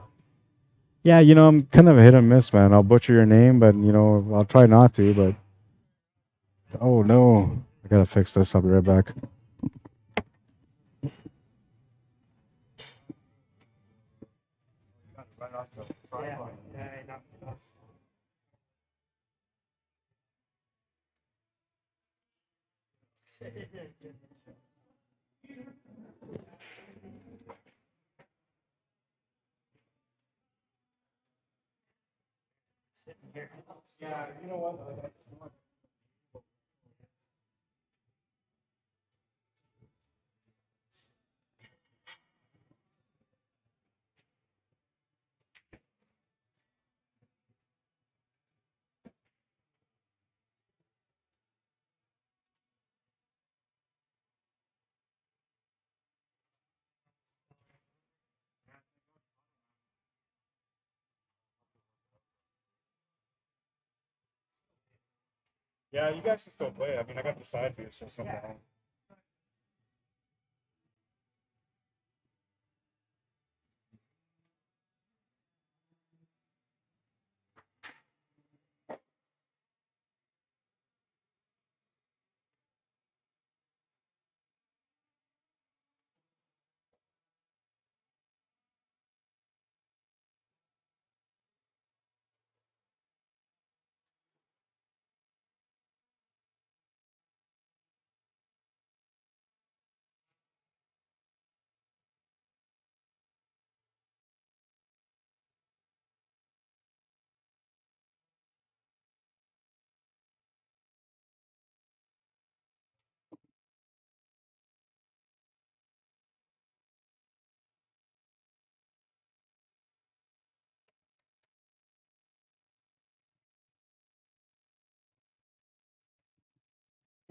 Speaker 1: Yeah, you know, I'm kind of a hit and miss, man. I'll butcher your name, but, you know, I'll try not to, but... Oh, no. I gotta fix this. I'll be right back. Yeah, you know what? Yeah, you guys can still play. I mean, I got the side view, so it's no problem.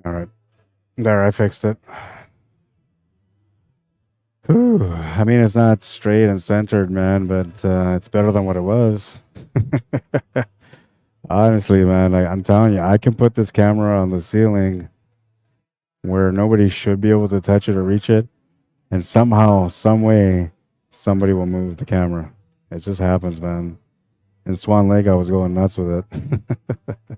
Speaker 1: All right. There, I fixed it. Whew. I mean, it's not straight and centered, man, but it's better than what it was. Honestly, man, I'm telling you, I can put this camera on the ceiling where nobody should be able to touch it or reach it, and somehow, some way, somebody will move the camera. It just happens, man. In Swan Lake, I was going nuts with it.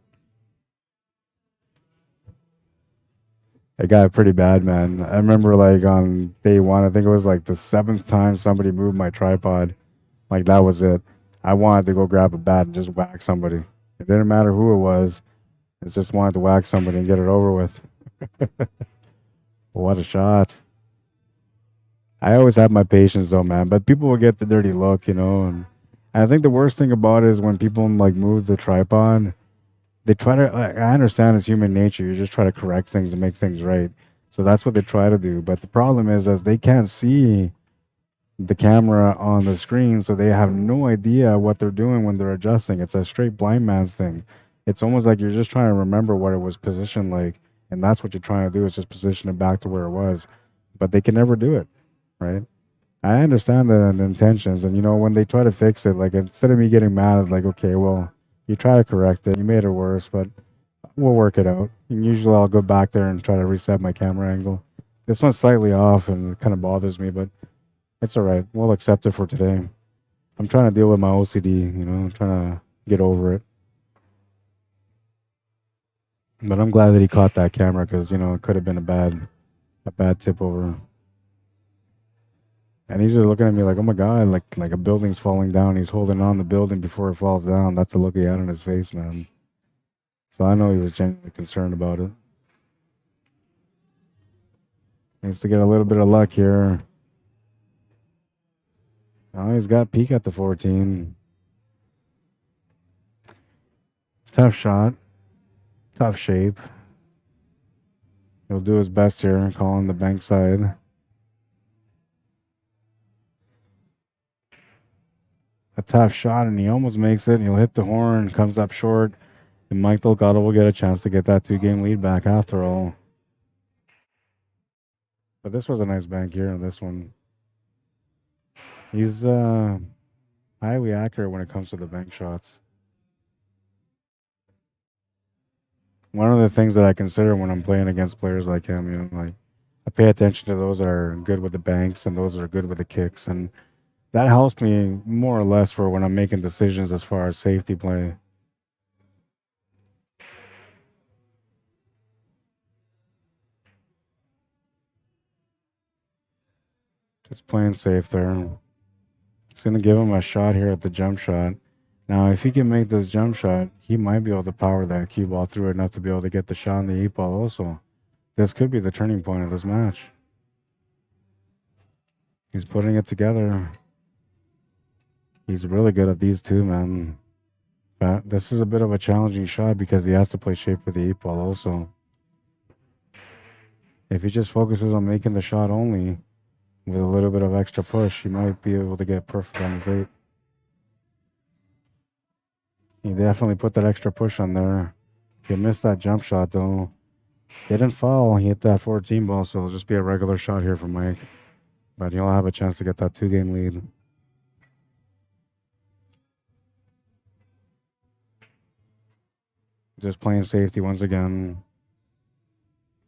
Speaker 1: It got pretty bad, man. I remember, like, on day one, I think it was like the 7th time somebody moved my tripod. Like, that was it. I wanted to go grab a bat and just whack somebody. It didn't matter who it was. I just wanted to whack somebody and get it over with. What a shot. I always have my patience, though, man. But people will get the dirty look, you know. And I think the worst thing about it is when people, like, move the tripod, they try to, like, I understand it's human nature. You just try to correct things and make things right. So that's what they try to do. But the problem is, as they can't see the camera on the screen, so they have no idea what they're doing when they're adjusting. It's a straight blind man's thing. It's almost like you're just trying to remember what it was positioned like, and that's what you're trying to do, is just position it back to where it was. But they can never do it, right? I understand the intentions, and, you know, when they try to fix it, like, instead of me getting mad, it's like, okay, well, you try to correct it, you made it worse, but we'll work it out. And usually I'll go back there and try to reset my camera angle. This one's slightly off, and it kind of bothers me, but it's all right. We'll accept it for today. I'm trying to deal with my OCD, you know. I'm trying to get over it. But I'm glad that he caught that camera because, you know, it could have been a bad tip over. And he's just looking at me like, oh my God, like a building's falling down. He's holding on the building before it falls down. That's the look he had on his face, man. So I know he was genuinely concerned about it. Needs to get a little bit of luck here. Oh, he's got peak at the 14. Tough shot. Tough shape. He'll do his best here, calling the bank side. A tough shot, and he almost makes it. And he'll hit the horn, comes up short, and Mike Delgado will get a chance to get that 2-game lead back after all. But this was a nice bank here on this one. He's highly accurate when it comes to the bank shots. One of the things that I consider when I'm playing against players like him, you know, like I pay attention to those that are good with the banks and those that are good with the kicks, and that helps me more or less for when I'm making decisions as far as safety play. Just playing safe there. Just gonna give him a shot here at the jump shot. Now, if he can make this jump shot, he might be able to power that cue ball through enough to be able to get the shot in the 8-ball also. This could be the turning point of this match. He's putting it together. He's really good at these two, man. But this is a bit of a challenging shot because he has to play shape for the 8-ball also. If he just focuses on making the shot only, with a little bit of extra push, he might be able to get perfect on his 8. He definitely put that extra push on there. He missed that jump shot, though. Didn't fall. He hit that 14 ball, so it'll just be a regular shot here for Mike. But he'll have a chance to get that 2-game lead. Just playing safety once again.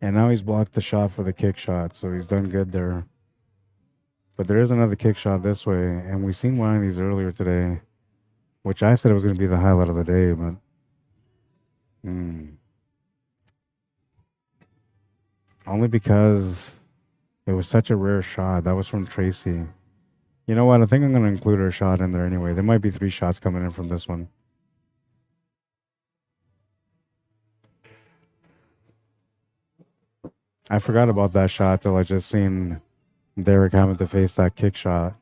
Speaker 1: And now he's blocked the shot for the kick shot, so he's done good there. But there is another kick shot this way, and we've seen one of these earlier today, which I said it was going to be the highlight of the day, but only because it was such a rare shot. That was from Tracy. You know what? I think I'm going to include her shot in there anyway. There might be 3 shots coming in from this one. I forgot about that shot till I just seen Derek having to face that kick shot.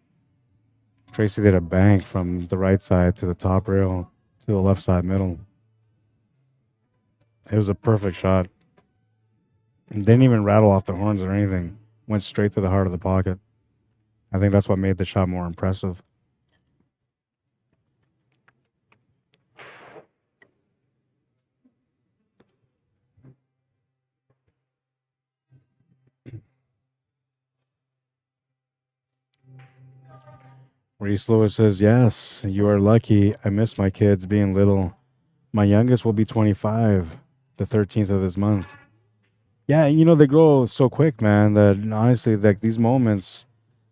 Speaker 1: Tracy did a bank from the right side to the top rail to the left side middle. It was a perfect shot. It didn't even rattle off the horns or anything. Went straight to the heart of the pocket. I think that's what made the shot more impressive. Reese Lewis says, yes, you are lucky. I miss my kids being little. My youngest will be 25, the 13th of this month. Yeah, you know, they grow so quick, man, that honestly, like these moments,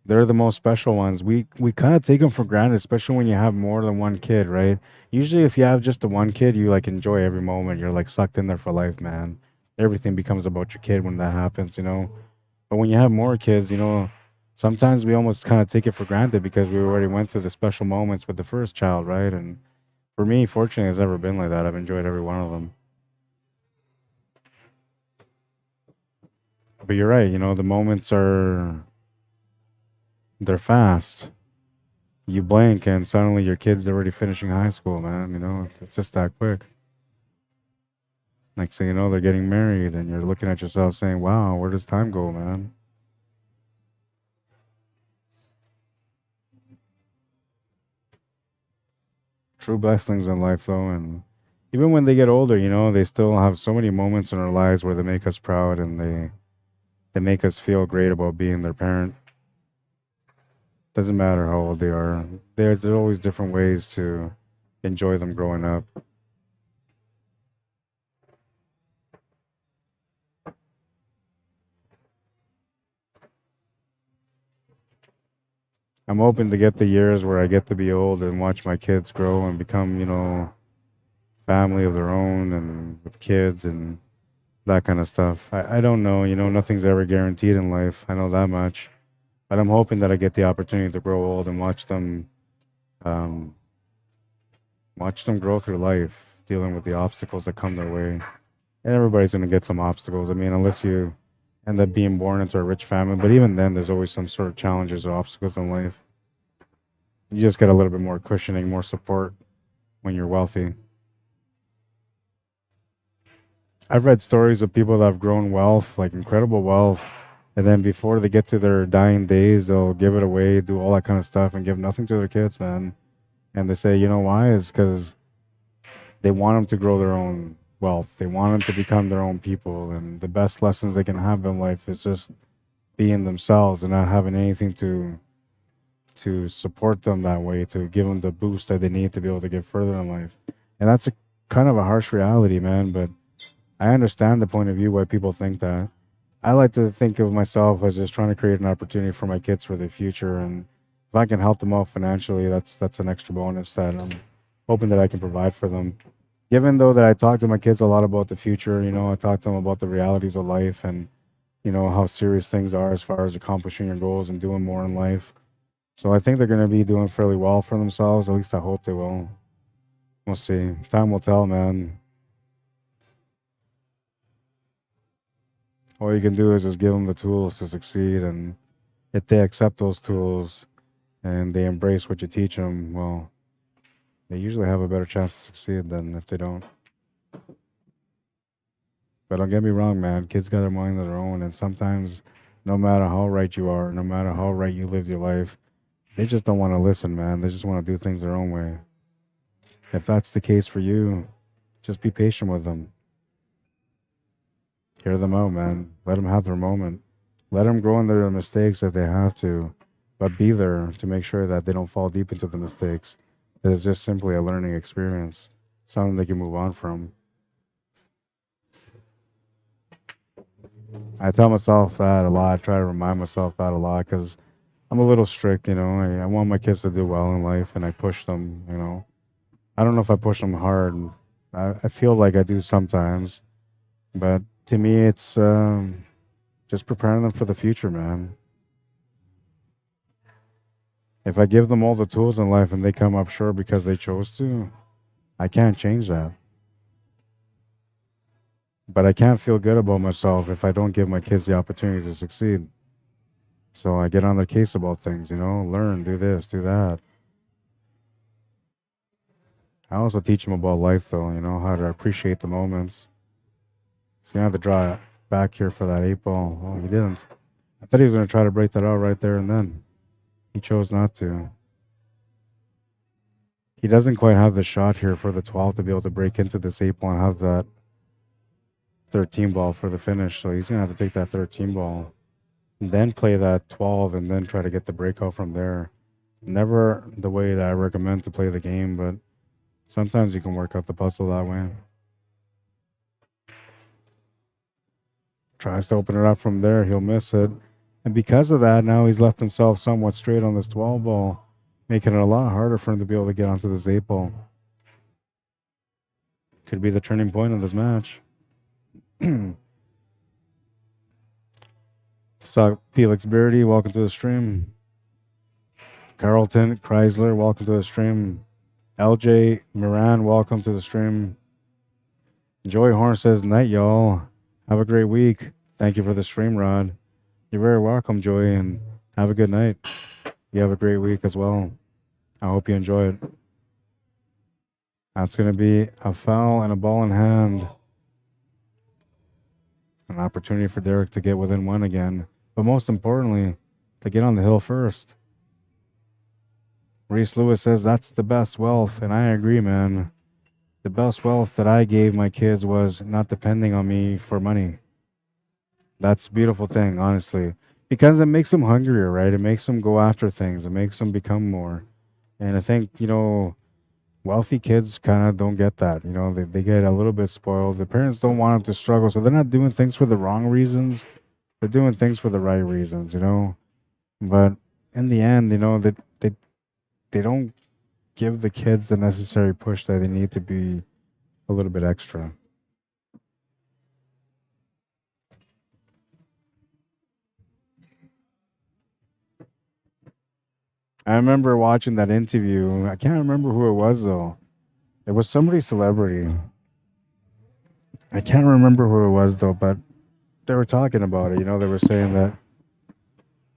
Speaker 1: they're the most special ones. We kind of take them for granted, especially when you have more than one kid, right? Usually if you have just the one kid, you like enjoy every moment. You're like sucked in there for life, man. Everything becomes about your kid when that happens, you know? But when you have more kids, you know, sometimes we almost kind of take it for granted because we already went through the special moments with the first child, right? And for me, fortunately, it's never been like that. I've enjoyed every one of them. But you're right, you know, the moments they're fast. You blink and suddenly your kid's already finishing high school, man. You know, it's just that quick. Next thing you know, they're getting married and you're looking at yourself saying, wow, where does time go, man? True blessings in life, though, and even when they get older, you know, they still have so many moments in our lives where they make us proud and they make us feel great about being their parent. Doesn't matter how old they are. There's always different ways to enjoy them growing up. I'm hoping to get the years where I get to be old and watch my kids grow and become, you know, family of their own and with kids and that kind of stuff. I don't know. You know, nothing's ever guaranteed in life. I know that much. But I'm hoping that I get the opportunity to grow old and um, watch them grow through life, dealing with the obstacles that come their way. And everybody's going to get some obstacles. I mean, unless you end up being born into a rich family. But even then, there's always some sort of challenges or obstacles in life. You just get a little bit more cushioning, more support when you're wealthy. I've read stories of people that have grown wealth, like incredible wealth, and then before they get to their dying days, they'll give it away, do all that kind of stuff, and give nothing to their kids, man. And they say, you know why? Is because they want them to grow their own wealth. They want them to become their own people, and the best lessons they can have in life is just being themselves and not having anything to support them that way, to give them the boost that they need to be able to get further in life. And that's a kind of a harsh reality, man, but I understand the point of view why people think that. I like to think of myself as just trying to create an opportunity for my kids for the future, and if I can help them out financially, that's an extra bonus that I'm hoping that I can provide for them. Given though that I talk to my kids a lot about the future, you know, I talk to them about the realities of life and you know how serious things are as far as accomplishing your goals and doing more in life. So I think they're going to be doing fairly well for themselves. At least I hope they will. We'll see. Time will tell, man. All you can do is just give them the tools to succeed, and if they accept those tools and they embrace what you teach them, well, they usually have a better chance to succeed than if they don't. But don't get me wrong, man. Kids got their mind of their own, and sometimes, no matter how right you are, no matter how right you live your life, they just don't want to listen, man. They just want to do things their own way. If that's the case for you, just be patient with them. Hear them out, man. Let them have their moment. Let them grow into their mistakes if they have to, but be there to make sure that they don't fall deep into the mistakes. That is just simply a learning experience, something they can move on from. I tell myself that a lot. I try to remind myself that a lot because I'm a little strict, you know. I want my kids to do well in life, and I push them, you know. I don't know if I push them hard. I feel like I do sometimes, but to me, it's just preparing them for the future, man. If I give them all the tools in life and they come up short because they chose to, I can't change that. But I can't feel good about myself if I don't give my kids the opportunity to succeed. So I get on their case about things, you know, learn, do this, do that. I also teach them about life, though, you know, how to appreciate the moments. He's going to have to draw it back here for that 8 ball. Oh, he didn't. I thought he was going to try to break that out right there and then. He chose not to. He doesn't quite have the shot here for the 12 to be able to break into this 8 ball and have that 13 ball for the finish. So he's going to have to take that 13 ball and then play that 12 and then try to get the breakout from there. Never the way that I recommend to play the game, but sometimes you can work out the puzzle that way. Tries to open it up from there. He'll miss it. And because of that, now he's left himself somewhat straight on this 12 ball, making it a lot harder for him to be able to get onto this 8 ball. Could be the turning point of this match. So, Felix Beardy, welcome to the stream. Carlton Chrysler, welcome to the stream. LJ Moran, welcome to the stream. Joy Horn says, night, y'all. Have a great week. Thank you for the stream, Rod. You're very welcome, Joy, and have a good night. You have a great week as well. I hope you enjoy it. That's going to be a foul and a ball in hand. An opportunity for Derek to get within one again. But most importantly, to get on the hill first. Reese Lewis says, that's the best wealth. And I agree, man. The best wealth that I gave my kids was not depending on me for money. That's a beautiful thing, honestly. Because it makes them hungrier, right? It makes them go after things. It makes them become more. And I think, you know, wealthy kids kind of don't get that. You know, they get a little bit spoiled. The parents don't want them to struggle. So they're not doing things for the wrong reasons. They're doing things for the right reasons, you know. But in the end, you know, they don't give the kids the necessary push that they need to be a little bit extra. I remember watching that interview. I can't remember who it was though. It was somebody celebrity. I can't remember who it was though, but they were talking about it. You know, they were saying that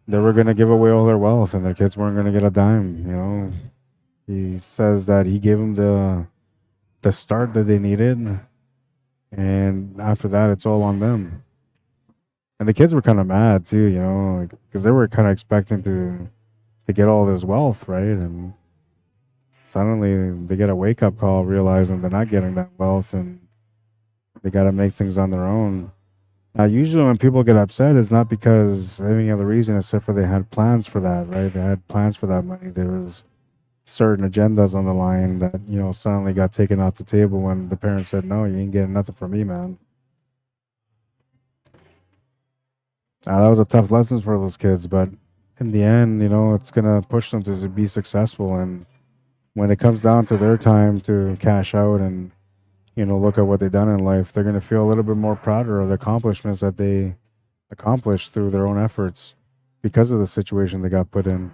Speaker 1: they were going to give away all their wealth and their kids weren't going to get a dime. You know, he says that he gave them the start that they needed, and after that, it's all on them. And the kids were kind of mad too, you know, because they were kind of expecting to get all this wealth, right? And suddenly they get a wake up call, realizing they're not getting that wealth, and they got to make things on their own. Now, usually when people get upset, it's not because of any other reason except for they had plans for that, right? They had plans for that money. There was certain agendas on the line that, you know, suddenly got taken off the table when the parents said, no, you ain't getting nothing from me, man. That was a tough lesson for those kids, but in the end, you know, it's going to push them to be successful. And when it comes down to their time to cash out and, you know, look at what they've done in life, they're going to feel a little bit more prouder of the accomplishments that they accomplished through their own efforts because of the situation they got put in.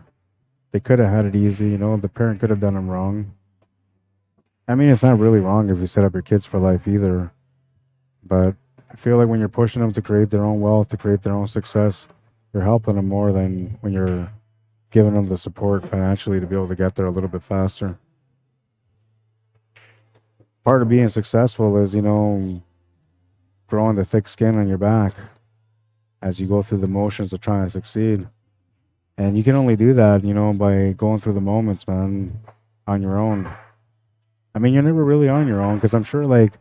Speaker 1: They could have had it easy, you know, the parent could have done them wrong. I mean, it's not really wrong if you set up your kids for life either, but I feel like when you're pushing them to create their own wealth, to create their own success, you're helping them more than when you're giving them the support financially to be able to get there a little bit faster. Part of being successful is, you know, growing the thick skin on your back as you go through the motions of trying to succeed. And you can only do that, you know, by going through the moments, man, on your own. I mean, you're never really on your own, because I'm sure, like,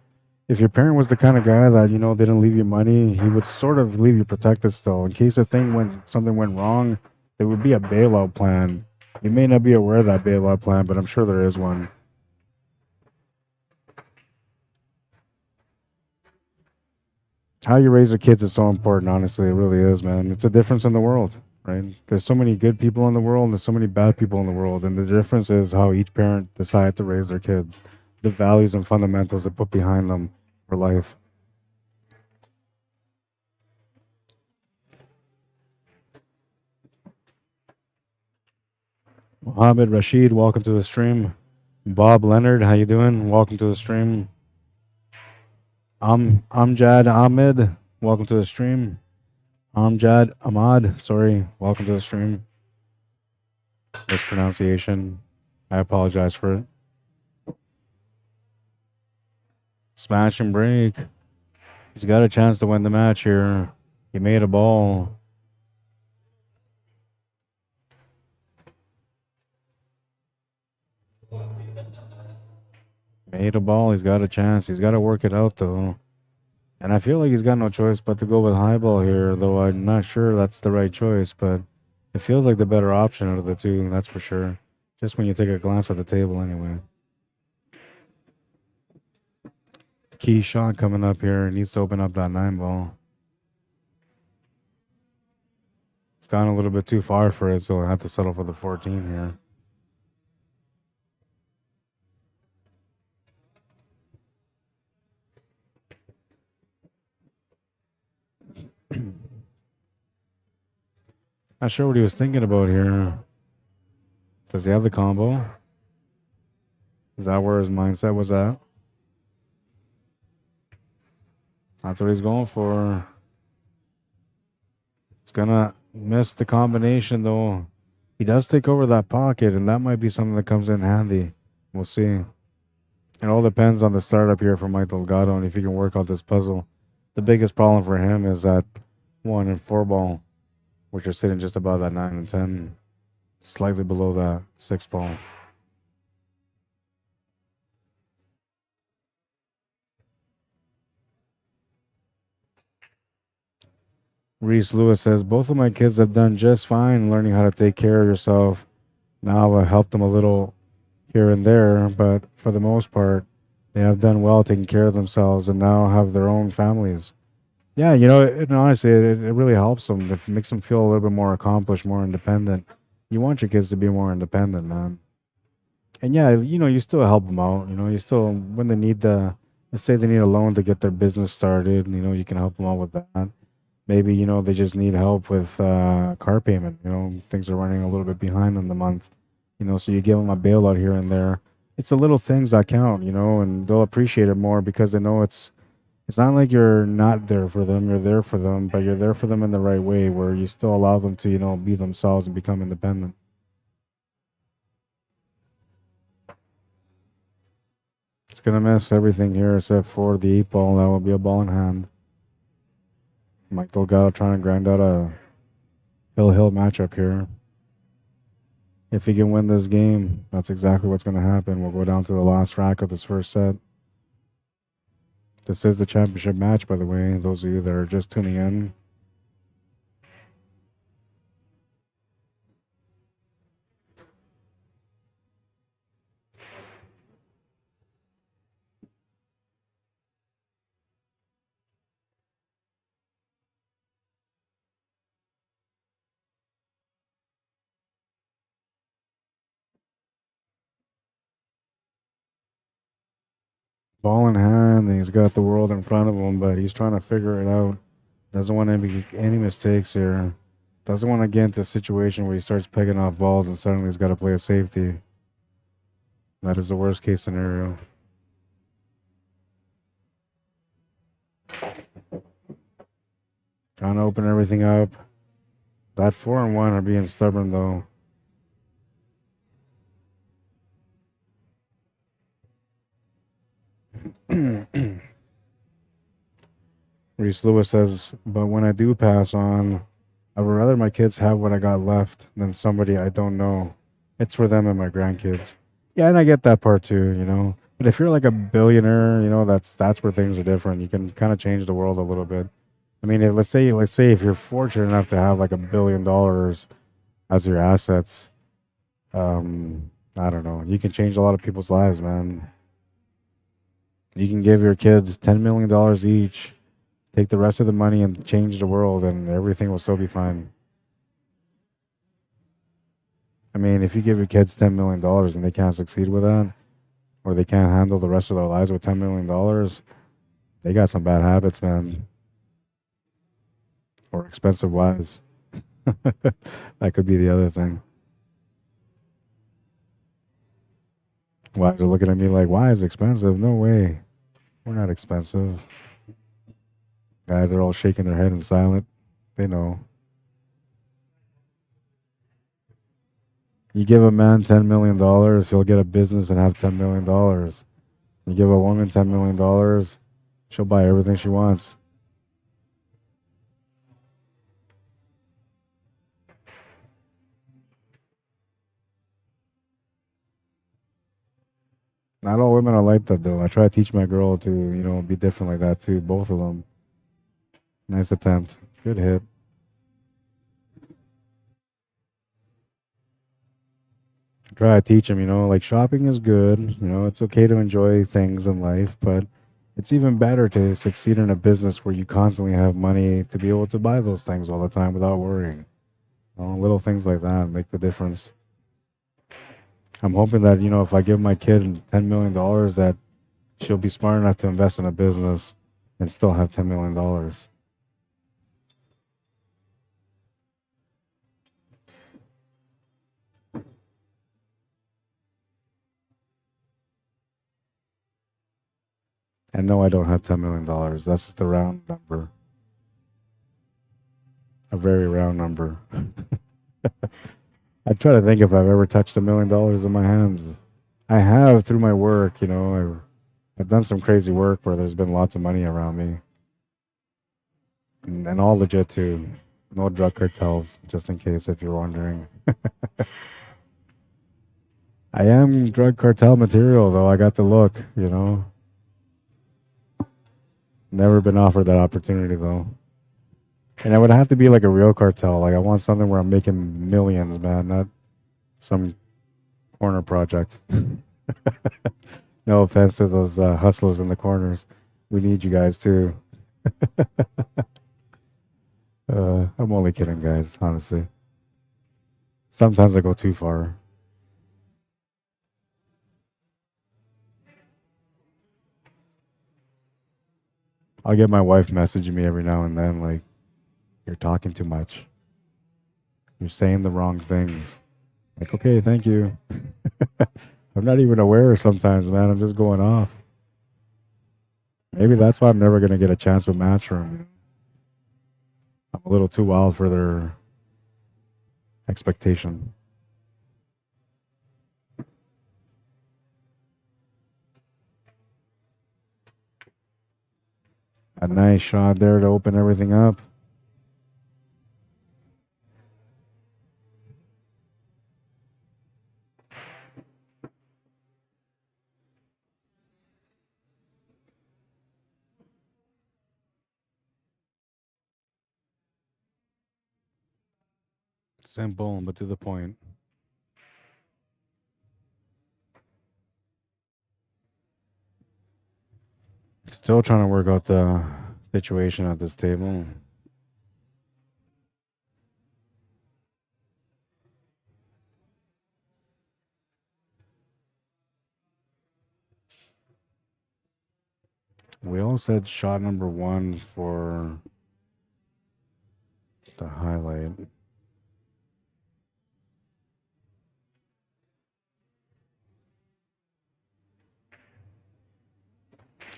Speaker 1: if your parent was the kind of guy that, you know, didn't leave you money, he would sort of leave you protected still. In case something went wrong, there would be a bailout plan. You may not be aware of that bailout plan, but I'm sure there is one. How you raise your kids is so important, honestly. It really is, man. It's a difference in the world, right? There's so many good people in the world and there's so many bad people in the world. And the difference is how each parent decides to raise their kids, the values and fundamentals they put behind them for life. Mohammed Rashid, welcome to the stream. Bob Leonard, how you doing? Welcome to the stream. Amjad Ahmed, welcome to the stream. Amjad Ahmad, sorry, welcome to the stream. Mispronunciation, I apologize for it. Smash and break. He's got a chance to win the match here. He made a ball. Made a ball. He's got a chance. He's got to work it out, though. And I feel like he's got no choice but to go with high ball here, though I'm not sure that's the right choice, but it feels like the better option out of the two, that's for sure. Just when you take a glance at the table anyway. Key shot coming up here. Needs to open up that 9 ball. It's gone a little bit too far for it, so I have to settle for the 14 here. Not sure what he was thinking about here. Does he have the combo? Is that where his mindset was at? That's what he's going for. It's gonna miss the combination though. He does take over that pocket, and that might be something that comes in handy. We'll see. It all depends on the startup here for Mike Delgado and if he can work out this puzzle. The biggest problem for him is that 1 and 4 ball, which are sitting just above that 9 and 10, slightly below that 6 ball. Reese Lewis says, both of my kids have done just fine learning how to take care of yourself. Now I've helped them a little here and there, but for the most part, they have done well taking care of themselves and now have their own families. Yeah, you know, honestly, it really helps them. It makes them feel a little bit more accomplished, more independent. You want your kids to be more independent, man. And yeah, you know, you still help them out. You know, you still, when they need let's say they need a loan to get their business started, you know, you can help them out with that. Maybe, you know, they just need help with car payment. You know, things are running a little bit behind in the month. So you give them a bailout here and there. It's the little things that count, and they'll appreciate it more because they know it's not like you're not there for them. You're there for them, but you're there for them in the right way, where you still allow them to, be themselves and become independent. It's gonna miss everything here except for the 8 ball. That will be a ball in hand. Mike Delgado trying to grind out a hill matchup here. If he can win this game, that's exactly what's going to happen. We'll go down to the last rack of this first set. This is the championship match, by the way, those of you that are just tuning in. Ball in hand, and he's got the world in front of him, but he's trying to figure it out. Doesn't want to make any mistakes here. Doesn't want to get into a situation where he starts pegging off balls and suddenly he's got to play a safety. That is the worst case scenario. Trying to open everything up. That 4 and 1 are being stubborn though. Reese Lewis says, but when I do pass on, I would rather my kids have what I got left than somebody I don't know. It's for them and my grandkids. Yeah, and I get that part too, But if you're like a billionaire, that's where things are different. You can kind of change the world a little bit. I mean, let's say if you're fortunate enough to have like $1 billion as your assets, I don't know. You can change a lot of people's lives, man. You can give your kids $10 million each, take the rest of the money and change the world, and everything will still be fine. I mean, if you give your kids $10 million and they can't succeed with that, or they can't handle the rest of their lives with $10 million, they got some bad habits, man. Or expensive wives. That could be the other thing. Wives are looking at me like, why is it expensive? No way. We're not expensive. Guys are all shaking their head and silent. They know. You give a man $10 million, he'll get a business and have $10 million. You give a woman $10 million, she'll buy everything she wants. Not all women are like that, though. I try to teach my girl to, be different like that, too. Both of them. Nice attempt. Good hit. Try to teach them, like shopping is good. It's okay to enjoy things in life, but it's even better to succeed in a business where you constantly have money to be able to buy those things all the time without worrying. Little things like that make the difference. I'm hoping that, if I give my kid $10 million, that she'll be smart enough to invest in a business and still have $10 million. And no, I don't have $10 million. That's just a round number. A very round number. I try to think if I've ever touched $1 million in my hands. I have through my work, I've done some crazy work where there's been lots of money around me. And all legit too. No drug cartels, just in case if you're wondering. I am drug cartel material though. I got the look, Never been offered that opportunity though. And it would have to be like a real cartel. Like I want something where I'm making millions, man, not some corner project. No offense to those hustlers in the corners. We need you guys too. I'm only kidding, guys, honestly. Sometimes I go too far. I'll get my wife messaging me every now and then, like, you're talking too much. You're saying the wrong things. Like, okay, thank you. I'm not even aware sometimes, man. I'm just going off. Maybe that's why I'm never going to get a chance with Matchroom. I'm a little too wild for their expectation. A nice shot there to open everything up. Simple, but to the point. Still trying to work out the situation at this table. We all said shot number 1 for the highlight.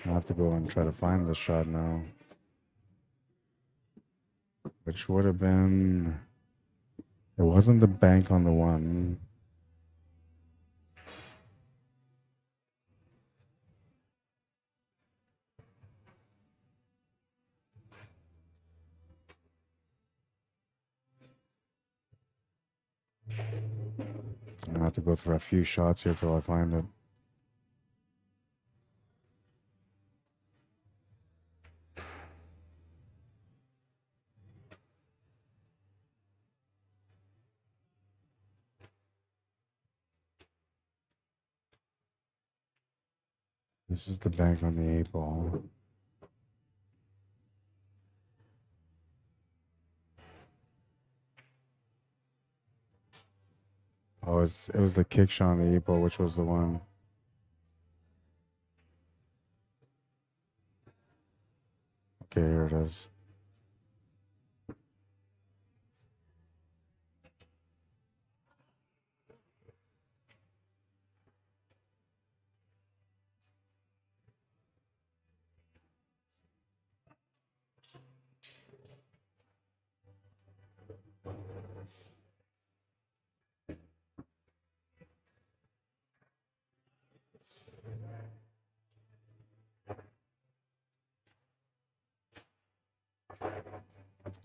Speaker 1: I'll have to go and try to find the shot now. Which would have been... It wasn't the bank on the 1. I have to go through a few shots here till I find it. This is the bank on the 8 ball. Oh, it was the kick shot on the 8 ball, which was the one. Okay, here it is.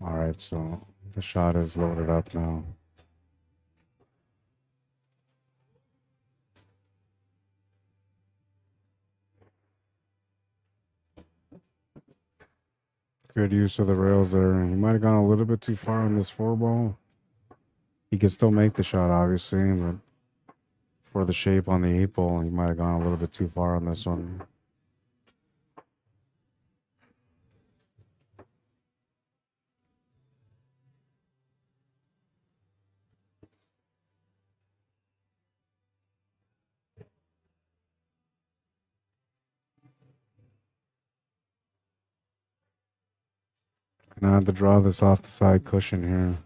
Speaker 1: All right, so the shot is loaded up now. Good use of the rails there. He might have gone a little bit too far on this 4 ball. He can still make the shot, obviously, but for the shape on the 8 ball, he might have gone a little bit too far on this one. And I had to draw this off the side cushion here.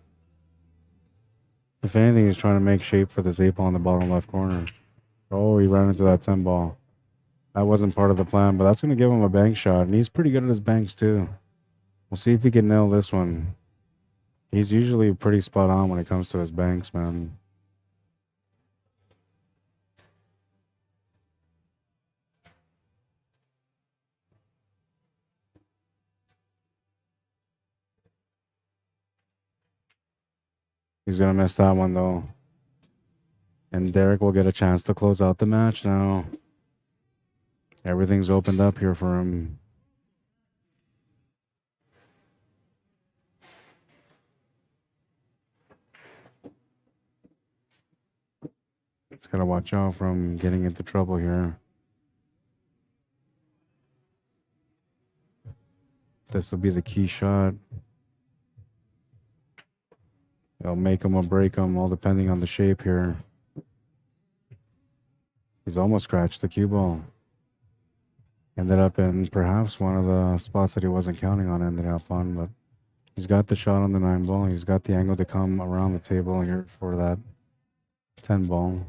Speaker 1: If anything, he's trying to make shape for this 8 ball in the bottom left corner. Oh, he ran into that 10 ball. That wasn't part of the plan, but that's going to give him a bank shot. And he's pretty good at his banks, too. We'll see if he can nail this one. He's usually pretty spot on when it comes to his banks, man. He's going to miss that one, though. And Derek will get a chance to close out the match now. Everything's opened up here for him. He's got to watch out from getting into trouble here. This will be the key shot. It'll make him or break him, all depending on the shape here. He's almost scratched the cue ball. Ended up in perhaps one of the spots that he wasn't counting on, ended up on, but he's got the shot on the 9 ball. He's got the angle to come around the table here for that 10 ball.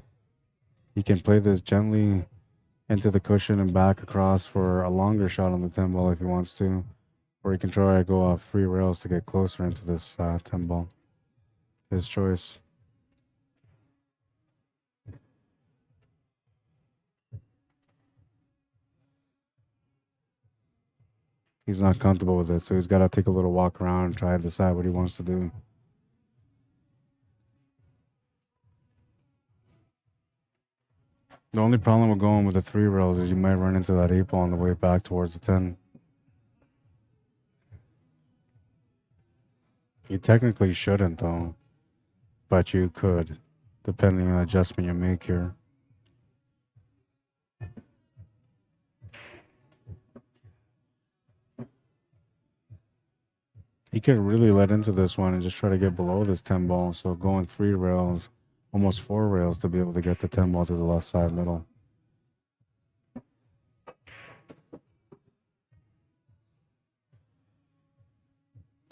Speaker 1: He can play this gently into the cushion and back across for a longer shot on the 10 ball if he wants to. Or he can try to go off 3 rails to get closer into this 10 ball. His choice. He's not comfortable with it, so he's got to take a little walk around and try to decide what he wants to do. The only problem with going with the 3 rails is you might run into that 8 ball on the way back towards the 10. You technically shouldn't, though, but you could, depending on the adjustment you make here. He could really let into this one and just try to get below this 10 ball. So going 3 rails, almost 4 rails to be able to get the 10 ball to the left side middle.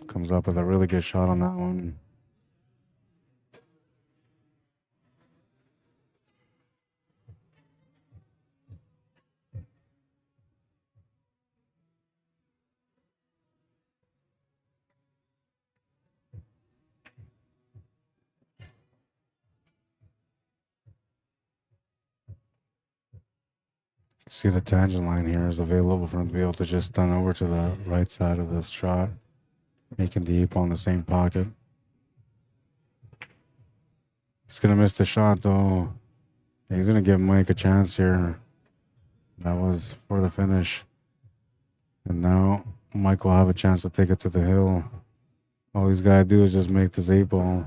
Speaker 1: Comes up with a really good shot on that one. See, the tangent line here is available for him to be able to just stun over to the right side of this shot, making the 8 ball in the same pocket. He's going to miss the shot, though. He's going to give Mike a chance here. That was for the finish. And now Mike will have a chance to take it to the hill. All he's got to do is just make this 8 ball.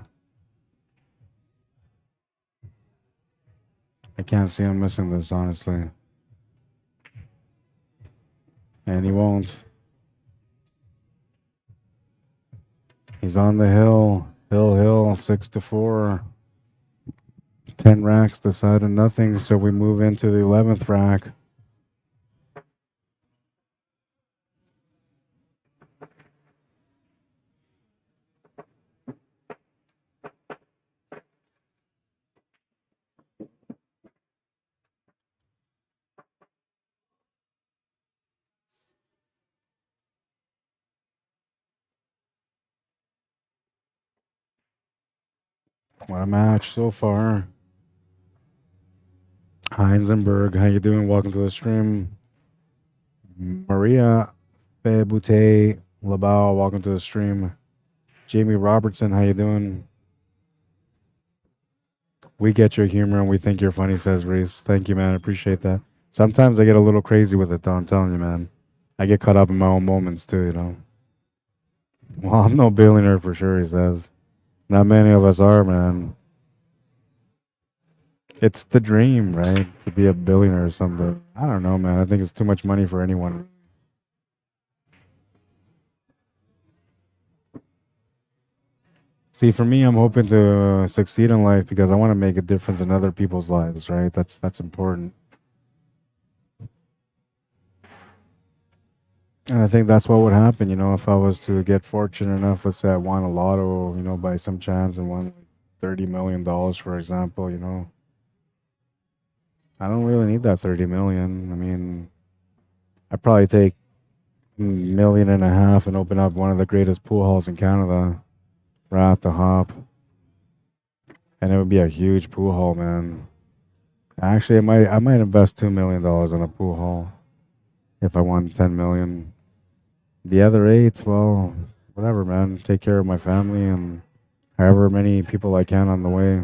Speaker 1: I can't see him missing this, honestly. And he won't. He's on the hill. Hill, 6-4. 10 racks decided nothing, so we move into the 11th rack. What a match so far. Heisenberg, how you doing? Welcome to the stream. Maria Febute Labao, welcome to the stream. Jamie Robertson, how you doing? We get your humor and we think you're funny, says Reese. Thank you, man. I appreciate that. Sometimes I get a little crazy with it, though. I'm telling you, man. I get caught up in my own moments, too, you know. Well, I'm no billionaire for sure, he says. Not many of us are, man. It's the dream, right? To be a billionaire or something. I don't know, man. I think it's too much money for anyone. See, for me, I'm hoping to succeed in life because I want to make a difference in other people's lives, right? That's important. And I think that's what would happen, you know, if I was to get fortunate enough, let's say I won a lotto, you know, by some chance and won $30 million, for example, you know. I don't really need that 30 million. I mean, I'd probably take $1.5 million and open up one of the greatest pool halls in Canada, right at the hop. And it would be a huge pool hall, man. Actually, I might invest $2 million in a pool hall if I won 10 million. The other 8, well, whatever, man. Take care of my family and however many people I can on the way.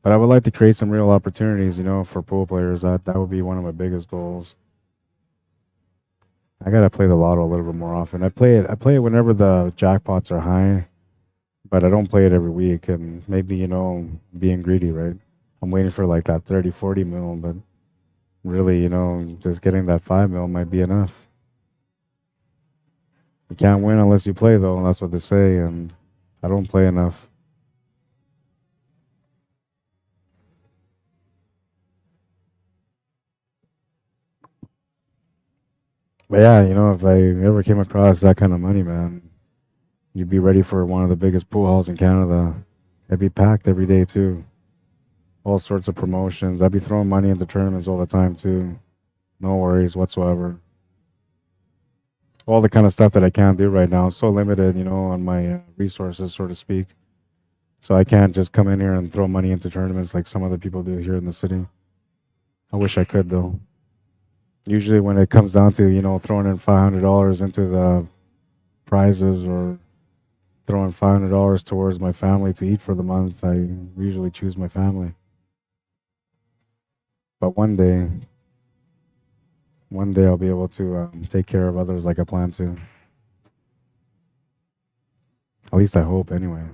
Speaker 1: But I would like to create some real opportunities, you know, for pool players. That would be one of my biggest goals. I gotta play the lotto a little bit more often. I play it whenever the jackpots are high, but I don't play it every week. And maybe, you know, being greedy, right? I'm waiting for like that 30, 40 mil, but really, you know, just getting that 5 mil might be enough. You can't win unless you play, though. That's what they say, and I don't play enough. But yeah, you know, if I ever came across that kind of money, man, you'd be ready for one of the biggest pool halls in Canada. It'd be packed every day, too. all sorts of promotions. I'd be throwing money into tournaments all the time too. No worries whatsoever. All the kind of stuff that I can't do right now. So limited, you know, on my resources, so to speak. So I can't just come in here and throw money into tournaments like some other people do here in the city. I wish I could though. Usually when it comes down to, you know, throwing in $500 into the prizes or throwing $500 towards my family to eat for the month, I usually choose my family. But one day I'll be able to take care of others like I plan to. At least I hope, anyway.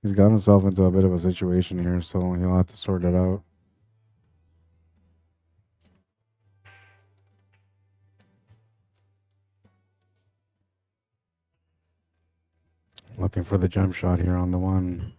Speaker 1: He's got himself into a bit of a situation here, so he'll have to sort it out. Looking for the jump shot here on the one.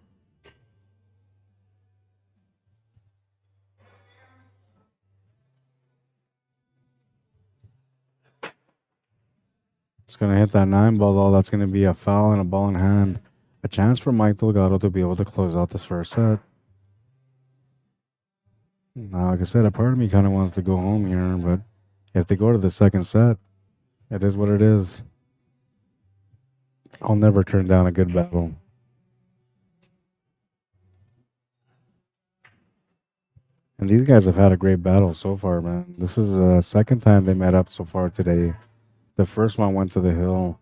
Speaker 1: It's going to hit that 9 ball, though. That's going to be a foul and a ball in hand. A chance for Mike Delgado to be able to close out this first set. Now, like I said, a part of me kind of wants to go home here, but if they go to the second set, it is what it is. I'll never turn down a good battle. And these guys have had a great battle so far, man. This is the second time they met up so far today. The first one went to the hill.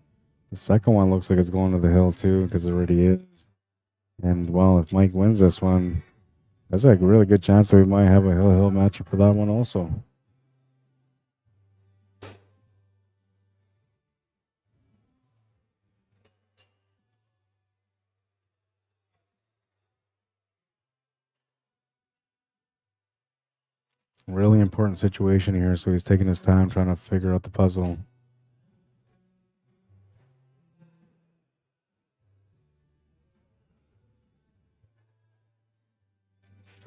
Speaker 1: The second one looks like it's going to the hill too, because it already is. And well, if Mike wins this one, that's a really good chance that we might have a hill-hill matchup for that one also. Really important situation here, so he's taking his time trying to figure out the puzzle.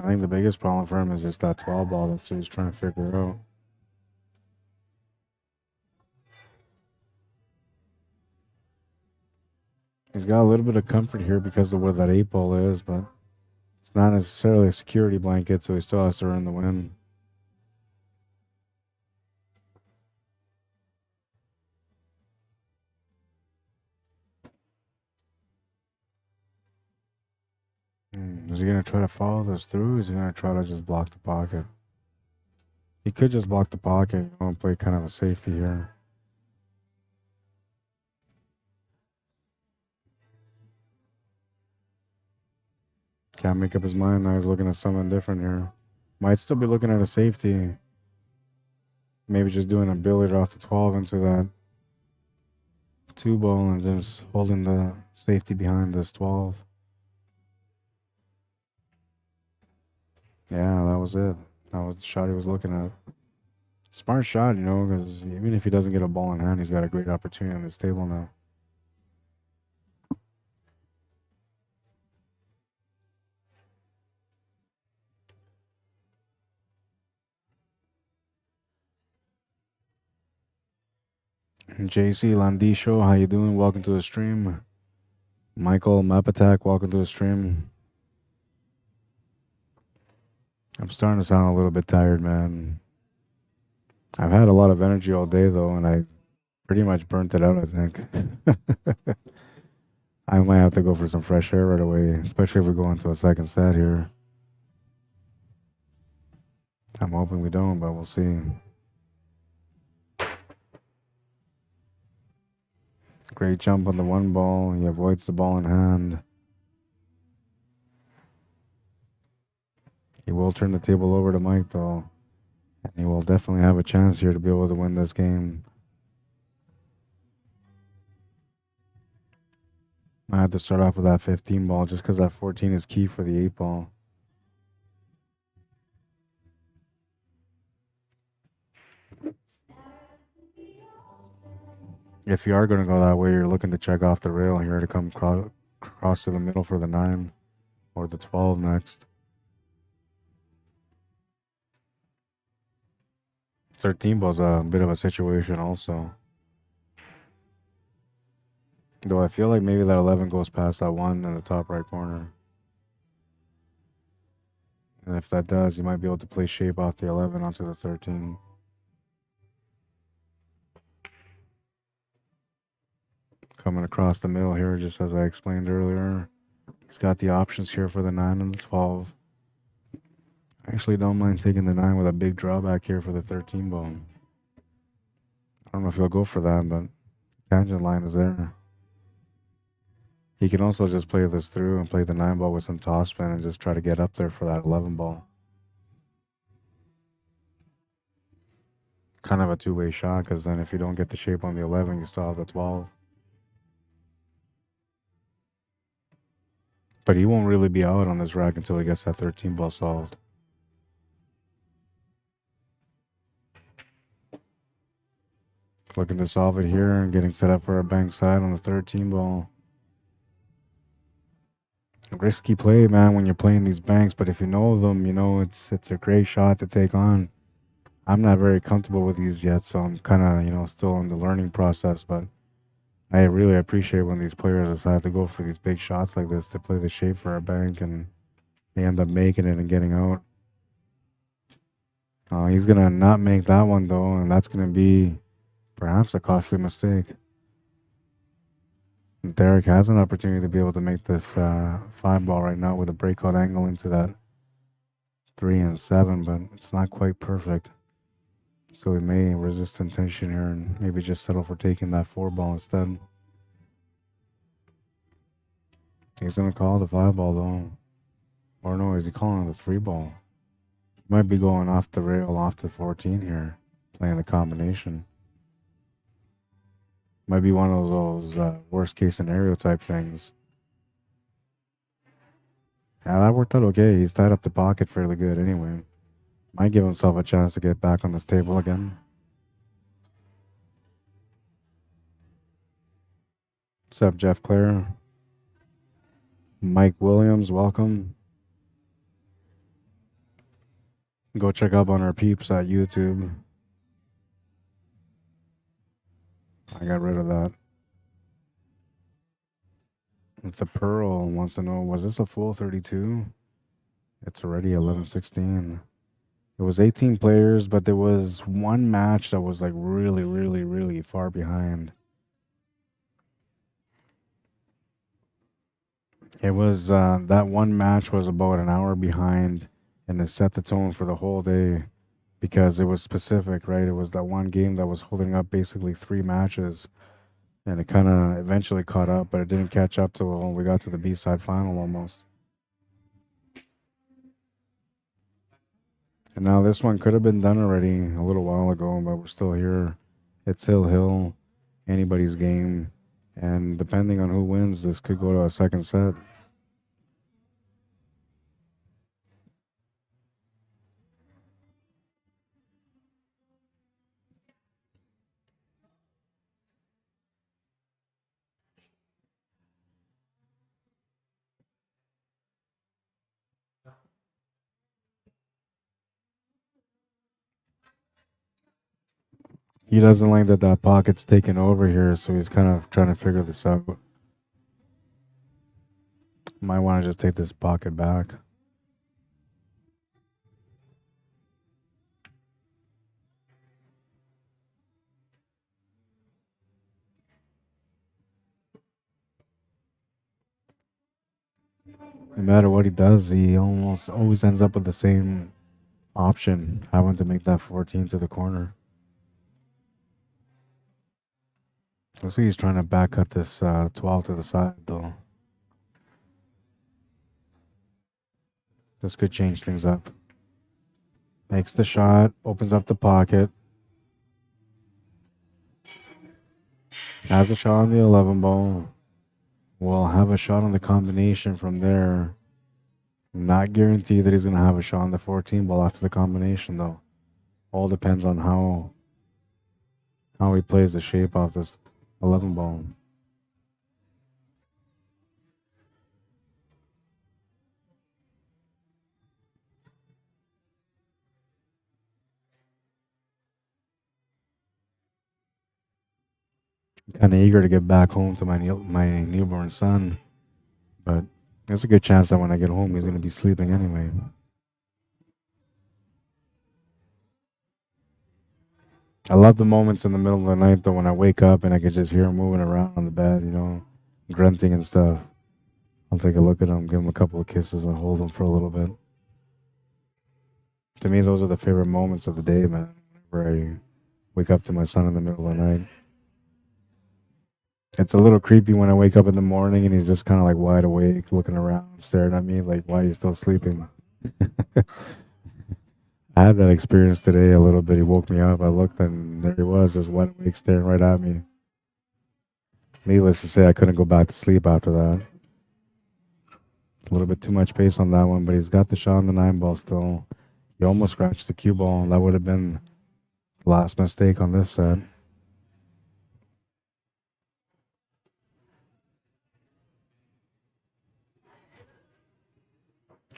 Speaker 1: I think the biggest problem for him is just that 12 ball. That's what he's trying to figure out. He's got a little bit of comfort here because of where that 8 ball is, but it's not necessarily a security blanket, so he still has to earn the win. Is he going to try to follow this through? Or is he going to try to just block the pocket? He could just block the pocket, you know, and play kind of a safety here. Can't make up his mind now. He's looking at something different here. Might still be looking at a safety. Maybe just doing a billiard off the 12 into that 2 ball and just holding the safety behind this 12. Yeah, that was it. That was the shot he was looking at. Smart shot, you know, because even if he doesn't get a ball in hand, he's got a great opportunity on this table now. JC Landisho, how you doing? Welcome to the stream. Michael Mapatak, welcome to the stream. I'm starting to sound a little bit tired, man. I've had a lot of energy all day, though, and I pretty much burnt it out, I think. I might have to go for some fresh air right away, especially if we go into a second set here. I'm hoping we don't, but we'll see. Great jump on the 1 ball. He avoids the ball in hand. He will turn the table over to Mike, though. And he will definitely have a chance here to be able to win this game. I had to start off with that 15 ball just because that 14 is key for the 8 ball. If you are going to go that way, you're looking to check off the rail here to come cross to the middle for the 9 or the 12 next. 13 ball's a bit of a situation also. Though I feel like maybe that 11 goes past that 1 in the top right corner. And if that does, you might be able to play shape off the 11 onto the 13. Coming across the middle here, just as I explained earlier. He's got the options here for the 9 and the 12. I actually don't mind taking the 9 with a big drawback here for the 13 ball. I don't know if he'll go for that, but tangent line is there. He can also just play this through and play the 9 ball with some topspin and just try to get up there for that 11 ball. Kind of a two-way shot, because then if you don't get the shape on the 11, you still have the 12. But he won't really be out on this rack until he gets that 13 ball solved. Looking to solve it here and getting set up for a bank side on the 13 ball. Risky play, man, when you're playing these banks, but if you know them, you know it's a great shot to take on. I'm not very comfortable with these yet, so I'm kind of, you know, still in the learning process, but I really appreciate when these players decide to go for these big shots like this to play the shape for a bank, and they end up making it and getting out. He's going to not make that one, though, and that's going to be perhaps a costly mistake. Derek has an opportunity to be able to make this 5 ball right now with a breakout angle into that 3 and 7, but it's not quite perfect. So he may resist temptation here and maybe just settle for taking that 4 ball instead. He's going to call the 5 ball though. Or no, is he calling the 3 ball? He might be going off the rail, off the 14 here, playing the combination. Might be one of those worst case scenario type things. Yeah, that worked out okay. He's tied up the pocket fairly good anyway. Might give himself a chance to get back on this table again. What's up, Jeff Clare? Mike Williams, welcome. Go check up on our peeps at YouTube. I got rid of that. The Pearl wants to know, was this a full 32? It's already 11-16. It was 18 players, but there was one match that was like really far behind. It was, that one match was about an hour behind, and it set the tone for the whole day because it was specific, right? It was that one game that was holding up basically 3 matches, and it kind of eventually caught up, but it didn't catch up till when we got to the B-side final almost. And now this one could have been done already a little while ago, but we're still here. It's Hill, anybody's game, and depending on who wins, this could go to a second set. He doesn't like that pocket's taking over here, so he's kind of trying to figure this out. Might want to just take this pocket back. No matter what he does, he almost always ends up with the same option, having to make that 14 to the corner. Looks like he's trying to back cut this 12 to the side, though. This could change things up. Makes the shot, opens up the pocket. Has a shot on the 11 ball. Will have a shot on the combination from there. Not guaranteed that he's going to have a shot on the 14 ball after the combination, though. All depends on how he plays the shape off this 11 ball. kind of eager to get back home to my newborn son, but there's a good chance that when I get home, he's going to be sleeping anyway. I love the moments in the middle of the night, though, when I wake up and I can just hear him moving around on the bed, you know, grunting and stuff. I'll take a look at him, give him a couple of kisses, and hold him for a little bit. To me, those are the favorite moments of the day, man, whenever I wake up to my son in the middle of the night. It's a little creepy when I wake up in the morning and he's just kind of like wide awake, looking around, staring at me like, why are you still sleeping? I had that experience today a little bit. He woke me up. I looked and there he was, just wide awake, staring right at me. Needless to say, I couldn't go back to sleep after that. A little bit too much pace on that one, but he's got the shot on the 9-ball still. He almost scratched the cue ball. That would have been the last mistake on this set.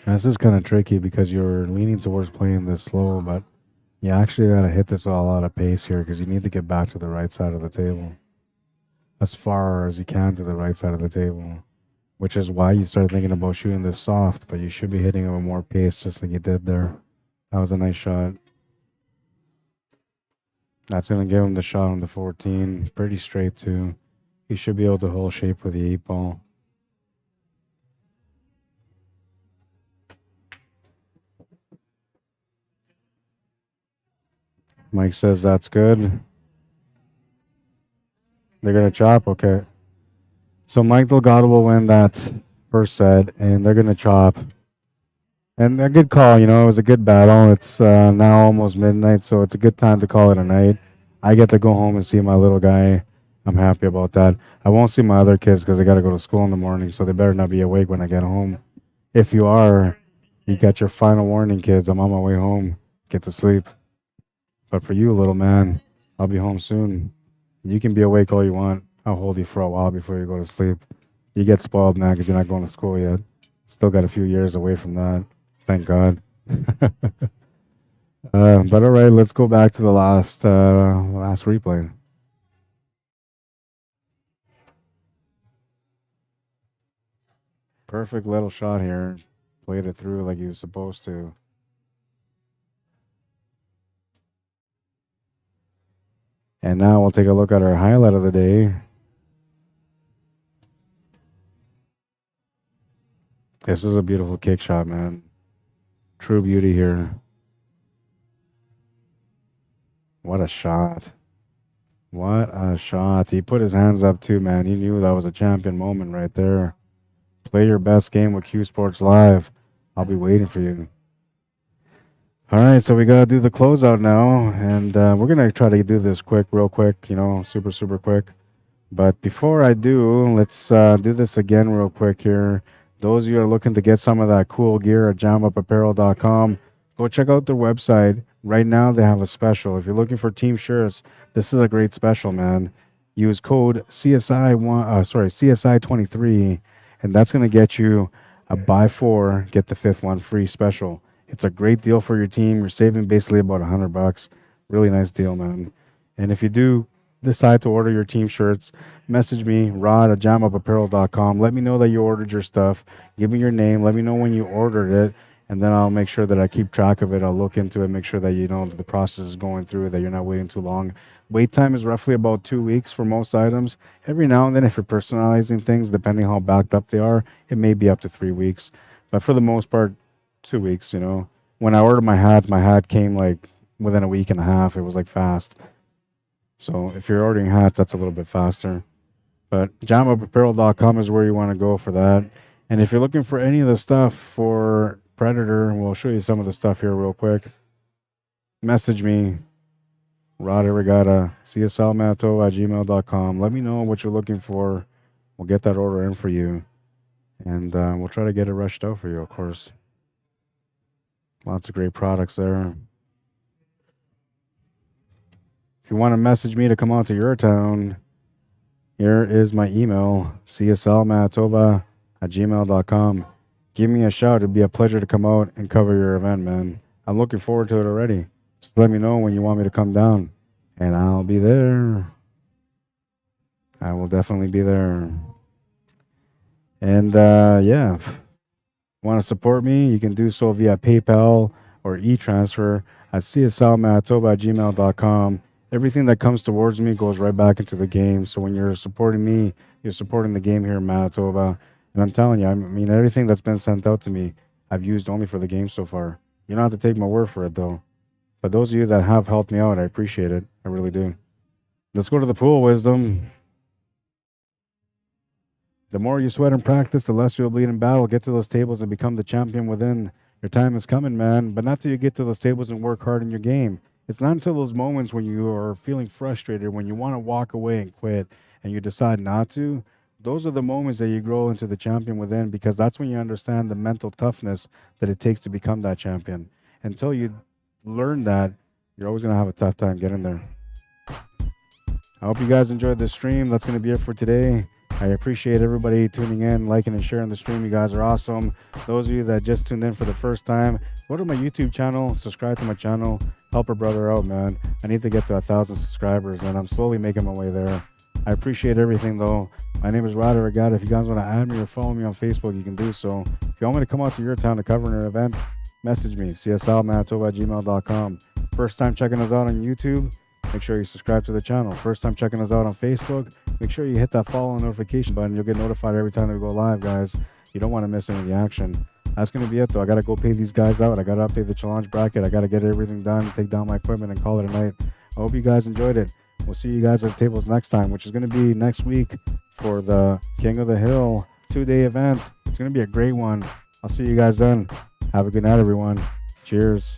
Speaker 1: This is kind of tricky because you're leaning towards playing this slow, but you actually got to hit this all out of pace here because you need to get back to the right side of the table. As far as you can to the right side of the table, which is why you start thinking about shooting this soft, but you should be hitting it with more pace just like you did there. That was a nice shot. That's going to give him the shot on the 14. Pretty straight, too. He should be able to hold shape for the 8-ball. Mike says that's good. They're going to chop? Okay. So Mike Delgado will win that first set, and they're going to chop. And a good call, you know, it was a good battle. It's now almost midnight, so it's a good time to call it a night. I get to go home and see my little guy. I'm happy about that. I won't see my other kids because they got to go to school in the morning, so they better not be awake when I get home. If you are, you got your final warning, kids. I'm on my way home. Get to sleep. But for you, little man, I'll be home soon. You can be awake all you want. I'll hold you for a while before you go to sleep. You get spoiled now because you're not going to school yet. Still got a few years away from that. Thank God. But all right, let's go back to the last replay. Perfect little shot here. Played it through like he was supposed to. And now we'll take a look at our highlight of the day. This is a beautiful kick shot, man. True beauty here. What a shot. What a shot. He put his hands up too, man. He knew that was a champion moment right there. Play your best game with CUESPORTS Live. I'll be waiting for you. All right, so we got to do the closeout now. And we're going to try to do this real quick, you know, super, super quick. But before I do, let's do this again real quick here. Those of you who are looking to get some of that cool gear at jamupapparel.com, go check out their website. Right now, they have a special. If you're looking for team shirts, this is a great special, man. Use code CSI23, and that's going to get you a buy 4, get the 5th one free special. It's a great deal for your team. You're saving basically about $100. Really nice deal, man. And if you do decide to order your team shirts, message me, Rod at jamupapparel.com. Let me know that you ordered your stuff. Give me your name. Let me know when you ordered it. And then I'll make sure that I keep track of it. I'll look into it, make sure that you know that the process is going through, that you're not waiting too long. Wait time is roughly about 2 weeks for most items. Every now and then, if you're personalizing things, depending how backed up they are, it may be up to 3 weeks. But for the most part, 2 weeks, you know. When I ordered my hat came like within a week and a half. It was like fast. So if you're ordering hats, that's a little bit faster. But jamupapparel.com is where you want to go for that. And if you're looking for any of the stuff for Predator, we'll show you some of the stuff here real quick. Message me, Rod Arriagada, cslmanitoba@gmail.com. Let me know what you're looking for. We'll get that order in for you. And we'll try to get it rushed out for you, of course. Lots of great products there. If you want to message me to come out to your town, here is my email, cslmanitoba@gmail.com. Give me a shout. It'd be a pleasure to come out and cover your event, man. I'm looking forward to it already. Just let me know when you want me to come down, and I'll be there. definitely be there. And yeah, want to support me, you can do so via PayPal or e-transfer at cslmanitoba@gmail.com. Everything that comes towards me goes right back into the game. So when you're supporting me, you're supporting the game here in Manitoba. And I'm telling you, I mean, everything that's been sent out to me, I've used only for the game so far. You don't have to take my word for it, though. But those of you that have helped me out, I appreciate it. I really do. Let's go to the pool, Wisdom. The more you sweat and practice, the less you'll bleed in battle. Get to those tables and become the champion within. Your time is coming, man, but not till you get to those tables and work hard in your game. It's not until those moments when you are feeling frustrated, when you want to walk away and quit, and you decide not to. Those are the moments that you grow into the champion within, because that's when you understand the mental toughness that it takes to become that champion. Until you learn that, you're always going to have a tough time getting there. I hope you guys enjoyed this stream. That's going to be it for today. I appreciate everybody tuning in, liking, and sharing the stream. You guys are awesome. Those of you that just tuned in for the first time, go to my YouTube channel, subscribe to my channel, help a brother out, man. I need to get to 1,000 subscribers, and I'm slowly making my way there. I appreciate everything, though. My name is Rod Arriagada. If you guys want to add me or follow me on Facebook, you can do so. If you want me to come out to your town to cover an event, message me, cslmanitoba@gmail.com. First time checking us out on YouTube, make sure you subscribe to the channel. First time checking us out on Facebook, make sure you hit that follow and notification button. You'll get notified every time that we go live, guys. You don't want to miss any of the action. That's going to be it, though. I got to go pay these guys out. I got to update the challenge bracket. I got to get everything done, take down my equipment, and call it a night. I hope you guys enjoyed it. We'll see you guys at the tables next time, which is going to be next week for the King of the Hill 2-day event. It's going to be a great one. I'll see you guys then. Have a good night, everyone. Cheers.